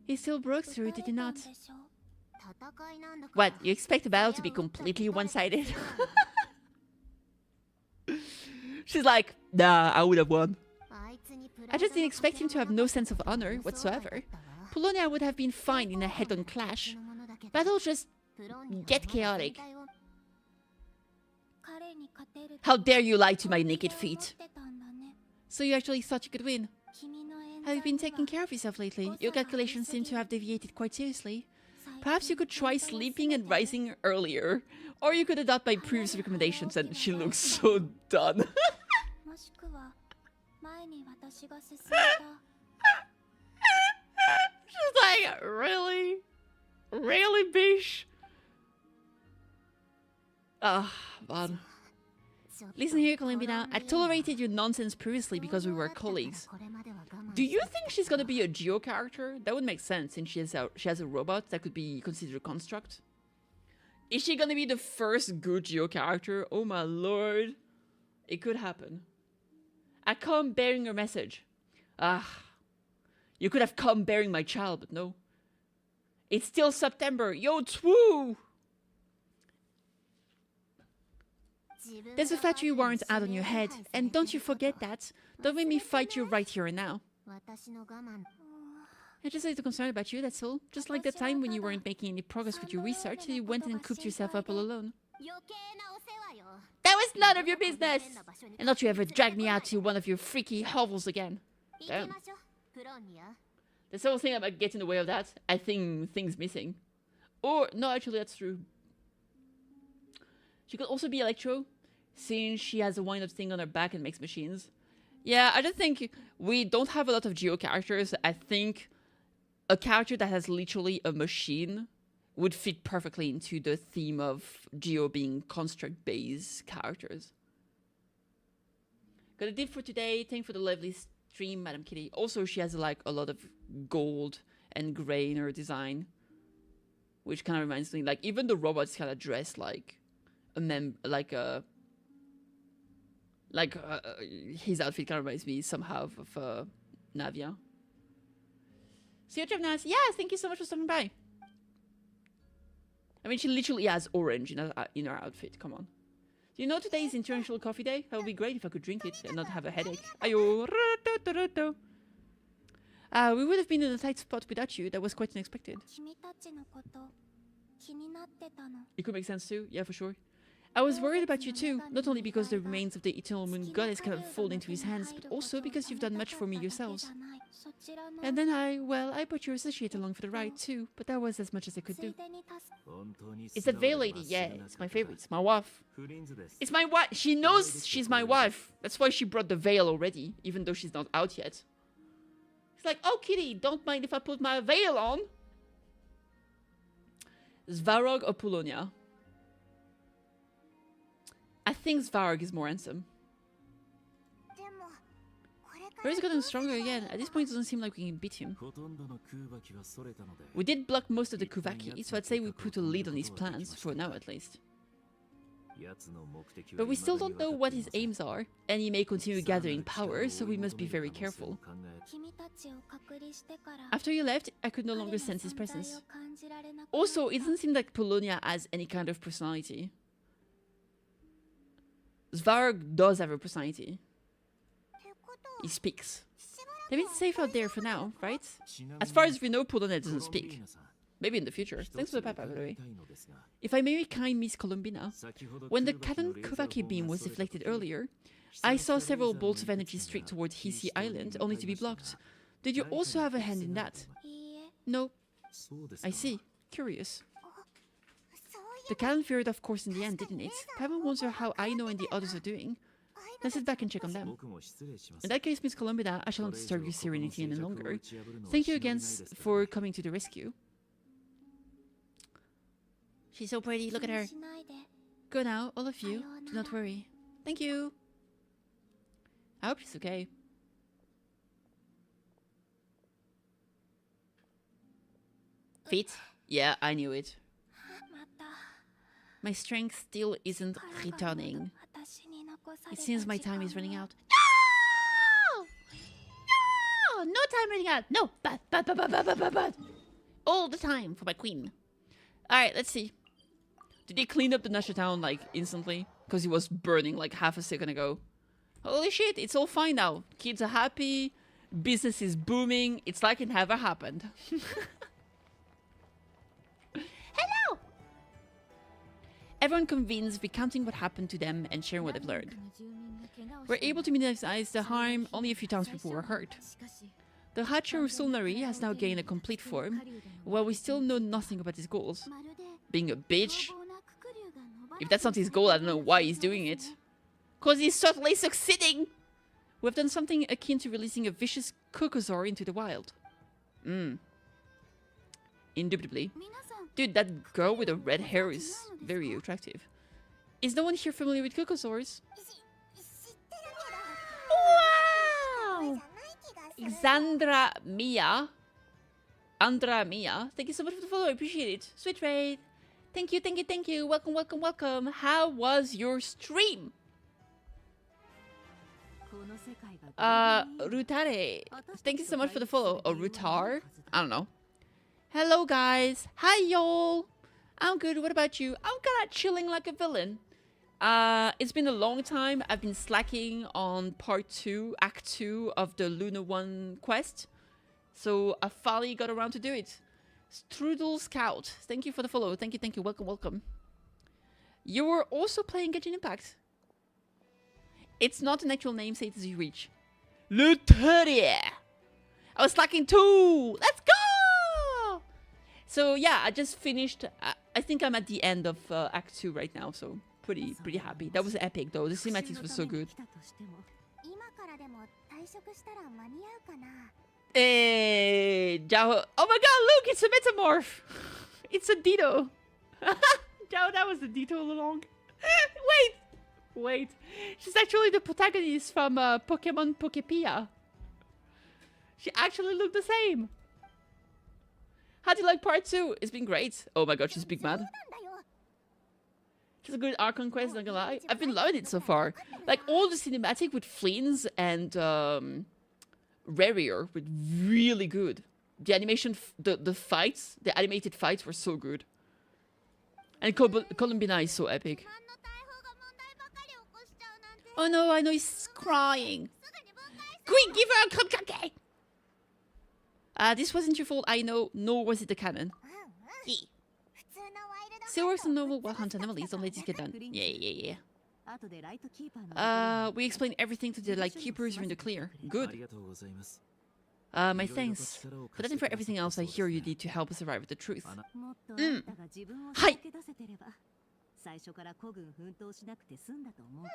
He still broke through, did he not? What, you expect a battle to be completely one-sided? She's like, nah, I would have won. I just didn't expect him to have no sense of honor whatsoever. Polonia would have been fine in a head-on clash. Battle just get chaotic. How dare you lie to my naked feet? So you actually thought you could win? Have you been taking care of yourself lately? Your calculations seem to have deviated quite seriously. Perhaps you could try sleeping and rising earlier. Or you could adopt my previous recommendations, and she looks so done. She's like, really? Really, bish? Ah, man. Listen here, Columbina. I tolerated your nonsense previously because we were colleagues. Do you think she's gonna be a Geo character? That would make sense since she has a robot that could be considered a construct. Is she gonna be the first good Geo character? Oh my lord. It could happen. I come bearing your message. Ah. You could have come bearing my child, but no. It's still September. Yo, twoo! There's a factory warrant out on your head, and don't you forget that. Don't make me fight you right here and now. I'm just a little concerned about you, that's all. Just like the time when you weren't making any progress with your research, you went and cooped yourself up all alone. That was none of your business! And don't you ever drag me out to one of your freaky hovels again. Damn. There's several things that might get in the way of that. I think things missing. Or, no, actually, that's true. She could also be Electro, since she has a wind-up thing on her back and makes machines. Yeah, I just think we don't have a lot of Geo characters. I think a character that has literally a machine would fit perfectly into the theme of Geo being construct-based characters. Got a tip for today. Thank you for the lovely stream, Madam Kitty. Also, she has like a lot of gold and grey in her design, which kind of reminds me, like, even the robots kind of dress like his outfit kind of reminds me somehow of Navia. See you, Gemnas. Yes, thank you so much for stopping by. I mean, she literally has orange in her outfit. Come on. Do you know today is International Coffee Day? That would be great if I could drink it and not have a headache. Ayo. We would have been in a tight spot without you. That was quite unexpected. It could make sense too. Yeah, for sure. I was worried about you too, not only because the remains of the Eternal Moon Goddess cannot fall into his hands, but also because you've done much for me yourselves. And then I brought your associate along for the ride too, but that was as much as I could do. It's that Veil lady, yeah, it's my favorite, it's my wife. It's my wife, she knows she's my wife. That's why she brought the veil already, even though she's not out yet. It's like, oh Kitty, don't mind if I put my veil on. Svarog or Polonia? I think Svarog is more handsome. He's gotten stronger again. At this point, it doesn't seem like we can beat him. We did block most of the Kuvaki, so I'd say we put a lead on his plans, for now at least. But we still don't know what his aims are, and he may continue gathering power, so we must be very careful. After you left, I could no longer sense his presence. Also, it doesn't seem like Polonia has any kind of personality. Svarog does have a personality. He speaks. They've been safe out there for now, right? As far as we know, Polonia doesn't speak. Maybe in the future. Thanks for the papa, by the way. If I may be kind, Miss Columbina, when the Kadan Kuvaki beam was deflected earlier, I saw several bolts of energy streak toward Hisi Island, only to be blocked. Did you also have a hand in that? No, そうです I か see. Curious. そうい The cannon feared, of course, in the end, didn't it? Paimon wants to know how Aino and the others are doing. Let's sit back and check on them. 僕も失礼します In that case, Miss Columbida, I shall not disturb your serenity any longer. Thank you again for coming to the rescue. She's so pretty, look at her. しないで Go now, all of you. Do not worry. Thank you. I hope she's okay. Feet? Yeah, I knew it. また My strength still isn't 彼がまだ returning. 私に残され It た seems my 時間 time is running は out. No! No! No time running out. No. But. All the time for my queen. Alright, let's see. Did they clean up the Nasha town like instantly? Because it was burning like half a second ago. Holy shit, it's all fine now. Kids are happy. Business is booming. It's like it never happened. Hello. Everyone convenes, recounting what happened to them and sharing what they've learned. We're able to minimize the harm. Only a few townspeople were hurt. The Hacho Sulnari has now gained a complete form, while we still know nothing about his goals. まるで Being a bitch. 凶暴なククリュウが伸ば If that's not his goal, I don't know why he's doing it. Cause he's certainly succeeding! We've done something akin to releasing a vicious Kokozor into the wild. Indubitably. 皆さん Dude, that girl with the red hair is very attractive. Is no one here familiar with Kokozors? 知ってるけど Wow. じゃない気がする Xandra Mia. Andra Mia. Thank you so much for the follow. I appreciate it. Sweet trade. Thank you, thank you, thank you. Welcome, welcome, welcome. How was your stream? この世界が Rutare. Thank you so much for the follow. Or Rutar? I don't know. Hello, guys. Hi, y'all. I'm good. What about you? I'm kind of chilling like a villain. It's been a long time. I've been slacking on part 2, act 2 of the Luna 1 quest. So I finally got around to do it. Strudel Scout. Thank you for the follow. Thank you, thank you. Welcome, welcome. You were also playing Genshin Impact. It's not an actual name, say it as you reach. Luteria! I was slacking too! Let's go! So yeah, I just finished. I think I'm at the end of Act 2 right now, so pretty happy. That was epic though. The cinematics were so good. 今からでも退職したら間に合うかな Hey, Jao. Oh my god, look, it's a metamorph. It's a Ditto. Jao, that was the Ditto all along. Wait. She's actually the protagonist from Pokemon Pokepia. She actually looked the same. How do you like part 2? It's been great. Oh my god, she's big mad. なんだよ It's a good Archon quest, not gonna lie. I've been loving it so far. Like, all the cinematic with Fleens and Rarier were really good. The animation, the fights, the animated fights were so good. And Columbina is so epic. 何の大砲が問題ばかり起こしちゃうなんて Oh no, I know he's crying. すぐに分解し Quick, give her a cupcake! This wasn't your fault, I know, nor was it the cannon. 普通のワイルド Still works in normal wild hunt anomalies, don't let this get done. Yeah. 後でライトキーパーの We explained everything to the lightkeepers. You're in the clear. あ Good. りがとうございます My thanks. For that and for everything else, I hear you need to help us arrive at the truth. あなもっとあんたが自分をはい届け出せてれば、最初から孤軍奮闘しなくて済んだと思う。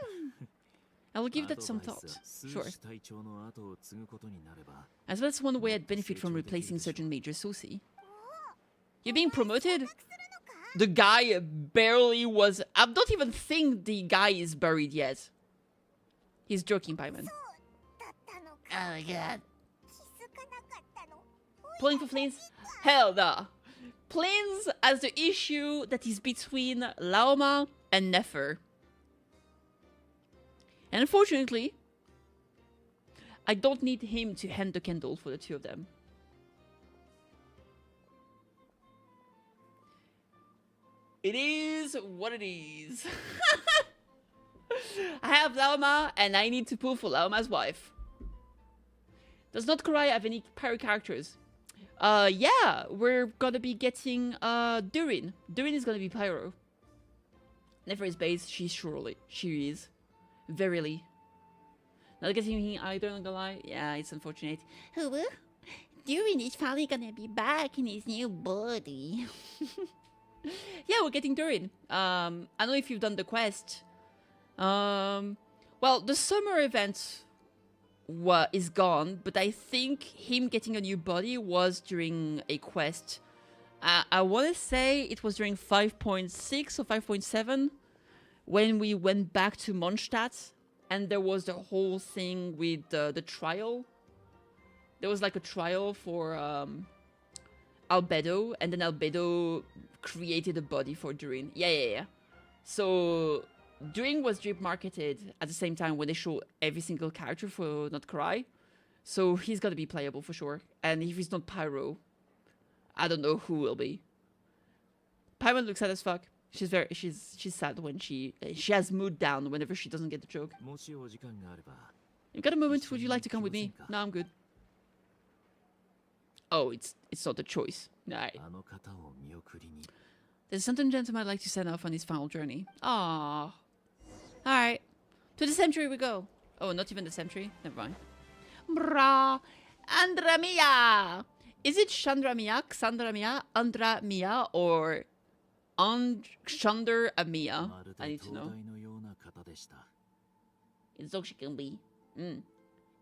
I will give that ア some ドバ thought. イス Sure. はスーシ隊長の後を継ぐことになれば As well as one way I'd benefit from replacing Sergeant Major Susi. You're being promoted? The guy barely was... I don't even think the guy is buried yet. He's joking, Paimon. だったのか Oh my god. 気づかなかったの Pulling for Flames? Hell no. Plains as the issue that is between Laoma and Nefer. And unfortunately, I don't need him to hand the candle for the two of them. It is what it is. I have Laoma and I need to pull for Laoma's wife. Does not Kurai have any parry characters? Yeah, we're gonna be getting Durin. Durin is gonna be Pyro. Never is base, she is. Verily. Not getting him either, not gonna lie. Yeah, it's unfortunate. Durin is finally gonna be back in his new body. Yeah, we're getting Durin. I don't know if you've done the quest. Well, the summer event is gone, but I think him getting a new body was during a quest. I want to say it was during 5.6 or 5.7 when we went back to Mondstadt, and there was the whole thing with the trial. There was like a trial for Albedo, and then Albedo created a body for Durin. Yeah. So Durin was drip marketed at the same time when they show every single character for Not Cry. So he's gotta be playable for sure. And if he's not Pyro, I don't know who will be. Pyro looks sad as fuck. She's sad when she has mood down whenever she doesn't get the joke. You got a moment? Would you like to come with me? No, I'm good. Oh, it's not a choice. No. There's something gentleman I'd like to send off on his final journey. Ah. Alright. To the cemetery we go. Oh, not even the cemetery? Never mind. Bra. Andramia! Is it Chandramia, Xandramia, Andramia, or Chandramia? I need to know. It's Okshikambi.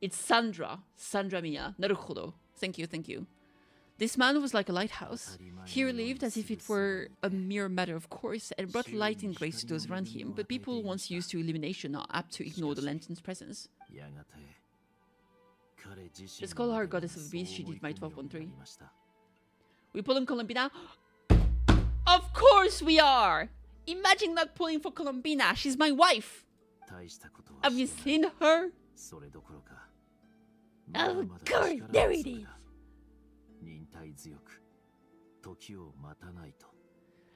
It's Sandra. Sandramia. Naruhodo. Thank you. This man was like a lighthouse. He lived as if it were a mere matter of course and brought light and grace to those around him, but people once used to elimination are apt to ignore the lantern's presence. Let's call her goddess of beasts. She did my 12.3. We pull in Colombina? Of course we are! Imagine not pulling for Colombina. She's my wife. Have you seen her? Of course, there it is.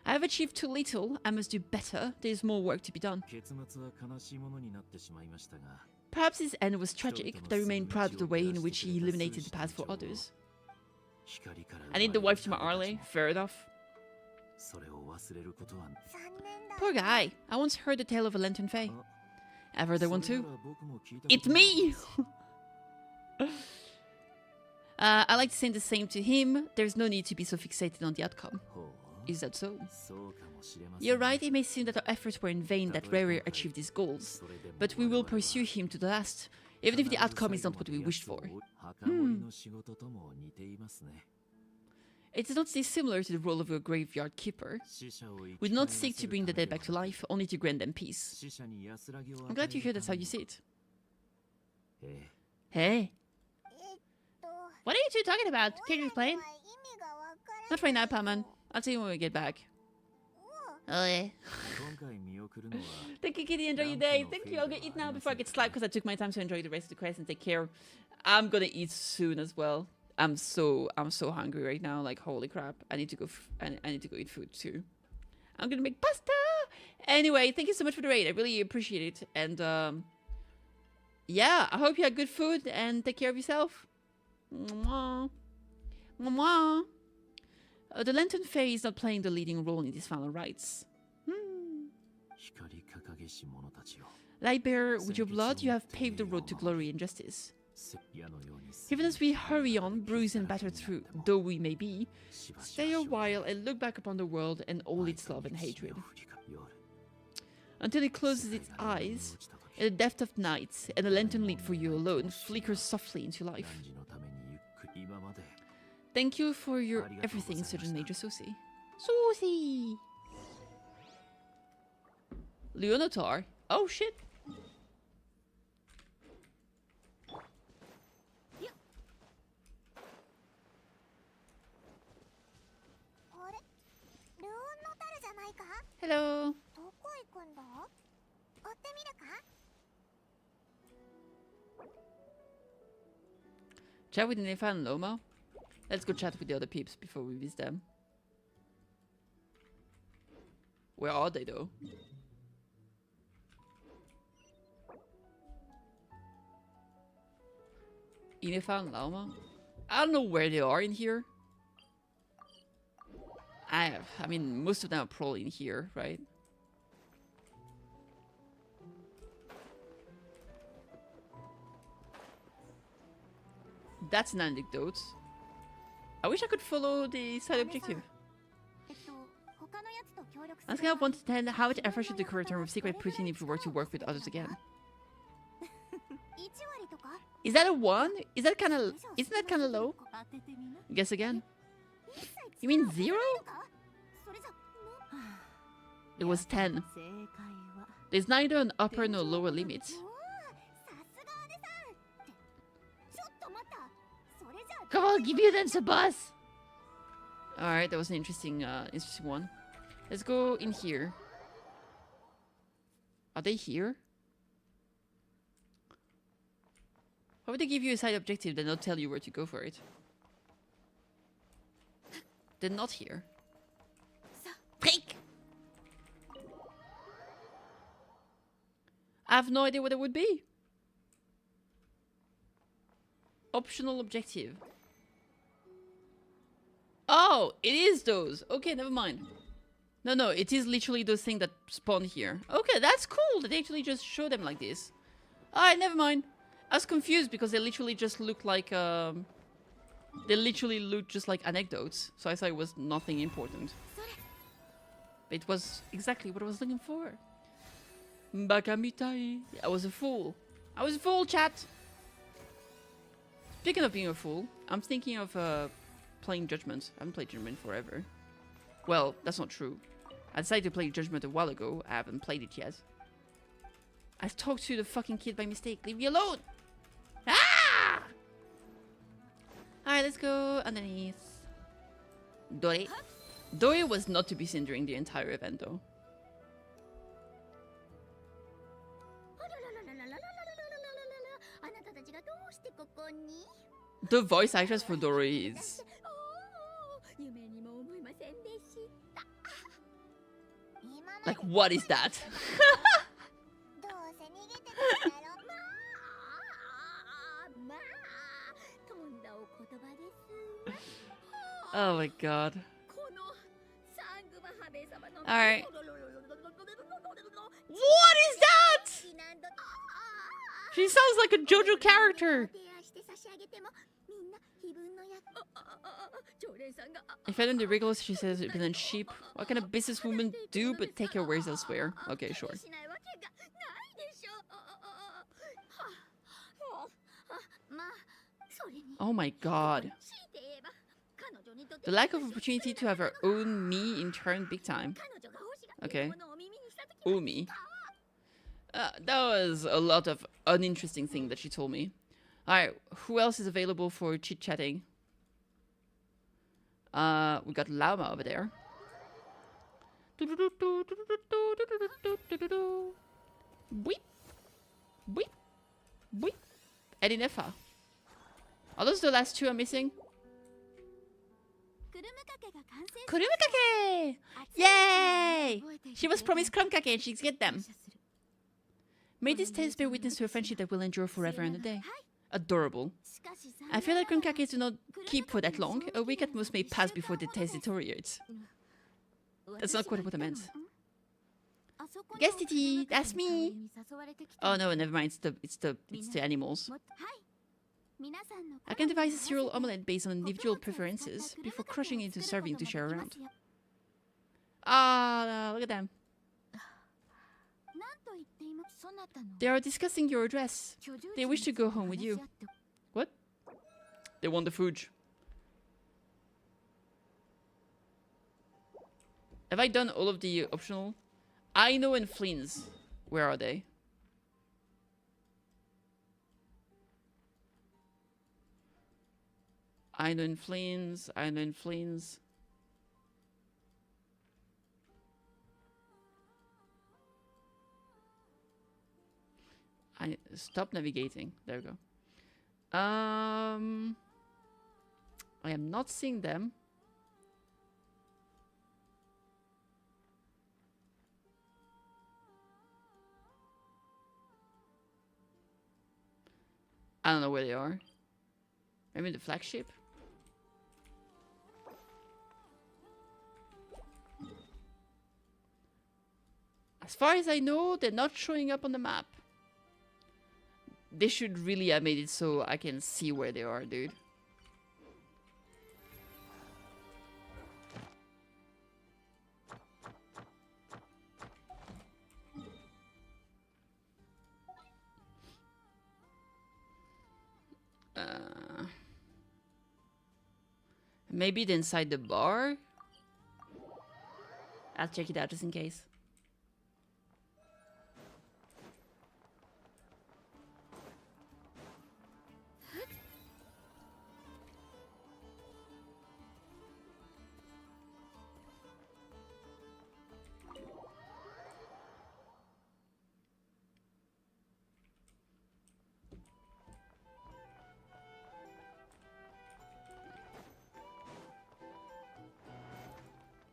I have achieved too little. I must do better. There's more work to be done. Perhaps his end was tragic, but I remain proud of the way in which he illuminated the path for others. I need the wife to my Arle. Fair enough. Poor guy. I once heard the tale of a lantern fae. I've heard that one too. It's me! I like to say the same to him. There's no need to be so fixated on the outcome. Is that so? You're right, it may seem that our efforts were in vain that Rere achieved his goals, but we will pursue him to the last, even if the outcome is not what we wished for. It's not dissimilar to the role of a graveyard keeper. We do not seek to bring the dead back to life, only to grant them peace. I'm glad to hear that's how you see it. Hey. What are you two talking about? Can you explain? Not right now, Paman. I'll tell you when we get back. Oh yeah. Thank you, Kitty. Enjoy your day. Thank you. I'll get eat now before I get slapped because I took my time to enjoy the rest of the quest and take care. I'm gonna eat soon as well. I'm so hungry right now. Like holy crap! I need to go. I need to go eat food too. I'm gonna make pasta. Anyway, thank you so much for the raid. I really appreciate it. And yeah, I hope you had good food and take care of yourself. Mwah. Mwah. The Lantern Fae is not playing the leading role in these final rites. Lightbearer, with your blood, you have paved the road to glory and justice. Even as we hurry on, bruised and battered through, though we may be, stay a while and look back upon the world and all its love and hatred. Until it closes its eyes, in the depth of night, and a lantern lit for you alone flickers softly into life. Thank you for your everything, Sergeant Major Susie. Susie! Leonotar? Oh shit! Hello! Chat with Nefa and Loma? Let's go chat with the other peeps before we visit them. Where are they though? Inefa and Lauma? I don't know where they are in here. I mean, most of them are probably in here, right? That's an anecdote. I wish I could follow the side objective. On a scale of 1 to 10, how much effort should the creator of secret put in if we were to work with others again? Is that a 1? Is that kind of... Isn't that kind of low? Guess again. You mean 0? It was 10. There's neither an upper nor lower limit. Come on, give you then, boss. Alright, that was an interesting one. Let's go in here. Are they here? How would they give you a side objective then not tell you where to go for it? They're not here. Break! I have no idea what it would be. Optional objective. Oh, it is those. Okay, never mind. No, it is literally those things that spawn here. Okay, that's cool. They actually just show them like this. Alright, never mind. I was confused because they literally just look like they literally look just like anecdotes. So I thought it was nothing important. But it was exactly what I was looking for. Bakamitai. I was a fool. I was a fool, chat. Speaking of being a fool, I'm thinking of playing Judgment. I haven't played Judgment forever. Well, that's not true. I decided to play Judgment a while ago. I haven't played it yet. I talked to the fucking kid by mistake. Leave me alone! Ah! Alright, let's go underneath. Dori. Dori was not to be seen during the entire event, though. The voice actress for Dori is... Like, what is that? Oh my god. Alright. What is that? She sounds like a JoJo character. If I don't do wriggles, she says it been sheep. What can a businesswoman do but take her wares elsewhere? Okay, sure. Oh my god. The lack of opportunity to have her own me in turn big time. Okay. Umi. That was a lot of uninteresting thing that she told me. Alright, who else is available for chit-chatting? We got Llama over there. Boop. Boop. Boop. Edinefa. Are those the last two I'm missing? Kurumukake! Yay! She was promised Kurumukake and she's get them. May this taste bear witness to a friendship that will endure forever and a day. Adorable. I feel like Kurumukakes do not keep for that long. A week at most may pass before the taste deteriorates. That's not quite what I meant. Guess Titi, that's me. Oh no, never mind. It's the animals. I can devise a cereal omelette based on individual preferences before crushing into serving to share around. Ah, look at them. They are discussing your address. They wish to go home with you. What? They want the food. Have I done all of the optional? Aino and Flins. Where are they? Aino and Flins. Aino and Flins. I stop navigating. There we go. I am not seeing them. I don't know where they are. Maybe the flagship. As far as I know, they're not showing up on the map. They should really have made it so I can see where they are, dude. Maybe the inside the bar? I'll check it out just in case.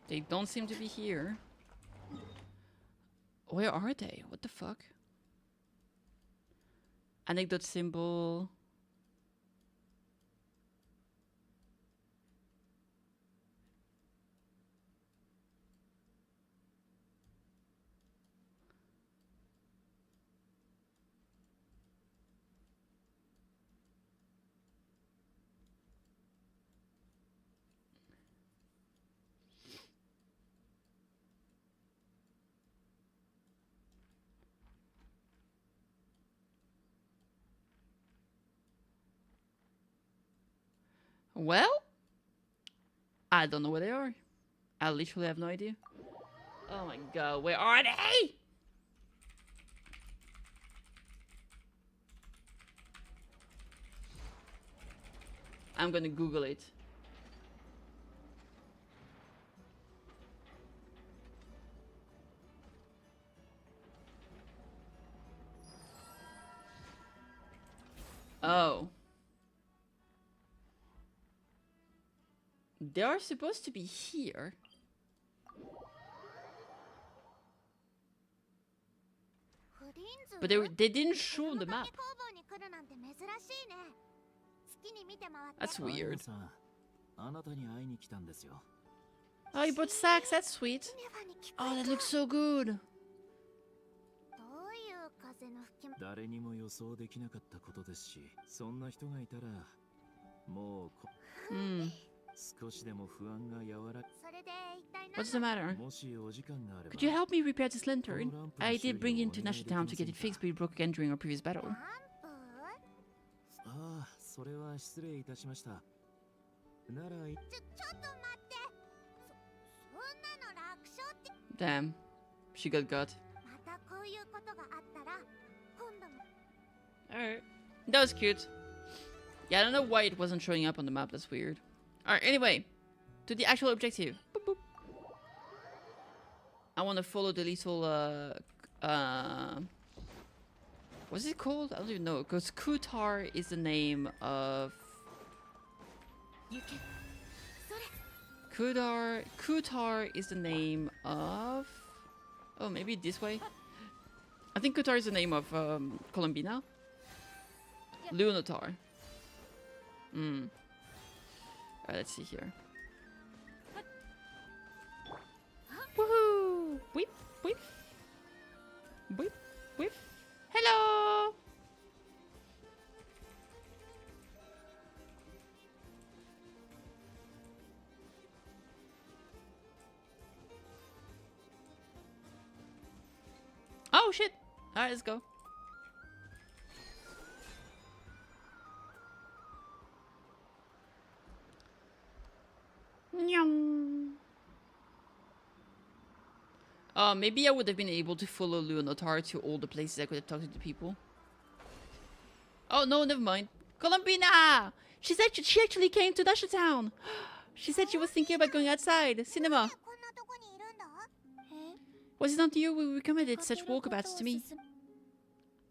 They don't seem to be here. Where are they? What the fuck? Anecdote symbol. Well, I don't know where they are. I literally have no idea. Oh my god, where are they? I'm gonna Google it. Oh. They are supposed to be here. But they didn't show the map. That's weird. あなたに会いに来たんですよ。 Oh, you bought sacks. That's sweet. Oh, that looks so good. 誰にも予想できなかったことですし、そんな人がいたらもう Hmm. 少しでも不安が和ら What's the matter? もしお時間があれば Could you help me repair this lantern? I did bring it to National Town to get it fixed, but it broke again during our previous battle. ああ、それは失礼いたしました。なら Damn. She got got. Alright. That was cute. Yeah, I don't know why it wasn't showing up on the map. That's weird. Alright, anyway. To the actual objective. Boop, boop. I want to follow the little, what's it called? I don't even know. Because Kutar is the name of... Kutar is the name of... Oh, maybe this way? I think Kutar is the name of Colombina. Lunatar. Hmm. Let's see here. Woohoo! Whip, whip. Whip, whip. Hello! Oh shit! Alright, let's go. Maybe I would have been able to follow Lunatar to all the places I could have talked to the people. Oh no, never mind. Colombina! She said she actually came to Dasha Town. She said she was thinking about going outside. Cinema. Was it not you who recommended such walkabouts to me?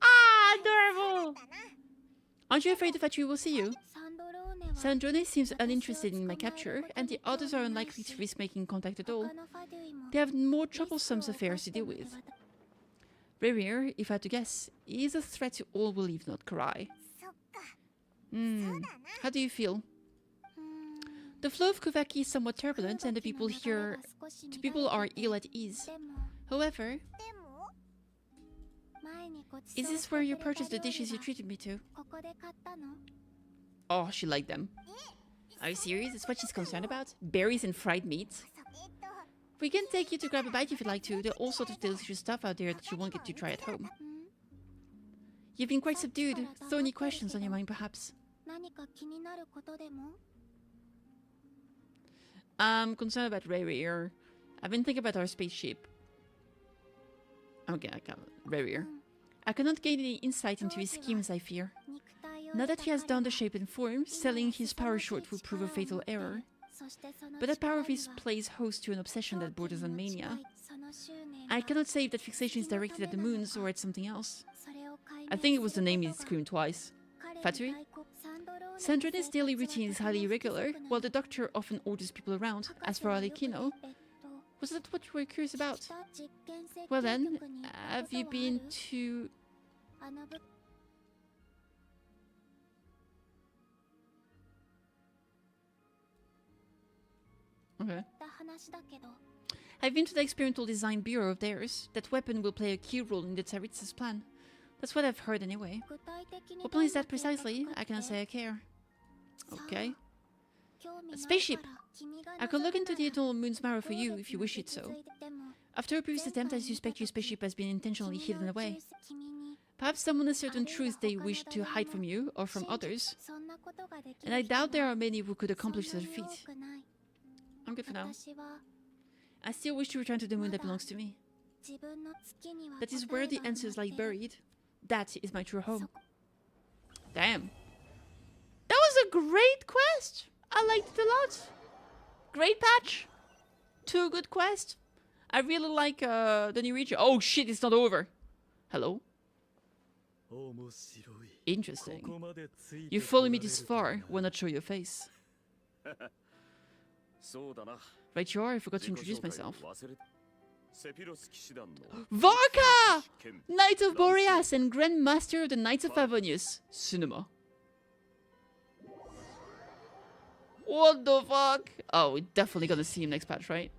Ah, adorable! Aren't you afraid the factory will see you? Sandrone seems uninterested in my capture, and the others are unlikely to risk making contact at all. They have more troublesome affairs to deal with. Rerir, if I had to guess, is a threat to all who leave not Karai. How do you feel? The flow of Kuvaki is somewhat turbulent, and the people are ill at ease. However, is this where you purchased the dishes you treated me to? Oh, she liked them. Are you serious? That's what she's concerned about? Berries and fried meat? We can take you to grab a bite if you'd like to. There are all sorts of delicious stuff out there that you won't get to try at home. You've been quite subdued. Thorny questions on your mind, perhaps? I'm concerned about Rare. I've been thinking about our spaceship. Okay, I can't. Rare. I cannot gain any insight into his schemes, I fear. Now that he has donned the shape and form, selling his power short will prove a fatal error. But that power of his plays host to an obsession that borders on mania. I cannot say if that fixation is directed at the moons or at something else. I think it was the name he screamed twice. Fatui? Sandrone's daily routine is highly irregular, while the doctor often orders people around. As for Alekino, was that what you were curious about? Well then, have you been to... Okay. I've been to the experimental design bureau of theirs. That weapon will play a key role in the Tsaritsa's plan. That's what I've heard anyway. What plan is that precisely? I cannot say I care. Okay. A spaceship! I could look into the Eternal Moon's marrow for you, if you wish it so. After a previous attempt, I suspect your spaceship has been intentionally hidden away. Perhaps someone has certain truths they wish to hide from you, or from others. And I doubt there are many who could accomplish such a feat. I'm good for now. I still wish to return to the moon that belongs to me. That is where the answers lie buried. That is my true home. Damn. That was a great quest! I liked it a lot. Great patch. 2 good quests. I really like the new region. Oh shit, it's not over. Hello? Interesting. You follow me this far, will not show your face. Right you are, I forgot to introduce myself. Varka! Knight of Boreas and Grand Master of the Knights of Favonius. Cinema. What the fuck? Oh, we're definitely gonna see him next patch, right?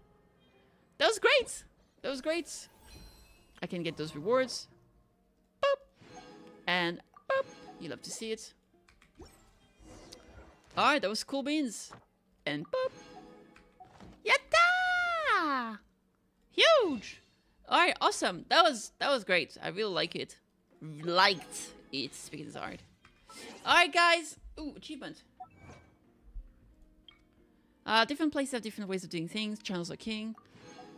That was great! That was great. I can get those rewards. Boop! And boop! You love to see it. Alright, that was cool beans. And boop! Yatta! Huge! Alright, awesome. That was great. I really like it. Liked it, speaking as hard. Alright, guys. Ooh, achievement. Different places have different ways of doing things. Channels are king.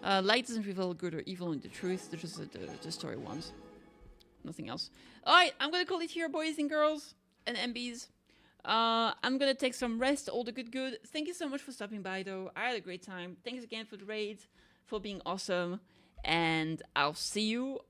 Light doesn't reveal good or evil in the truth. They're just the story ones. Nothing else. Alright, I'm gonna call it here, boys and girls and MBs. I'm gonna take some rest. All the good. Thank you so much for stopping by, though. I had a great time. Thanks again for the raid, for being awesome. And I'll see you